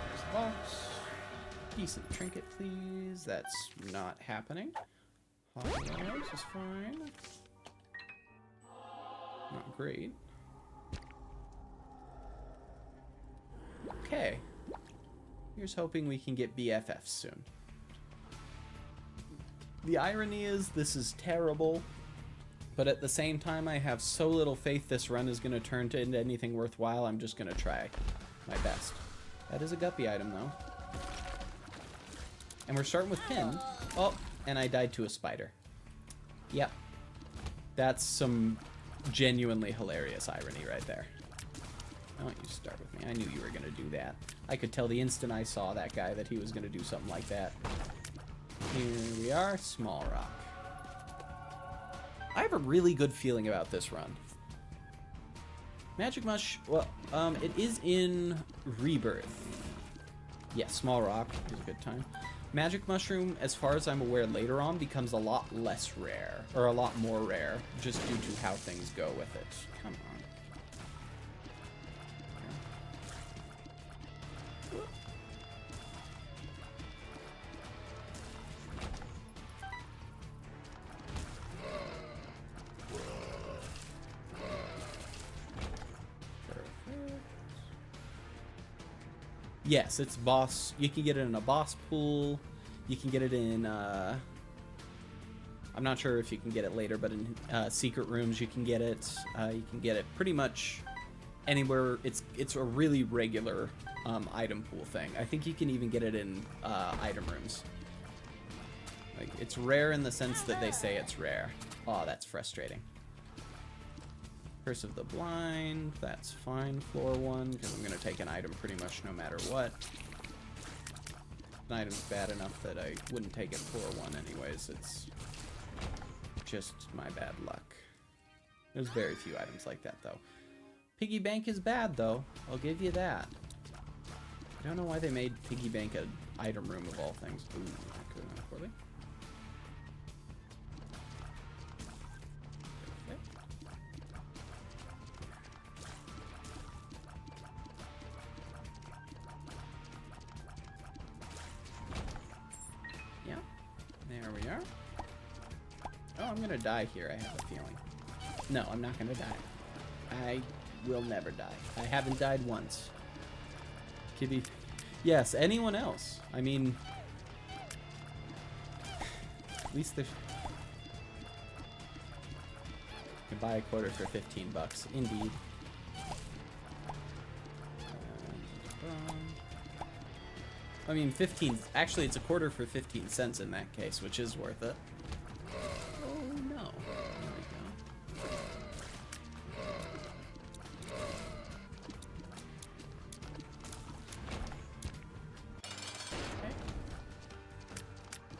There's the box. Decent trinket, please. That's not happening. Hot Wheels is fine. Not great. Okay. Here's hoping we can get BFFs soon. The irony is, this is terrible, but at the same time, I have so little faith this run is going to turn into anything worthwhile, I'm just going to try my best. That is a guppy item, though. And we're starting with Pin. Oh, and I died to a spider. Yep. That's some genuinely hilarious irony right there. Why don't you start with me? I knew you were going to do that. I could tell the instant I saw that guy that he was going to do something like that. Here we are, Small Rock. I have a really good feeling about this run. Magic Mush, well, it is in Rebirth. Yes, Small Rock is a good time. Magic Mushroom, as far as I'm aware, later on becomes a lot less rare, or a lot more rare, just due to how things go with it. Come on. Yes, it's boss. You can get it in a boss pool. You can get it in, I'm not sure if you can get it later, but in secret rooms you can get it. You can get it pretty much anywhere. It's a really regular item pool thing. I think you can even get it in item rooms. Like, it's rare in the sense that they say it's rare. Oh, that's frustrating. Curse of the Blind, that's fine, floor 1, because I'm going to take an item pretty much no matter what. An item's bad enough that I wouldn't take it floor 1 anyways, it's just my bad luck. There's very few items like that, though. Piggy Bank is bad, though, I'll give you that. I don't know why they made Piggy Bank an item room of all things. Ooh, that could have gone poorly. I'm gonna die here, I have a feeling. No, I'm not gonna die. I will never die. I haven't died once. Kitty. Yes, anyone else. I mean, at least there's... You can buy a quarter for 15 bucks. Indeed. I mean, 15... Actually, it's a quarter for 15 cents in that case, which is worth it.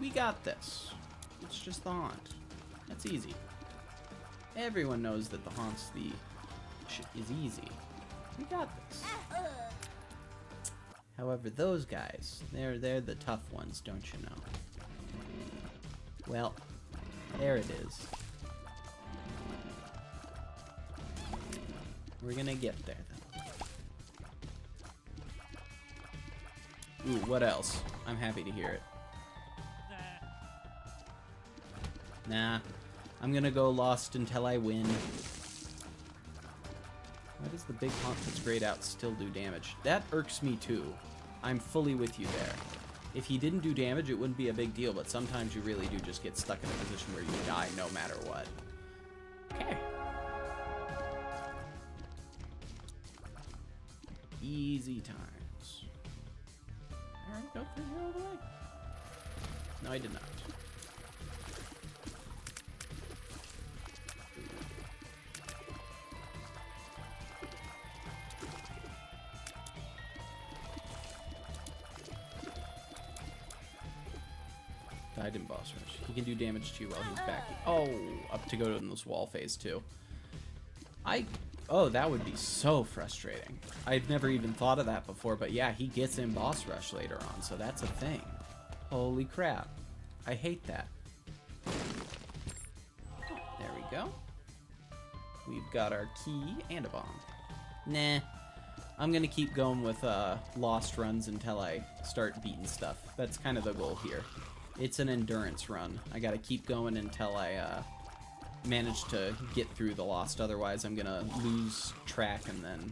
We got this. It's just the haunt. That's easy. Everyone knows that the haunt's is easy. We got this. However, those guys, they're the tough ones, don't you know? Well, there it is. We're gonna get there, though. Ooh, what else? I'm happy to hear it. Nah, I'm gonna go lost until I win. Why does the big haunt that's grayed out still do damage? That irks me too. I'm fully with you there. If he didn't do damage, it wouldn't be a big deal, but sometimes you really do just get stuck in a position where you die no matter what. Okay. Easy times. Alright, go through here all the way. No, I did not. Died in boss rush. He can do damage to you while he's back. Oh, up to go in this wall phase too. Oh, that would be so frustrating. I've never even thought of that before, but yeah, he gets in boss rush later on, so that's a thing. Holy crap. I hate that. There we go. We've got our key and a bomb. Nah. I'm gonna keep going with lost runs until I start beating stuff. That's kind of the goal here. It's an endurance run. I gotta keep going until I manage to get through the lost. Otherwise, I'm gonna lose track and then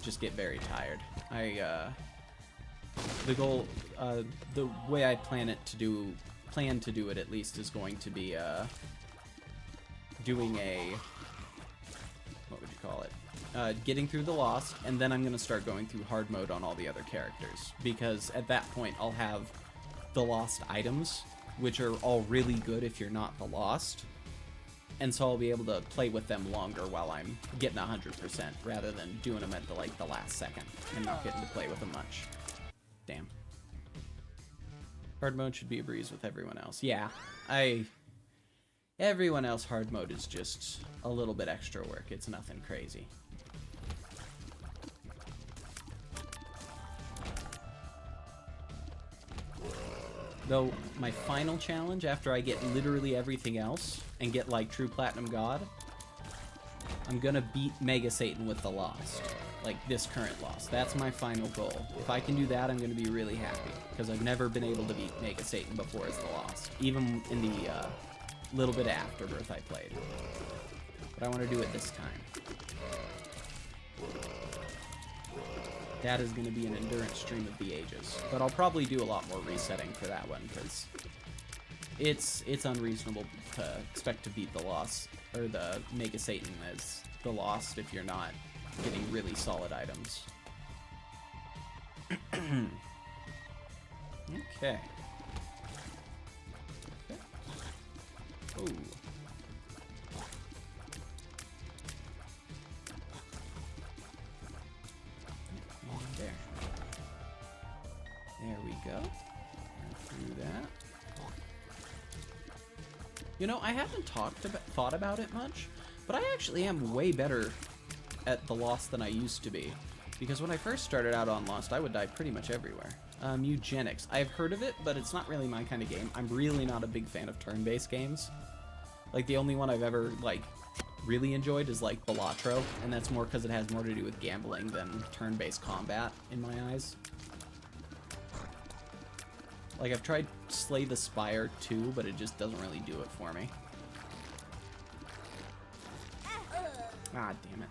just get very tired. The goal, the way I plan to do it at least, is going to be doing a, what would you call it? Getting through the lost, and then I'm gonna start going through hard mode on all the other characters, because at that point I'll have the lost items, which are all really good if you're not the lost, and so I'll be able to play with them longer while I'm getting 100%, rather than doing them at the last second and not getting to play with them much. Damn. Hard mode should be a breeze with everyone else. Yeah, everyone else hard mode is just a little bit extra work. It's nothing crazy. Though, my final challenge, after I get literally everything else, and get, like, True Platinum God, I'm gonna beat Mega Satan with the Lost. Like, this current Lost. That's my final goal. If I can do that, I'm gonna be really happy, because I've never been able to beat Mega Satan before as the Lost. Even in the, little bit of Afterbirth I played. But I want to do it this time. That is going to be an endurance stream of the ages. But I'll probably do a lot more resetting for that one, because it's unreasonable to expect to beat the Lost, or the Mega Satan as the Lost, if you're not getting really solid items. Okay. Ooh. There. There we go. Through that. You know, I haven't thought about it much, but I actually am way better at the Lost than I used to be. Because when I first started out on Lost, I would die pretty much everywhere. Eugenics. I've heard of it, but it's not really my kind of game. I'm really not a big fan of turn-based games. Like, the only one I've ever, like, really enjoyed is, like, Balatro, and that's more because it has more to do with gambling than turn-based combat, in my eyes. Like, I've tried Slay the Spire too, but it just doesn't really do it for me. Ah, damn it.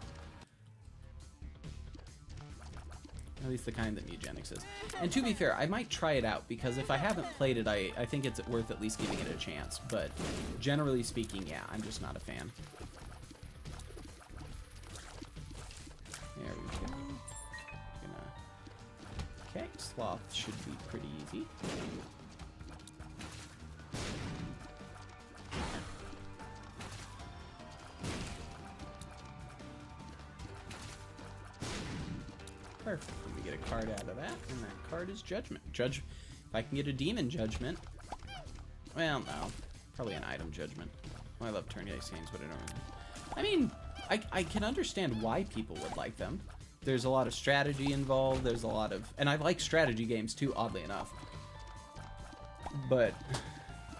At least the kind that Eugenics is. And to be fair, I might try it out, because if I haven't played it, I think it's worth at least giving it a chance. But generally speaking, yeah, I'm just not a fan. There we go. Okay, Sloth should be pretty easy. Perfect. We get a card out of that, and that card is Judgment. If I can get a demon judgment. Well, no. Probably an item judgment. Well, I love turn-based games, but I don't really... I mean, I can understand why people would like them. There's a lot of strategy involved. There's a lot of... And I like strategy games, too, oddly enough. But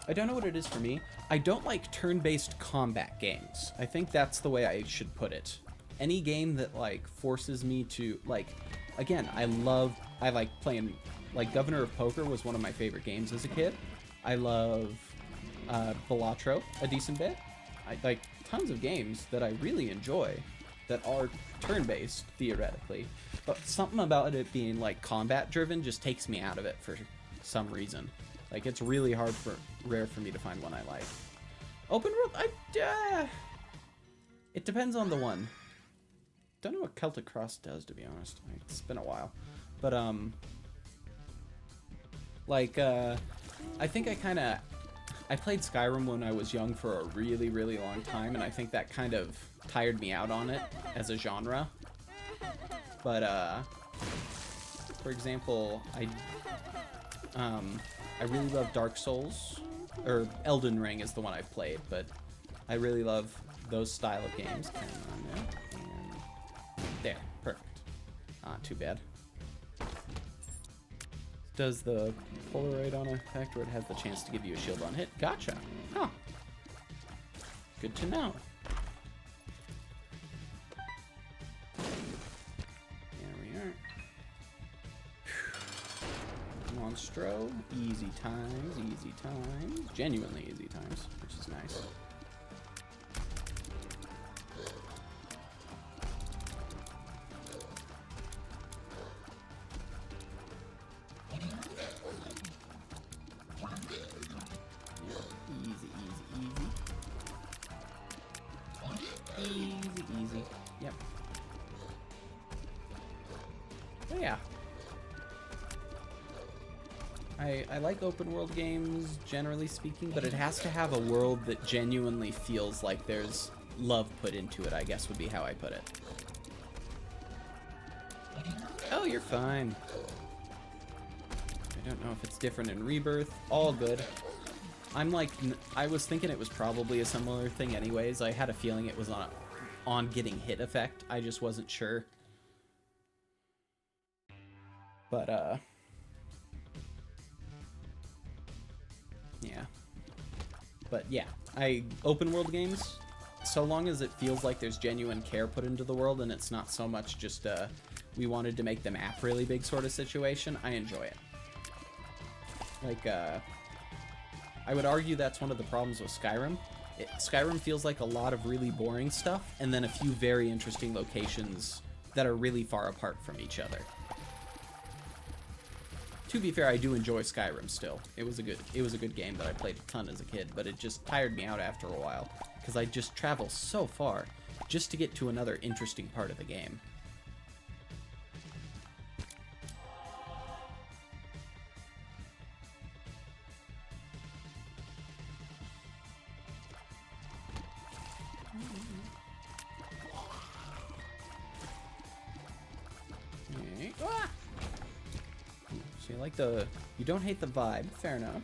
I don't know what it is for me. I don't like turn-based combat games. I think that's the way I should put it. Any game that, like, forces me to, like... Again, I like playing... Like, Governor of Poker was one of my favorite games as a kid. I love Balatro a decent bit. I like tons of games that I really enjoy that are turn-based, theoretically. But something about it being, like, combat-driven just takes me out of it for some reason. Like, it's really rare for me to find one I like. Open world, it depends on the one. Don't know what Celtic Cross does, to be honest. It's been a while. But, I think I played Skyrim when I was young for a really, really long time, and I think that kind of tired me out on it as a genre. But, for example, I really love Dark Souls, or Elden Ring is the one I've played, but I really love those style of games. Come on there, and there, perfect. Too bad. Does the Polaroid on effect, or it has the chance to give you a shield on hit? Gotcha. Huh. Good to know. There we are. Monstro. Easy times, easy times. Genuinely easy times, which is nice. Easy. Yep. But yeah. I like open world games, generally speaking, but it has to have a world that genuinely feels like there's love put into it, I guess would be how I put it. Oh, you're fine. I don't know if it's different in Rebirth. All good. I'm like, I was thinking it was probably a similar thing anyways. I had a feeling it was on getting hit effect. I just wasn't sure. But, yeah. But, yeah. Open world games, so long as it feels like there's genuine care put into the world and it's not so much just, we wanted to make the map really big sort of situation, I enjoy it. Like, I would argue that's one of the problems with Skyrim. Skyrim feels like a lot of really boring stuff, and then a few very interesting locations that are really far apart from each other. To be fair, I do enjoy Skyrim still. It was a good game that I played a ton as a kid, but it just tired me out after a while, because I just travel so far just to get to another interesting part of the game. You don't hate the vibe, fair enough.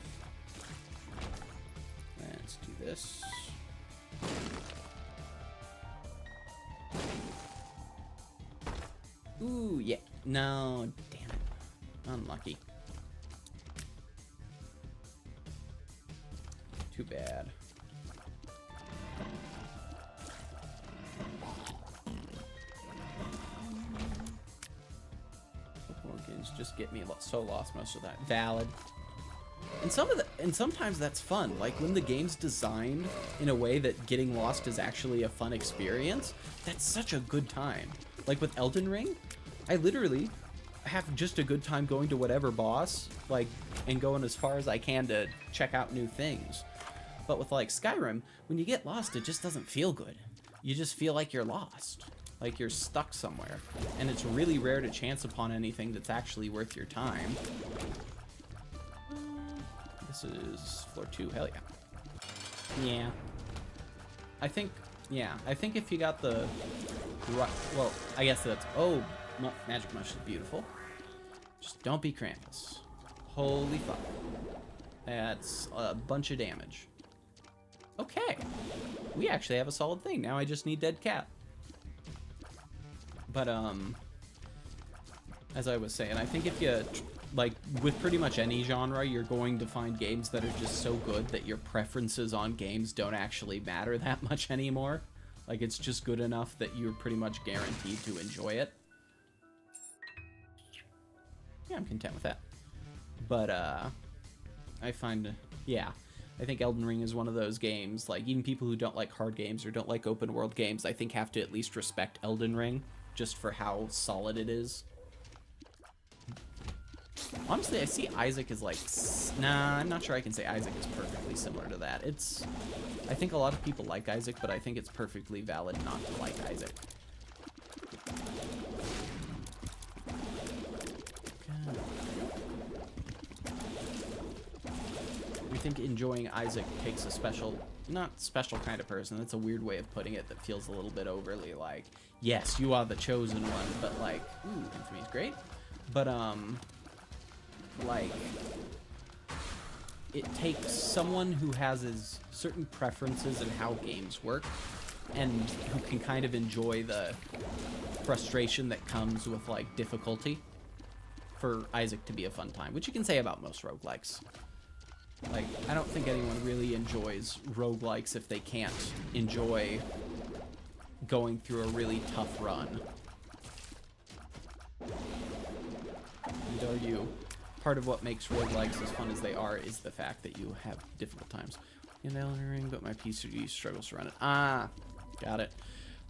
Let's do this. Ooh, yeah. No, damn it. Unlucky. Too bad. Just get me so lost most of that. Valid. And sometimes that's fun. Like when the game's designed in a way that getting lost is actually a fun experience, that's such a good time. Like with Elden Ring, I literally have just a good time going to whatever boss, like, and going as far as I can to check out new things. But with like Skyrim, when you get lost, it just doesn't feel good. You just feel like you're lost. Like you're stuck somewhere. And it's really rare to chance upon anything that's actually worth your time. This is floor 2, hell yeah. Yeah. I think if you got the... Well, I guess that's... Oh, Magic Mush is beautiful. Just don't be Krampus. Holy fuck. That's a bunch of damage. Okay. We actually have a solid thing. Now I just need dead cat. But, as I was saying, I think if you, like, with pretty much any genre, you're going to find games that are just so good that your preferences on games don't actually matter that much anymore. Like, it's just good enough that you're pretty much guaranteed to enjoy it. Yeah, I'm content with that. But, I find, yeah, I think Elden Ring is one of those games, like, even people who don't like hard games or don't like open world games, I think have to at least respect Elden Ring, just for how solid it is. Honestly, I see Isaac as like, nah, I'm not sure I can say Isaac is perfectly similar to that. It's, I think a lot of people like Isaac, but I think it's perfectly valid not to like Isaac. I think enjoying Isaac takes a special, not special kind of person, that's a weird way of putting it that feels a little bit overly like, yes, you are the chosen one, but like, ooh, Infamy's great. But, like, it takes someone who has his certain preferences in how games work and who can kind of enjoy the frustration that comes with, like, difficulty for Isaac to be a fun time, which you can say about most roguelikes. Like, I don't think anyone really enjoys roguelikes if they can't enjoy going through a really tough run. I'd argue part of what makes roguelikes as fun as they are is the fact that you have difficult times. In Elden Ring, but my PC struggles to run it. Ah, got it.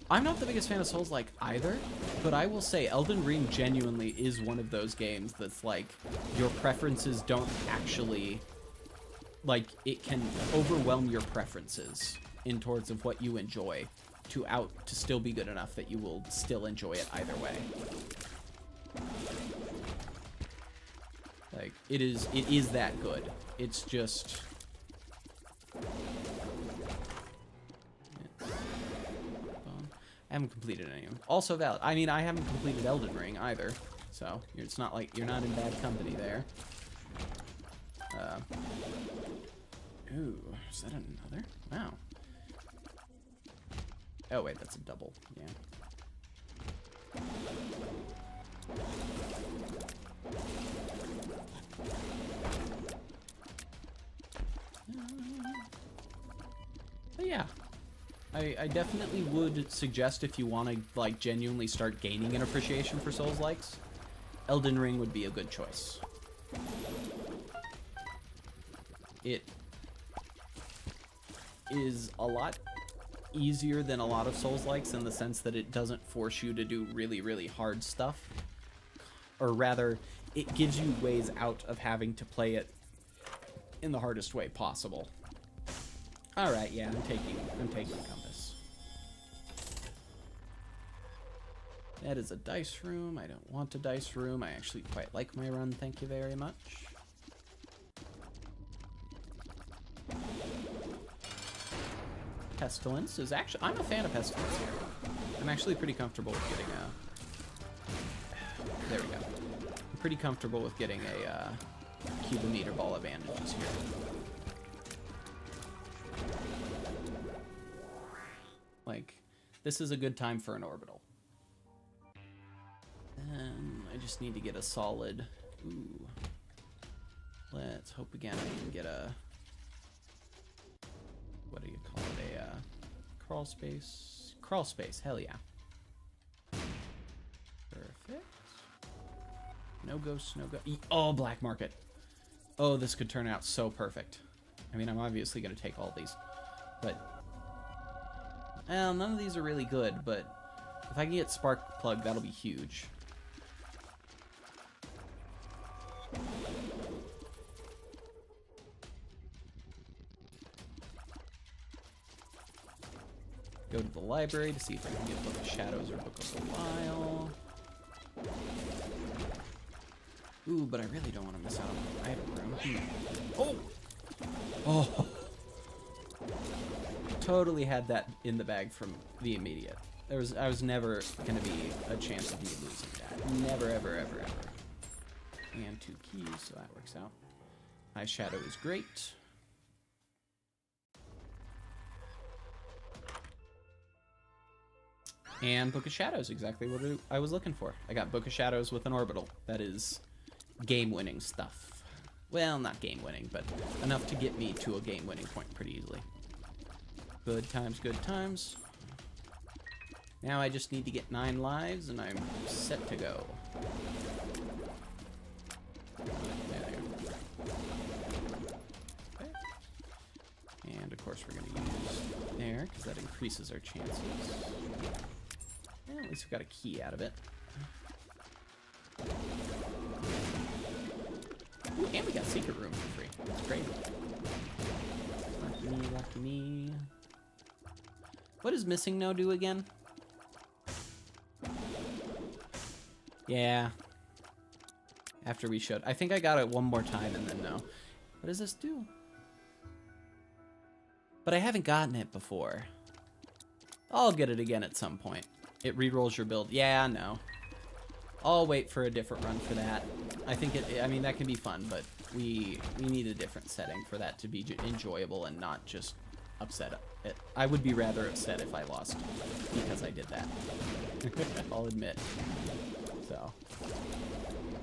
I'm not the biggest fan of Souls-like either, but I will say Elden Ring genuinely is one of those games that's like, your preferences don't actually, like, it can overwhelm your preferences in towards of what you enjoy to still be good enough that you will still enjoy it either way. Like, it is that good. It's just, I haven't completed any of them. Also valid. I mean, I haven't completed Elden Ring either, so it's not like you're not in bad company there. Ooh, is that another? Wow. Oh wait, that's a double. Yeah. But yeah, I definitely would suggest if you want to like genuinely start gaining an appreciation for Souls-likes, Elden Ring would be a good choice. It is a lot easier than a lot of Souls-likes in the sense that it doesn't force you to do really, really hard stuff. Or rather, it gives you ways out of having to play it in the hardest way possible. Alright, yeah, I'm taking Compass. That is a dice room. I don't want a dice room. I actually quite like my run, thank you very much. Pestilence is actually, I'm a fan of Pestilence here. I'm actually pretty comfortable with getting a, there we go. I'm pretty comfortable with getting a cubometer ball of bandages here. Like, this is a good time for an orbital. And I just need to get a solid, ooh. Let's hope again I can get a, what do you call it, a crawl space? Crawl space, hell yeah. Perfect. No ghosts, no ghosts. Oh, black market. Oh, this could turn out so perfect. I mean, I'm obviously going to take all these, but well, none of these are really good, but if I can get spark plug, that'll be huge. Go to the library to see if I can get Book of Shadows or Book of Belial. Ooh, but I really don't want to miss out on the item room. Oh! Oh! Totally had that in the bag from the immediate. I was never going to be a chance of me losing that. Never, ever, ever, ever. and 2 keys, so that works out. High Shadow is great. And Book of Shadows, exactly what I was looking for. I got Book of Shadows with an orbital. That is game-winning stuff. Well, not game-winning, but enough to get me to a game-winning point pretty easily. Good times, good times. Now I just need to get 9 lives, and I'm set to go. Okay. And, of course, we're going to use there, because that increases our chances. At least we got a key out of it. Ooh, and we got secret room for free. That's great. Lucky me, lucky me. What does missing no do again? Yeah. After we showed. I think I got it one more time and then no. What does this do? But I haven't gotten it before. I'll get it again at some point. It rerolls your build. Yeah, no. I'll wait for a different run for that. I think I mean, that can be fun, but we need a different setting for that to be enjoyable and not just upset it. I would be rather upset if I lost because I did that. I'll admit. So.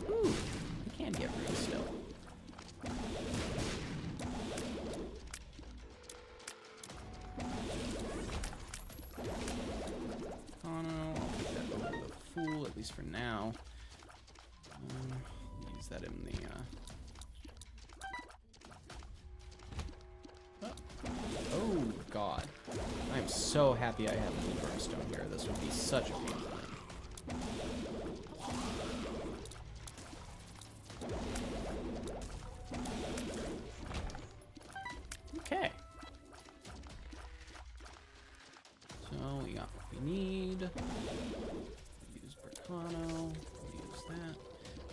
Ooh, we can get room still. Oh no, I'll put that over the Fool, at least for now. Use that in the, Oh, God. I'm so happy I have the Brimstone here. This would be such a pain for me. Okay. So we got what we need. Use Bricano. Use that.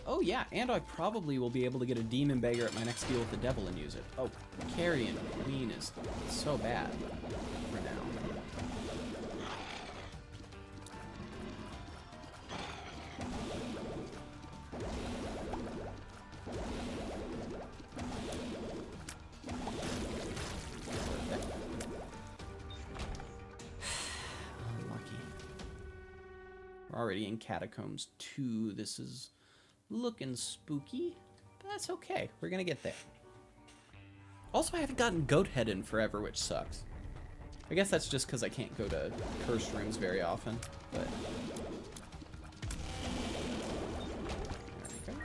Oh yeah, and I probably will be able to get a Demon Beggar at my next deal with the Devil and use it. Oh, Carrion Queen is so bad for now. Already in Catacombs 2. This is looking spooky, but that's okay. We're gonna get there. Also, I haven't gotten Goat Head in forever, which sucks. I guess that's just because I can't go to cursed rooms very often, but... There we go.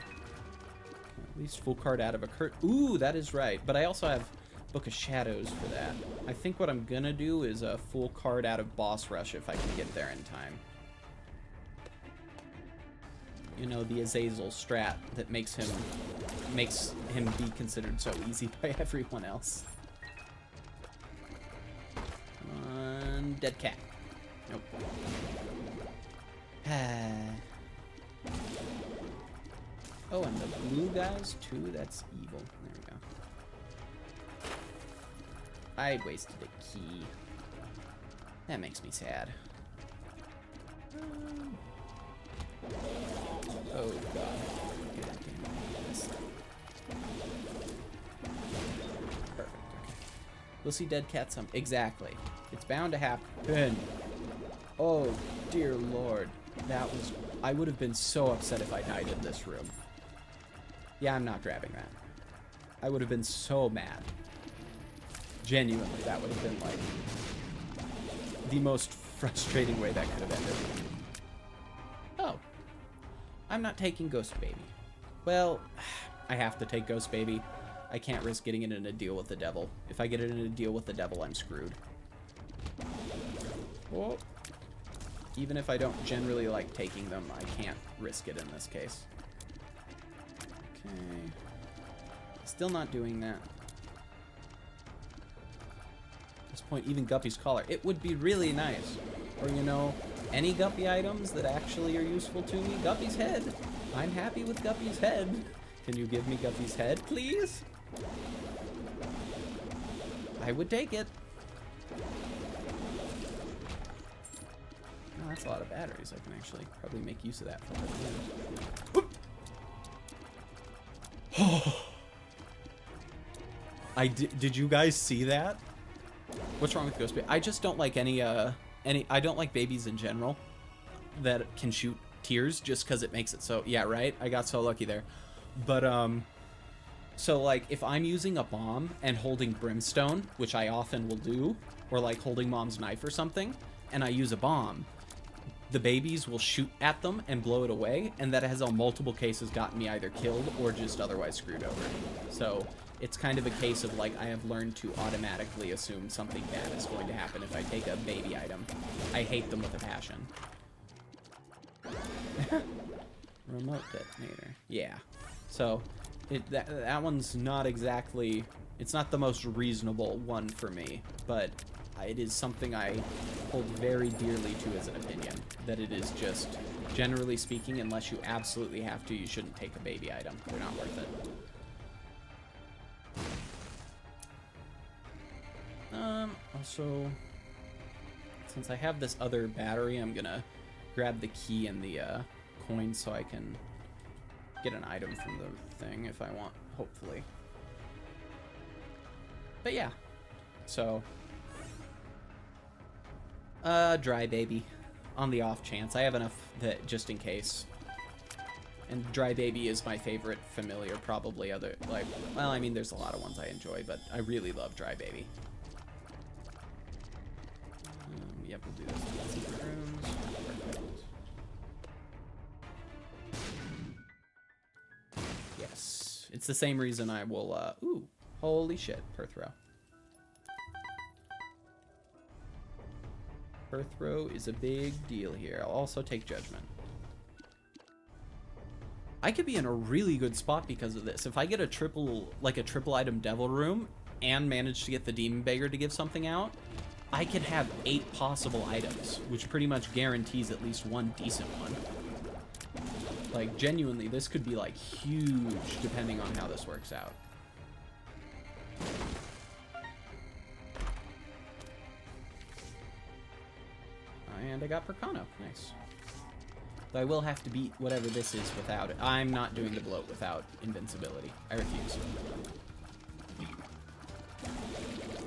At least full card out of a curt. Ooh, that is right. But I also have Book of Shadows for that. I think what I'm gonna do is a full card out of Boss Rush if I can get there in time. You know, the Azazel strat that makes him be considered so easy by everyone else. Come on, dead cat. Nope. Oh, and the blue guys too. That's evil. There we go. I wasted a key. That makes me sad. Oh god. Perfect. Okay. We'll see dead cats some. Exactly. It's bound to happen. Oh dear lord. That was. I would have been so upset if I died in this room. Yeah, I'm not grabbing that. I would have been so mad. Genuinely, that would have been like the most frustrating way that could have ended. Oh. I'm not taking Ghost Baby. Well, I have to take Ghost Baby. I can't risk getting it in a deal with the devil. If I get it in a deal with the devil, I'm screwed. Whoa. Even if I don't generally like taking them, I can't risk it in this case. Okay. Still not doing that. At this point, even Guppy's Collar. It would be really nice. Or, you know, any Guppy items that actually are useful to me. Guppy's Head. I'm happy with Guppy's Head. Can you give me Guppy's Head, please? I would take it. Oh, that's a lot of batteries. I can actually probably make use of that for Did you guys see that? What's wrong with ghost baby? I just don't like any I don't like babies in general that can shoot tears just because it makes it so, yeah, right? I got so lucky there. But so like if I'm using a bomb and holding brimstone, which I often will do, or like holding mom's knife or something, and I use a bomb, the babies will shoot at them and blow it away, and that has on multiple cases gotten me either killed or just otherwise screwed over. So it's kind of a case of like I have learned to automatically assume something bad is going to happen if I take a baby item. I hate them with a passion. Remote detonator. Yeah. So that one's not exactly, it's not the most reasonable one for me, but it is something I hold very dearly to as an opinion, that it is just, generally speaking, unless you absolutely have to, you shouldn't take a baby item. They're not worth it. Also, since I have this other battery, I'm gonna grab the key and the coin so I can get an item from the thing if I want, hopefully. But yeah, so dry baby on the off chance. I have enough that just in case. And dry baby is my favorite familiar, probably other, like, well, I mean, there's a lot of ones I enjoy, but I really love dry baby. Yep, we'll do this. Secret rooms. Perfect. Yes. It's the same reason I will, ooh, holy shit, Perth Row. Perth Row is a big deal here. I'll also take Judgment. I could be in a really good spot because of this. If I get a triple item Devil Room and manage to get the Demon Beggar to give something out, I could have 8 possible items, which pretty much guarantees at least one decent one. Like, genuinely, this could be, like, huge depending on how this works out. And I got Percano. Nice. Though I will have to beat whatever this is without it. I'm not doing the bloat without invincibility. I refuse.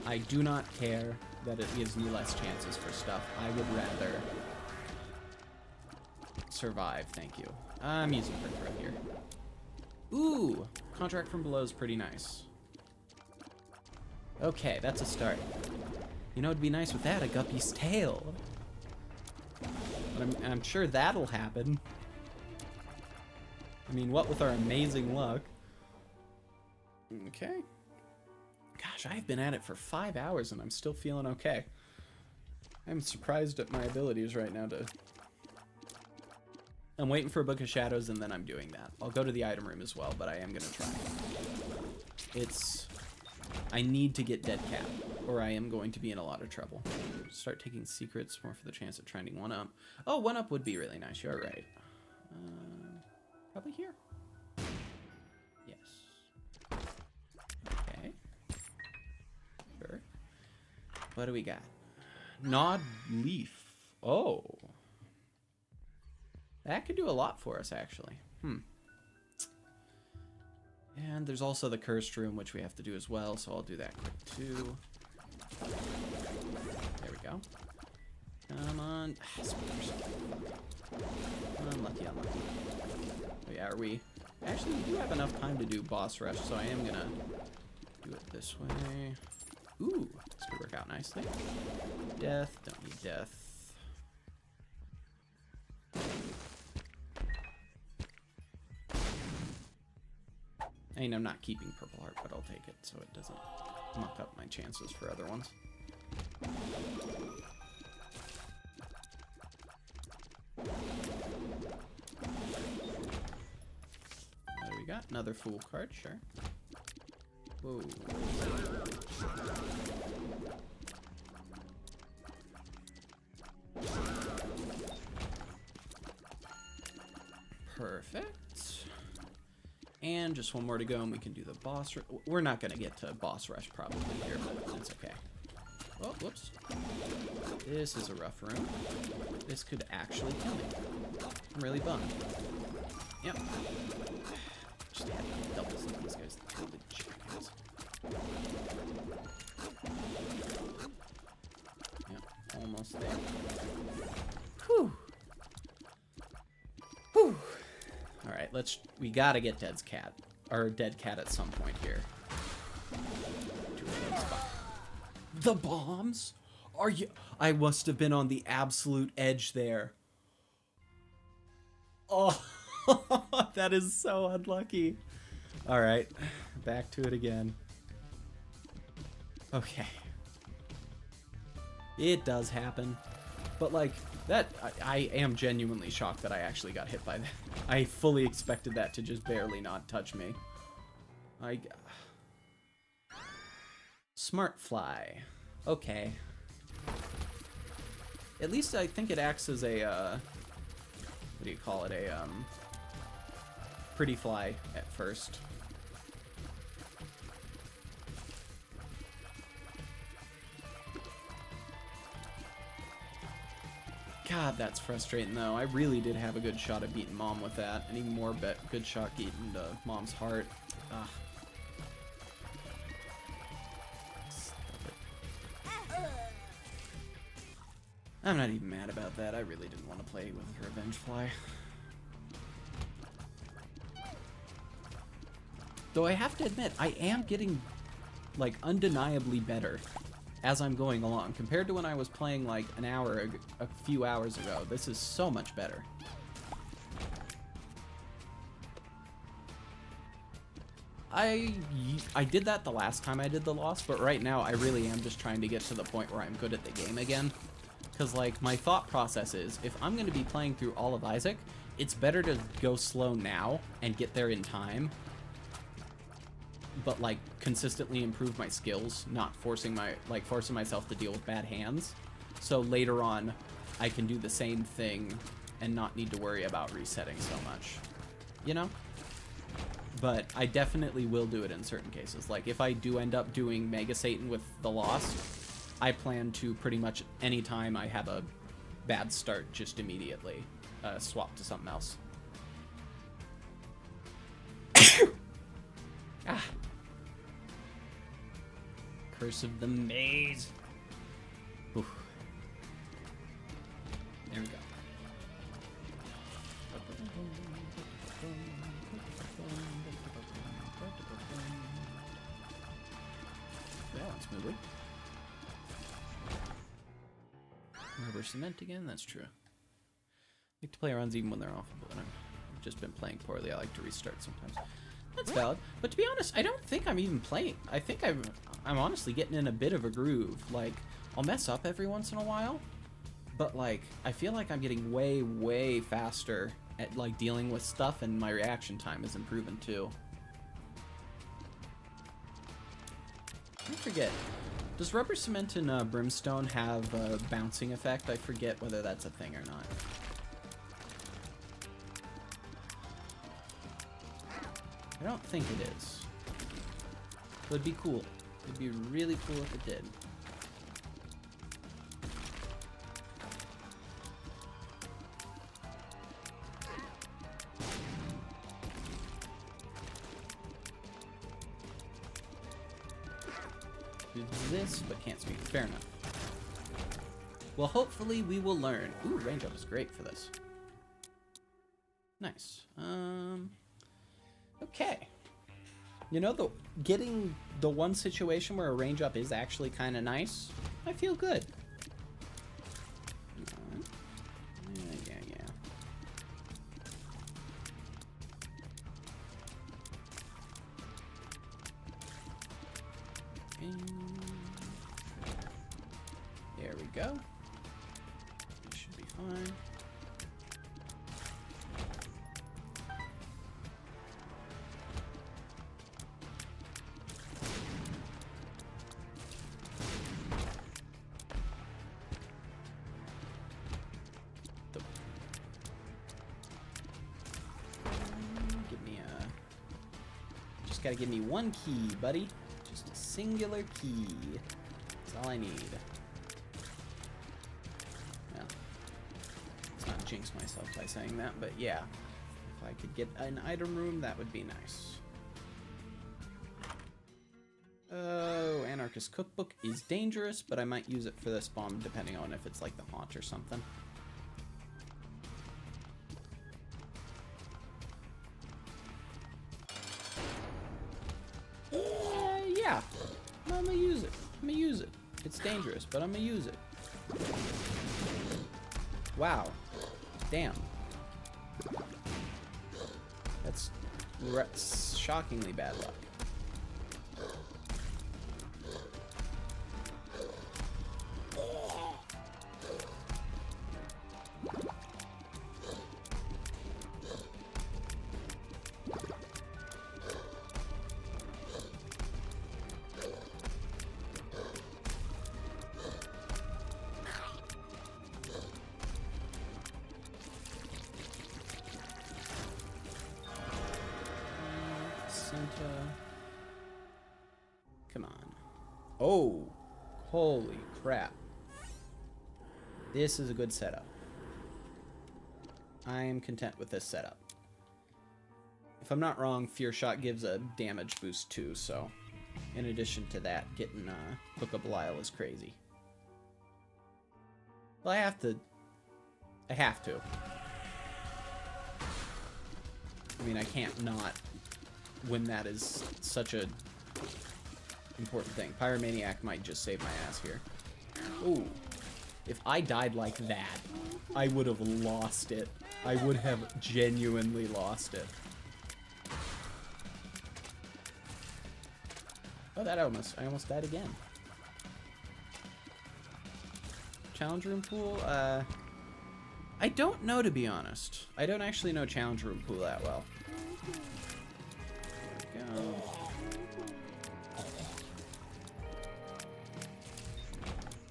I do not care that it gives me less chances for stuff. I would rather survive, thank you. I'm using Perth Row here. Ooh, Contract from Below is pretty nice. Okay, that's a start. You know, it'd be nice with that, a Guppy's Tail. But I'm sure that'll happen. I mean, what with our amazing luck. Okay. Gosh, I've been at it for 5 hours and I'm still feeling okay. I'm surprised at my abilities right now to... I'm waiting for a Book of Shadows and then I'm doing that. I'll go to the item room as well, but I am going to try. I need to get Dead Cap, or I am going to be in a lot of trouble. Start taking secrets more for the chance of trending 1-up. Oh, 1-up would be really nice. You're right. Probably here. Yes. Okay. Sure. What do we got? Gnawed Leaf. Oh. That could do a lot for us, actually. And there's also the Cursed Room, which we have to do as well, so I'll do that quick, too. There we go. Come on. Unlucky, unlucky. Oh, yeah, are we... Actually, we do have enough time to do Boss Rush, so I am gonna do it this way. Ooh, this could work out nicely. Death, don't need death. I mean, I'm not keeping Purple Heart, but I'll take it so it doesn't muck up my chances for other ones. What do we got? Another Fool card, sure. Whoa. Perfect. And just one more to go, and we can do the boss. We're not going to get to boss rush probably here, but that's okay. Oh, whoops. This is a rough room. This could actually kill me. I'm really bummed. Yep. Just had to double something. we gotta get Dead's cat. Or Dead cat at some point here. The bombs? Are you... I must have been on the absolute edge there. Oh, that is so unlucky. Alright, back to it again. Okay. It does happen. But, like, that... I am genuinely shocked that I actually got hit by that. I fully expected that to just barely not touch me. Smart fly. Okay. At least I think it acts as a, what do you call it? A, pretty fly at first. God, that's frustrating, though. I really did have a good shot at beating Mom with that. And even more good shot getting Mom's heart. Ugh. I'm not even mad about that. I really didn't want to play with Revenge Fly. Though I have to admit, I am getting, like, undeniably better as I'm going along. Compared to when I was playing, like, a few hours ago. This is so much better. I did that the last time I did the Lost, but right now I really am just trying to get to the point where I'm good at the game again. Because, like, my thought process is, if I'm going to be playing through all of Isaac, it's better to go slow now and get there in time. But, like, consistently improve my skills, not forcing myself to deal with bad hands. So later on, I can do the same thing and not need to worry about resetting so much. You know? But I definitely will do it in certain cases. Like, if I do end up doing Mega Satan with the Lost, I plan to pretty much any time I have a bad start just immediately swap to something else. Ah. Curse of the Maze. Oof. There we go. That went smoothly. Rubber cement again? That's true. I like to play runs even when they're off, but when I've just been playing poorly, I like to restart sometimes. That's valid. But to be honest, I don't think I'm even playing. I think I'm honestly getting in a bit of a groove. Like, I'll mess up every once in a while, but, like, I feel like I'm getting way, way faster at, like, dealing with stuff, and my reaction time is improving, too. I forget. Does rubber cement and brimstone have a bouncing effect? I forget whether that's a thing or not. I don't think it is. It would be cool. It'd be really cool if it did. Do this, but can't speak. Fair enough. Well, hopefully we will learn. Ooh, range up is great for this. Nice. Okay. You know, getting the one situation where a range up is actually kind of nice, I feel good. Yeah. There we go. This should be fine. Gotta give me one key, buddy. Just a singular key. That's all I need. Well, let's not jinx myself by saying that, but yeah. If I could get an item room, that would be nice. Oh, Anarchist Cookbook is dangerous, but I might use it for this bomb depending on if it's like the haunt or something. Yeah. I'm gonna use it. I'm gonna use it. It's dangerous, but I'm gonna use it. Wow. Damn. That's shockingly bad luck. Come on. Oh, holy crap. This is a good setup. I am content with this setup. If I'm not wrong, Fear Shot gives a damage boost too, so in addition to that, getting Hook of Belial is crazy. Well, I have to. I mean, I can't not when that is such a important thing. Pyromaniac might just save my ass here. Ooh. If I died like that, I would have lost it. I would have genuinely lost it. Oh, I almost died again. Challenge room pool? I don't know, to be honest. I don't actually know challenge room pool that well. There we go.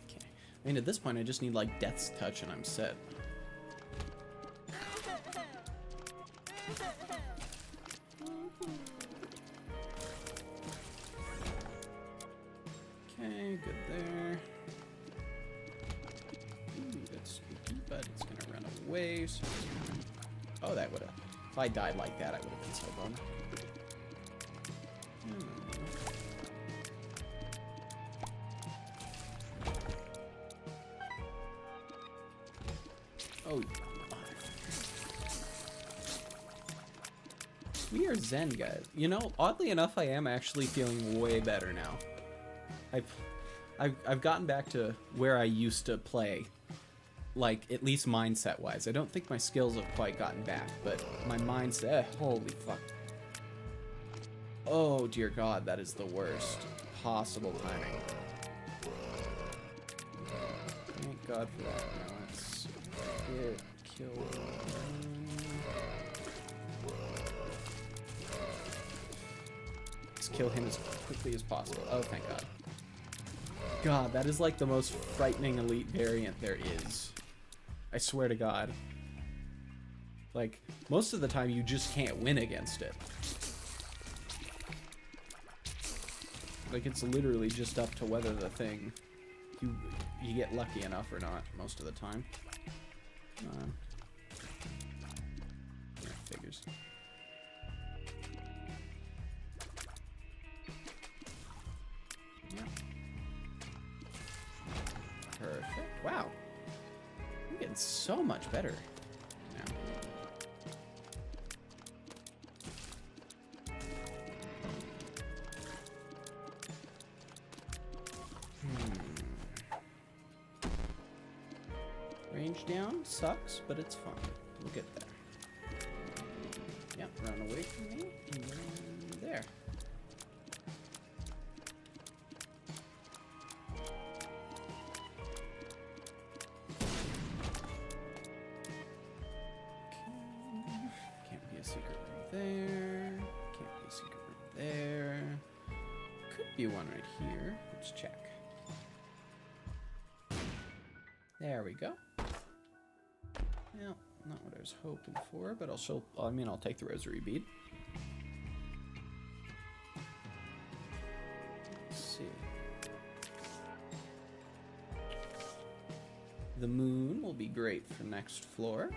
Okay. I mean, at this point, I just need, like, Death's Touch and I'm set. Okay, good there. That's spooky, but it's gonna run away. So oh, that would have. If I died like that, I would have been so bummed. Oh, we are zen, guys. You know, oddly enough, I am actually feeling way better now. I've gotten back to where I used to play, like, at least mindset-wise. I don't think my skills have quite gotten back, but my mindset, holy fuck. Oh, dear God, that is the worst possible timing. Thank God for that. Now let's get killed. Let's kill him as quickly as possible. Oh, thank God. God, that is like the most frightening elite variant there is. I swear to God. Like, most of the time you just can't win against it. Like, it's literally just up to whether the thing you get lucky enough or not most of the time. Yeah, figures. Yeah. Perfect. Wow. I'm getting so much better now. Range down sucks, but it's fine. We'll get there. Yep, run away from me. And then there. There. Can't be a secret room there. Could be one right here. Let's check. There we go. Well, not what I was hoping for, but I'll take the rosary bead. Let's see. The moon will be great for next floor.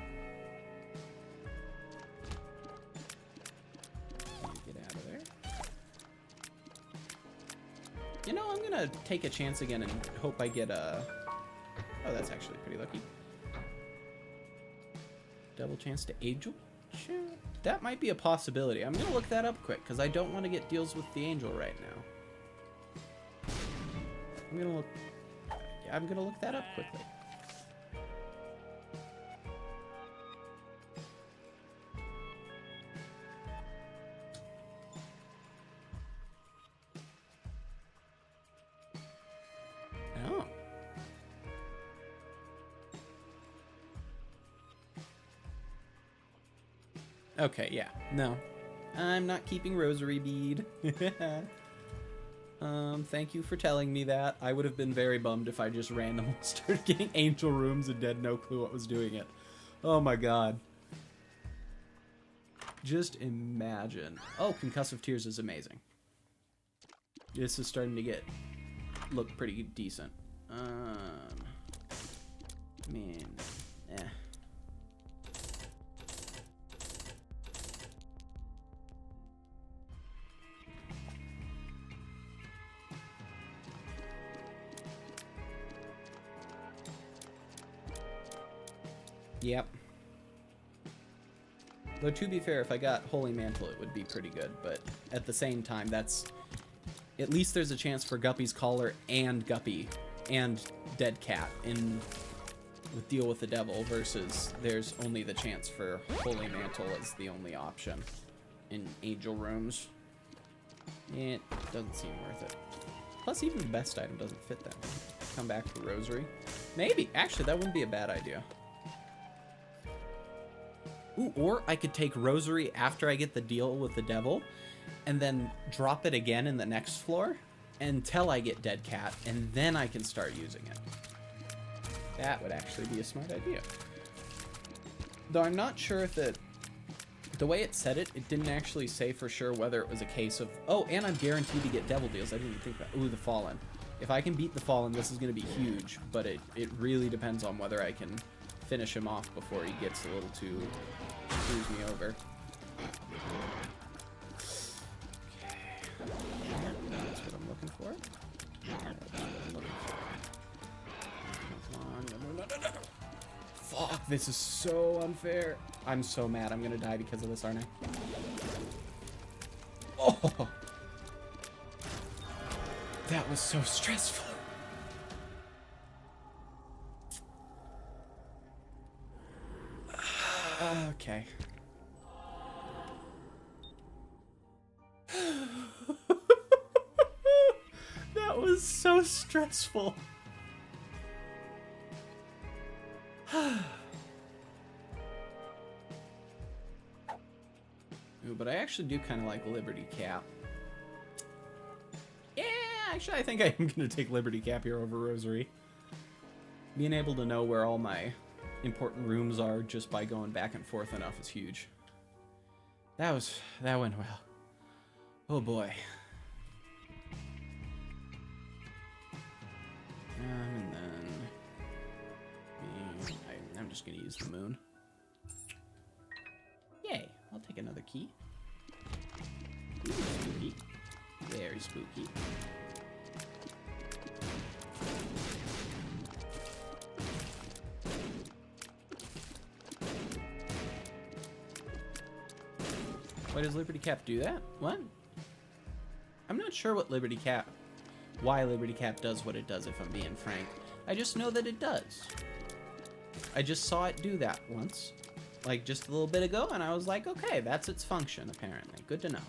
You know, I'm gonna take a chance again and hope I get a... Oh, that's actually pretty lucky. Double chance to Angel? Sure. That might be a possibility. I'm gonna look that up quick, because I don't want to get deals with the Angel right now. I'm gonna look that up quickly. Oh. Okay, yeah. No. I'm not keeping rosary bead. Thank you for telling me that. I would have been very bummed if I just randomly started getting angel rooms and had no clue what was doing it. Oh my god. Just imagine. Oh, Concussive Tears is amazing. This is starting to look pretty decent. I mean, eh. Yep. Though, to be fair, if I got Holy Mantle, it would be pretty good. But at the same time, that's... At least there's a chance for Guppy's Collar and Guppy and Dead Cat in with Deal with the Devil, versus there's only the chance for Holy Mantle as the only option in Angel Rooms. It doesn't seem worth it. Plus, even the best item doesn't fit that. Come back for Rosary. Maybe. Actually, that wouldn't be a bad idea. Ooh, or I could take Rosary after I get the Deal with the Devil, and then drop it again in the next floor until I get Dead Cat, and then I can start using it. That would actually be a smart idea. Though I'm not sure that... The way it said it, it didn't actually say for sure whether it was a case of... Oh, and I'm guaranteed to get Devil Deals. I didn't even think that. Ooh, the Fallen. If I can beat the Fallen, this is going to be huge, but it really depends on whether I can finish him off before he gets a little too... screws me over. Okay. That's what I'm looking for. Come on. No. Fuck, this is so unfair. I'm so mad. I'm gonna die because of this, aren't I? Oh! That was so stressful. Okay. That was so stressful. Ooh, but I actually do kind of like Liberty Cap. Yeah, actually I think I am going to take Liberty Cap here over Rosary. Being able to know where all my important rooms are just by going back and forth enough is huge. That went well. Oh boy. And then I'm just gonna use the moon. Yay! I'll take another key. Ooh, spooky. Very spooky. Why does Liberty Cap do that? What? I'm not sure what Liberty Cap... Why Liberty Cap does what it does, if I'm being frank. I just know that it does. I just saw it do that once. Like, just a little bit ago, and I was like, okay, that's its function, apparently. Good to know.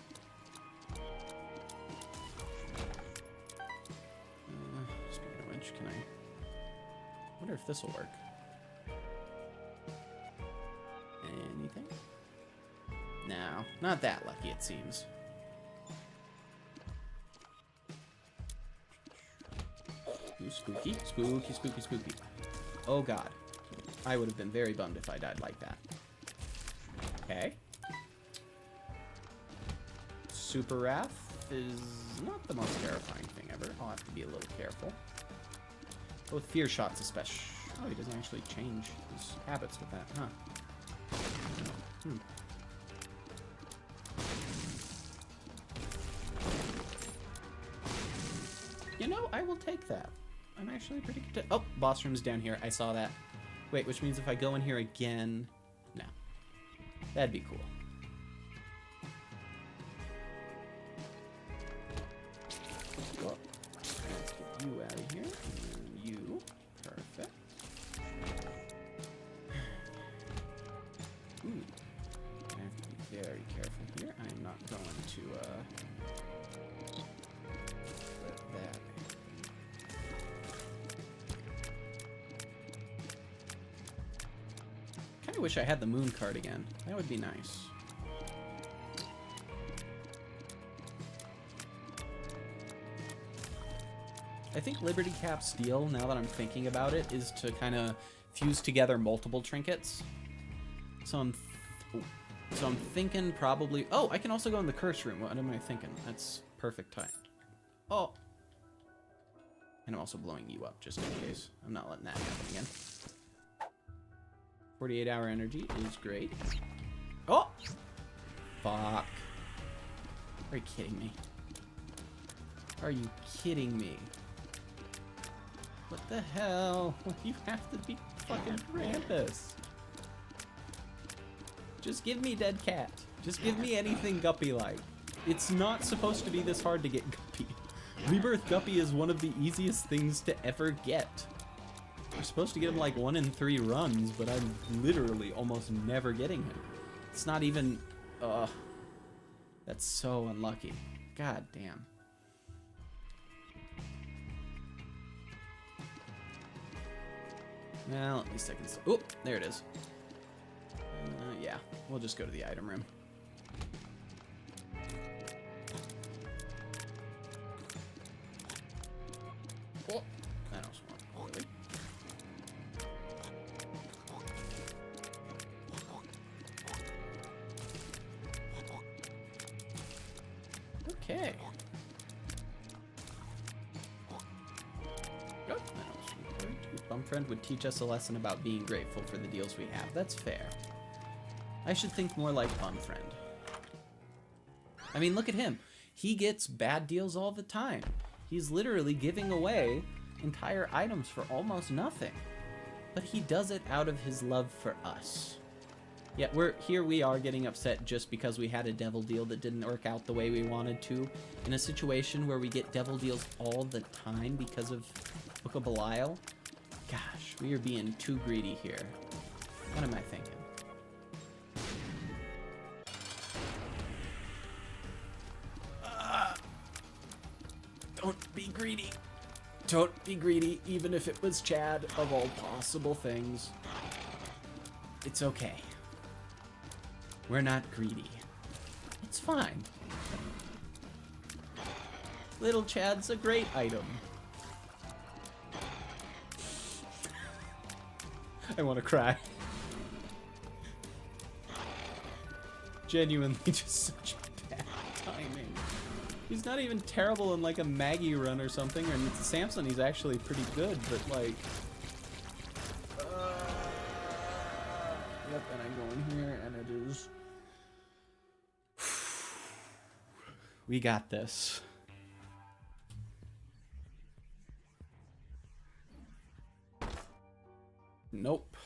Speaking of which, can I... wonder if this will work. Anything? No, not that lucky, it seems. Ooh, spooky, spooky, spooky, spooky. Oh god. I would have been very bummed if I died like that. Okay. Super Wrath is not the most terrifying thing ever. I'll have to be a little careful. Both Fear Shots especially. Oh, he doesn't actually change his habits with that, huh? Hmm. You know, I will take that. I'm actually pretty good. Oh, boss room's down here. I saw that. Wait, which means if I go in here again... No. That'd be cool. Well, let's get you out of here. Kinda wish I had the moon card again. That would be nice. I think Liberty Cap's deal, now that I'm thinking about it, is to kind of fuse together multiple trinkets. So I'm thinking probably... Oh, I can also go in the curse room. What am I thinking? That's perfect time. Oh. And I'm also blowing you up, just in case. I'm not letting that happen again. 48-hour energy is great. Oh! Fuck. Are you kidding me? Are you kidding me? What the hell? You have to be fucking Krampus. Just give me dead cat. Just give me anything Guppy-like. It's not supposed to be this hard to get Guppy. Rebirth Guppy is one of the easiest things to ever get. We're supposed to get him like 1 in 3 runs, but I'm literally almost never getting him. It's not even... That's so unlucky. God damn. Well, at least I can... Oh, there it is. Yeah, we'll just go to the item room. Oh, that was one. Really? Okay. Oh, Bumfriend would teach us a lesson about being grateful for the deals we have. That's fair. I should think more like Bumfriend. I mean, look at him. He gets bad deals all the time. He's literally giving away entire items for almost nothing. But he does it out of his love for us. Yet we are getting upset just because we had a devil deal that didn't work out the way we wanted to. In a situation where we get devil deals all the time because of Book of Belial. Gosh, we are being too greedy here. What am I thinking? Don't be greedy. Don't be greedy, even if it was Chad, of all possible things. It's okay. We're not greedy. It's fine. Little Chad's a great item. I want to cry. Genuinely just such bad timing. He's not even terrible in like a Maggie run or something, or in Samson he's actually pretty good, but like... Yep, and I go in here and it is... We got this. Nope.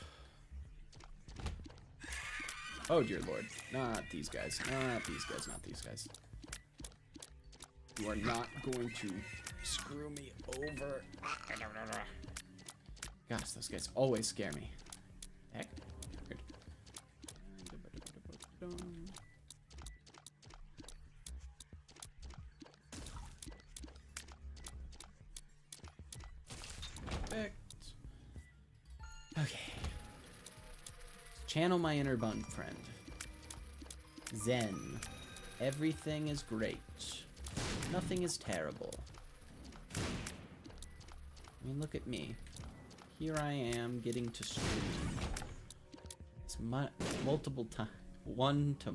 Oh dear lord. Not these guys. Not these guys. Not these guys. You are not going to screw me over. Gosh, those guys always scare me. Heck. Perfect. Okay. Channel my inner bun friend. Zen. Everything is great. Nothing is terrible. I mean, look at me. Here I am getting to stream. It's multiple times. 1 to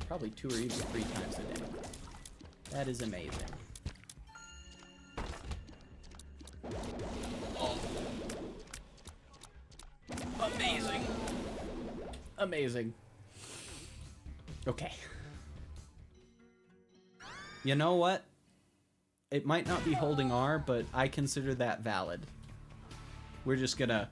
probably 2 or even 3 times a day. That is amazing. Oh. Amazing. Amazing. Okay. You know what? It might not be holding R, but I consider that valid. We're just gonna...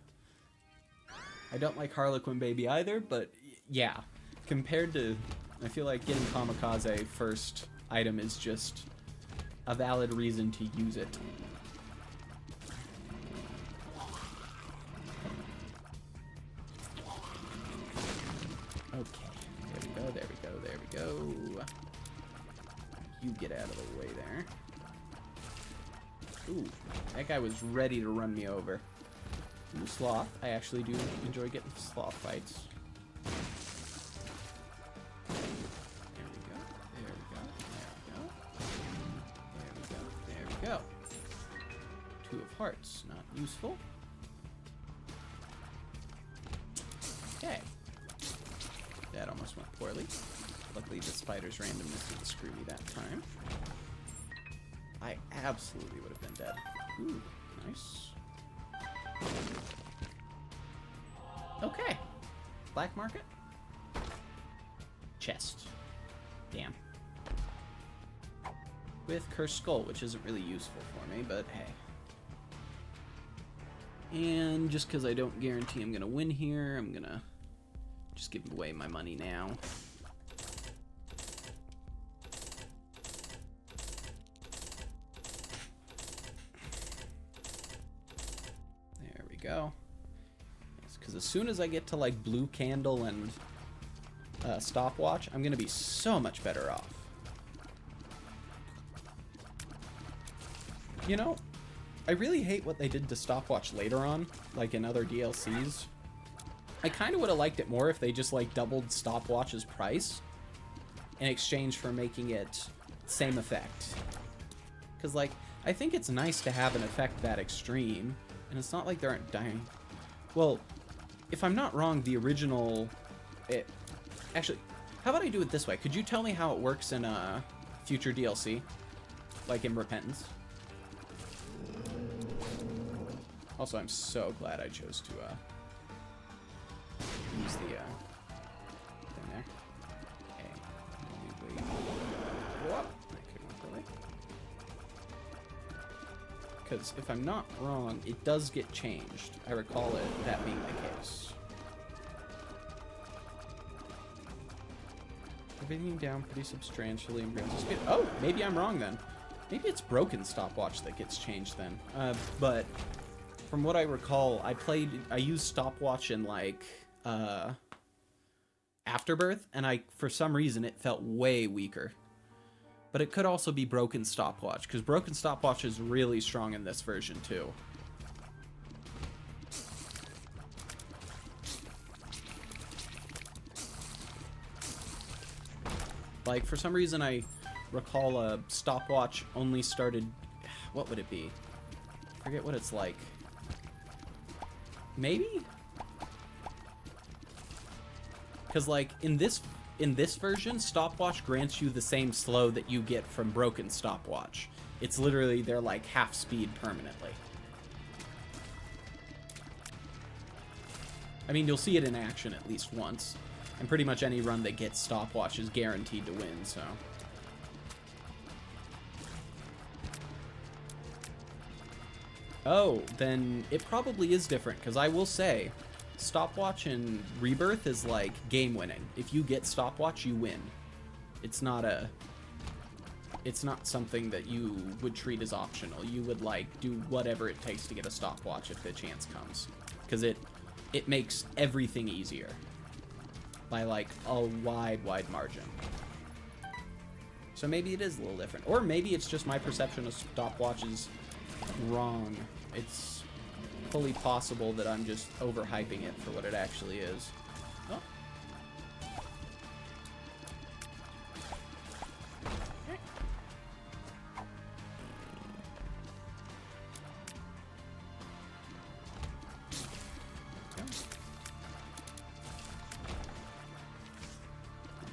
I don't like Harlequin Baby either, but yeah. Compared to... I feel like getting Kamikaze first item is just a valid reason to use it. Okay. There we go, there we go, there we go. You get out of the way there. Ooh, that guy was ready to run me over. Ooh, sloth. I actually do enjoy getting sloth fights. we go. 2 of hearts, not useful. Okay. That almost went poorly. Luckily, the spider's randomness didn't screw me that time. I absolutely would have been dead. Ooh, nice. Okay. Black market. Chest. Damn. With Cursed Skull, which isn't really useful for me, but hey. And just because I don't guarantee I'm going to win here, I'm going to just give away my money now. There we go. Because as soon as I get to like blue candle and stopwatch, I'm going to be so much better off. You know, I really hate what they did to stopwatch later on, like in other DLCs. I kind of would have liked it more if they just like doubled stopwatch's price in exchange for making it same effect. Because like, I think it's nice to have an effect that extreme, and it's not like they aren't dying. Well, if I'm not wrong, the original... Actually, how about I do it this way? Could you tell me how it works in future DLC? Like in Repentance? Also, I'm so glad I chose to use the thing there. Okay. Whoop. Because if I'm not wrong, it does get changed. I recall that being the case. Everything down pretty substantially in grams of speed. Oh, maybe I'm wrong then. Maybe it's broken stopwatch that gets changed then. But from what I recall, I used stopwatch in like Afterbirth, and for some reason it felt way weaker. But it could also be broken stopwatch, because broken stopwatch is really strong in this version too. Like, for some reason I recall a stopwatch only started... What would it be? I forget what it's like. Maybe? Because, like, in this version, stopwatch grants you the same slow that you get from broken stopwatch. It's literally, they're like half speed permanently. I mean, you'll see it in action at least once. And pretty much any run that gets stopwatch is guaranteed to win, so... Oh, then it probably is different, because I will say, stopwatch in Rebirth is like game winning. If you get stopwatch, you win. It's not something that you would treat as optional. You would like do whatever it takes to get a stopwatch if the chance comes, because it makes everything easier by like a wide margin. So maybe it is a little different, or maybe it's just my perception of stopwatches wrong. It's fully possible that I'm just overhyping it for what it actually is. Oh. Okay.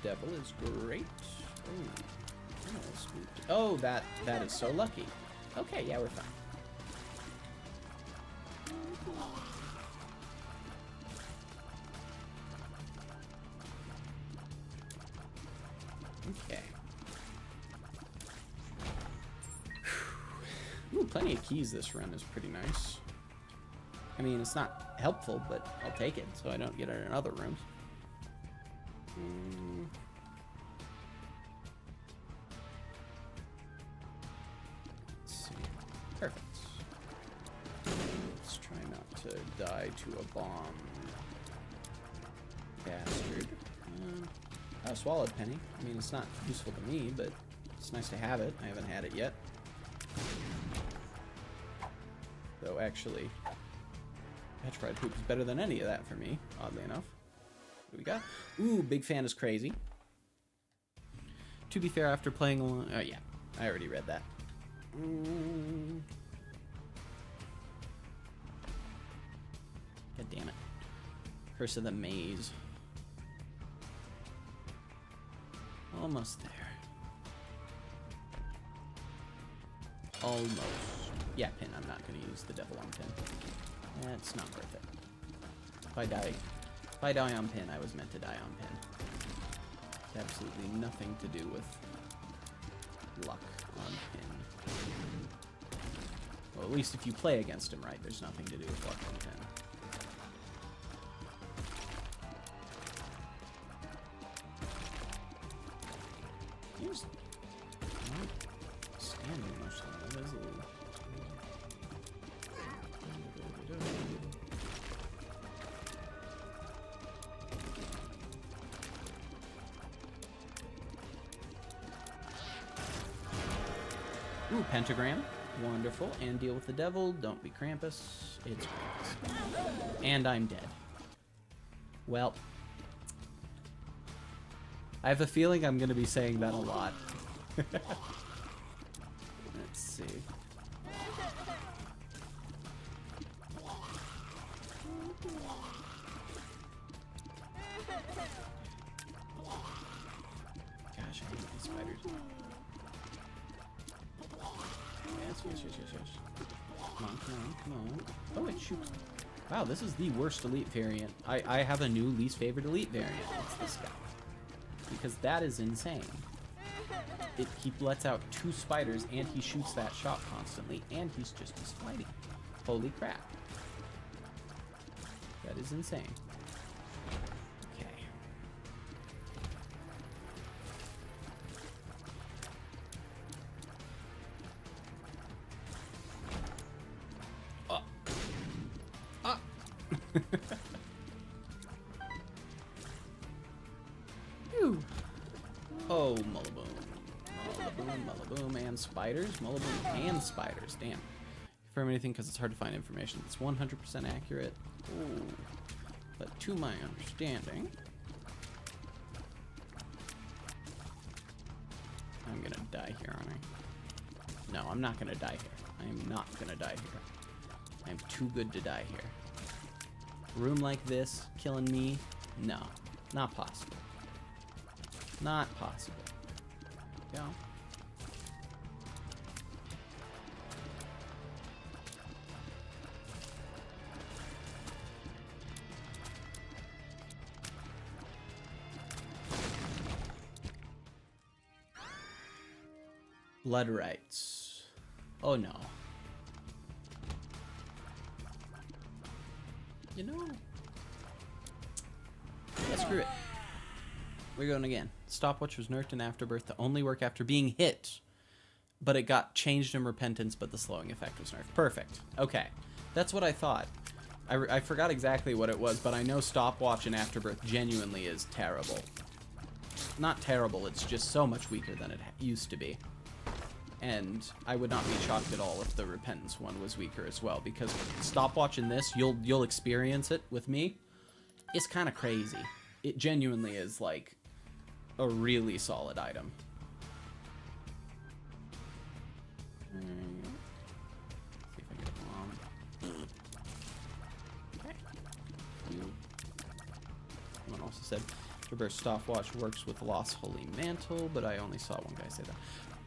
The devil is great. Oh, that is so lucky. Okay, yeah, we're fine. Okay. Ooh, plenty of keys this run is pretty nice. I mean, it's not helpful, but I'll take it so I don't get it in other rooms. Let's see. Perfect. Let's try not to die to a bomb. Bastard. A swallowed penny. I mean, it's not useful to me, but it's nice to have it. I haven't had it yet. Though, actually, petrified poop is better than any of that for me, oddly enough. What do we got? Ooh, big fan is crazy. To be fair, after playing along... Oh, yeah. I already read that. God damn it. Curse of the Maze. Almost there. Almost. Yeah, pin. I'm not going to use the devil on pin. That's not worth it. If I die on pin, I was meant to die on pin. It's absolutely nothing to do with luck on pin. Well, at least if you play against him right, there's nothing to do with luck on pin. He's not standing much longer. That is a little... Ooh, pentagram. Wonderful. And deal with the devil. Don't be Krampus. It's Krampus. And I'm dead. Well, I have a feeling I'm going to be saying that a lot. Let's see. Gosh, I hate these spiders. Yes. Come on. Oh, it shoots. Wow, this is the worst elite variant. I have a new least favorite elite variant. It's this guy. Because that is insane. He lets out 2 spiders, and he shoots that shot constantly, and he's just as fighting. Holy crap. That is insane. Okay. Oh, Mullaboom. Mullaboom, and spiders. Mullaboom and spiders. Damn. Confirm anything because it's hard to find information that's 100% accurate. Ooh. But to my understanding... I'm gonna die here, aren't I? No, I'm not gonna die here. I am not gonna die here. I'm too good to die here. Room like this, killing me? No. Not possible. Not possible. Go. Blood rights. Oh no. You know. Yeah, screw it. We're going again. Stopwatch was nerfed in Afterbirth to only work after being hit. But it got changed in Repentance, but the slowing effect was nerfed. Perfect. Okay. That's what I thought. I forgot exactly what it was, but I know Stopwatch in Afterbirth genuinely is terrible. Not terrible, it's just so much weaker than it used to be. And I would not be shocked at all if the Repentance one was weaker as well, because Stopwatch in this, you'll experience it with me. It's kind of crazy. It genuinely is like a really solid item. See if I get a bomb. Okay. Someone also said Rebirth Stopwatch works with Lost Holy Mantle, but I only saw one guy say that.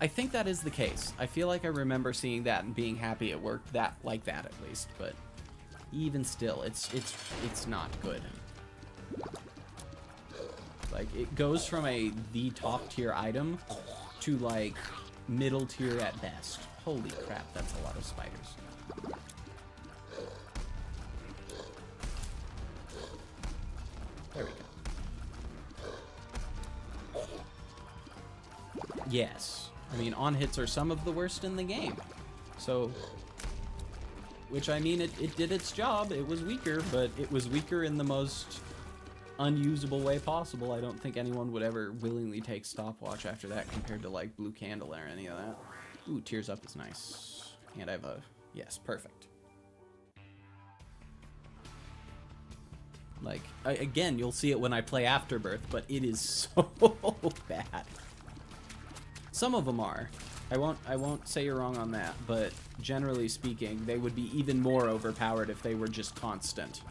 I think that is the case. I feel like I remember seeing that and being happy it worked like that at least, but even still, it's not good. Like, it goes from the top tier item to like middle tier at best. Holy crap, that's a lot of spiders. There we go. Yes. I mean, on hits are some of the worst in the game. So, which I mean, it did its job. It was weaker, but it was weaker in the most unusable way possible. I don't think anyone would ever willingly take Stopwatch after that compared to like Blue Candle or any of that. Ooh, Tears Up is nice. And I have a... Yes, perfect. Like, again, you'll see it when I play Afterbirth, but it is so bad. Some of them are. I won't say you're wrong on that, but generally speaking, they would be even more overpowered if they were just constant.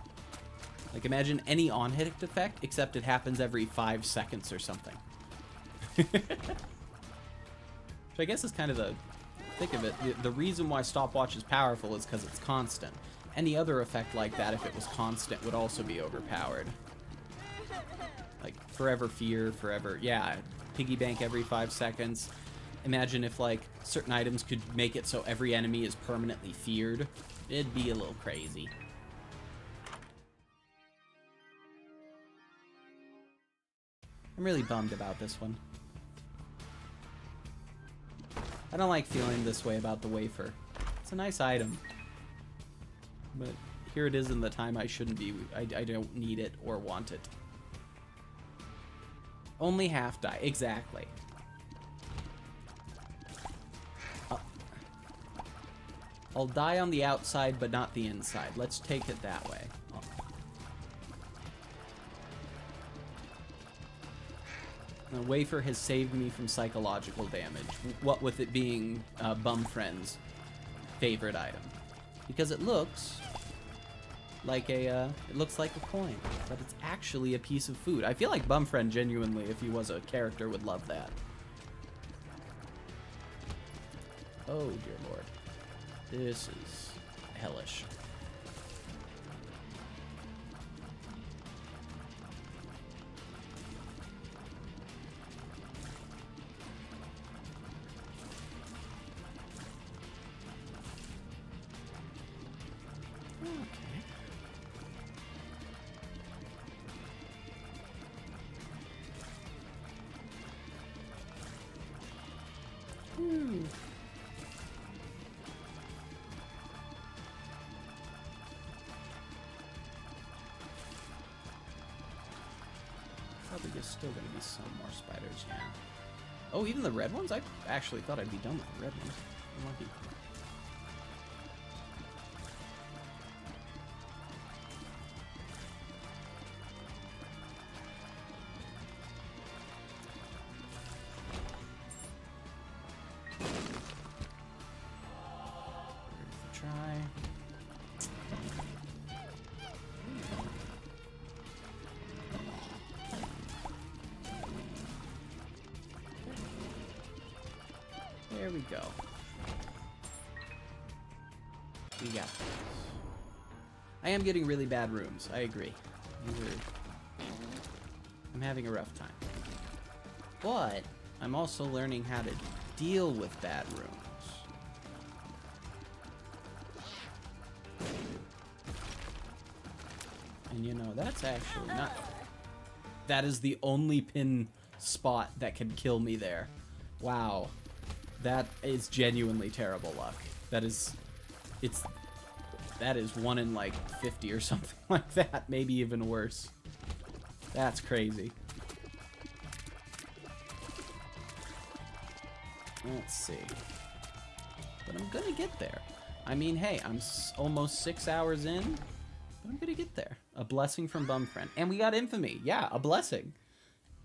Like, imagine any on-hit effect, except it happens every 5 seconds or something. Which I guess is kind of the thick of it. The reason why stopwatch is powerful is because it's constant. Any other effect like that, if it was constant, would also be overpowered. Like, forever fear, forever... Yeah, piggy bank every 5 seconds. Imagine if, like, certain items could make it so every enemy is permanently feared. It'd be a little crazy. I'm really bummed about this one. I don't like feeling this way about the wafer. It's a nice item. But here it is in the time I shouldn't be. I don't need it or want it. Only half die. Exactly. I'll die on the outside, but not the inside. Let's take it that way. The wafer has saved me from psychological damage. What with it being Bum Friend's favorite item. Because it looks like a coin, but it's actually a piece of food. I feel like Bum Friend genuinely, if he was a character, would love that. Oh dear lord. This is hellish. Probably there's still gonna be some more spiders, yeah. Oh, even the red ones? I actually thought I'd be done with the red ones. I'm lucky. There we go. We got this. I am getting really bad rooms. I agree. I'm having a rough time. But I'm also learning how to deal with bad rooms. And you know, that's actually not... That is the only pin spot that can kill me there. Wow. That is genuinely terrible luck. That is 1 in like 50 or something like that. Maybe even worse. That's crazy. Let's see. But I'm gonna get there. I mean, hey, I'm almost 6 hours in, but I'm gonna get there. A blessing from Bum Friend. And we got infamy. Yeah, a blessing.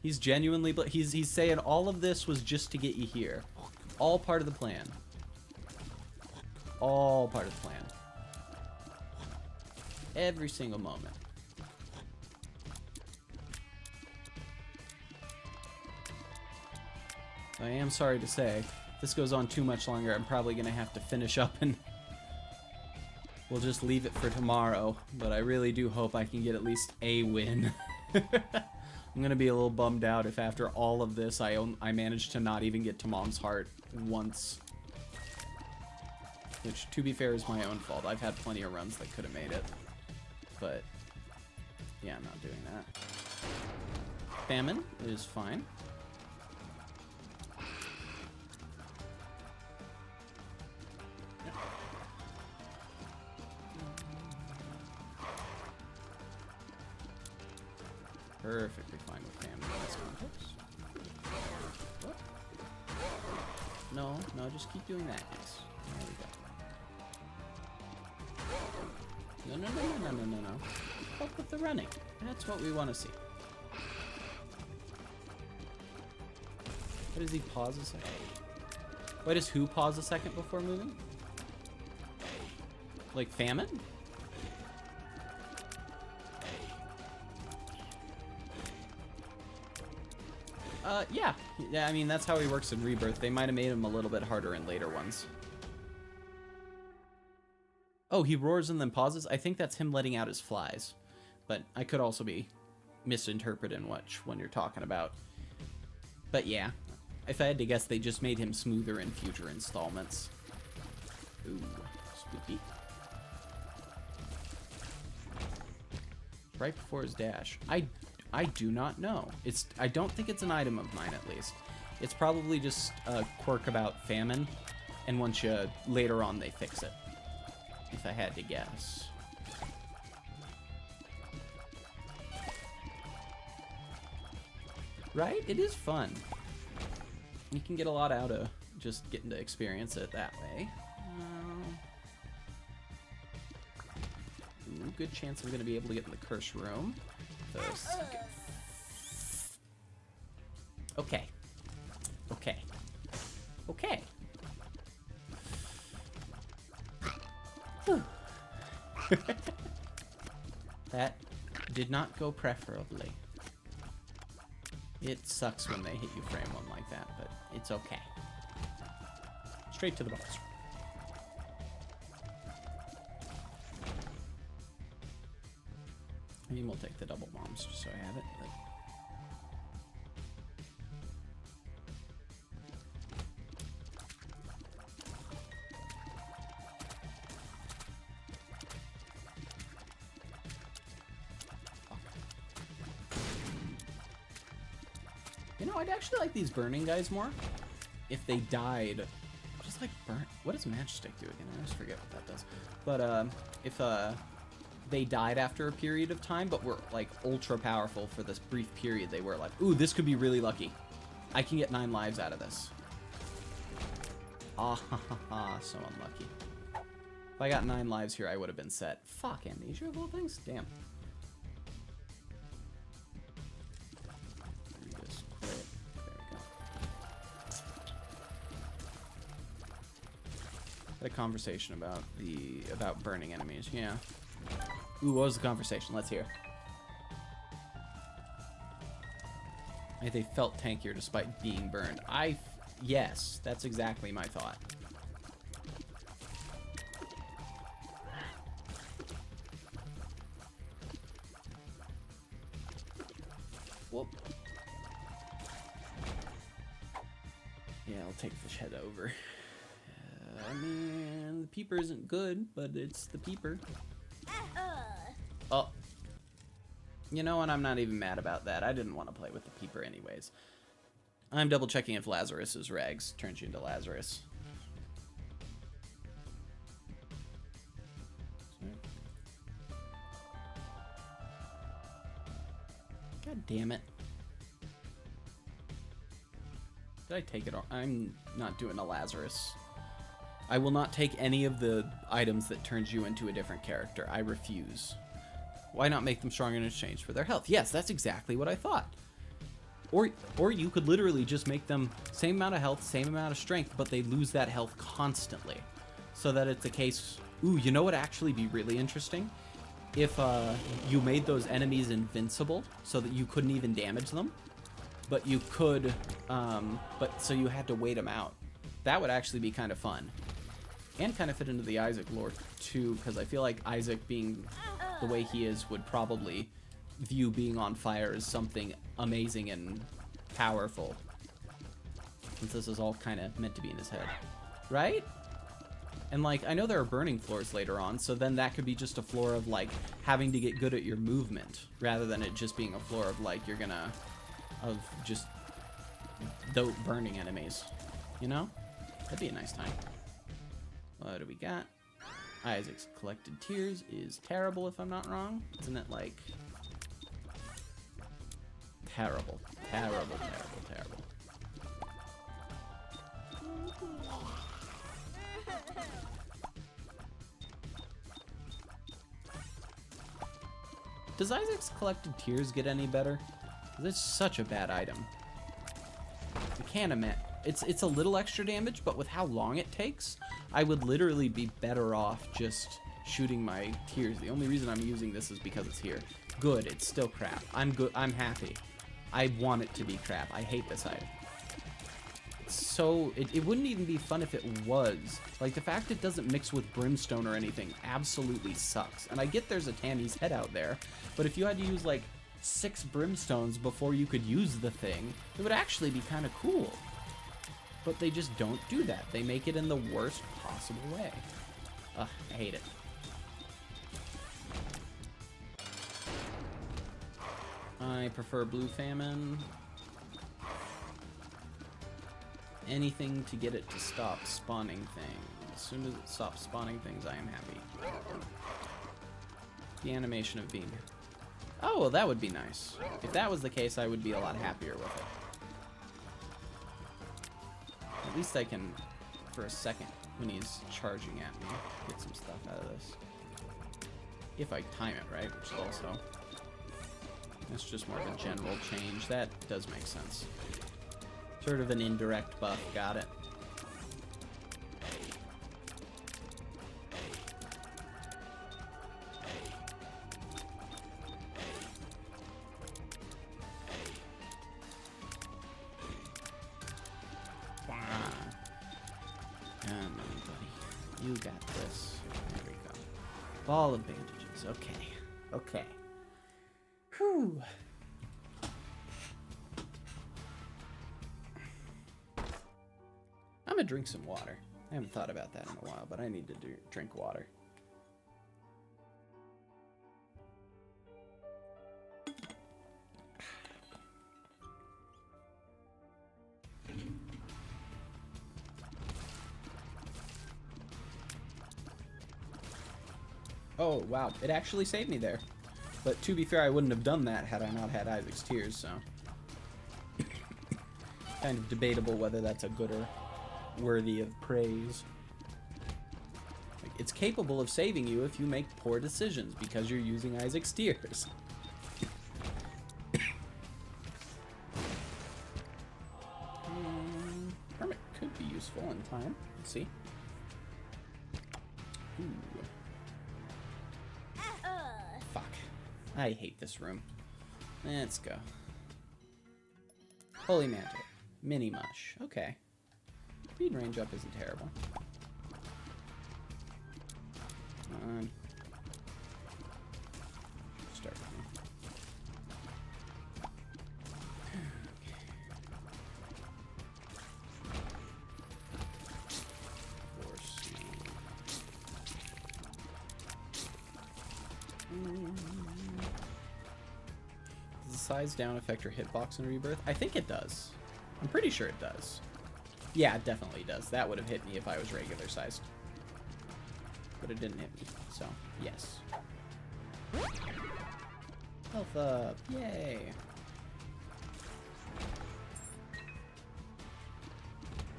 He's genuinely... He's saying all of this was just to get you here. All part of the plan. All part of the plan. Every single moment. I am sorry to say, if this goes on too much longer, I'm probably going to have to finish up and we'll just leave it for tomorrow. But I really do hope I can get at least a win. I'm going to be a little bummed out if after all of this I manage to not even get to Mom's Heart once. Which, to be fair, is my own fault. I've had plenty of runs that could have made it. But, yeah, I'm not doing that. Famine is fine. Perfectly fine with famine in this context. What? No, just keep doing that, yes. There we go. No. Help with the running. That's what we want to see. What does he pause a second? Why does who pause a second before moving? Like famine? Yeah. Yeah, I mean, that's how he works in Rebirth. They might have made him a little bit harder in later ones. Oh, he roars and then pauses? I think that's him letting out his flies. But I could also be misinterpreting which one you're talking about. But yeah, if I had to guess, they just made him smoother in future installments. Ooh, spooky. Right before his dash. I do not know. I don't think it's an item of mine, at least. It's probably just a quirk about famine, and once you later on they fix it. If I had to guess. Right? It is fun. You can get a lot out of just getting to experience it that way. Ooh, good chance I'm going to be able to get in the curse room. Okay. Okay. Okay. That did not go preferably. It sucks when they hit you frame one like that, but it's okay. Straight to the boss. I mean, we'll take the double bombs just so I have it. But... You know, I'd actually like these burning guys more if they died. Just like burn. What does Magic do again? I always forget what that does. But if they died after a period of time, but were like ultra powerful for this brief period, they were like, ooh, this could be really lucky. I can get 9 lives out of this. Ah, ha, ha, ha, so unlucky. If I got 9 lives here, I would have been set. Fuck, amnesia of all things? Damn. A conversation about burning enemies. Yeah. Ooh, what was the conversation? Let's hear. They felt tankier despite being burned. Yes, that's exactly my thought. Whoop. Yeah, I'll take the shed over. I mean, the peeper isn't good, but it's the peeper. Oh. You know what? I'm not even mad about that. I didn't want to play with the peeper anyways. I'm double checking if Lazarus's rags turns you into Lazarus. God damn it. Did I take it all? I'm not doing a Lazarus. I will not take any of the items that turns you into a different character. I refuse. Why not make them stronger in exchange for their health? Yes, that's exactly what I thought. Or you could literally just make them same amount of health, same amount of strength, but they lose that health constantly. So that it's a case... Ooh, you know what actually be really interesting? If you made those enemies invincible so that you couldn't even damage them, but you could... so you had to wait them out. That would actually be kind of fun. And kind of fit into the Isaac lore, too, because I feel like Isaac, being the way he is, would probably view being on fire as something amazing and powerful. Since this is all kind of meant to be in his head. Right? And, like, I know there are burning floors later on, so then that could be just a floor of, like, having to get good at your movement, rather than it just being a floor of, like, you're gonna... of just... burning enemies. You know? That'd be a nice time. What do we got? Isaac's collected tears is terrible, if I'm not wrong. Isn't it like... Terrible. Terrible, terrible, terrible. Does Isaac's collected tears get any better? This is such a bad item. You can't imagine... It's a little extra damage, but with how long it takes, I would literally be better off just shooting my tears. The only reason I'm using this is because it's here. Good, it's still crap. I'm good. I'm happy. I want it to be crap. I hate this item. So it wouldn't even be fun if it was. Like, the fact it doesn't mix with brimstone or anything absolutely sucks. And I get there's a Tammy's head out there, but if you had to use like 6 brimstones before you could use the thing, it would actually be kind of cool. But they just don't do that. They make it in the worst possible way. Ugh, I hate it. I prefer blue famine. Anything to get it to stop spawning things. As soon as it stops spawning things, I am happy. The animation of being... Oh, well, that would be nice. If that was the case, I would be a lot happier with it. At least I can, for a second, when he's charging at me, get some stuff out of this. If I time it right, which is also... That's just more of a general change. That does make sense. Sort of an indirect buff. Got it. Come on, buddy. You got this. There we go. Ball of bandages. Okay. Okay. Whew. I'm gonna drink some water. I haven't thought about that in a while, but I need to drink water. Oh, wow. It actually saved me there. But to be fair, I wouldn't have done that had I not had Isaac's tears, so... kind of debatable whether that's a good or worthy of praise. Like, it's capable of saving you if you make poor decisions because you're using Isaac's tears. Hermit could be useful in time. Let's see. Ooh. Fuck. I hate this room. Let's go. Holy Mantle. Mini Mush. Okay. Speed range up isn't terrible. Come on. Start with me. Does the size down affect your hitbox in Rebirth? I think it does. I'm pretty sure it does. Yeah, it definitely does. That would have hit me if I was regular sized. But it didn't hit me, so yes. Health up, yay!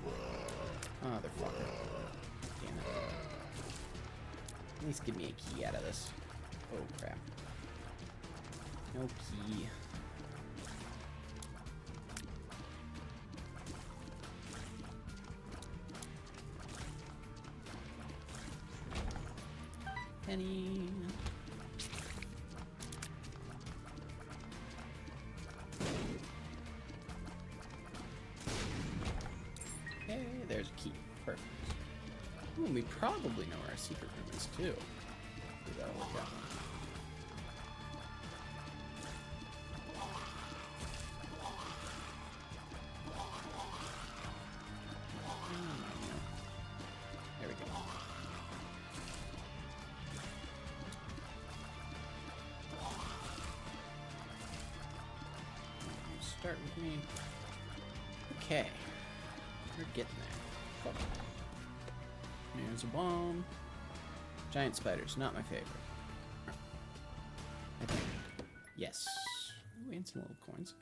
Oh, they're fucking. Damn it. At least give me a key out of this. Oh, crap. No key. Penny. Okay, there's a key. Perfect. Ooh, we probably know where our secret room is, too. We gotta look at one. There we go. Start with me. Okay. We're getting there. Fuck. There's a bomb. Giant spiders, not my favorite. I think. Yes. Ooh, and some little coins.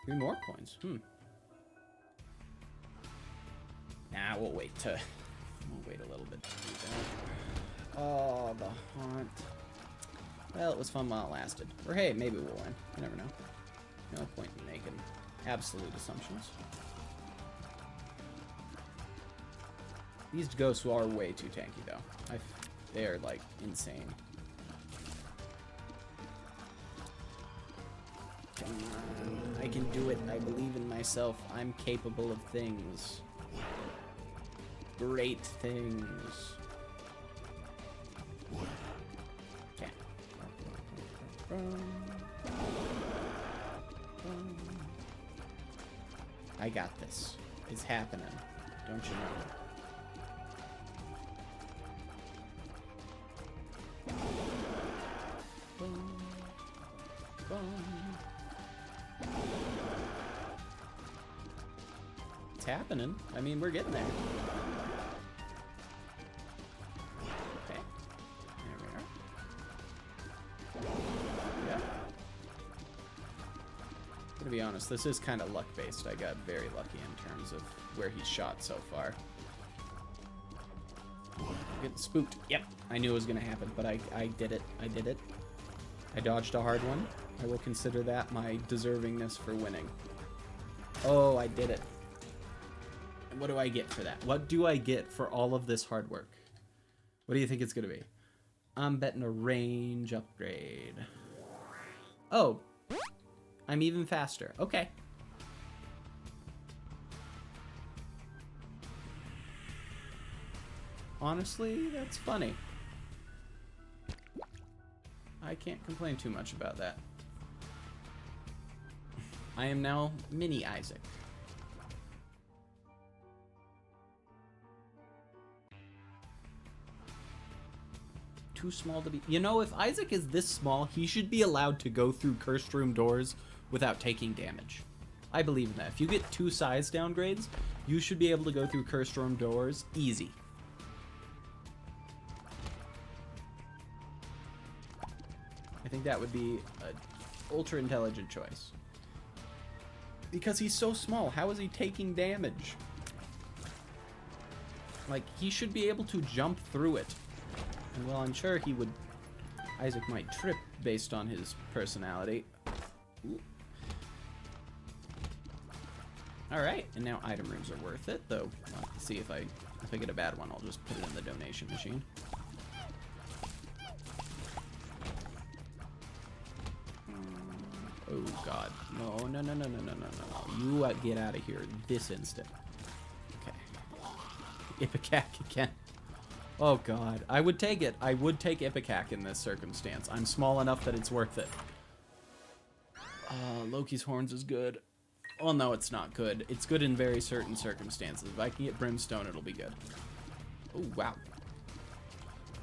3 more coins. Nah, we'll wait a little bit to do that. Oh, the haunt. Well, it was fun while it lasted. Or hey, maybe we'll win. You never know. No point in making absolute assumptions. These ghosts are way too tanky, though. They are, like, insane. Come on. I can do it. I believe in myself. I'm capable of things. Great things. Okay. I got this. It's happening. Don't you know? Boom. Boom. It's happening. I mean, we're getting there. Okay. There we are. Yeah. To be honest, this is kind of luck-based. I got very lucky in terms of where he's shot so far. Getting spooked. Yep, I knew it was going to happen, but I did it. I did it. I dodged a hard one. I will consider that my deservingness for winning. Oh, I did it. And what do I get for that? What do I get for all of this hard work? What do you think it's going to be? I'm betting a range upgrade. Oh, I'm even faster. Okay. Honestly, that's funny. I can't complain too much about that. I am now Mini Isaac. Too small to be... You know, if Isaac is this small, he should be allowed to go through cursed room doors without taking damage. I believe in that. If you get 2 size downgrades, you should be able to go through cursed room doors easy. I think that would be an ultra intelligent choice. Because he's so small, how is he taking damage? Like, he should be able to jump through it. And well, I'm sure he would... Isaac might trip based on his personality. Alright, and now item rooms are worth it, though. Well, see if I get a bad one, I'll just put it in the donation machine. Oh god. No, no, no, no, no, no, no, no. You get out of here this instant. Okay. Ipecac again. Oh god. I would take it. I would take Ipecac in this circumstance. I'm small enough that it's worth it. Loki's horns is good. Well, no, it's not good. It's good in very certain circumstances. If I can get Brimstone, it'll be good. Oh, wow.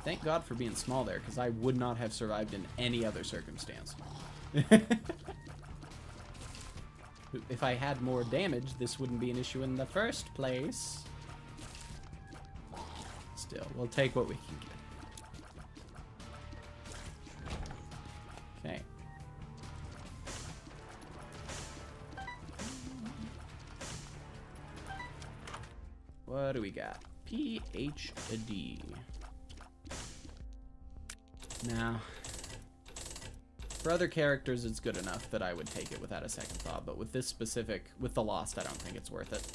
Thank God for being small there, because I would not have survived in any other circumstance. If I had more damage, this wouldn't be an issue in the first place. Still, we'll take what we can get. Okay. What do we got? PhD. Now, for other characters, it's good enough that I would take it without a second thought, but with this specific, with the Lost, I don't think it's worth it.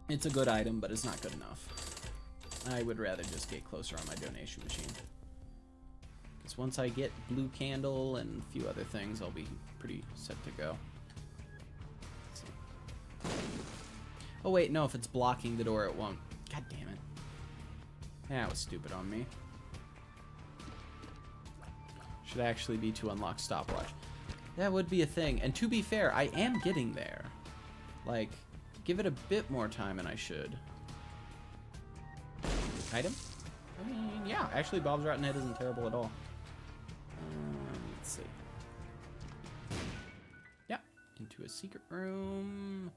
It's a good item, but it's not good enough. I would rather just get closer on my donation machine. Because once I get Blue Candle and a few other things, I'll be pretty set to go. Let's see. Oh wait, no, if it's blocking the door, it won't. God damn it. That was stupid on me. Should actually be to unlock stopwatch. That would be a thing. And to be fair, I am getting there. Like, give it a bit more time than I should. Item? I mean, yeah. Actually, Bob's Rotten Head isn't terrible at all. Let's see. Yeah. Into a secret room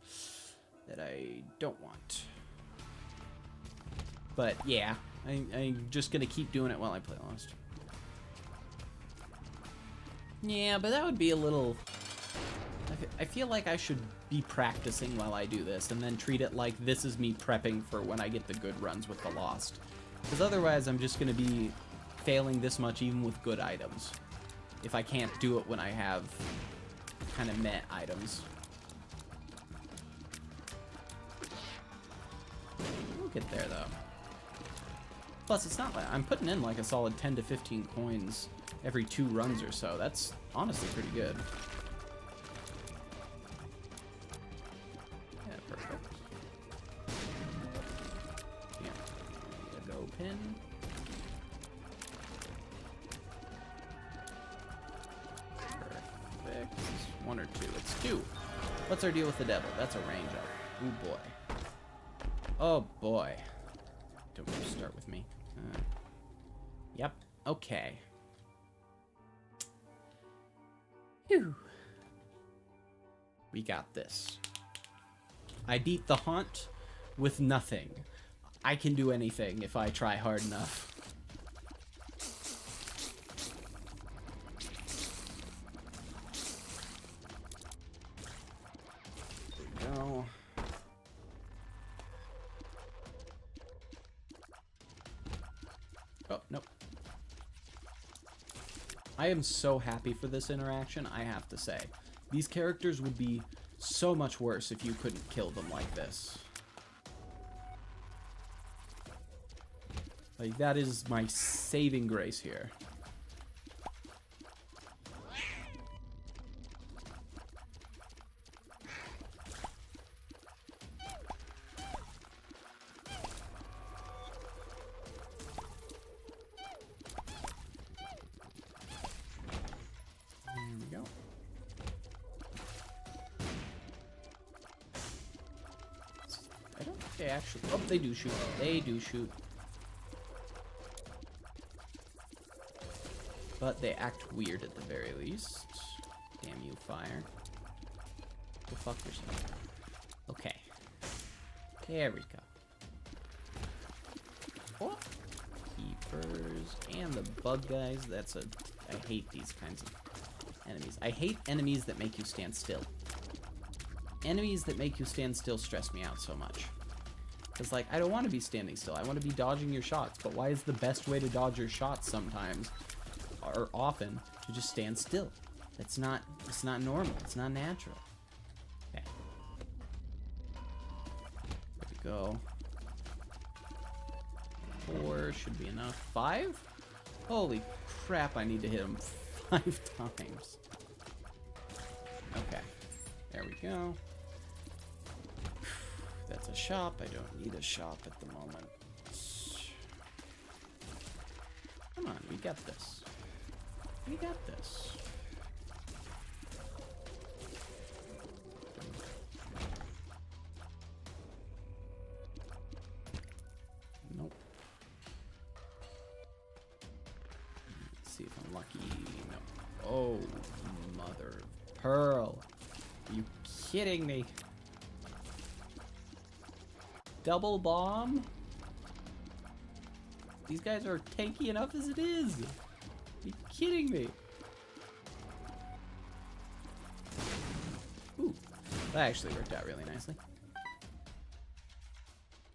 that I don't want. But, yeah. I'm just going to keep doing it while I play Lost. Yeah, but that would be a little... I feel like I should be practicing while I do this, and then treat it like this is me prepping for when I get the good runs with the Lost. Because otherwise, I'm just going to be failing this much even with good items. If I can't do it when I have kind of meh items. We'll get there, though. Plus, it's not like I'm putting in like a solid 10 to 15 coins every 2 runs or so. That's honestly pretty good. Yeah, perfect. Yeah. There you go, pin. Perfect. 1 or 2. It's 2. What's our deal with the devil? That's a range up. Oh boy. Oh boy. Don't start with me. Yep. Okay. Phew. We got this. I beat the haunt with nothing. I can do anything if I try hard enough. There we go. Oh, nope. I am so happy for this interaction, I have to say. These characters would be so much worse if you couldn't kill them like this. Like, that is my saving grace here. They actually... Oh, they do shoot. They do shoot. But they act weird at the very least. Damn you, fire. Go fuck yourself. Okay. There we go. Oh. Keepers. And the bug guys. That's a... I hate these kinds of enemies. I hate enemies that make you stand still. Enemies that make you stand still stress me out so much. It's like, I don't want to be standing still. I want to be dodging your shots. But why is the best way to dodge your shots sometimes, or often, to just stand still? It's not normal. It's not natural. Okay. There we go. 4 should be enough. 5? Holy crap, I need to hit him 5 times. Okay. There we go. That's a shop. I don't need a shop at the moment. Come on, we got this. We got this. Nope. Let's see if I'm lucky. No. Oh, mother of pearl. Are you kidding me? Double bomb? These guys are tanky enough as it is. Are you kidding me? Ooh, that actually worked out really nicely.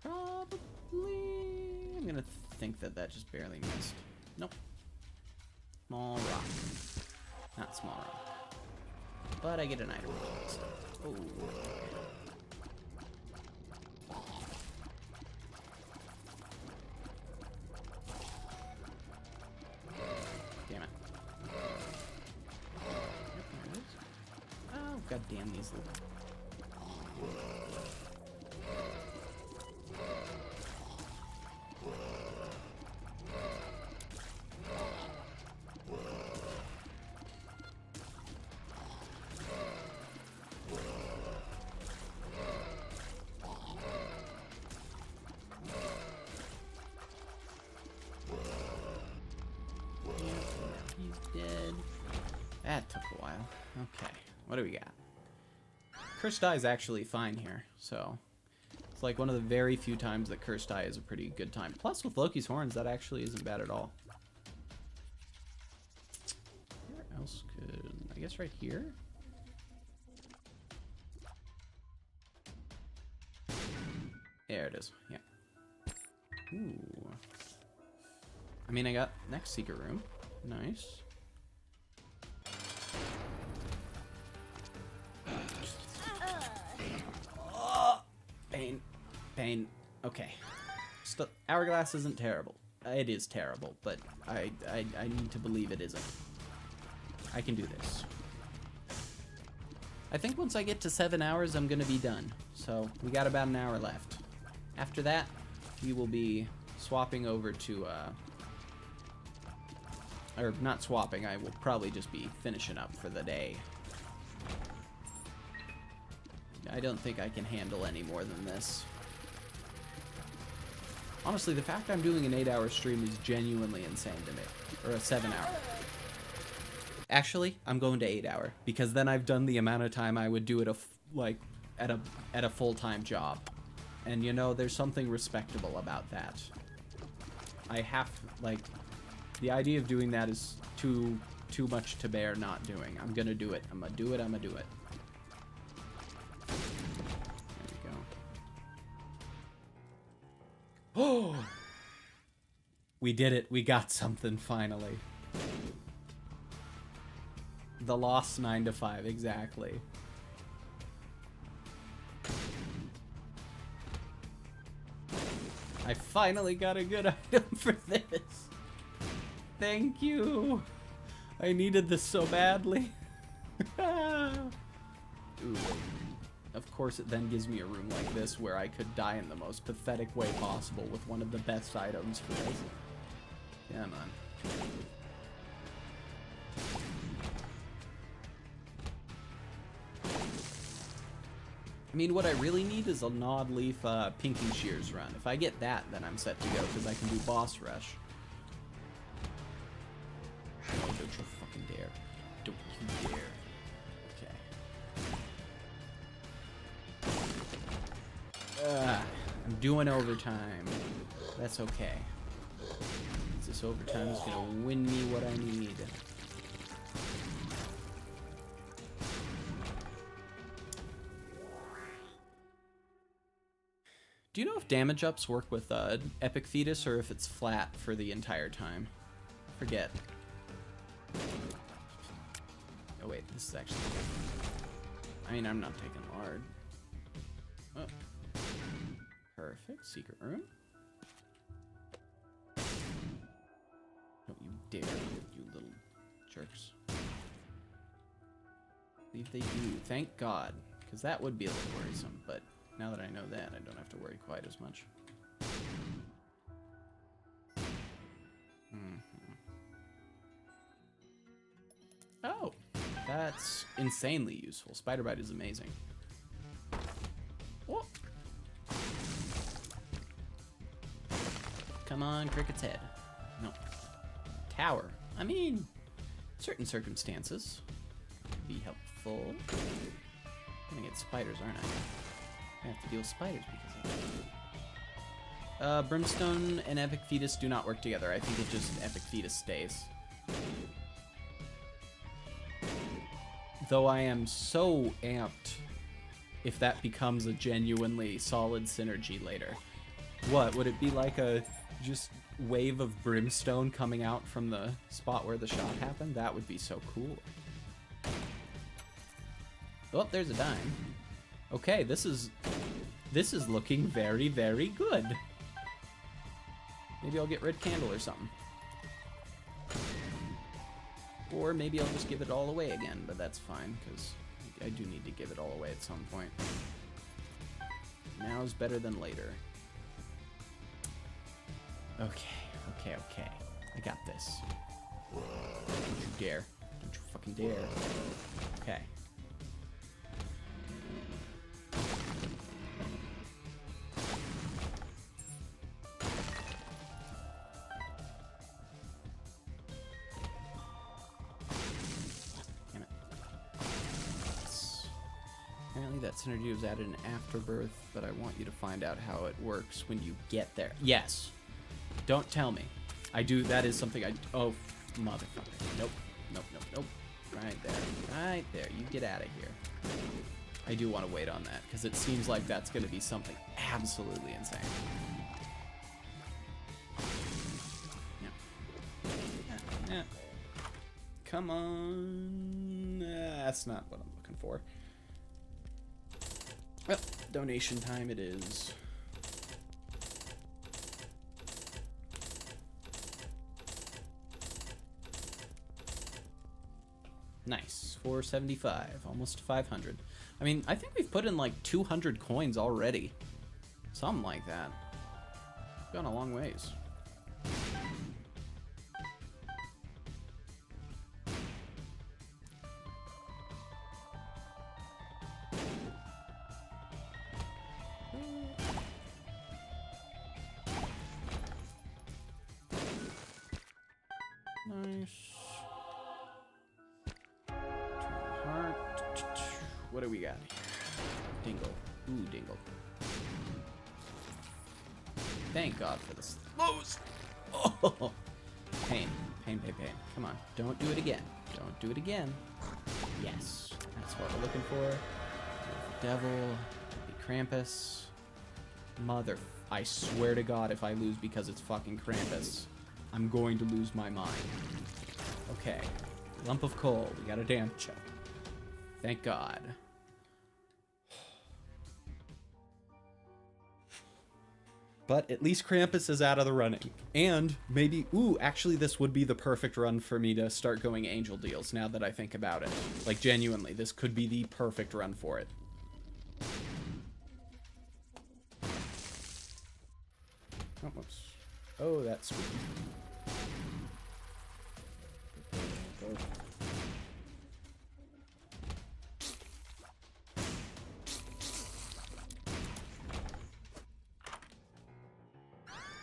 Probably... I'm gonna think that that just barely missed. Nope. Small rock. Not small rock. But I get an item. Oh. God damn these little... He's dead. That took a while. Okay, what do we got? Cursed Die is actually fine here, so it's like one of the very few times that Cursed Die is a pretty good time. Plus, with Loki's Horns, that actually isn't bad at all. Where else could... I guess right here? There it is, yeah. Ooh. I mean, I got next secret room. Nice. Pain. Pain. Okay. Hourglass isn't terrible. It is terrible, but I need to believe it isn't. I can do this. I think once I get to 7 hours, I'm gonna be done. So we got about an hour left. After that, we will be swapping over to, or not swapping, I will probably just be finishing up for the day. I don't think I can handle any more than this. Honestly, the fact I'm doing an 8-hour stream is genuinely insane to me. Or a 7-hour. Actually, I'm going to 8-hour because then I've done the amount of time I would do it at a full-time job. And you know, there's something respectable about that. I have, like, the idea of doing that is too much to bear not doing. I'm gonna do it. I'm gonna do it. I'm gonna do it. There we go. Oh! We did it. We got something finally. The lost 9 to 5, exactly. I finally got a good item for this. Thank you. I needed this so badly. Ooh. Of course, it then gives me a room like this where I could die in the most pathetic way possible with one of the best items for this. Come on. I mean, what I really need is a Nod Leaf Pinking Shears run. If I get that, then I'm set to go, because I can do Boss Rush. Oh, don't you fucking dare. Don't you dare. Okay. I'm doing overtime. That's okay. This overtime is gonna win me what I need. Do you know if damage ups work with Epic Fetus or if it's flat for the entire time? Forget. Oh wait, this is actually... I mean, I'm not taking lard. Oh. Perfect. Secret room. Don't you dare, you little jerks. I believe they do. Thank God. Because that would be a little worrisome, but... Now that I know that, I don't have to worry quite as much. Oh, that's insanely useful. Spider Bite is amazing. Whoa. Come on, Cricket's head. No. Tower. I mean, certain circumstances could be helpful. I'm gonna get spiders, aren't I? I have to deal with spiders because of that. Brimstone and Epic Fetus do not work together. I think it just Epic Fetus stays. Though I am so amped if that becomes a genuinely solid synergy later. What, would it be like a just wave of brimstone coming out from the spot where the shot happened? That would be so cool. Oh, there's a dime. Okay, this is looking very, very good. Maybe I'll get red candle or something. Or maybe I'll just give it all away again, but that's fine, because I do need to give it all away at some point. Now's better than later. Okay. I got this. Don't you dare. Don't you fucking dare. Okay. That synergy was added in Afterbirth, but I want you to find out how it works when you get there. Yes. Don't tell me. I do. That is something I... Oh, motherfucker. Nope. Right there. You get out of here. I do want to wait on that, because it seems like that's going to be something absolutely insane. Yeah. Come on. That's not what I'm looking for. Well, donation time it is. Nice. 475. Almost 500. I mean, I think we've put in like 200 coins already. Something like that. Gone a long ways. Nice. Heart. What do we got here? Dingle. Ooh, dingle. Thank God for this. Oh! Pain. Pain, pain, pain. Come on. Don't do it again. Don't do it again. Yes. That's what we're looking for. Devil. Be Krampus. Mother. I swear to God, if I lose because it's fucking Krampus, I'm going to lose my mind. Okay. Lump of coal. We got a damn check. Thank God. But at least Krampus is out of the running. And maybe, ooh, actually this would be the perfect run for me to start going angel deals now that I think about it. Like, genuinely, this could be the perfect run for it. Oh, whoops. Oh, that's spooky.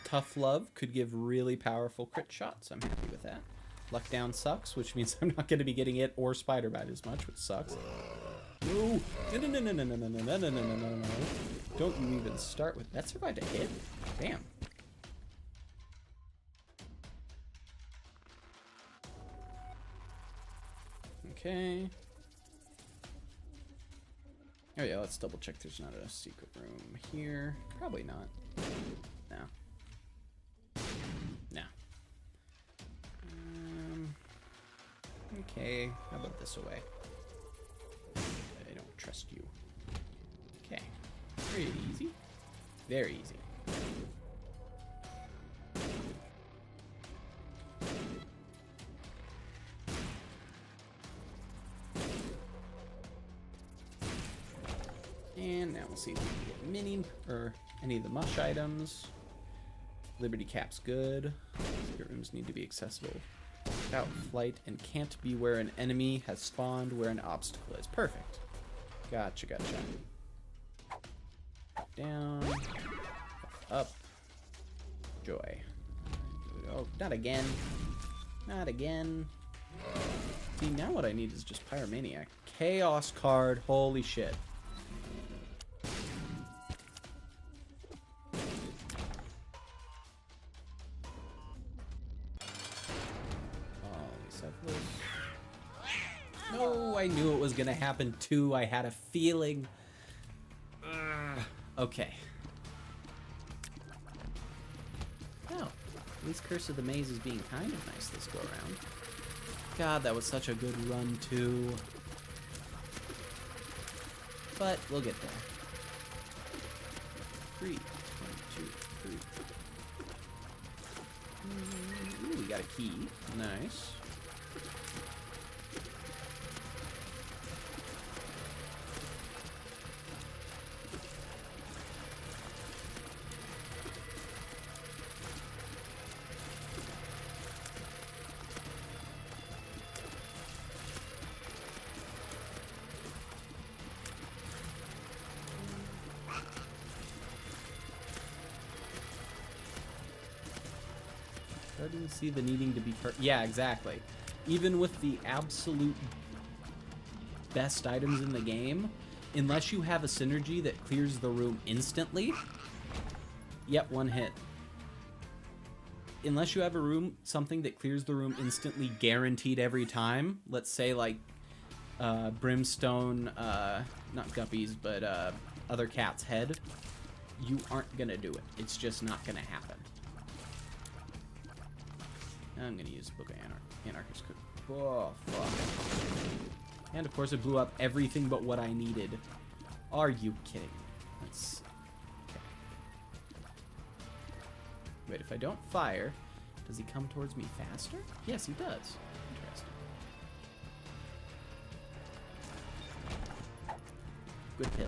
Tough Love could give really powerful crit shots. I'm happy with that. Luck Down sucks, which means I'm not going to be getting it or Spider Bite as much, which sucks. No! No. Don't you even start with... That survived a hit? Damn. Okay. Oh yeah, let's double check there's not a secret room here. Probably not. No. No. Okay, how about this away? I don't trust you. Okay. Pretty easy. Very easy. And now we'll see if we can get mini or any of the mush items. Liberty Cap's good. Secret rooms need to be accessible without flight and can't be where an enemy has spawned where an obstacle is. Perfect. Gotcha, gotcha. Down. Up. Joy. Oh, not again. Not again. See, now what I need is just Pyromaniac. Chaos card. Holy shit. No, I knew it was gonna happen too. I had a feeling. Okay. Oh, at least Curse of the Maze is being kind of nice this go around. God, that was such a good run too. But we'll get there. 3, 1, 2, 3. Ooh, we got a key. Nice. Starting to see the needing to be yeah, exactly. Even with the absolute best items in the game, unless you have a synergy that clears the room instantly, yep, one hit. Unless you have something that clears the room instantly guaranteed every time, let's say like Brimstone, not Guppies, but other cat's head, you aren't gonna do it. It's just not gonna happen. I'm gonna use Book of Anarchist. Oh, fuck. And of course it blew up everything but what I needed. Are you kidding me? Let's... Okay. Wait, if I don't fire, does he come towards me faster? Yes, he does. Interesting. Good pill.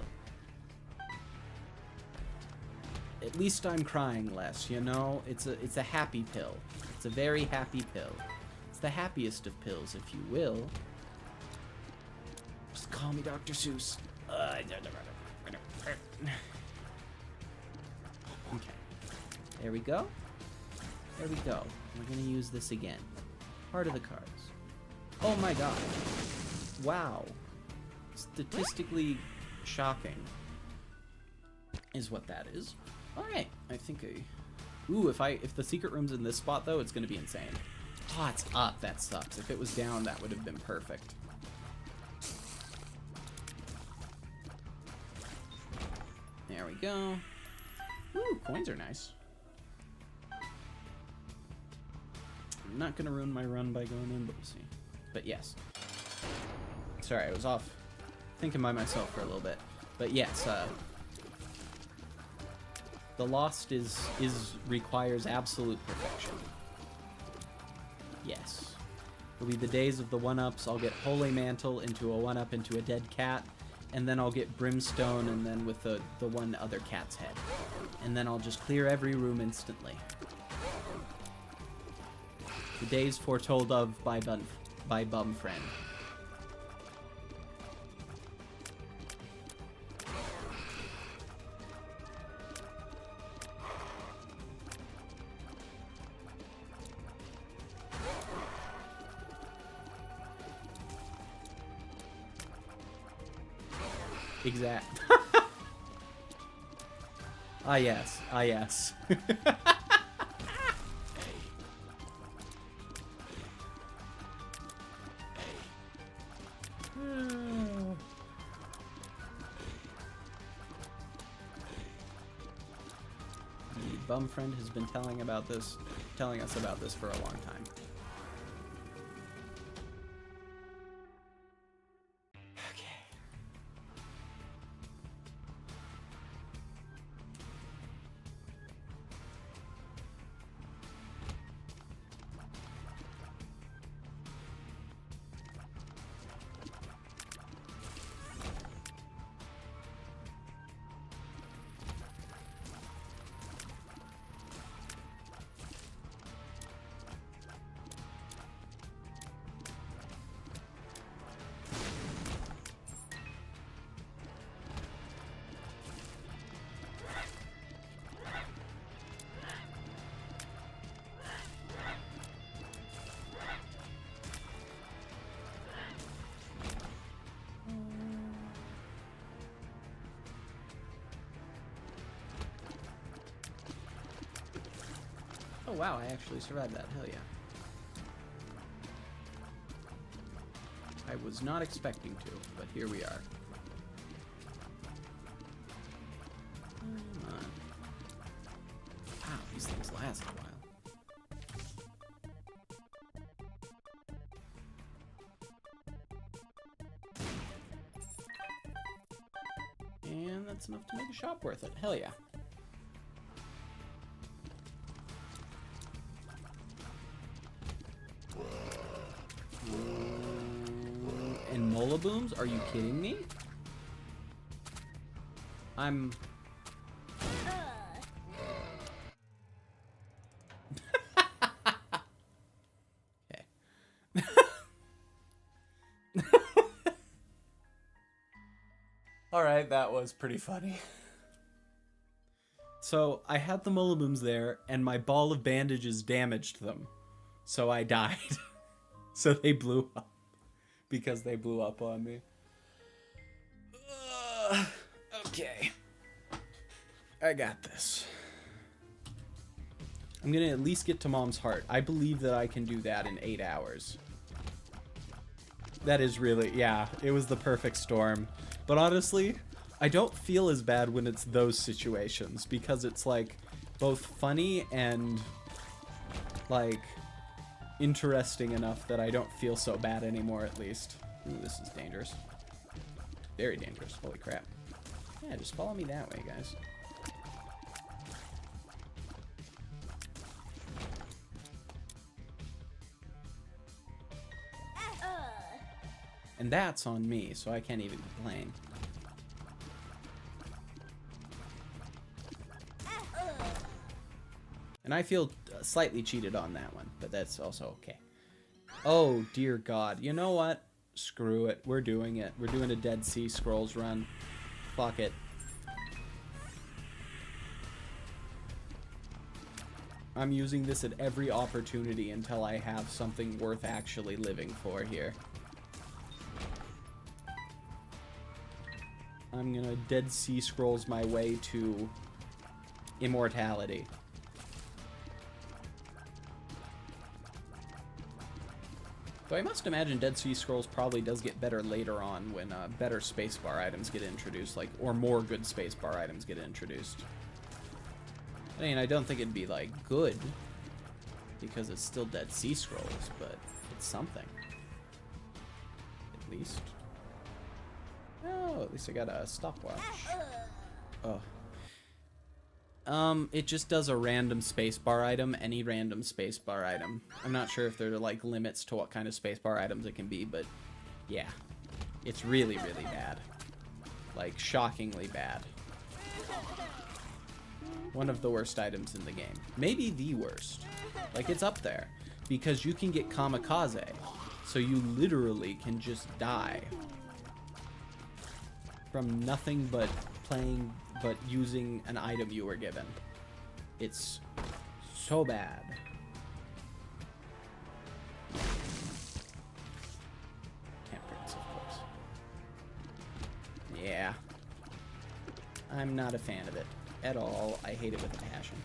At least I'm crying less, you know? It's a happy pill. It's a very happy pill. It's the happiest of pills, if you will. Just call me Dr. Seuss. Okay. There we go. There we go. We're gonna use this again. Heart of the cards. Oh my god. Wow. Statistically shocking is what that is. Alright, I think ooh, if the secret room's in this spot though, it's gonna be insane. Oh, it's up. That sucks. If it was down, that would have been perfect. There we go. Ooh, coins are nice. I'm not gonna ruin my run by going in, but we'll see. But yes. Sorry, I was off thinking by myself for a little bit. But yes, the Lost requires absolute perfection. Yes. It'll be the days of the 1-ups. I'll get Holy Mantle into a 1-up into a dead cat, and then I'll get Brimstone, and then with the one other cat's head. And then I'll just clear every room instantly. The days foretold of by Bum Friend. Exact. Ah, yes. Ah, yes. The Bum Friend has been telling us about this for a long time. Oh wow, I actually survived that. Hell yeah. I was not expecting to, but here we are. Come on. Wow, these things last a while. And that's enough to make a shop worth it. Hell yeah. And Mola Booms? Are you kidding me? I'm... Okay. Alright, that was pretty funny. So, I had the Mola Booms there, and my ball of bandages damaged them. So I died. So they blew up. Because they blew up on me. Okay. I got this. I'm gonna at least get to Mom's Heart. I believe that I can do that in 8 hours. That is really, yeah, it was the perfect storm. But honestly, I don't feel as bad when it's those situations. Because it's like, both funny and, like... interesting enough that I don't feel so bad anymore, at least. Ooh, this is dangerous. Very dangerous. Holy crap. Yeah, just follow me that way, guys. And that's on me, so I can't even complain. And I feel slightly cheated on that one, but that's also okay. Oh, dear God. You know what? Screw it. We're doing it. We're doing a Dead Sea Scrolls run. Fuck it. I'm using this at every opportunity until I have something worth actually living for here. I'm gonna Dead Sea Scrolls my way to immortality. Though I must imagine Dead Sea Scrolls probably does get better later on when better spacebar items get introduced, like, or more good spacebar items get introduced. I mean, I don't think it'd be, like, good, because it's still Dead Sea Scrolls, but it's something. At least. Oh, at least I got a stopwatch. Oh. It just does a random spacebar item, any random spacebar item. I'm not sure if there are, like, limits to what kind of spacebar items it can be, but yeah. It's really, really bad. Like, shockingly bad. One of the worst items in the game. Maybe the worst. Like, it's up there. Because you can get kamikaze. So you literally can just die. From nothing but using an item you were given. It's so bad. Temperance, of course. Yeah. I'm not a fan of it at all. I hate it with a passion.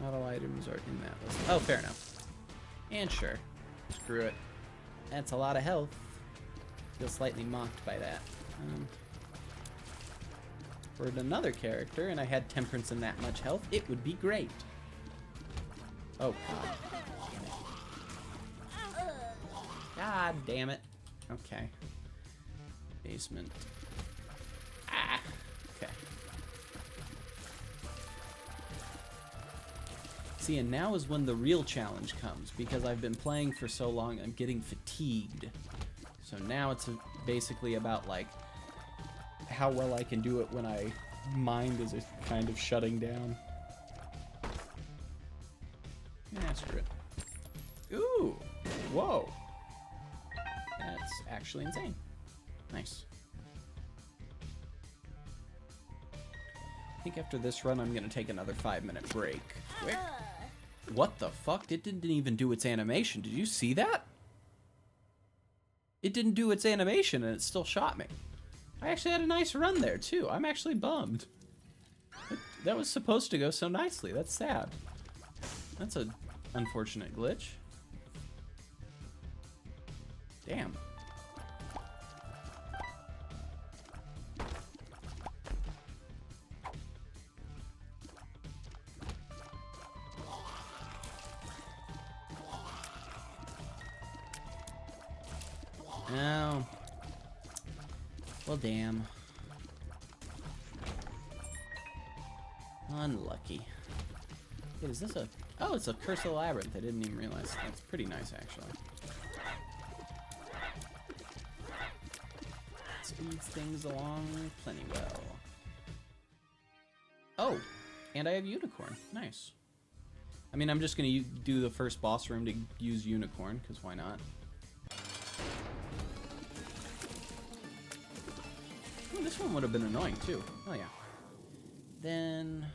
Not all items are in that list. Oh, fair enough. And sure. Screw it. That's a lot of health. Feel slightly mocked by that. For another character, and I had temperance and that much health, it would be great. Oh, God. God damn it. Okay. Basement. Ah. Okay. See, and now is when the real challenge comes, because I've been playing for so long, I'm getting fatigued. So now it's basically about, like, how well I can do it when I mind is kind of shutting down. Yeah, screw it. Ooh! Whoa! That's actually insane. Nice. I think after this run, I'm gonna take another 5-minute break. Quick. What the fuck? It didn't even do its animation. Did you see that? It didn't do its animation and it still shot me. I actually had a nice run there, too. I'm actually bummed. That was supposed to go so nicely. That's sad. That's an unfortunate glitch. Damn. Oh. Well, damn. Unlucky. Wait, is this a... Oh, it's a Curse of the Labyrinth. I didn't even realize. That's pretty nice, actually. Speeds things along plenty well. Oh, and I have Unicorn. Nice. I mean, I'm just going to do the first boss room to use Unicorn, because why not? Oh, this one would have been annoying, too. Oh, yeah. Then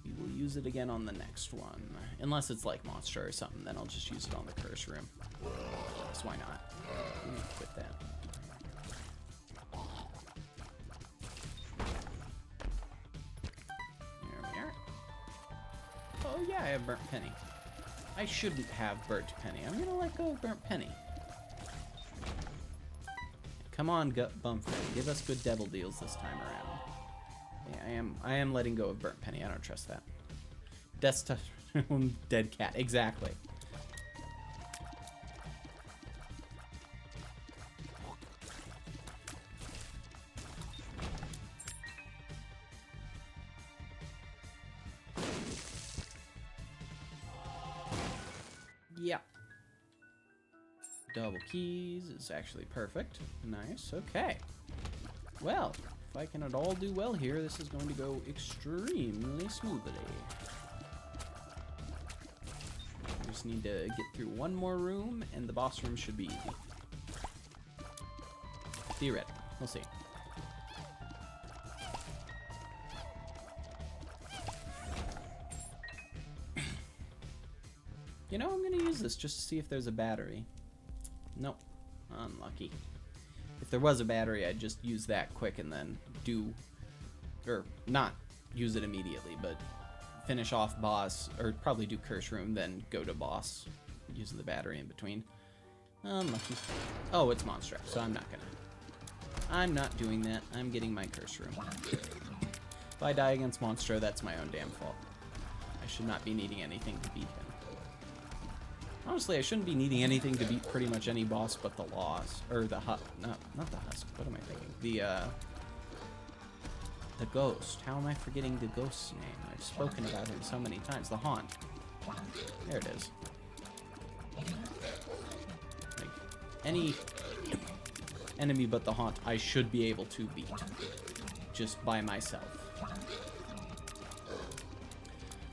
we will use it again on the next one. Unless it's like Monster or something, then I'll just use it on the Curse room. So why not? Let me quit that. There we are. Oh, yeah, I have Burnt Penny. I shouldn't have Burnt Penny. I'm going to let go of Burnt Penny. Come on, Bumfred. Give us good devil deals this time around. Yeah, I am letting go of Burnt Penny. I don't trust that. Death Touch. Dead cat. Exactly. Yeah. Double keys is actually perfect. Nice. Okay. Well, if I can at all do well here, this is going to go extremely smoothly. I just need to get through one more room, and the boss room should be easy. Theoretically. We'll see. You know, I'm going to use this just to see if there's a battery. Nope. Unlucky. If there was a battery, I'd just use that quick and then do... Or, not use it immediately, but finish off boss, or probably do curse room, then go to boss, using the battery in between. Unlucky. Oh, it's Monstrap, so I'm not gonna... I'm not doing that. I'm getting my curse room. If I die against Monstro, that's my own damn fault. I should not be needing anything to beat him. Honestly, I shouldn't be needing anything to beat pretty much any boss but the Lost. Or the not the Husk. What am I thinking? The Ghost. How am I forgetting the Ghost's name? I've spoken about him so many times. The Haunt. There it is. Like, any enemy but the Haunt I should be able to beat. Just by myself.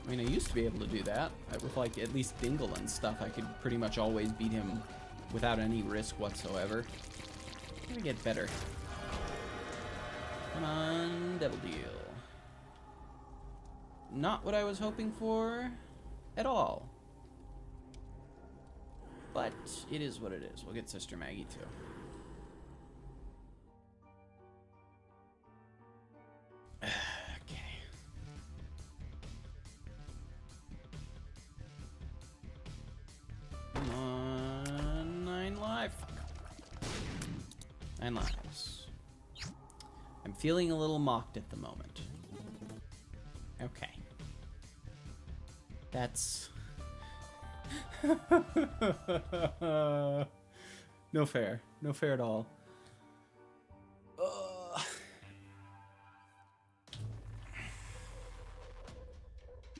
I mean, I used to be able to do that. With, like, at least Dingle and stuff, I could pretty much always beat him without any risk whatsoever. I'm gonna get better. Come on, Devil Deal. Not what I was hoping for at all. But it is what it is. We'll get Sister Maggie, too. Come on, 9 life. 9 lives. I'm feeling a little mocked at the moment. Okay. That's... No fair. No fair at all.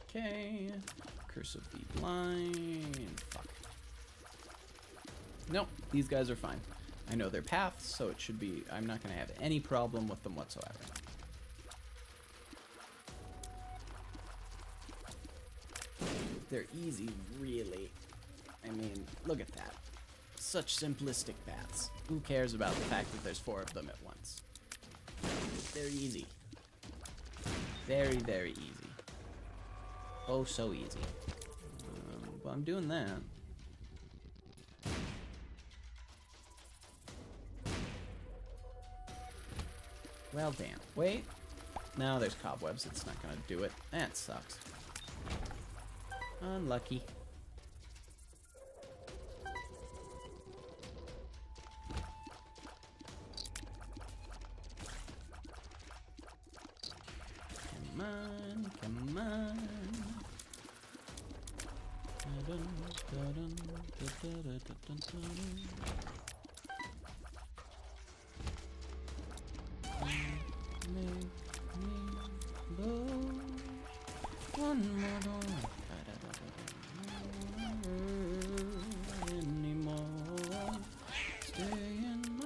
Okay. Curse of the Blind. Fuck. Nope, these guys are fine. I know their paths, so it should be... I'm not going to have any problem with them whatsoever. They're easy, really. I mean, look at that. Such simplistic paths. Who cares about the fact that there's 4 of them at once? They're easy. Very, very easy. Oh, so easy. Well, I'm doing that. Well, damn. Wait. No, there's cobwebs. It's not gonna do it. That sucks. Unlucky. Come on, come on. Make me lose one more anymore. Stay in my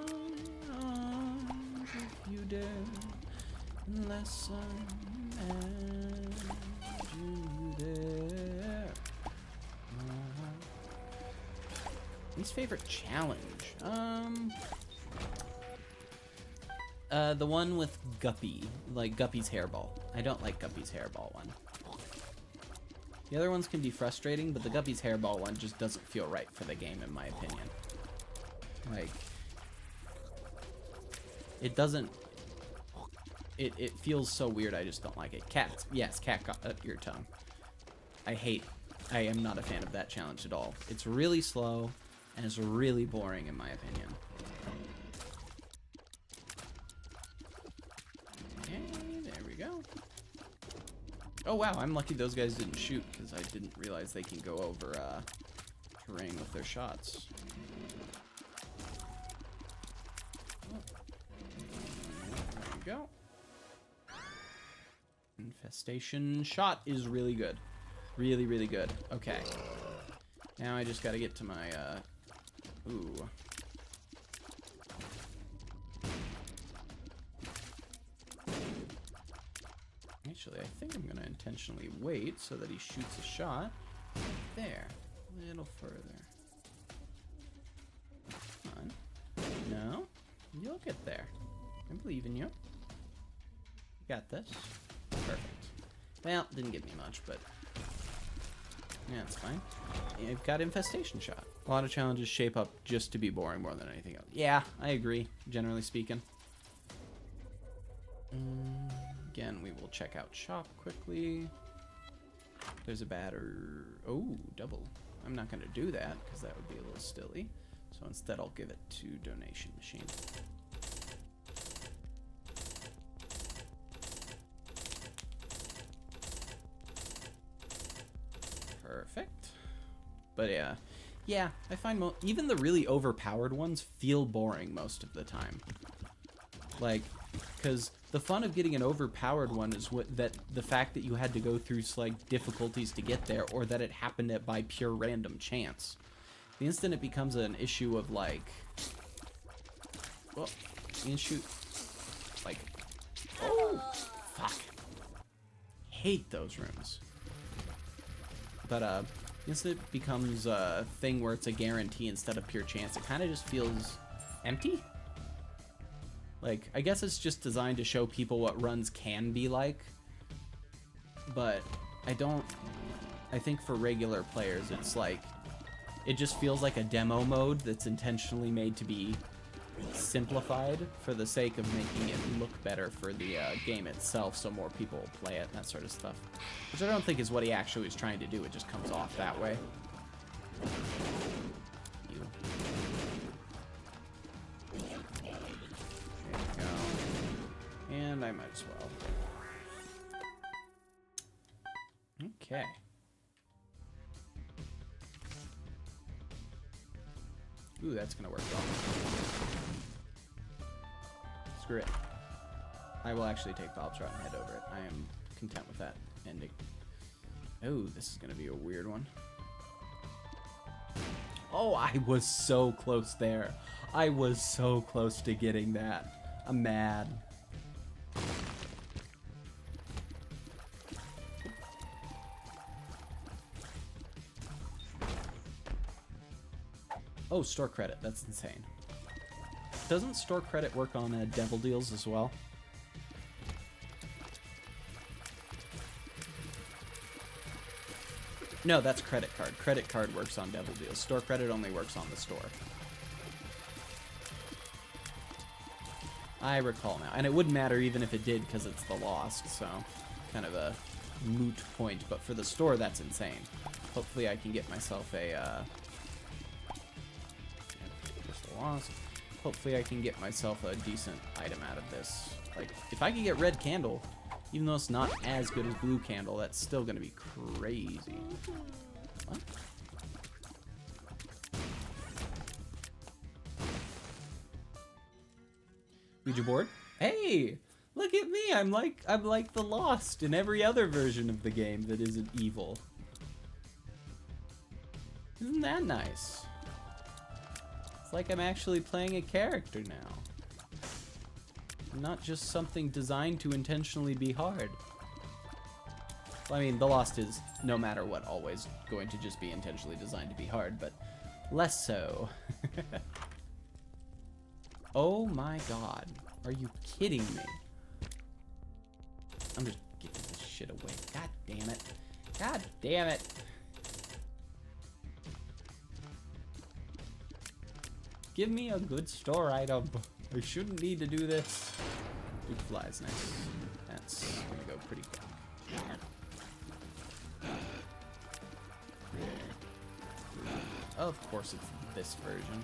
arms if you dare, unless I imagine you there. Least favorite challenge? The one with Guppy. Like Guppy's hairball. I don't like Guppy's hairball one. The other ones can be frustrating, but the Guppy's hairball one just doesn't feel right for the game, in my opinion. Like, it doesn't... It feels so weird, I just don't like it. Cats. Yes, cat got your tongue. I am not a fan of that challenge at all. It's really slow, and it's really boring, in my opinion. Oh wow, I'm lucky those guys didn't shoot, because I didn't realize they can go over terrain with their shots. Oh. There we go. Infestation shot is really good. Really, really good. Okay. Now I just gotta get to my, ooh. Actually, I think I'm going to intentionally wait so that he shoots a shot. There. A little further. Come on. No. You'll get there. I believe in you. You got this. Perfect. Well, didn't give me much, but... yeah, it's fine. You've got Infestation Shot. A lot of challenges shape up just to be boring more than anything else. Yeah, I agree, generally speaking. Again, we will check out shop quickly. There's a batter. Oh, double. I'm not going to do that because that would be a little silly. So instead, I'll give it to donation machine. Perfect. But yeah, I find even the really overpowered ones feel boring most of the time. Like, because the fun of getting an overpowered one is the fact that you had to go through like difficulties to get there, or that it happened by pure random chance. The instant it becomes an issue of like, well, you can shoot like, oh, fuck, hate those rooms. But the instant it becomes a thing where it's a guarantee instead of pure chance, it kind of just feels empty. Like, I guess it's just designed to show people what runs can be like, but I think for regular players, it's like, it just feels like a demo mode that's intentionally made to be simplified for the sake of making it look better for the game itself, so more people will play it, that sort of stuff. Which I don't think is what he actually was trying to do, it just comes off that way. And I might as well. Okay. Ooh, that's gonna work well. Screw it. I will actually take Bob's route and head over it. I am content with that ending. Oh, this is gonna be a weird one. Oh, I was so close there. I was so close to getting that. I'm mad. Oh, store credit. That's insane. Doesn't store credit work on devil deals as well? No, that's credit card. Credit card works on devil deals. Store credit only works on the store. I recall now. And it wouldn't matter even if it did because it's the Lost, so kind of a moot point. But for the store, that's insane. Hopefully I can get myself a... Lost. Hopefully I can get myself a decent item out of this. Like, if I can get red candle, even though it's not as good as blue candle, that's still gonna be crazy. What? Ouija board? Hey! Look at me! I'm like the Lost in every other version of the game that isn't evil. Isn't that nice? It's like I'm actually playing a character now. Not just something designed to intentionally be hard. Well, I mean, The Lost is, no matter what, always going to just be intentionally designed to be hard, but less so. Oh my god. Are you kidding me? I'm just giving this shit away. God damn it. God damn it. Give me a good store item. I shouldn't need to do this. Dude flies, nice. That's gonna go pretty quick. Of course it's this version.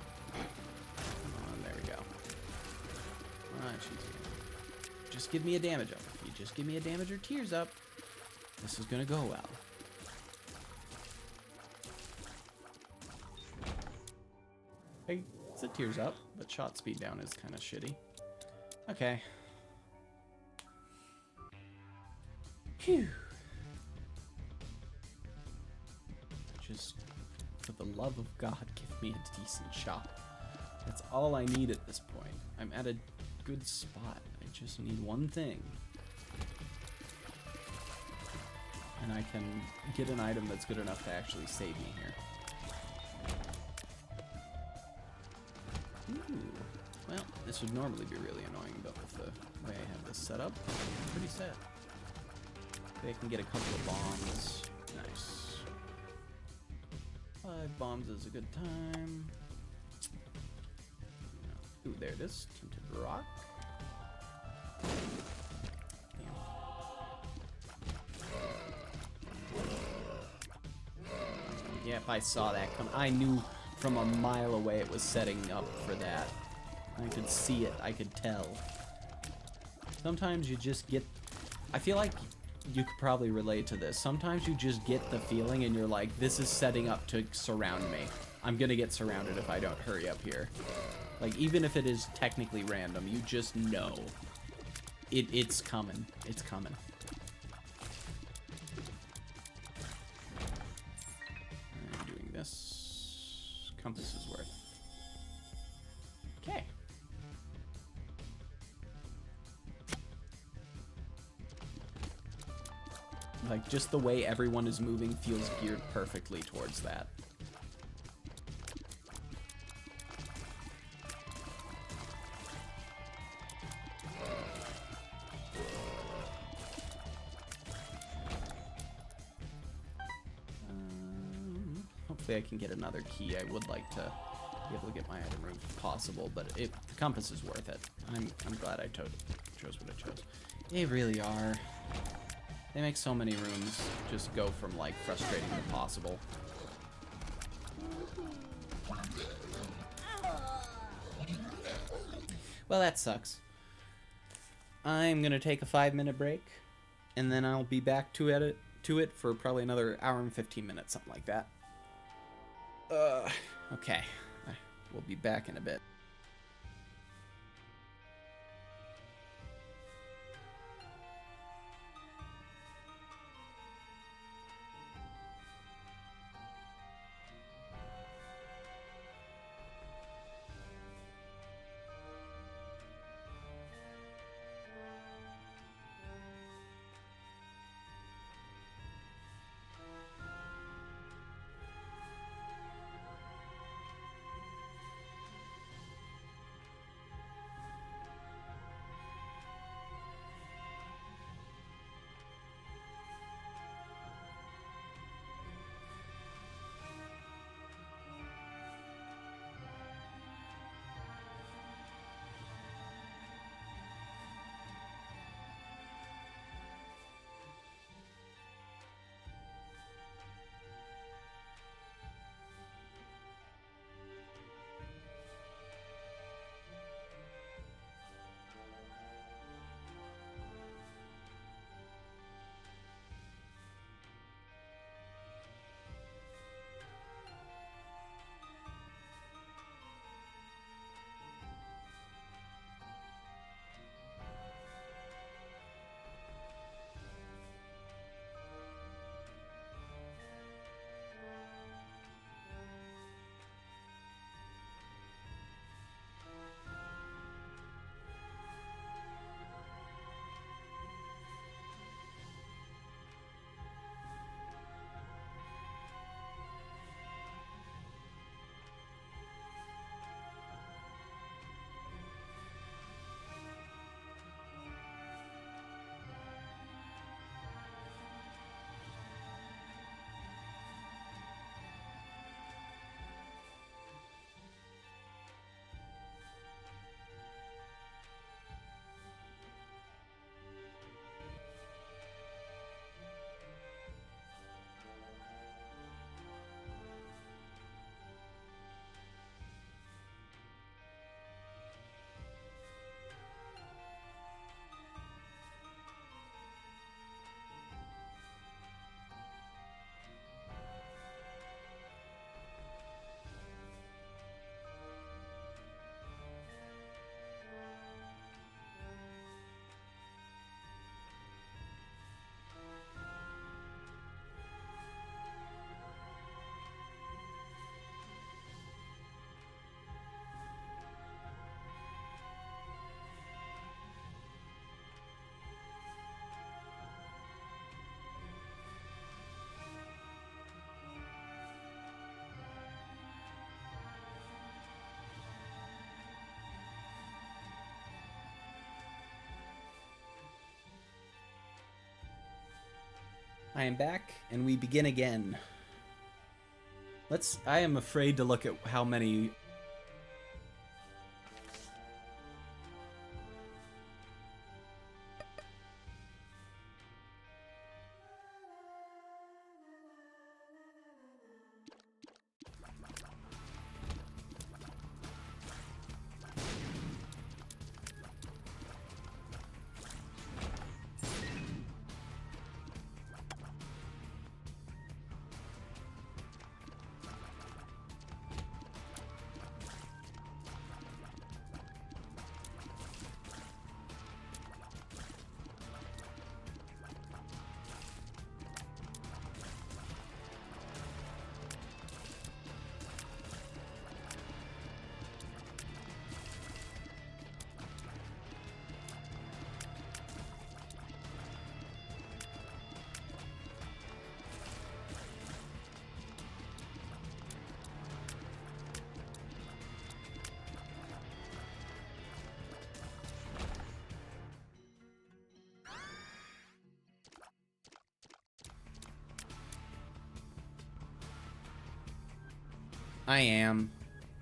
There we go. Just give me a damage up. If you just give me a damage or tears up, this is gonna go well. Hey. It tears up, but shot speed down is kind of shitty. Okay. Phew. Just, for the love of God, give me a decent shot. That's all I need at this point. I'm at a good spot. I just need one thing. And I can get an item that's good enough to actually save me here. Ooh. Well, this would normally be really annoying, but with the way I have this set up, pretty sad. Maybe I can get a couple of bombs. Nice. 5 bombs is a good time. Ooh, there it is. Tinted rock. Yeah, if I saw that come, I knew from a mile away it was setting up for that. I could see it, I could tell. Sometimes you just get, I feel like you could probably relate to this. Sometimes you just get the feeling and you're like, this is setting up to surround me. I'm gonna get surrounded if I don't hurry up here. Like, even if it is technically random, you just know. It's coming. It's coming. I'm doing this. Compass is worth. Okay. Like, just the way everyone is moving feels geared perfectly towards that. Hopefully I can get another key. I would like to be able to get my item room if possible, but the compass is worth it. I'm glad I chose what I chose. They really are. They make so many rooms just go from, like, frustrating to possible. Well, that sucks. I'm gonna take a 5-minute break, and then I'll be back to it for probably another hour and 15 minutes, something like that. Okay. We'll be back in a bit. I am back, and we begin again. I am afraid to look at how many...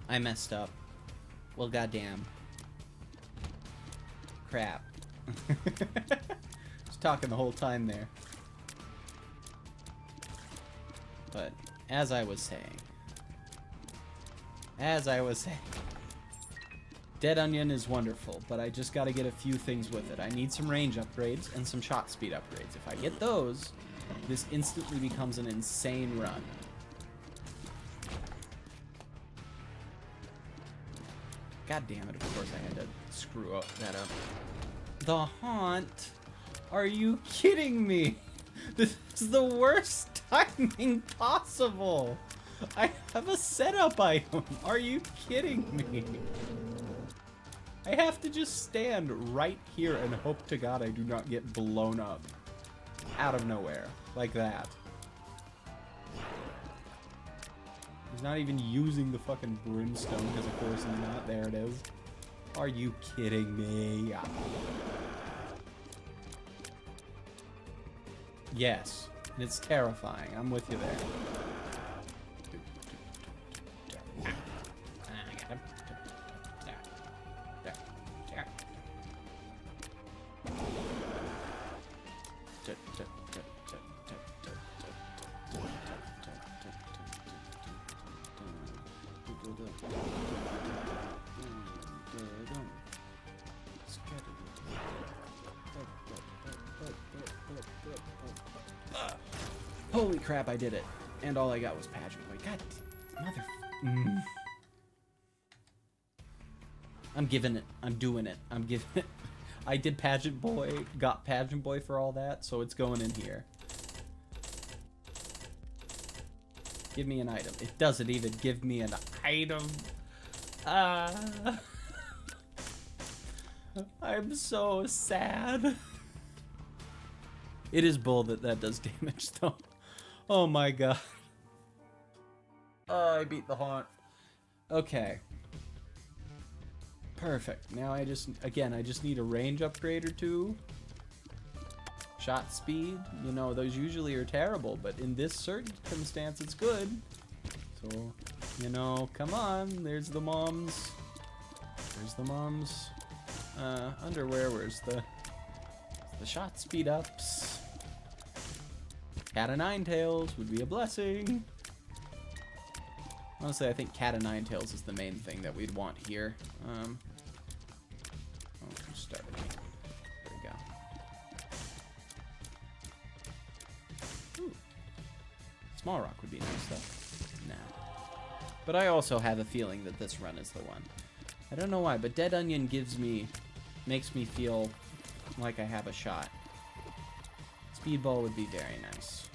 I messed up. Well, goddamn. Crap. Was talking the whole time there. But, as I was saying, Dead Onion is wonderful, but I just gotta get a few things with it. I need some range upgrades and some shot speed upgrades. If I get those, this instantly becomes an insane run. God damn it, of course I had to screw that up. The Haunt? Are you kidding me? This is the worst timing possible. I have a setup item. Are you kidding me? I have to just stand right here and hope to God I do not get blown up. Out of nowhere. Like that. He's not even using the fucking brimstone because of course he's not. There it is. Are you kidding me? Yes. And it's terrifying. I'm with you there. Holy crap, I did it. And all I got was Pageant Boy. God, mother... I'm giving it. I'm doing it. I'm giving it. I did Pageant Boy, got Pageant Boy for all that, so it's going in here. Give me an item. It doesn't even give me an item. I'm so sad. It is bull that does damage, though. Oh my god. Oh, I beat the Haunt. Okay. Perfect. Now I just need a range upgrade or two. Shot speed. You know, those usually are terrible, but in this circumstance, it's good. So, you know, come on. There's the moms. There's the moms. Underwear, where's the shot speed ups? Cat o' Nine Tails would be a blessing. Honestly, I think Cat o' Nine Tails is the main thing that we'd want here. Start it. There we go. Ooh. Small Rock would be nice, though. Nah. But I also have a feeling that this run is the one. I don't know why, but Dead Onion makes me feel like I have a shot. Speedball would be very nice.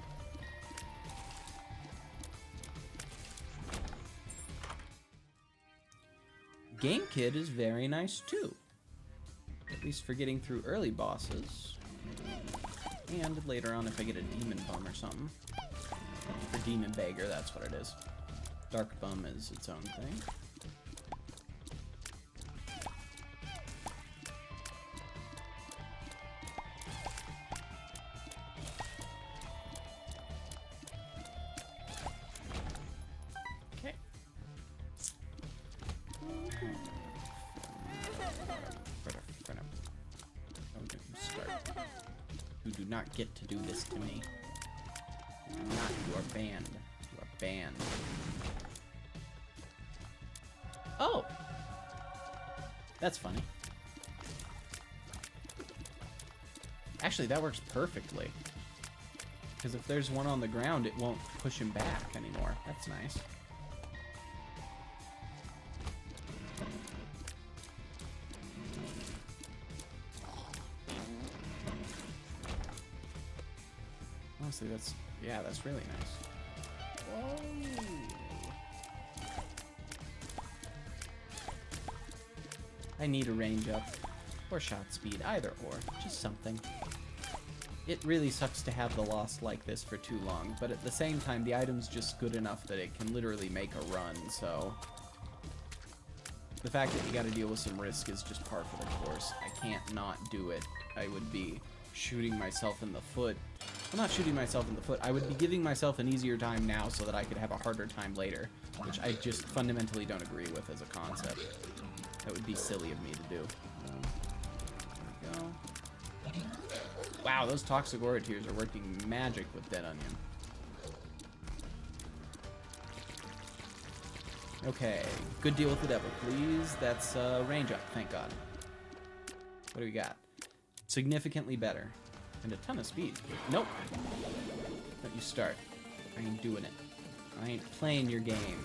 Game Kid is very nice too. At least for getting through early bosses. And later on if I get a Demon Bum or something. Or Demon Beggar, that's what it is. Dark Bum is its own thing. do not get to do this to me. You do not. You are banned. You are banned. Oh! That's funny. Actually, that works perfectly. Because if there's one on the ground, it won't push him back anymore. That's nice. Honestly, that's really nice. Whoa. I need a range up. Or shot speed, either or. Just something. It really sucks to have the loss like this for too long, but at the same time, the item's just good enough that it can literally make a run, so... The fact that you gotta deal with some risk is just par for the course. I can't not do it. I would be shooting myself in the foot. I'm not shooting myself in the foot. I would be giving myself an easier time now so that I could have a harder time later, which I just fundamentally don't agree with as a concept. That would be silly of me to do. There we go. Wow, those toxic aura tears are working magic with Dead Onion. Okay, good deal with the devil, please. That's range up, thank God. What do we got? Significantly better. And a ton of speed. Nope. Don't you start. I ain't doing it. I ain't playing your game.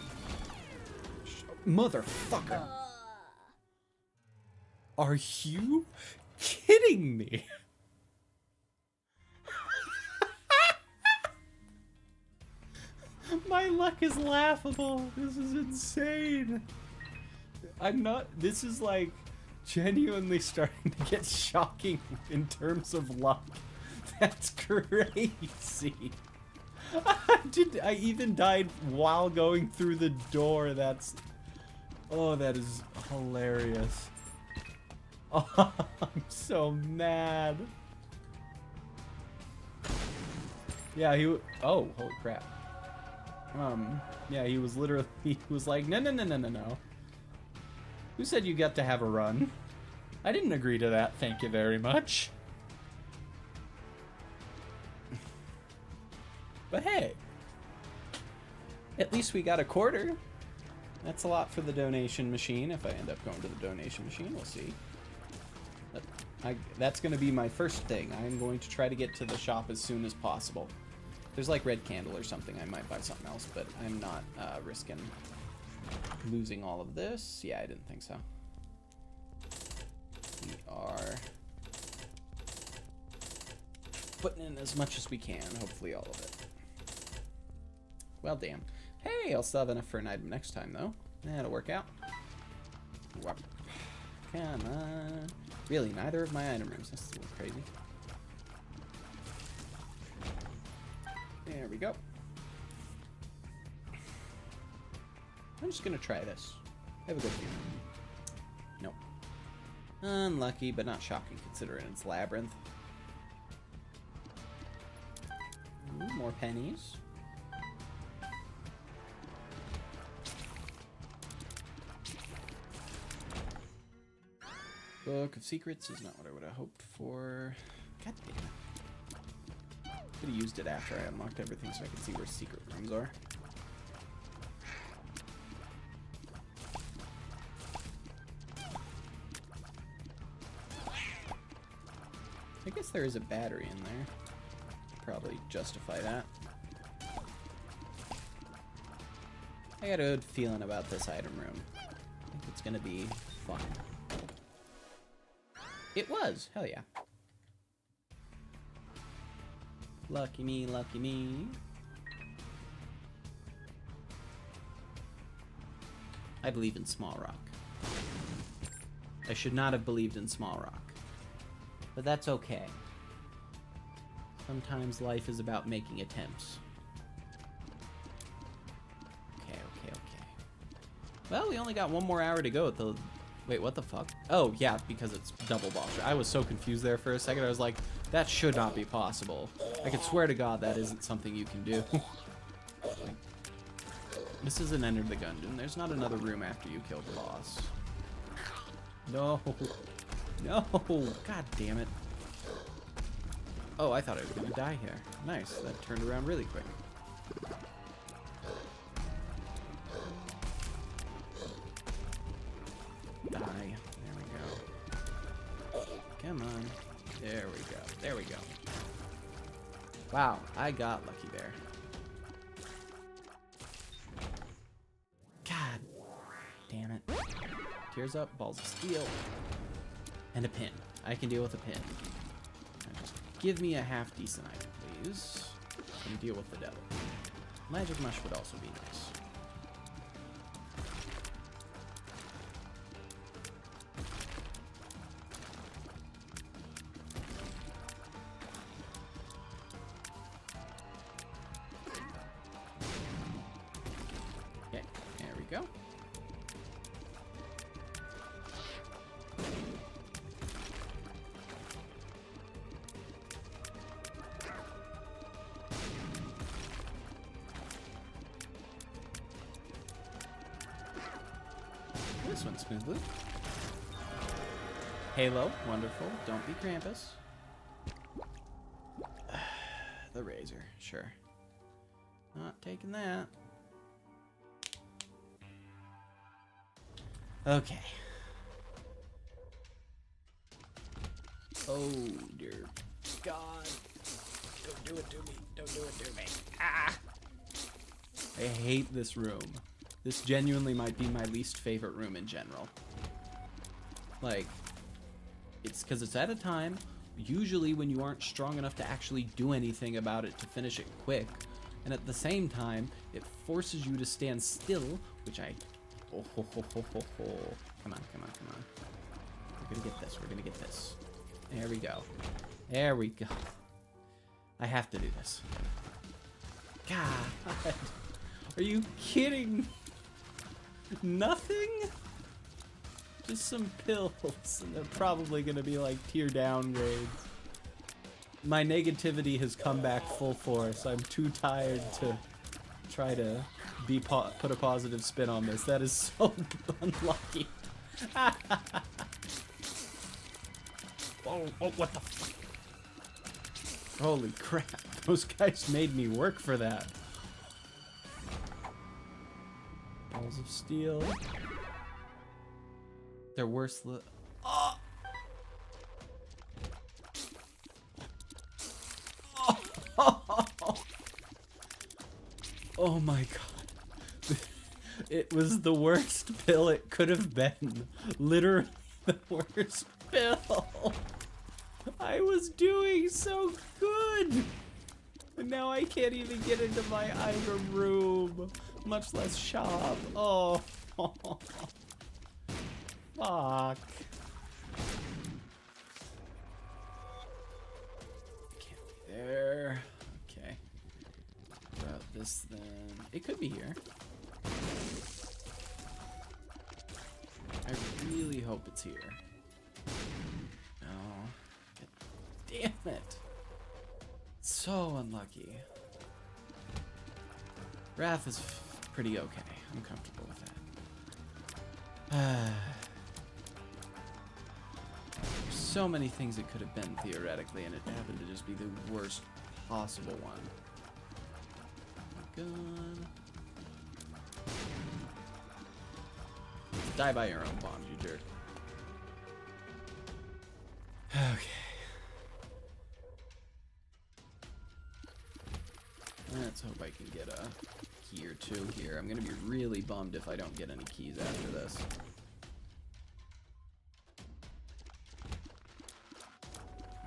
Motherfucker. Are you kidding me? My luck is laughable. This is insane. I'm not... This is like genuinely starting to get shocking in terms of luck. That's crazy. I even died while going through the door. That's... Oh, that is hilarious. Oh, I'm so mad. Yeah, he... Oh, holy crap. Yeah, he was literally... He was like, no, no, no, no, no, no. Who said you got to have a run? I didn't agree to that, thank you very much. But hey, at least we got a quarter. That's a lot for the donation machine. If I end up going to the donation machine, we'll see. But that's going to be my first thing. I'm going to try to get to the shop as soon as possible. If there's like red candle or something, I might buy something else, but I'm not risking losing all of this. Yeah, I didn't think so. We are putting in as much as we can, hopefully all of it. Well, damn. Hey, I'll still have enough for an item next time, though. That'll work out. Whoop. Come on. Really, neither of my item rooms. That's a little crazy. There we go. I'm just gonna try this. Have a good feeling. Nope. Unlucky, but not shocking considering it's Labyrinth. Ooh, more pennies. Book of Secrets is not what I would have hoped for. God damn it. Could have used it after I unlocked everything so I could see where secret rooms are. I guess there is a battery in there. Probably justify that. I got a good feeling about this item room. I think it's gonna be fun. It was! Hell yeah. Lucky me, lucky me. I believe in Small Rock. I should not have believed in Small Rock. But that's okay. Sometimes life is about making attempts. Okay, okay, okay. Well, we only got one more hour to go at the... Wait, what the fuck? Oh, yeah, because it's double boss. I was so confused there for a second. I was like, that should not be possible. I could swear to God that isn't something you can do. This isn't Enter the Gungeon. There's not another room after you kill the boss. No. No. God damn it. Oh, I thought I was gonna die here. Nice, that turned around really quick. Die. There we go. Come on. There we go. There we go. Wow, I got lucky there. God damn it. Tears up, balls of steel, and a pin. I can deal with a pin. Now just give me a half decent item, please. And deal with the devil. Magic mush would also be nice. Okay, there we go. This went smoothly. Halo, wonderful. Don't be Krampus. The razor, sure. Not taking that. Okay. Oh dear God. Don't do it to me. Don't do it to me. Ah! I hate this room. This genuinely might be my least favorite room in general. Like, it's because it's at a time, usually when you aren't strong enough to actually do anything about it to finish it quick. And at the same time, it forces you to stand still, which I... Oh, ho, ho, ho, ho, ho. Come on, come on, come on. We're gonna get this, we're gonna get this. There we go. There we go. I have to do this. God. Are you kidding? Nothing? Just some pills, and they're probably gonna be like tier downgrades. My negativity has come back full force. I'm too tired to try to be put a positive spin on this. That is so unlucky. Oh, what the fuck? Holy crap. Those guys made me work for that. Balls of steel. They're worse. Oh! Oh my god. It was the worst pill it could have been. Literally the worst pill. I was doing so good. And now I can't even get into my item room. Much less shop. Oh. Fuck. Can't be there. Okay. About this then. It could be here. I really hope it's here. No. God damn it. So unlucky. Wrath is pretty okay. I'm comfortable with that. So many things it could have been theoretically, and it happened to just be the worst possible one. Gun. Die by your own bombs, you jerk. Okay. Let's hope I can get a key or two here. I'm gonna be really bummed if I don't get any keys after this.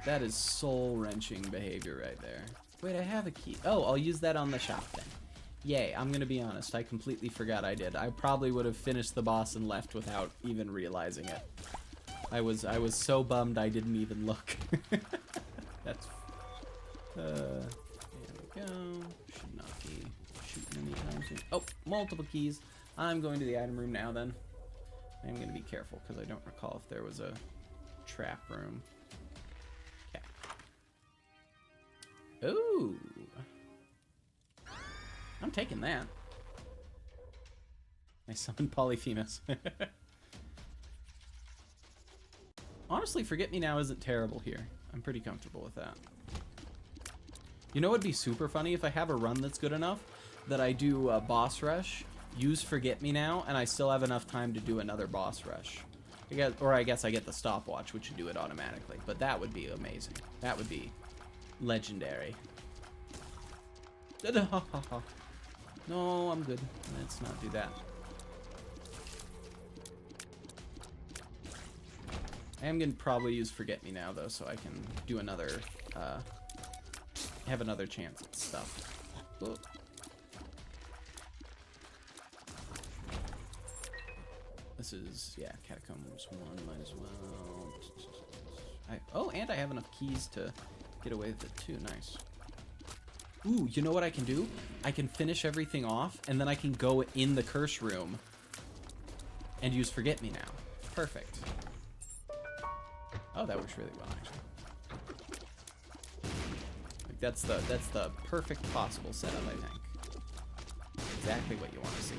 That is soul-wrenching behavior right there. Wait, I have a key. Oh, I'll use that on the shop then. Yay, I'm gonna be honest. I completely forgot I did. I probably would have finished the boss and left without even realizing it. I was so bummed I didn't even look. That's... there we go. Should not be shooting anytime soon. Oh, multiple keys. I'm going to the item room now then. I'm gonna be careful because I don't recall if there was a trap room. Ooh. I'm taking that. I summoned Polyphemus. Honestly, Forget Me Now isn't terrible here. I'm pretty comfortable with that. You know what'd be super funny? If I have a run that's good enough that I do a boss rush, use Forget Me Now, and I still have enough time to do another boss rush. I guess I get the stopwatch, which would do it automatically. But that would be amazing. That would be legendary. No, I'm good. Let's not do that. I am gonna probably use Forget Me Now though, so I can do another, have another chance at stuff. Whoa. This is, yeah, Catacombs 1, might as well. Oh, and I have enough keys to get away with it too, nice. Ooh, you know what I can do? I can finish everything off, and then I can go in the curse room and use Forget Me Now. Perfect. Oh, that works really well, actually. Like, that's the perfect possible setup, I think. Exactly what you want to see.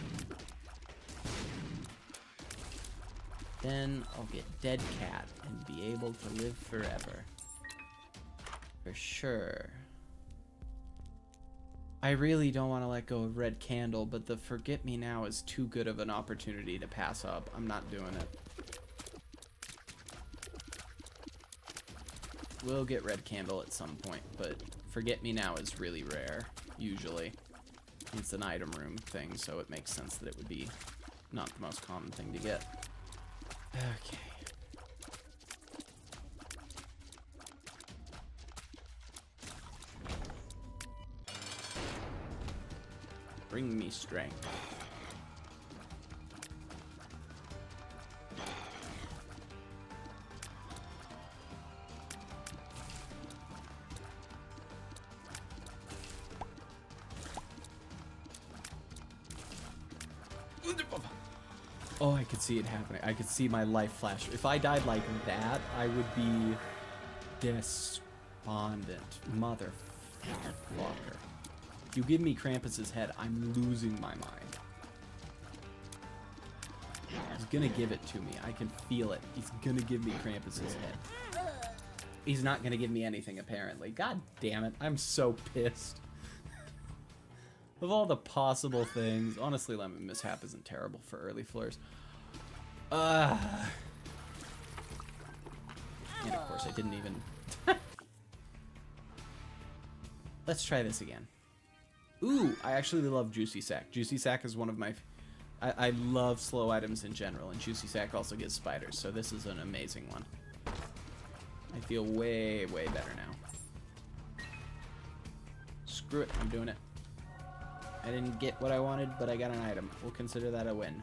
Then I'll get Dead Cat and be able to live forever. For sure. I really don't want to let go of Red Candle, but the Forget Me Now is too good of an opportunity to pass up. I'm not doing it. We'll get Red Candle at some point, but Forget Me Now is really rare, usually. It's an item room thing, so it makes sense that it would be not the most common thing to get. Okay. Bring me strength. Oh, I could see it happening. I could see my life flash. If I died like that, I would be despondent. Motherfucker. You give me Krampus's head, I'm losing my mind. He's gonna give it to me. I can feel it. He's gonna give me Krampus's head. He's not gonna give me anything, apparently. God damn it. I'm so pissed. Of all the possible things, honestly, Lemon Mishap isn't terrible for early floors. And of course, I didn't even... Let's try this again. Ooh, I actually love Juicy Sack. Juicy Sack is one of my... I love slow items in general, and Juicy Sack also gives spiders, so this is an amazing one. I feel way, way better now. Screw it, I'm doing it. I didn't get what I wanted, but I got an item. We'll consider that a win.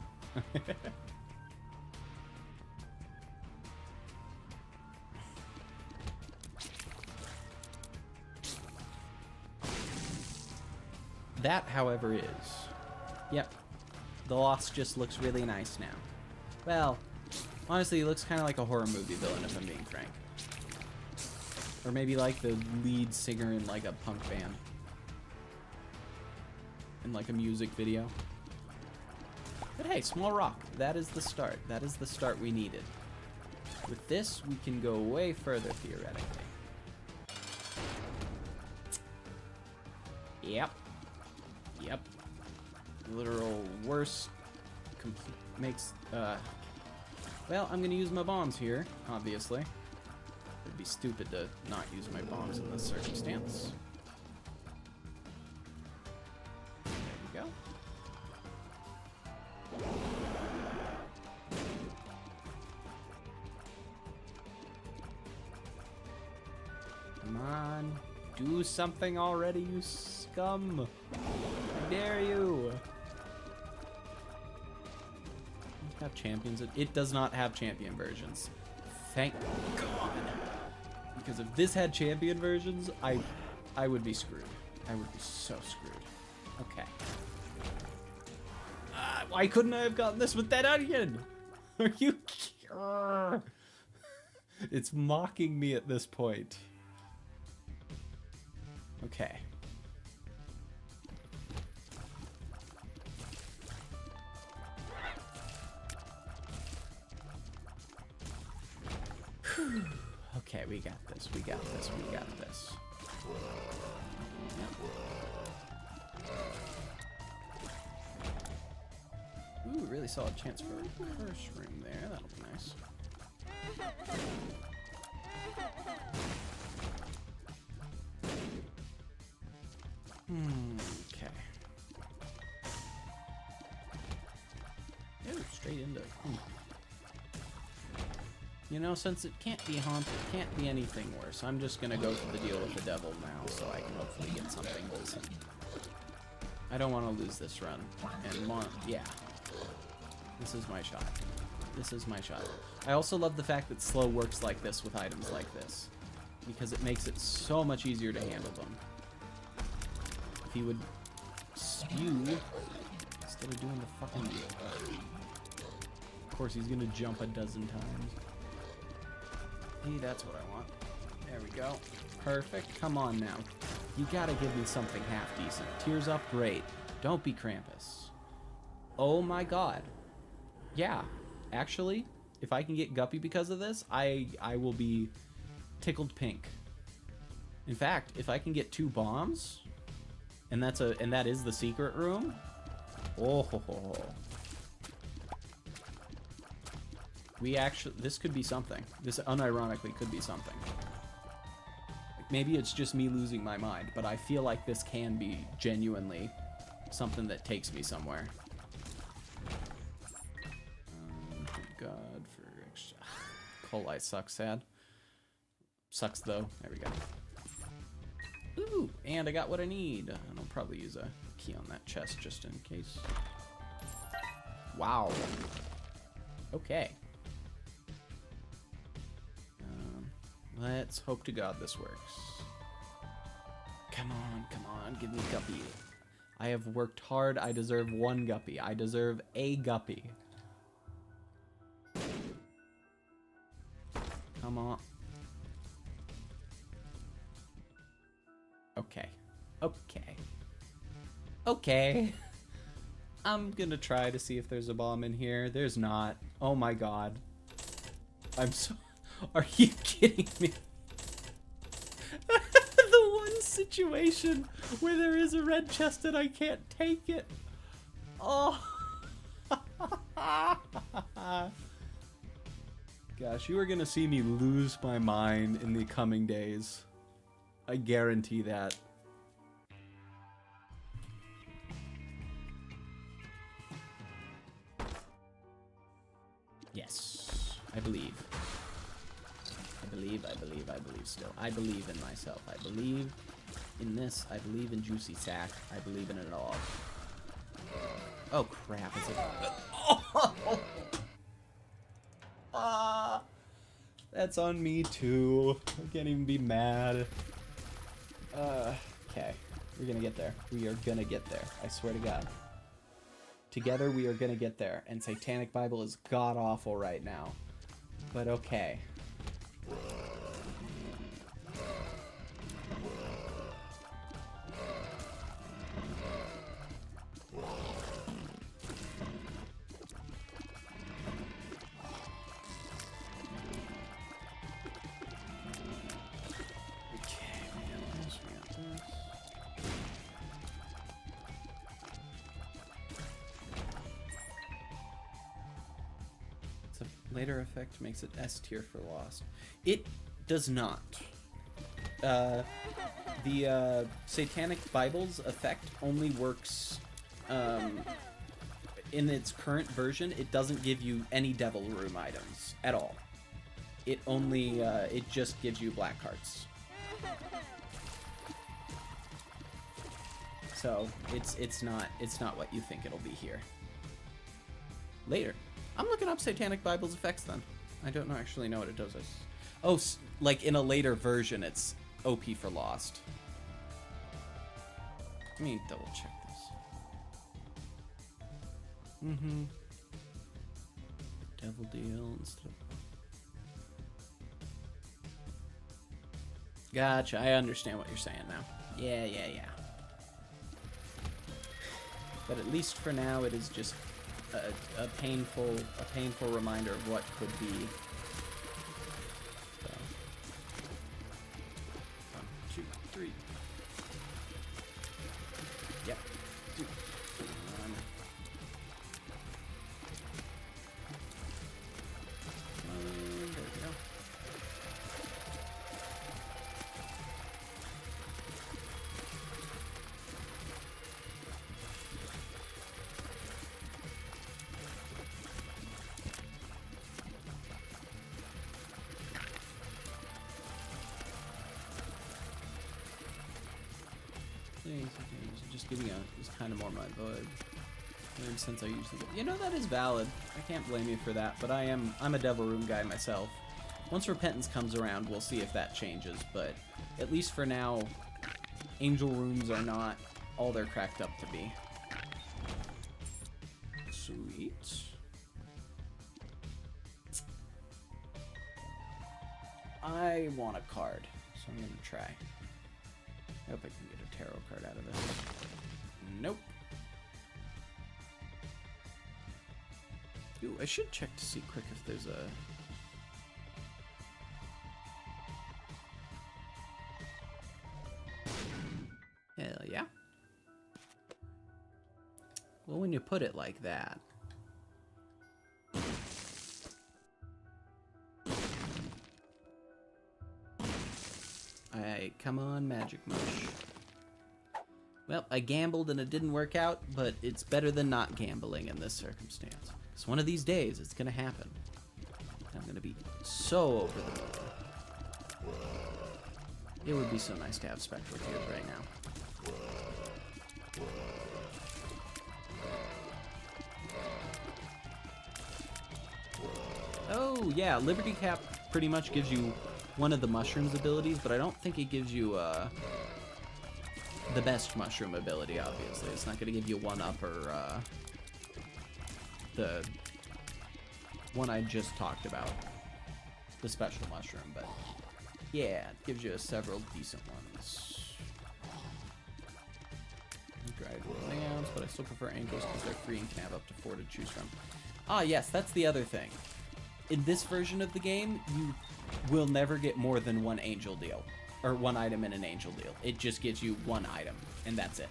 That, however, is... Yep. The Lost just looks really nice now. Well, honestly, he looks kind of like a horror movie villain, if I'm being frank. Or maybe like the lead singer in like a punk band. In like a music video. But hey, small rock. That is the start. That is the start we needed. With this, we can go way further, theoretically. Yep. Yep. Literal worst makes, well, I'm gonna use my bombs here, obviously. It'd be stupid to not use my bombs in this circumstance. There we go. Come on. Do something already, you scum. I dare you. Have champions. It does not have champion versions. Thank God. Because if this had champion versions, I would be screwed. I would be so screwed. Okay. Why couldn't I have gotten this with that onion? Are you... It's mocking me at this point. Okay. Okay, we got this, we got this, we got this. Ooh, really solid chance for a curse room there. That'll be nice. Okay. Ooh, straight into. You know, since it can't be haunted, it can't be anything worse, I'm just gonna go for the deal with the devil now, so I can hopefully get something decent. I don't want to lose this run. And yeah. This is my shot. This is my shot. I also love the fact that slow works like this with items like this, because it makes it so much easier to handle them. If he would spew instead of doing the fucking deal. Of course, he's gonna jump a dozen times. Hey, that's what I want. There we go. Perfect. Come on now. You gotta give me something half decent. Tears up, great. Don't be Krampus. Oh my god. Yeah. Actually, if I can get Guppy because of this, I will be tickled pink. In fact, if I can get 2 bombs, and that is the secret room. Oh ho ho ho. This could be something. This unironically could be something. Maybe it's just me losing my mind, but I feel like this can be genuinely something that takes me somewhere. Good God for extra. Coal light sucks, sad. Sucks though. There we go. Ooh, and I got what I need. And I'll probably use a key on that chest just in case. Wow. Okay. Let's hope to God this works. Come on, give me Guppy. I have worked hard. I deserve 1 Guppy. I deserve a Guppy. Come on. Okay. Okay. Okay. I'm gonna try to see if there's a bomb in here. There's not. Oh my god. I'm so... Are you kidding me? The one situation where there is a red chest and I can't take it. Oh. Gosh, you are gonna see me lose my mind in the coming days. I guarantee that. Yes, I believe. I believe still. I believe in myself. I believe in this. I believe in Juicy Sack. I believe in it all. Oh crap, is it? That's on me too. I can't even be mad. Okay. We're gonna get there. We are gonna get there. I swear to God. Together we are gonna get there. And Satanic Bible is god-awful right now. But okay. Later effect makes it S tier for Lost. It does not. The Satanic Bible's effect only works in its current version. It doesn't give you any Devil Room items at all. It only it just gives you black hearts. So it's not what you think it'll be here. Later. I'm looking up Satanic Bible's effects then. I don't actually know what it does. Oh, like in a later version, it's OP for Lost. Let me double check this. Devil deal and stuff. Gotcha. I understand what you're saying now. Yeah. But at least for now, it is just a painful reminder of what could be. So. 1, 2, 3. Just giving is kind of more my vibe. Since I usually get, you know, that is valid. I can't blame you for that, but I'm a Devil Room guy myself. Once Repentance comes around, we'll see if that changes, but at least for now, Angel Rooms are not all they're cracked up to be. Sweet. I want a card, so I'm gonna try. I hope I can get a tarot card out of this. Nope. Ooh, I should check to see quick if there's a... Hell yeah. Well, when you put it like that... Alright, come on, Magic Mush. Well, I gambled and it didn't work out, but it's better than not gambling in this circumstance. Because one of these days, it's going to happen. I'm going to be so over the moon. It would be so nice to have Spectral Cube right now. Oh, yeah, Liberty Cap pretty much gives you one of the Mushrooms abilities, but I don't think it gives you the best Mushroom ability, obviously. It's not going to give you one up or the one I just talked about, the Special Mushroom, but yeah, it gives you several decent ones. Dried lambs, but I still prefer angels because they're free and can have up to 4 to choose from. Ah, yes, that's the other thing. In this version of the game, you will never get more than one angel deal, or one item in an angel deal. It just gives you one item, and that's it.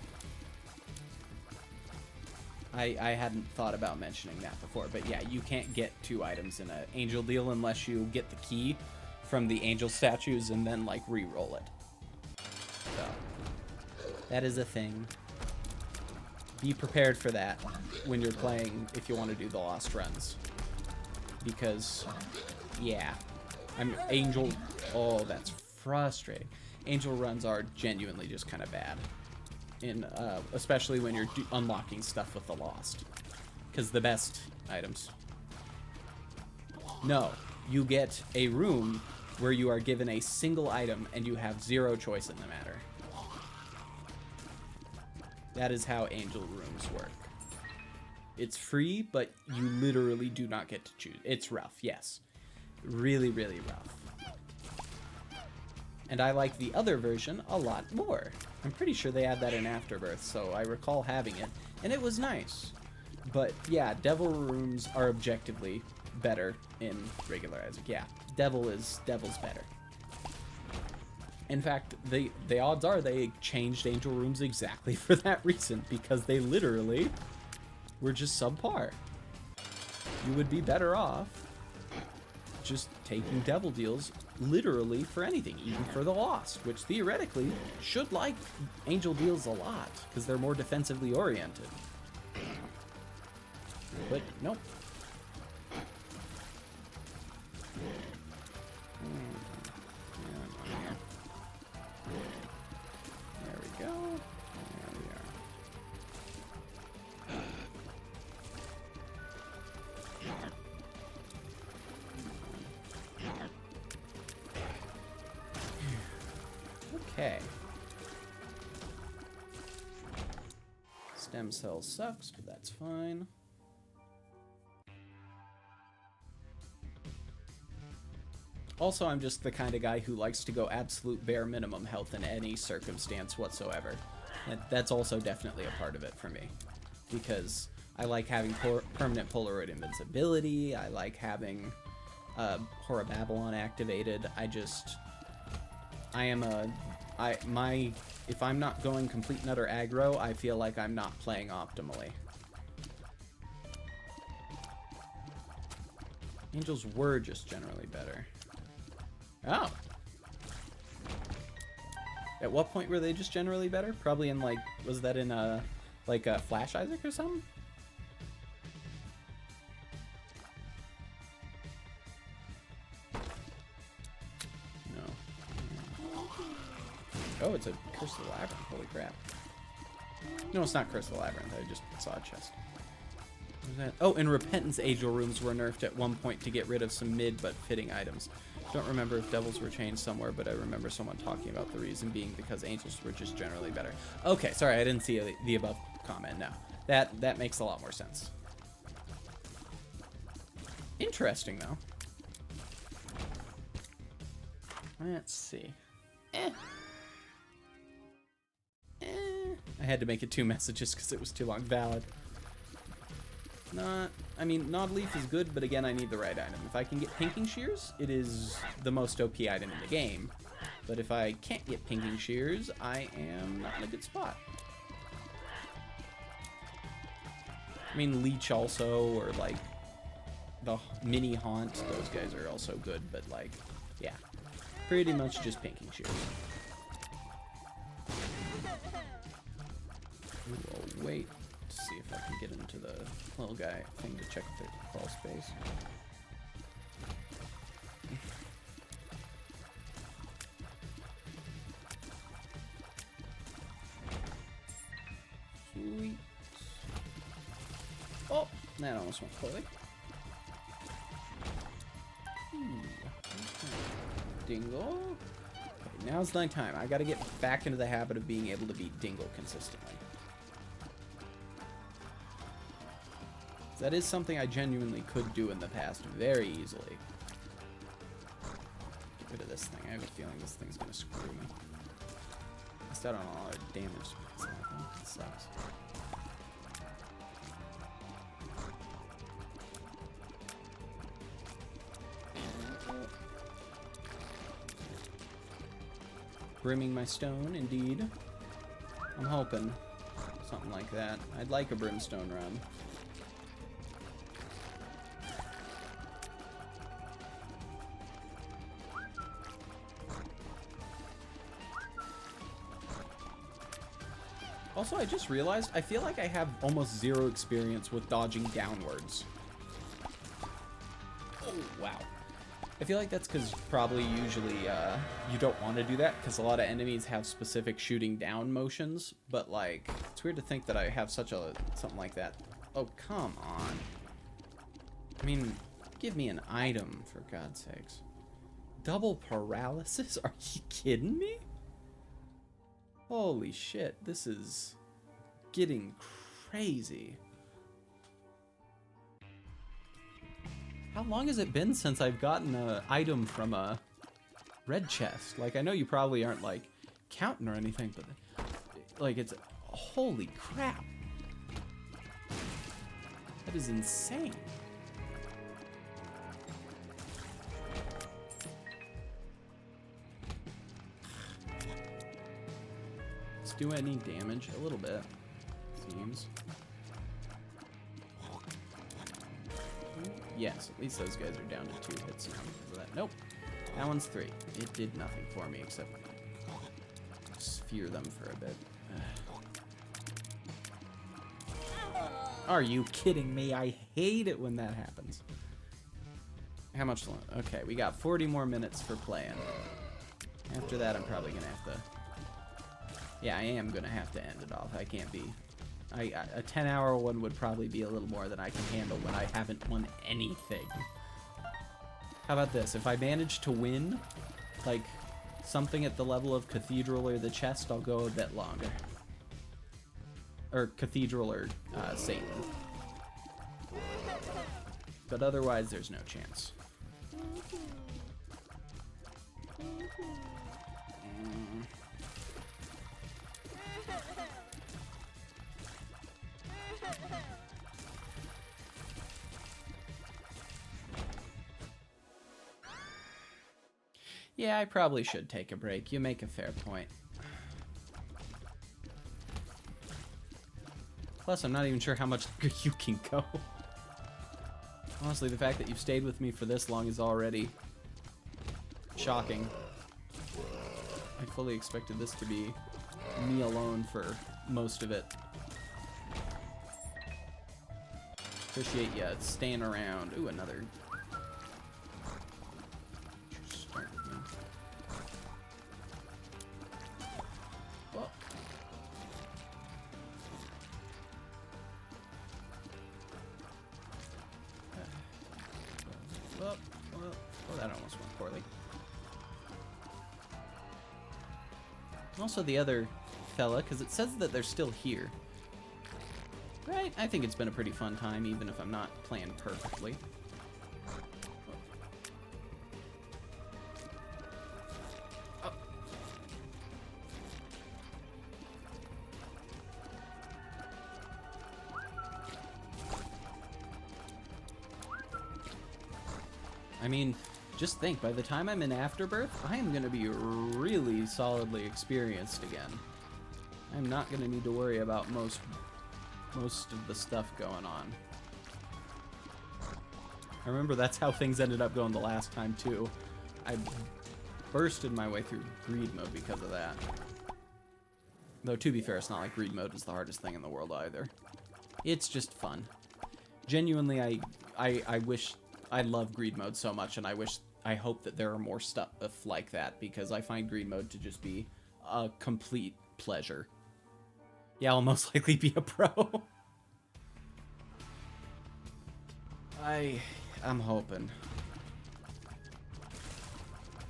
I hadn't thought about mentioning that before, but yeah, you can't get 2 items in an angel deal unless you get the key from the angel statues and then, like, re-roll it. So, that is a thing. Be prepared for that when you're playing, if you want to do the Lost Runs. Because, yeah, oh, that's frustrating. Angel runs are genuinely just kind of bad. Especially when you're unlocking stuff with the Lost. Because the best items... No, you get a room where you are given a single item and you have 0 choice in the matter. That is how angel rooms work. It's free, but you literally do not get to choose. It's rough, yes. Really, really rough. And I like the other version a lot more. I'm pretty sure they had that in Afterbirth, so I recall having it, and it was nice. But yeah, Devil Rooms are objectively better in regular Isaac. Yeah, Devil's better. In fact, the odds are they changed Angel Rooms exactly for that reason, because they literally were just subpar. You would be better off just taking Devil deals literally for anything, even for the Lost, which theoretically should like Angel deals a lot, because they're more defensively oriented. But nope. There we go. There we are. Okay. Stem cell sucks, but that's fine. Also, I'm just the kind of guy who likes to go absolute bare minimum health in any circumstance whatsoever. That's also definitely a part of it for me. Because I like having permanent Polaroid invincibility, I like having Horror Babylon activated. If I'm not going complete and utter aggro, I feel like I'm not playing optimally. Angels were just generally better. Oh. At what point were they just generally better? Probably in, like, was that in a Flash Isaac or something? No. Oh, it's a Curse of the Labyrinth. Holy crap. No, it's not Curse of the Labyrinth. I just saw a chest. What was that? Oh, and Repentance Angel Rooms were nerfed at one point to get rid of some mid but fitting items. Don't remember if Devils were changed somewhere, but I remember someone talking about the reason being because Angels were just generally better. Okay, sorry, I didn't see the above comment. No, that makes a lot more sense. Interesting, though. Let's see. I had to make it 2 messages because it was too long. Valid. I mean, Gnawed Leaf is good, but again, I need the right item. If I can get Pinking Shears, it is the most OP item in the game. But if I can't get Pinking Shears, I am not in a good spot. I mean, Leech also, or like the Mini Haunt, those guys are also good, but like, yeah. Pretty much just Pinking Shears. Ooh, I'll wait to see if I can get into the little guy thing to check the crawl space. Sweet. Oh, that almost went poorly. Dingle. Okay, now's my time. I gotta get back into the habit of being able to beat Dingle consistently. That is something I genuinely could do in the past very easily. Get rid of this thing. I have a feeling this thing's gonna screw me. Missed out on a lot of damage because of that. That sucks. Brimming my stone, indeed. I'm hoping something like that. I'd like a brimstone run. Also, I just realized, I feel like I have almost zero experience with dodging downwards. Oh, wow. I feel like that's because probably usually you don't want to do that because a lot of enemies have specific shooting down motions, but like, it's weird to think that I have something like that. Oh, come on. I mean, give me an item, for God's sakes. Double paralysis? Are you kidding me? Holy shit, this is getting crazy. How long has it been since I've gotten an item from a red chest? Like, I know you probably aren't, like, counting or anything, but, like, it's... Holy crap. That is insane. Do any damage? A little bit, seems. Yes, at least those guys are down to 2 hits now because of that. Nope, that one's 3. It did nothing for me except sphere them for a bit. Are you kidding me? I hate it when that happens. How much longer? Okay, we got 40 more minutes for playing. After that, I'm probably gonna have to... Yeah, I am going to have to end it off. I can't be... a 10-hour one would probably be a little more than I can handle when I haven't won anything. How about this? If I manage to win, like, something at the level of Cathedral or the Chest, I'll go a bit longer. Or Cathedral or Satan. But otherwise, there's no chance. Yeah, I probably should take a break. You make a fair point. Plus, I'm not even sure how much longer you can go. Honestly, the fact that you've stayed with me for this long is already shocking. I fully expected this to be me alone for most of it. Appreciate you staying around. Ooh, another... almost went poorly. Also the other fella, because it says that they're still here. Right? I think it's been a pretty fun time, even if I'm not playing perfectly. Oh. I mean, just think, by the time I'm in Afterbirth, I am going to be really solidly experienced again. I'm not going to need to worry about most of the stuff going on. I remember that's how things ended up going the last time, too. I bursted my way through greed mode because of that. Though, to be fair, it's not like greed mode is the hardest thing in the world either. It's just fun. Genuinely, I wish... I love greed mode so much, and I hope that there are more stuff like that, because I find greed mode to just be a complete pleasure. Yeah, I'll most likely be a pro. I'm hoping.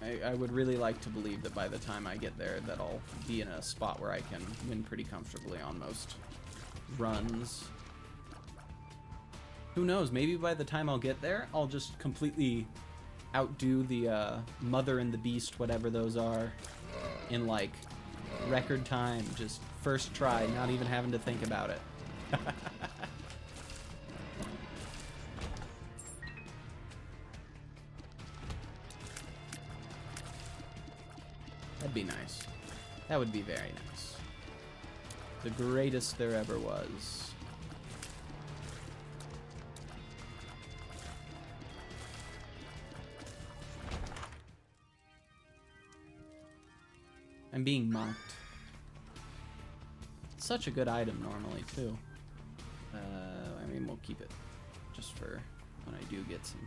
I would really like to believe that by the time I get there that I'll be in a spot where I can win pretty comfortably on most runs. Who knows, maybe by the time I'll get there, I'll just completely outdo the Mother and the Beast, whatever those are, in like record time, just first try, not even having to think about it. That'd be nice. That would be very nice. The greatest there ever was. I'm being mocked. Such a good item normally, too. I mean, we'll keep it just for when I do get some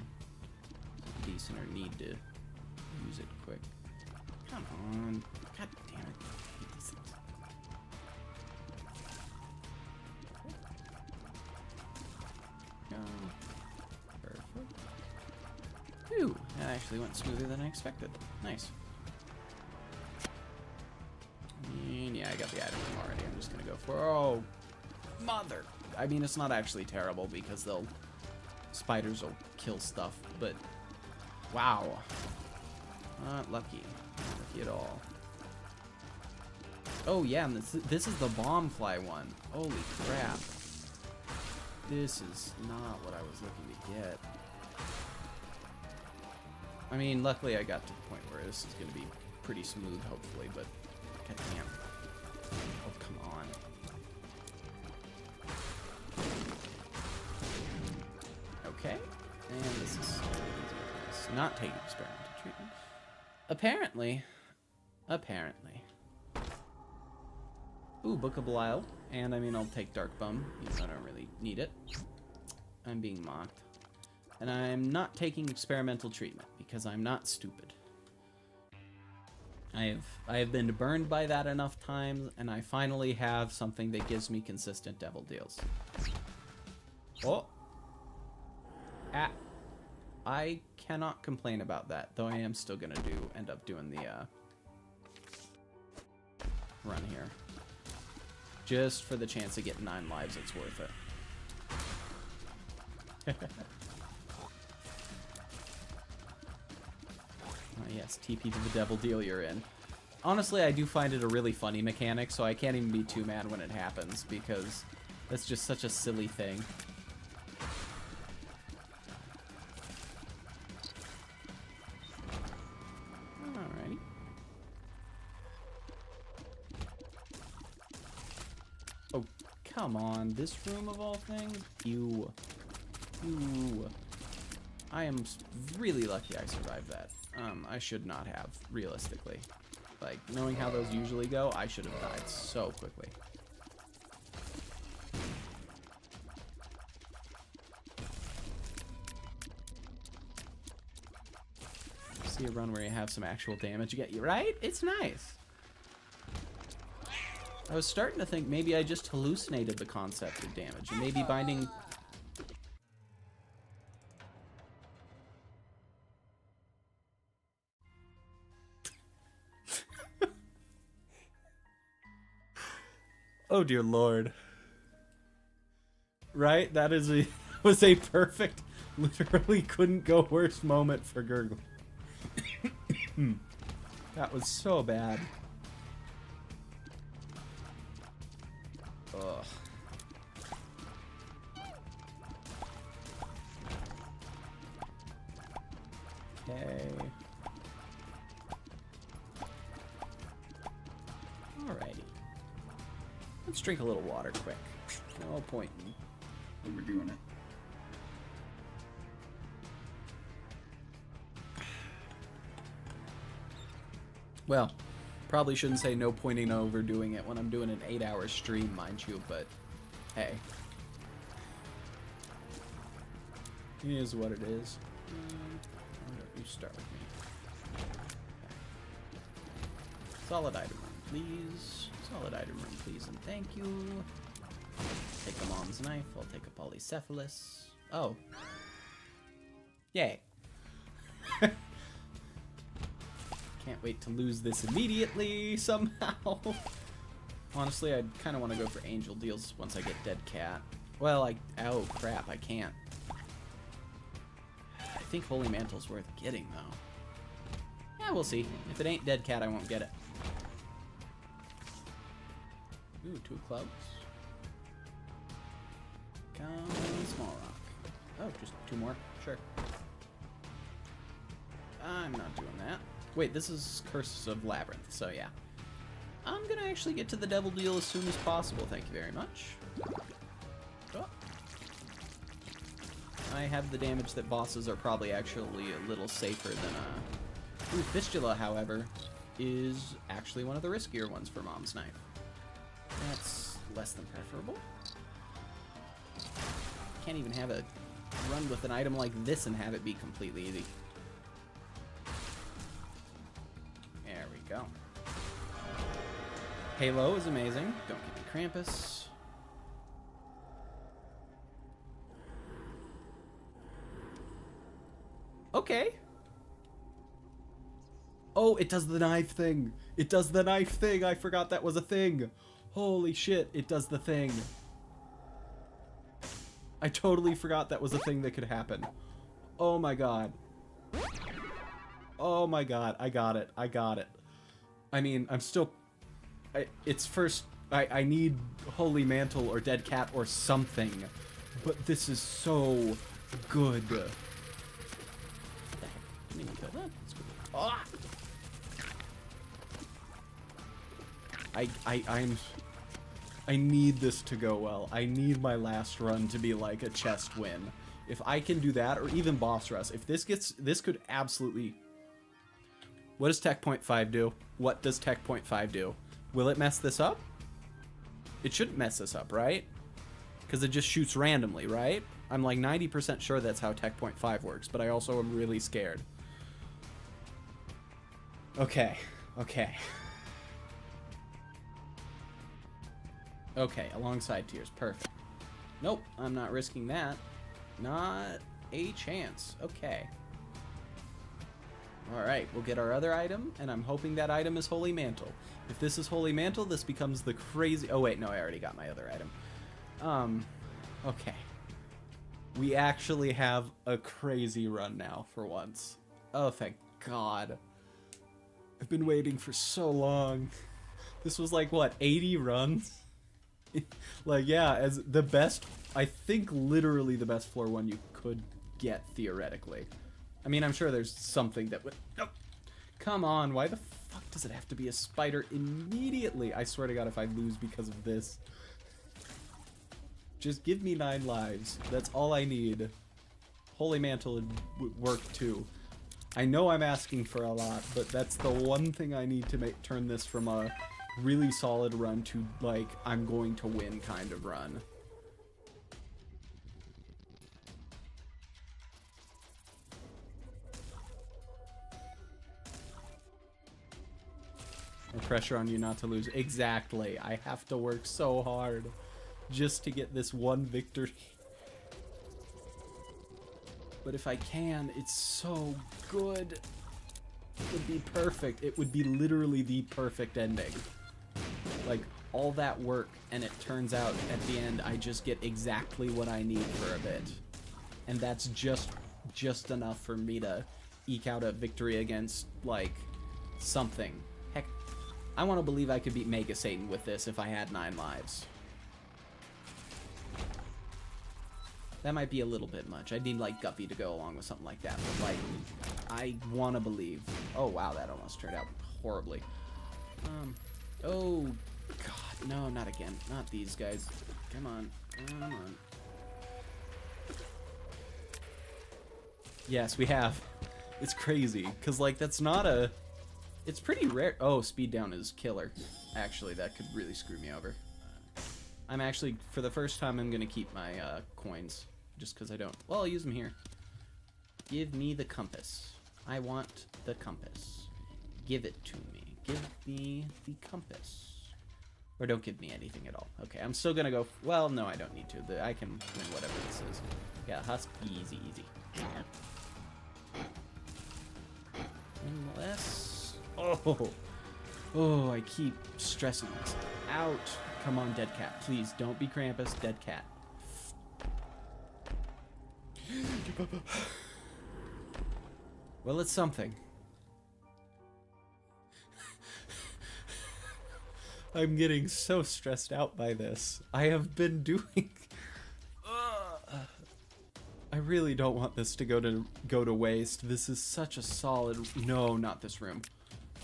decent or need to use it quick. Come on. God damn it. I hate these things. Go. Perfect. Whew. That actually went smoother than I expected. Nice. And yeah, I got the item already. I'm just gonna go for... Oh, mother! I mean, it's not actually terrible because spiders will kill stuff, but... Wow. Not lucky. Not lucky at all. Oh yeah, and this is the bombfly one. Holy crap. This is not what I was looking to get. I mean, luckily I got to the point where this is gonna be pretty smooth, hopefully, but... God damn. Oh, come on. Okay. And this is not taking experimental treatment. Apparently. Ooh, Book of Belial. And I mean, I'll take Dark Bum, because I don't really need it. I'm being mocked. And I'm not taking experimental treatment, because I'm not stupid. I have been burned by that enough times, and I finally have something that gives me consistent devil deals. Oh! I cannot complain about that, though I am still gonna end up doing the run here. Just for the chance of getting 9 lives, it's worth it. Yes, TP to the devil deal you're in. Honestly, I do find it a really funny mechanic, so I can't even be too mad when it happens, because that's just such a silly thing. Alrighty. Oh, come on. This room of all things? Ew. Ew. I am really lucky I survived that. I should not have, realistically. Like, knowing how those usually go, I should have died so quickly. See a run where you have some actual damage you get you, right? It's nice. I was starting to think maybe I just hallucinated the concept of damage, and maybe binding... Oh dear lord. Right? That is a was a perfect, literally couldn't go worse moment for Gurgle. That was so bad. Ugh. Okay. Alrighty. Let's drink a little water quick. No point in overdoing it. Well, probably shouldn't say no point in overdoing it when I'm doing an 8-hour stream, mind you, but hey. It is what it is. Why don't you start with me? Okay. Solid item run, please. Solid item run, please, and thank you. Take a mom's knife. I'll take a polycephalus. Oh. Yay. Can't wait to lose this immediately, somehow. Honestly, I kind of want to go for angel deals once I get dead cat. Well, oh crap, I can't. I think Holy Mantle's worth getting, though. Yeah, we'll see. If it ain't dead cat, I won't get it. Ooh, 2 clubs. Come, small rock. Oh, just 2 more? Sure. I'm not doing that. Wait, this is Curses of Labyrinth, so yeah. I'm gonna actually get to the devil deal as soon as possible, thank you very much. Oh. I have the damage that bosses are probably actually a little safer than, Ooh, Fistula, however, is actually one of the riskier ones for Mom's Knife. That's less than preferable. Can't even have a run with an item like this and have it be completely easy. There we go. Halo is amazing. Don't give me Krampus. Okay. Oh, it does the knife thing. It does the knife thing. I forgot that was a thing. Holy shit, it does the thing. I totally forgot that was a thing that could happen. Oh my god. Oh my god, I got it. I got it. I mean, I'm still... it's first... I need Holy Mantle or Dead Cat or something. But this is so good. What the heck? I mean, that's good. Ah! I need this to go well. I need my last run to be like a chest win. If I can do that, or even boss rush, if this gets... This could absolutely... What does Tech Point 5 do? What does Tech Point 5 do? Will it mess this up? It shouldn't mess this up, right? Because it just shoots randomly, right? I'm like 90% sure that's how Tech Point 5 works, but I also am really scared. Okay. Okay. Okay, alongside tears. Perfect. Nope, I'm not risking that. Not a chance. Okay. Alright, we'll get our other item, and I'm hoping that item is Holy Mantle. If this is Holy Mantle, this becomes the crazy... Oh, wait, no, I already got my other item. Okay. We actually have a crazy run now, for once. Oh, thank God. I've been waiting for so long. This was like, what, 80 runs? Like, yeah, as the best... I think literally the best floor one you could get, theoretically. I mean, I'm sure there's something that would... Nope. Come on, why the fuck does it have to be a spider immediately? I swear to God, if I lose because of this. Just give me 9 lives. That's all I need. Holy Mantle would work too. I know I'm asking for a lot, but that's the one thing I need to turn this from a really solid run to, like, I'm going to win kind of run. No pressure on you not to lose. Exactly. I have to work so hard just to get this one victory. But if I can, it's so good. It would be perfect. It would be literally the perfect ending. Like, all that work, and it turns out at the end I just get exactly what I need for a bit. And that's just enough for me to eke out a victory against, like, something. Heck, I want to believe I could beat Mega Satan with this if I had 9 lives. That might be a little bit much. I'd need, like, Guppy to go along with something like that. But, like, I want to believe. Oh, wow, that almost turned out horribly. Oh, God, no, not again. Not these guys. Come on. Come on. Yes, we have. It's crazy. Because, like, that's not a... It's pretty rare. Oh, speed down is killer. Actually, that could really screw me over. I'm actually, for the first time, I'm going to keep my coins. Just because I don't. Well, I'll use them here. Give me the compass. I want the compass. Give it to me. Give me the compass. Or don't give me anything at all. Okay, I'm still going to go. Well, no, I don't need to. I can win whatever this is. Yeah, husk. Easy, easy. Unless... Oh, I keep stressing this out. Come on, dead cat. Please, don't be Krampus. Dead cat. Well, it's something. I'm getting so stressed out by this. I have been doing... I really don't want this to go to waste. This is such a solid... No, not this room.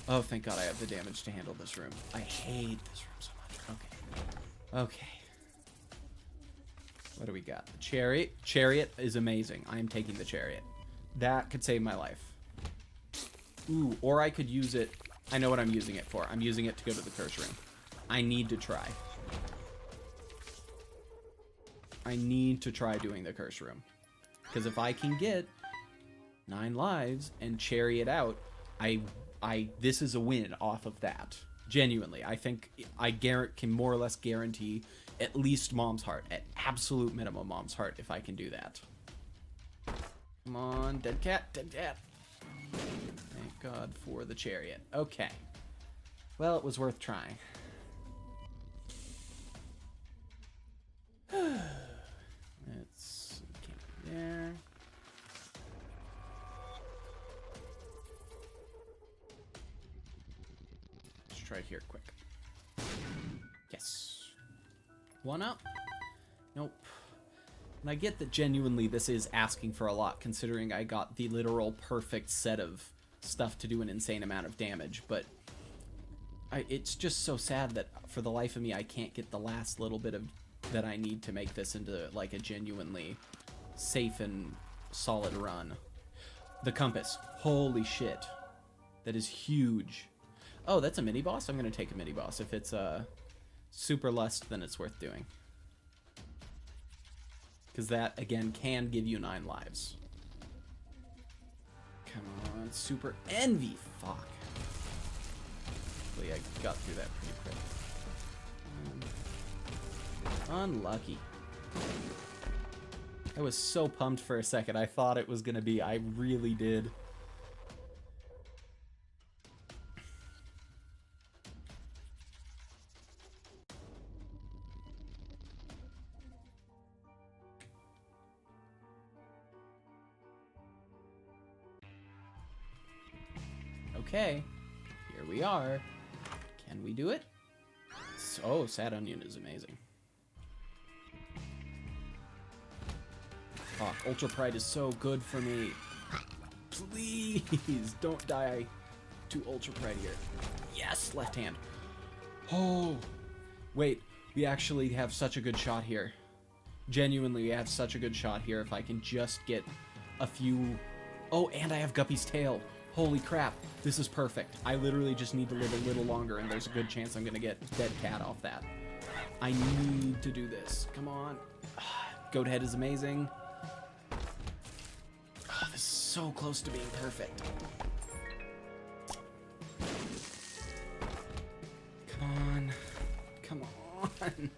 Oh, thank God I have the damage to handle this room. I hate this room so much. Okay. Okay. What do we got? The chariot. Chariot is amazing. I am taking the chariot. That could save my life. Ooh, or I could use it... I know what I'm using it for. I'm using it to go to the curse room. I need to try. I need to try doing the curse room. Because if I can get 9 lives and chariot out, this is a win off of that. Genuinely, I think I can more or less guarantee at least Mom's Heart. At absolute minimum Mom's Heart if I can do that. Come on, dead cat, dead cat. Thank God for the chariot. Okay. Well, it was worth trying. Let's get there. Let's try it here quick. Yes. One up. Nope. And I get that genuinely this is asking for a lot, considering I got the literal perfect set of stuff to do an insane amount of damage, but it's just so sad that for the life of me I can't get the last little bit of that I need to make this into like a genuinely safe and solid run. The compass. Holy shit. That is huge. Oh, that's a mini boss? I'm gonna take a mini boss. If it's super lust, then it's worth doing. Because that, again, can give you 9 lives. Come on, super envy. Fuck. Hopefully I got through that pretty quick. Unlucky. I was so pumped for a second. I thought it was gonna be. I really did. Okay, here we are. Can we do it? Oh, Sad Onion is amazing. Oh, Ultra Pride is so good for me. Please don't die to Ultra Pride here. Yes, left hand. Oh, wait, we actually have such a good shot here. Genuinely, we have such a good shot here if I can just get a few... Oh, and I have Guppy's tail. Holy crap, this is perfect. I literally just need to live a little longer, and there's a good chance I'm gonna get Dead Cat off that. I need to do this. Come on. Goat Head is amazing. Oh, this is so close to being perfect. Come on. Come on.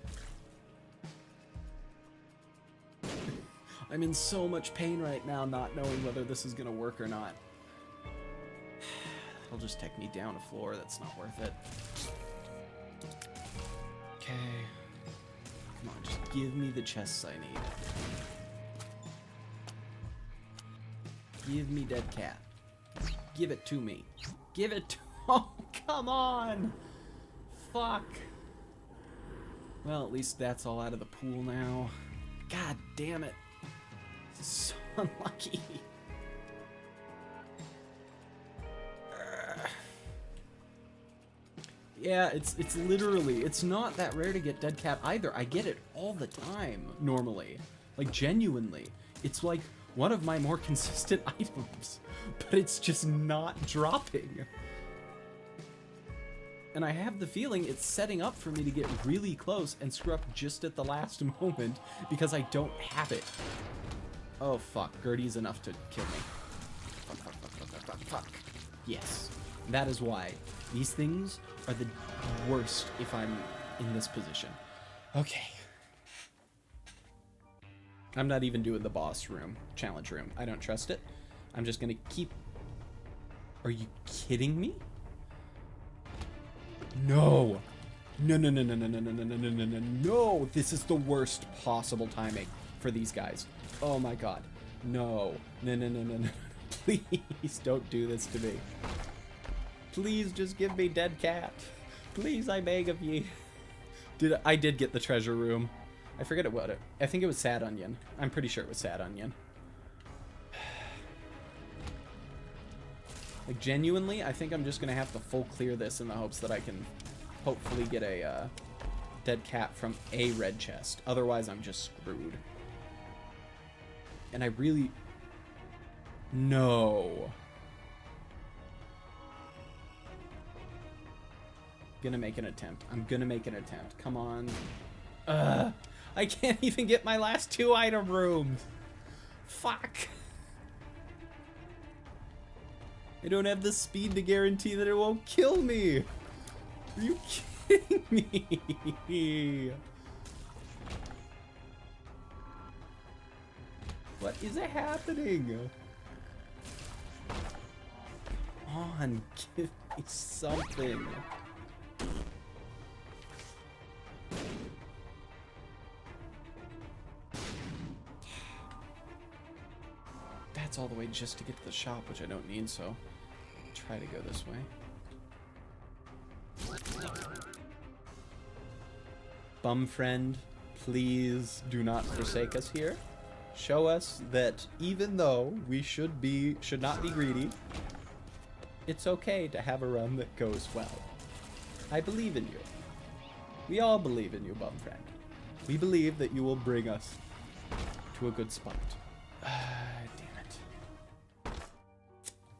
I'm in so much pain right now, not knowing whether this is gonna work or not. It'll just take me down a floor. That's not worth it. Okay. Come on, just give me the chests I need. Give me dead cat. Give it to me. Give it to... Oh, come on! Fuck. Well, at least that's all out of the pool now. God damn it. This is so unlucky. Yeah, it's literally, it's not that rare to get dead cat either. I get it all the time, normally. Like, genuinely. It's like one of my more consistent items, but it's just not dropping. And I have the feeling it's setting up for me to get really close and screw up just at the last moment because I don't have it. Oh fuck, Gertie's enough to kill me. Fuck, fuck, fuck, fuck, fuck, fuck, fuck. Yes, that is why these things are the worst if I'm in this position. Okay. I'm not even doing the boss room, challenge room. I don't trust it. I'm just gonna keep... Are you kidding me? No. No, no, no, no, no, no, no, no, no, no, no, no, no. This is the worst possible timing for these guys. Oh my god. No. No, no, no, no, no. Please don't do this to me. Please just give me dead cat. Please, I beg of ye. I did get the treasure room. I forget what it. I think it was Sad Onion. I'm pretty sure it was Sad Onion. Like, genuinely, I think I'm just gonna have to full clear this in the hopes that I can hopefully get a dead cat from a red chest. Otherwise, I'm just screwed. And I really... No. Gonna make an attempt. I'm gonna make an attempt. Come on. I can't even get my last 2 item rooms. Fuck. I don't have the speed to guarantee that it won't kill me. Are you kidding me? What is happening? Come on, give me something. That's all the way just to get to the shop, which I don't need, so try to go this way. Bum friend, please do not forsake us here. Show us that even though we should not be greedy, it's okay to have a run that goes well. I believe in you. We all believe in you, bum friend. We believe that you will bring us to a good spot. Damn it.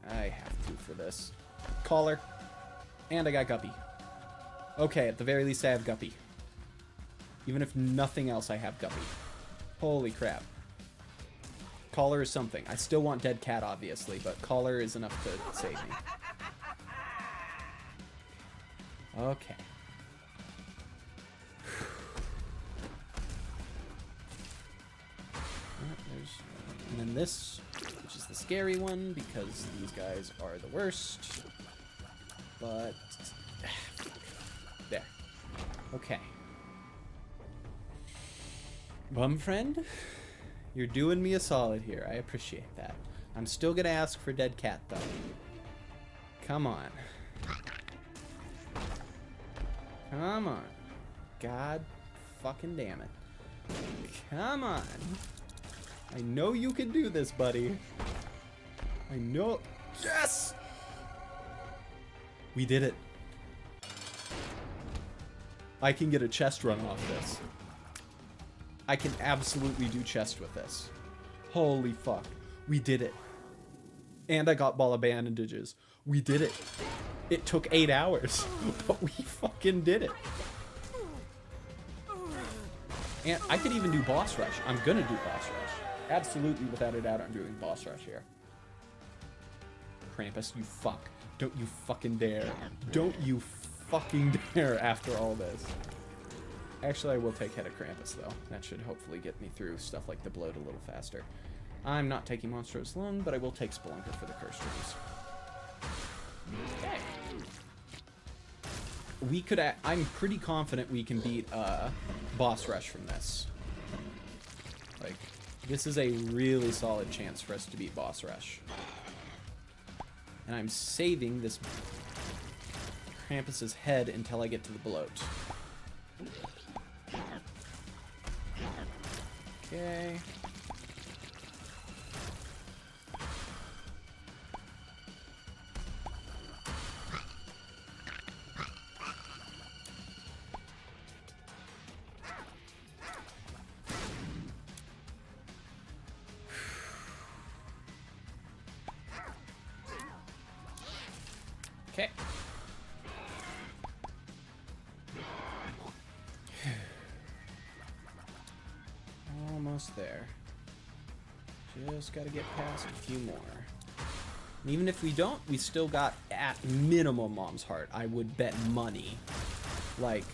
I have to for this. Collar. And I got Guppy. Okay, at the very least I have Guppy. Even if nothing else, I have Guppy. Holy crap. Collar is something. I still want dead cat, obviously, but collar is enough to save me. Okay. And then this, which is the scary one, because these guys are the worst. But... there. Okay. Bum friend? You're doing me a solid here. I appreciate that. I'm still gonna ask for dead cat, though. Come on. Come on. God fucking damn it. Come on. I know you can do this, buddy. I know. Yes! We did it. I can get a chest run off this. I can absolutely do chest with this. Holy fuck. We did it. And I got ball of bandages. We did it. It took 8 hours, but we fucking did it. And I could even do boss rush. I'm gonna do boss rush. Absolutely, without a doubt, I'm doing boss rush here. Krampus, you fuck. Don't you fucking dare. Don't you fucking dare after all this. Actually, I will take Head of Krampus, though. That should hopefully get me through stuff like the bloat a little faster. I'm not taking Monstrous Lung, but I will take Spelunker for the Curse Rooms. Okay. we could... I'm pretty confident we can beat boss rush from this. Like, this is a really solid chance for us to beat boss rush. And I'm saving this Krampus's head until I get to the bloat. Okay. Okay. Almost there. Just gotta get past a few more. And even if we don't, we still got at minimum Mom's Heart. I would bet money. Like,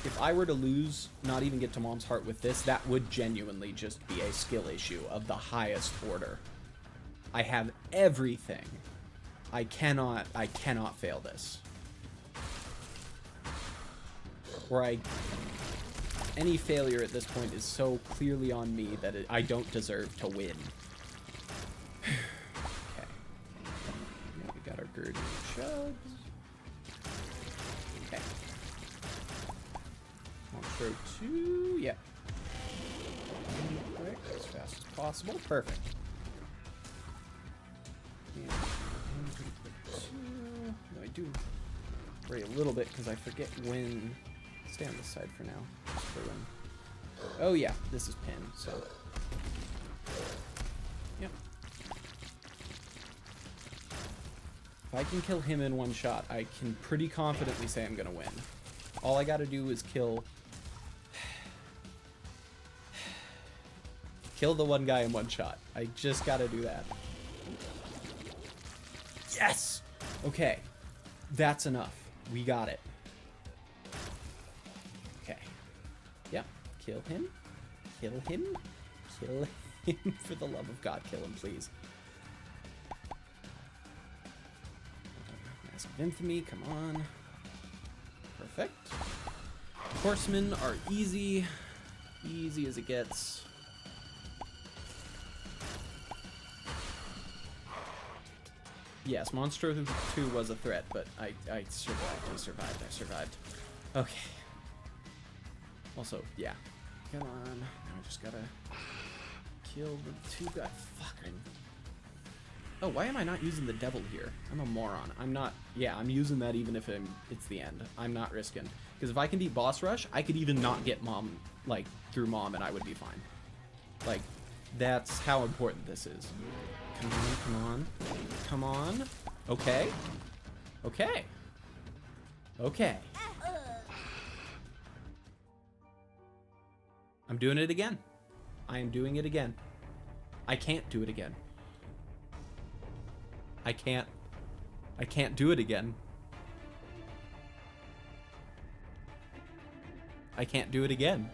if I were to lose, not even get to Mom's Heart with this, that would genuinely just be a skill issue of the highest order. I have everything. I cannot fail this. Any failure at this point is so clearly on me that I don't deserve to win. Okay. Now we got our Gurdy Chubbs. Okay. Monstro 2, yep. Quick, as fast as possible. Perfect. And I do worry a little bit because I forget when. Stay on this side for now. Just for when. Oh yeah, this is pin. So. Yep. If I can kill him in one shot, I can pretty confidently say I'm gonna win. All I gotta do is kill the one guy in one shot. I just gotta do that. Yes! Okay. That's enough. We got it. Okay. Yep. Kill him. Kill him. Kill him. For the love of God, kill him, please. Mask of Infamy, come on. Perfect. Horsemen are easy. Easy as it gets. Yes, Monstro 2 was a threat, but I survived. Okay. Also, yeah. Come on. Now I just gotta kill the two guys. Fucking. Oh, why am I not using the devil here? I'm a moron. I'm not... Yeah, I'm using that even if it's the end. I'm not risking. Because if I can beat boss rush, I could even not get mom, like, through mom, and I would be fine. Like, that's how important this is. Come on, come on. Come on. Okay. Okay. Okay. I'm doing it again. I am doing it again. I can't do it again. I can't do it again. I can't do it again.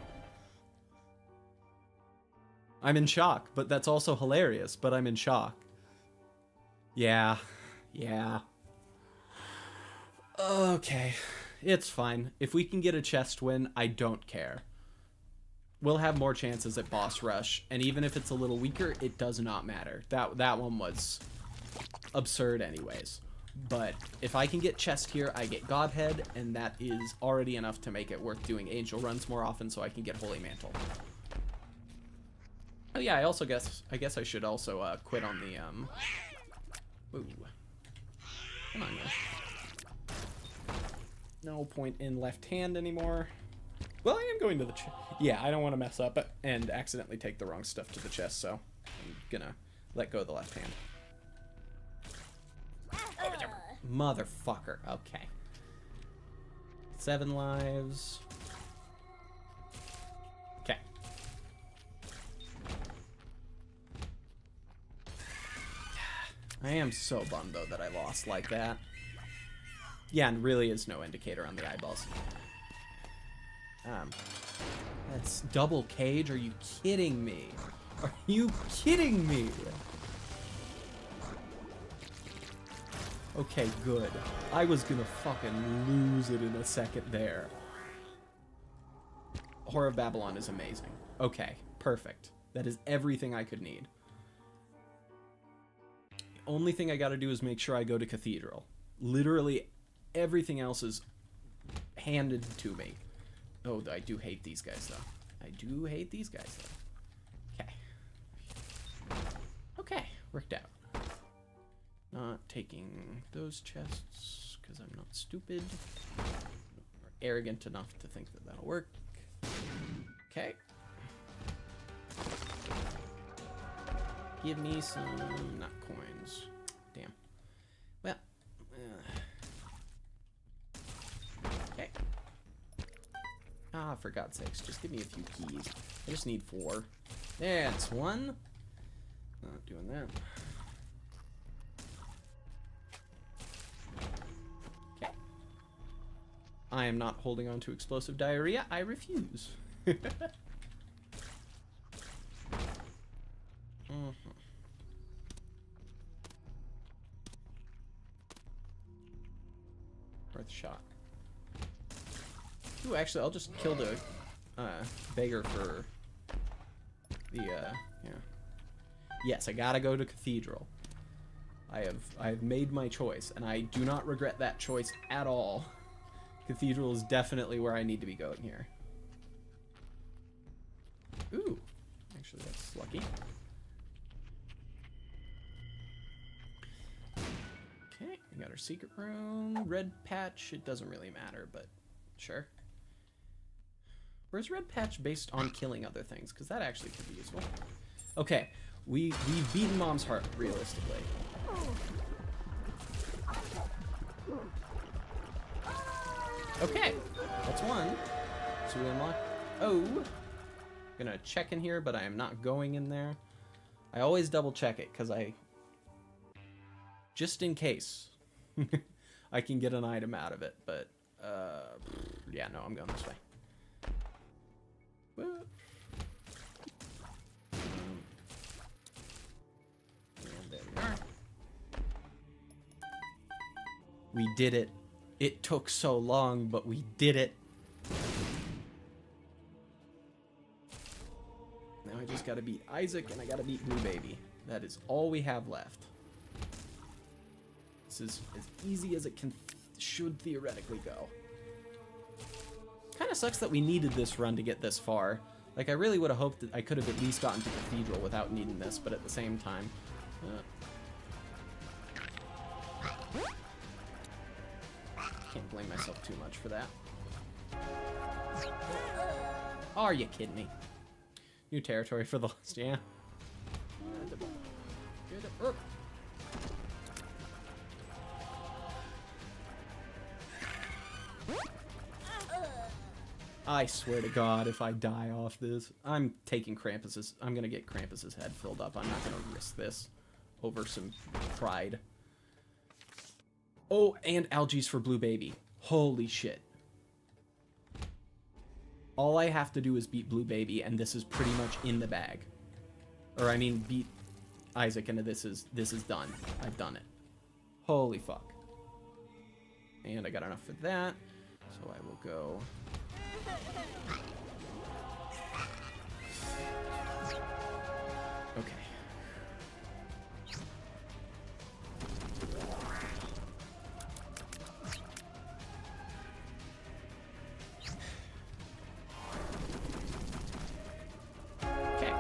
I'm in shock, but that's also hilarious, but I'm in shock. Yeah. Yeah. Okay. It's fine. If we can get a chest win, I don't care. We'll have more chances at boss rush, and even if it's a little weaker, it does not matter. That one was absurd anyways. But if I can get chest here, I get Godhead, and that is already enough to make it worth doing angel runs more often so I can get Holy Mantle. Oh yeah, I guess I should also quit on the ooh. Come on, guys. No point in left hand anymore. Well, I am going to the chest. Yeah, I don't want to mess up and accidentally take the wrong stuff to the chest, so I'm gonna let go of the left hand. Motherfucker. Okay. 7 lives. Okay. I am so bummed, though, that I lost like that. Yeah, and really is no indicator on the eyeballs. That's double cage? Are you kidding me? Are you kidding me? Okay, good. I was gonna fucking lose it in a second there. Horror of Babylon is amazing. Okay, perfect. That is everything I could need. The only thing I gotta do is make sure I go to Cathedral. Literally everything else is handed to me. Oh, I do hate these guys, though. I do hate these guys, though. Okay. Okay, worked out. Not taking those chests, because I'm not stupid. Or arrogant enough to think that that'll work. Okay. Give me some, not coins. Damn. Well. Okay. Ah, for God's sakes, just give me a few keys. I just need 4. That's 1. Not doing that. Okay. I am not holding on to explosive diarrhea. I refuse. Worth a shot. Ooh, actually, I'll just kill the beggar for the yeah. Yes, I gotta go to Cathedral. I have made my choice, and I do not regret that choice at all. Cathedral is definitely where I need to be going here. Ooh, actually, that's lucky. Okay, we got our secret room. Red patch, it doesn't really matter, but sure. Where's red patch based on killing other things? Because that actually could be useful. Okay, we've beaten Mom's heart, realistically. Okay, that's 1. So we unlock... Oh! Gonna check in here, but I am not going in there. I always double check it, because just in case I can get an item out of it, but yeah, no, I'm going this way. And there we are. We did it. It took so long, but we did it. Now I just gotta beat Isaac, and I gotta beat Blue Baby. That is all we have left. This is as easy as it should theoretically go. Kind of sucks that we needed this run to get this far. Like, I really would have hoped that I could have at least gotten to Cathedral without needing this, but at the same time... can't blame myself too much for that. Are you kidding me? New territory for the list, yeah. I swear to God, if I die off this, I'm taking Krampus's... I'm gonna get Krampus's head filled up. I'm not gonna risk this over some pride. Oh, and algaes for Blue Baby. Holy shit. All I have to do is beat Blue Baby, and this is pretty much in the bag. Or, I mean, beat Isaac, and this is done. I've done it. Holy fuck. And I got enough for that, so I will go... Okay. Okay.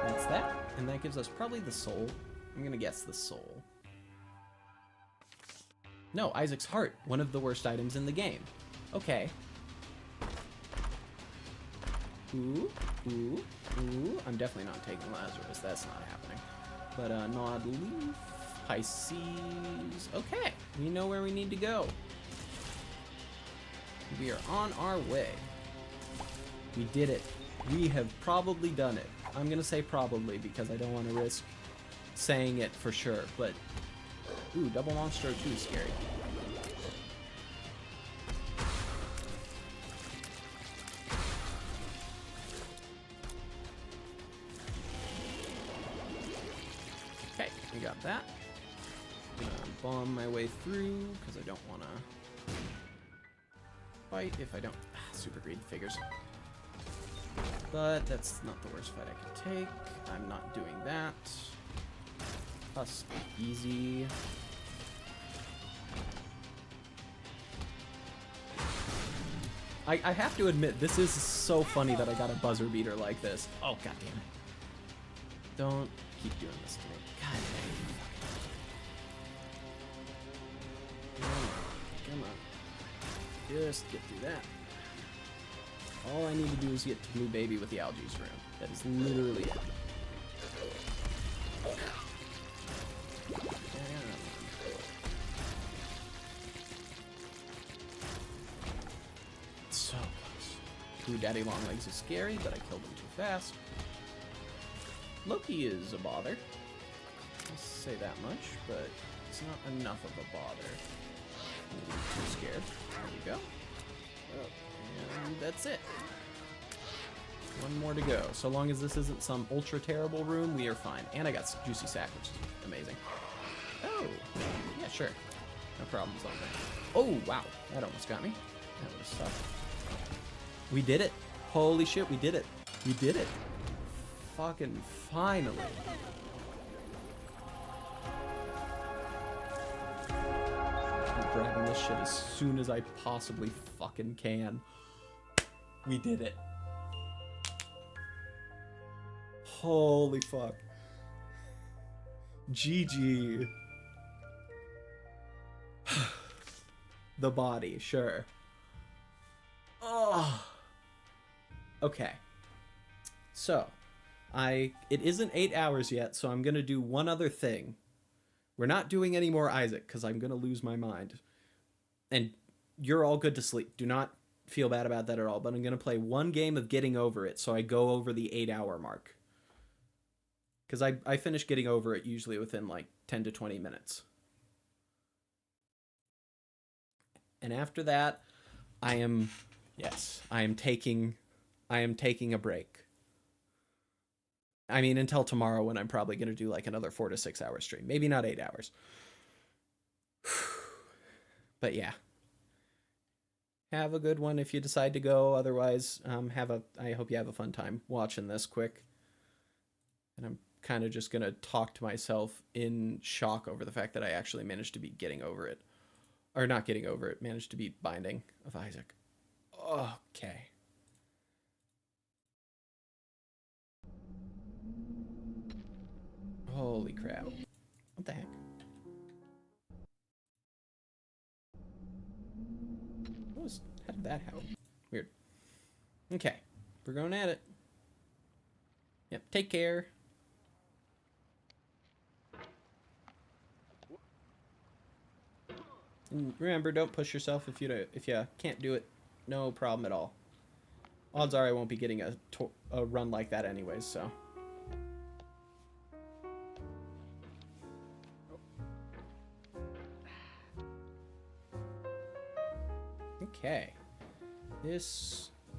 That's that. And that gives us probably the soul. I'm gonna guess the soul. No, Isaac's heart. One of the worst items in the game. Okay. Ooh, ooh, ooh. I'm definitely not taking Lazarus. That's not happening. But, Nod Leaf, Pisces. Okay, we know where we need to go. We are on our way. We did it. We have probably done it. I'm gonna say probably because I don't want to risk saying it for sure, but... Ooh, Double Monster 2 is scary. Okay, we got that. Bomb my way through because I don't want to fight if I don't. Super greed figures. But that's not the worst fight I can take. I'm not doing that. Husk easy. I have to admit, this is so funny that I got a buzzer beater like this. Oh, god damn it. Don't keep doing this to me. God damn it. Come on. Just get through that. All I need to do is get to Blue Baby with the Algae's room. That is literally it. So close. Blue Daddy Longlegs is scary, but I killed him too fast. Loki is a bother. I'll say that much, but it's not enough of a bother. I'm too scared. There we go. Oh. And that's it. One more to go. So long as this isn't some ultra terrible room, we are fine. And I got Juicy Sack, which is amazing. Oh, yeah, sure. No problems on that. Oh, wow. That almost got me. That would have sucked. We did it. Holy shit, we did it. We did it. Fucking finally. I'm grabbing this shit as soon as I possibly fucking can. We did it. Holy fuck. GG. The body, sure. Oh. Okay. So, it isn't 8 hours yet, so I'm going to do one other thing. We're not doing any more Isaac, because I'm going to lose my mind. And you're all good to sleep. Do not feel bad about that at all, but I'm going to play one game of Getting Over It, so I go over the 8-hour mark. Because I finish Getting Over It usually within like 10 to 20 minutes. And after that, I am taking a break. I mean, until tomorrow when I'm probably going to do like another 4 to 6 hour stream. Maybe not 8 hours. But yeah. Have a good one if you decide to go. Otherwise, I hope you have a fun time watching this quick. And I'm kind of just going to talk to myself in shock over the fact that I actually managed to beat Getting Over It. Or not Getting Over It, managed to beat Binding of Isaac. Okay. Holy crap. What the heck? How did that happen? Weird. Okay. We're going at it. Yep. Take care. And remember, don't push yourself if you can't do it. No problem at all. Odds are I won't be getting a run like that anyways, so. Okay.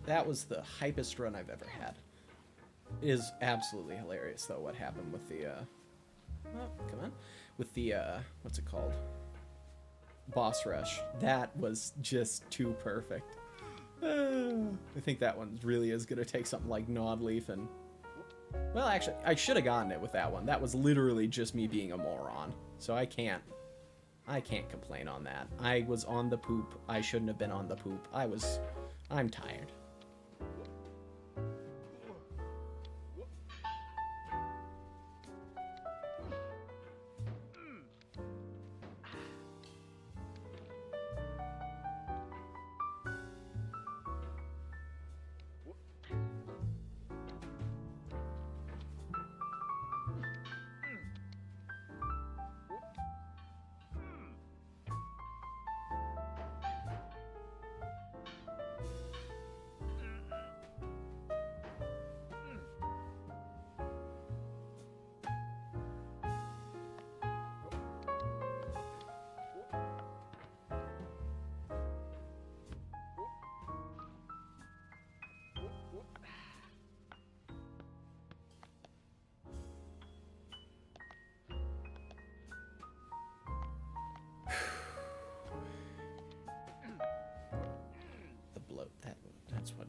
That was the hypest run I've ever had. It is absolutely hilarious though what happened with the come on. With the what's it called? Boss rush. That was just too perfect. I think that one really is gonna take something like Gnawed Leaf and well, actually I should have gotten it with that one. That was literally just me being a moron. So I can't complain on that. I was on the poop. I shouldn't have been on the poop. I'm tired.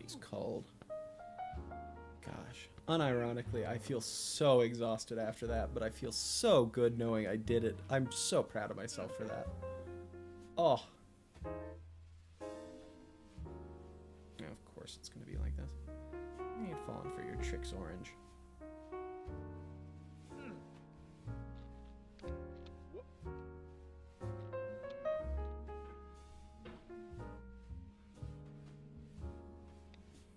he's called. Gosh. Unironically, I feel so exhausted after that, but I feel so good knowing I did it. I'm so proud of myself for that. Oh. Yeah, of course it's going to be like this. You ain't falling for your tricks, Orange.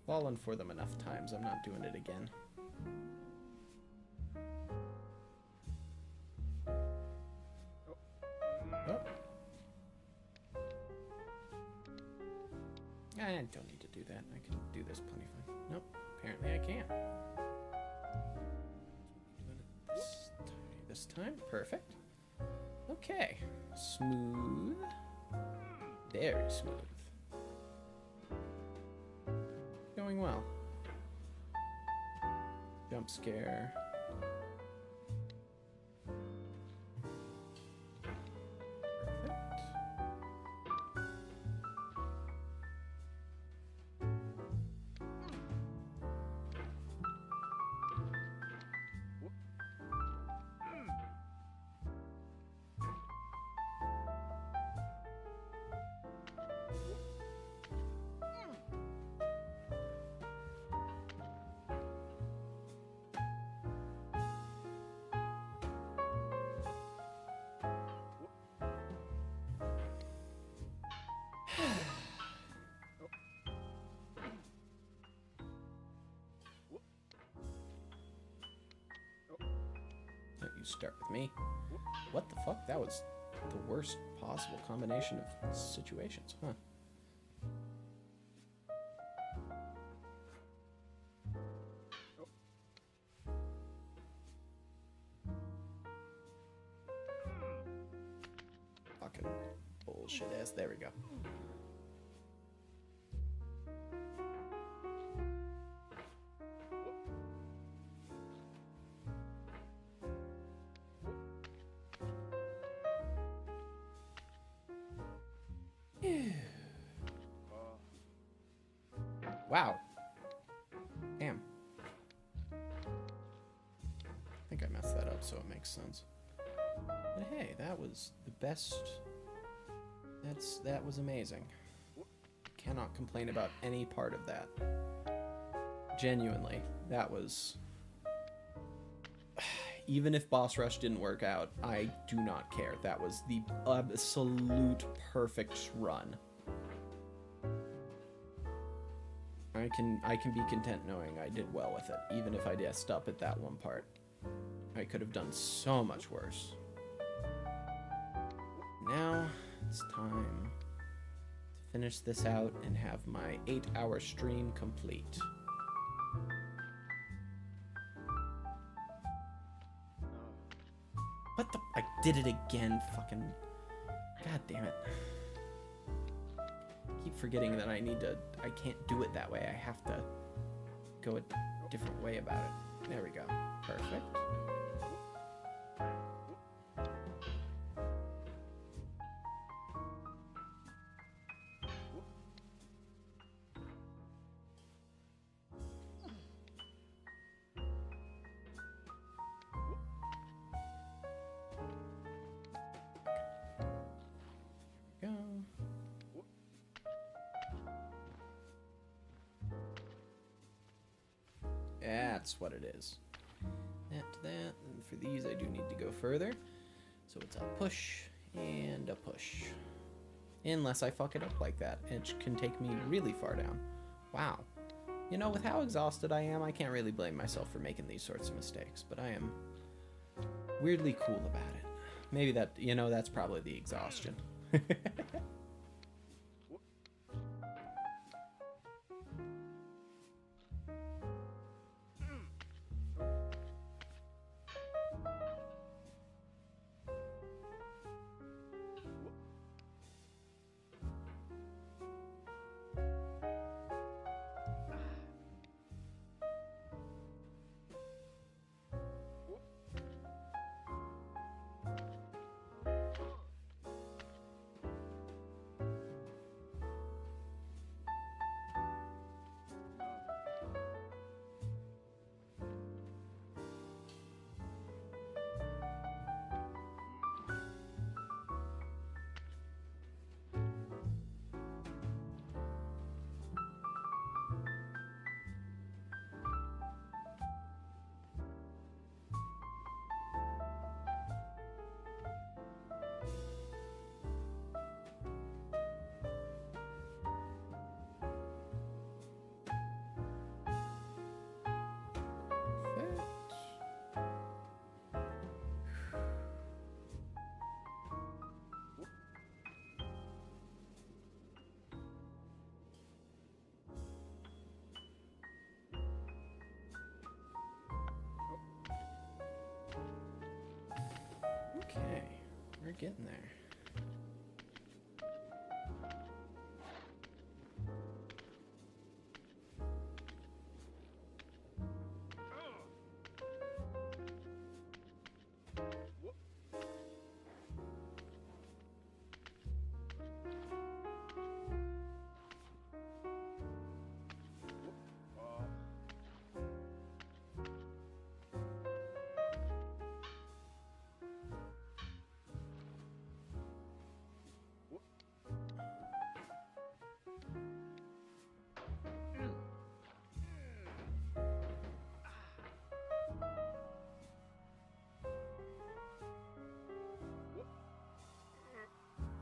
Fallen for them enough times. I'm not doing it again. Oh. I don't need to do that. I can do this plenty fine. Nope. Apparently I can't. This time. Perfect. Okay. Smooth. Very smooth. Going well. Jump scare. Perfect. You start with me. What the fuck? That was the worst possible combination of situations, huh? Fucking bullshit ass. There we go. Wow. Damn. I think I messed that up, so it makes sense. But hey, that was the best. That was amazing. Cannot complain about any part of that. Genuinely, that was... Even if Boss Rush didn't work out, I do not care. That was the absolute perfect run. I can be content knowing I did well with it, even if I messed up at that one part. I could have done so much worse. Now it's time to finish this out and have my 8-hour stream complete. What the? I did it again, fucking... God damn it. I keep forgetting that I can't do it that way. I have to go a different way about it. There we go. Perfect. That's what it is. That to that. And for these, I do need to go further. So it's a push and a push. Unless I fuck it up like that. It can take me really far down. Wow. You know, with how exhausted I am, I can't really blame myself for making these sorts of mistakes. But I am weirdly cool about it. Maybe that, you know, that's probably the exhaustion. Okay, we're getting there.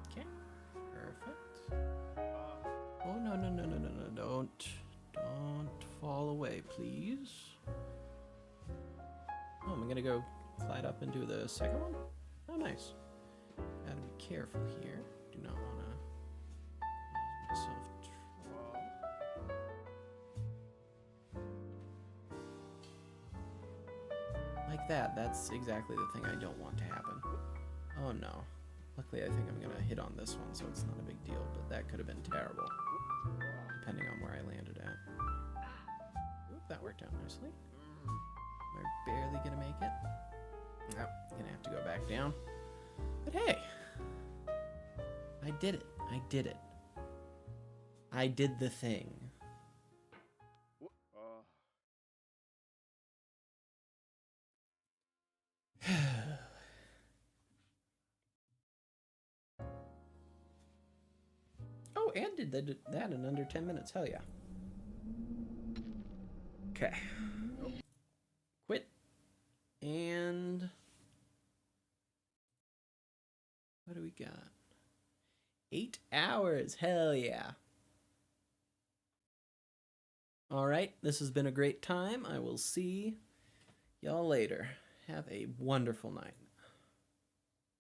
Okay, perfect. Oh, no, no, no, no, no, no, don't fall away, please. Oh, I'm gonna go slide up and do the second one? Oh, nice. Gotta be careful here. Do not wanna cause myself trouble. Like that, that's exactly the thing I don't want to happen. Oh no. Luckily, I think I'm gonna hit on this one, so it's not a big deal, but that could have been terrible, depending on where I landed at. Oop, that worked out nicely. Am I barely gonna make it? No, gonna have to go back down. But hey, I did it. I did it. I did the thing. Oh, and did that in under 10 minutes. Hell yeah. Okay. Quit. And what do we got? 8 hours. Hell yeah. All right. This has been a great time. I will see y'all later. Have a wonderful night.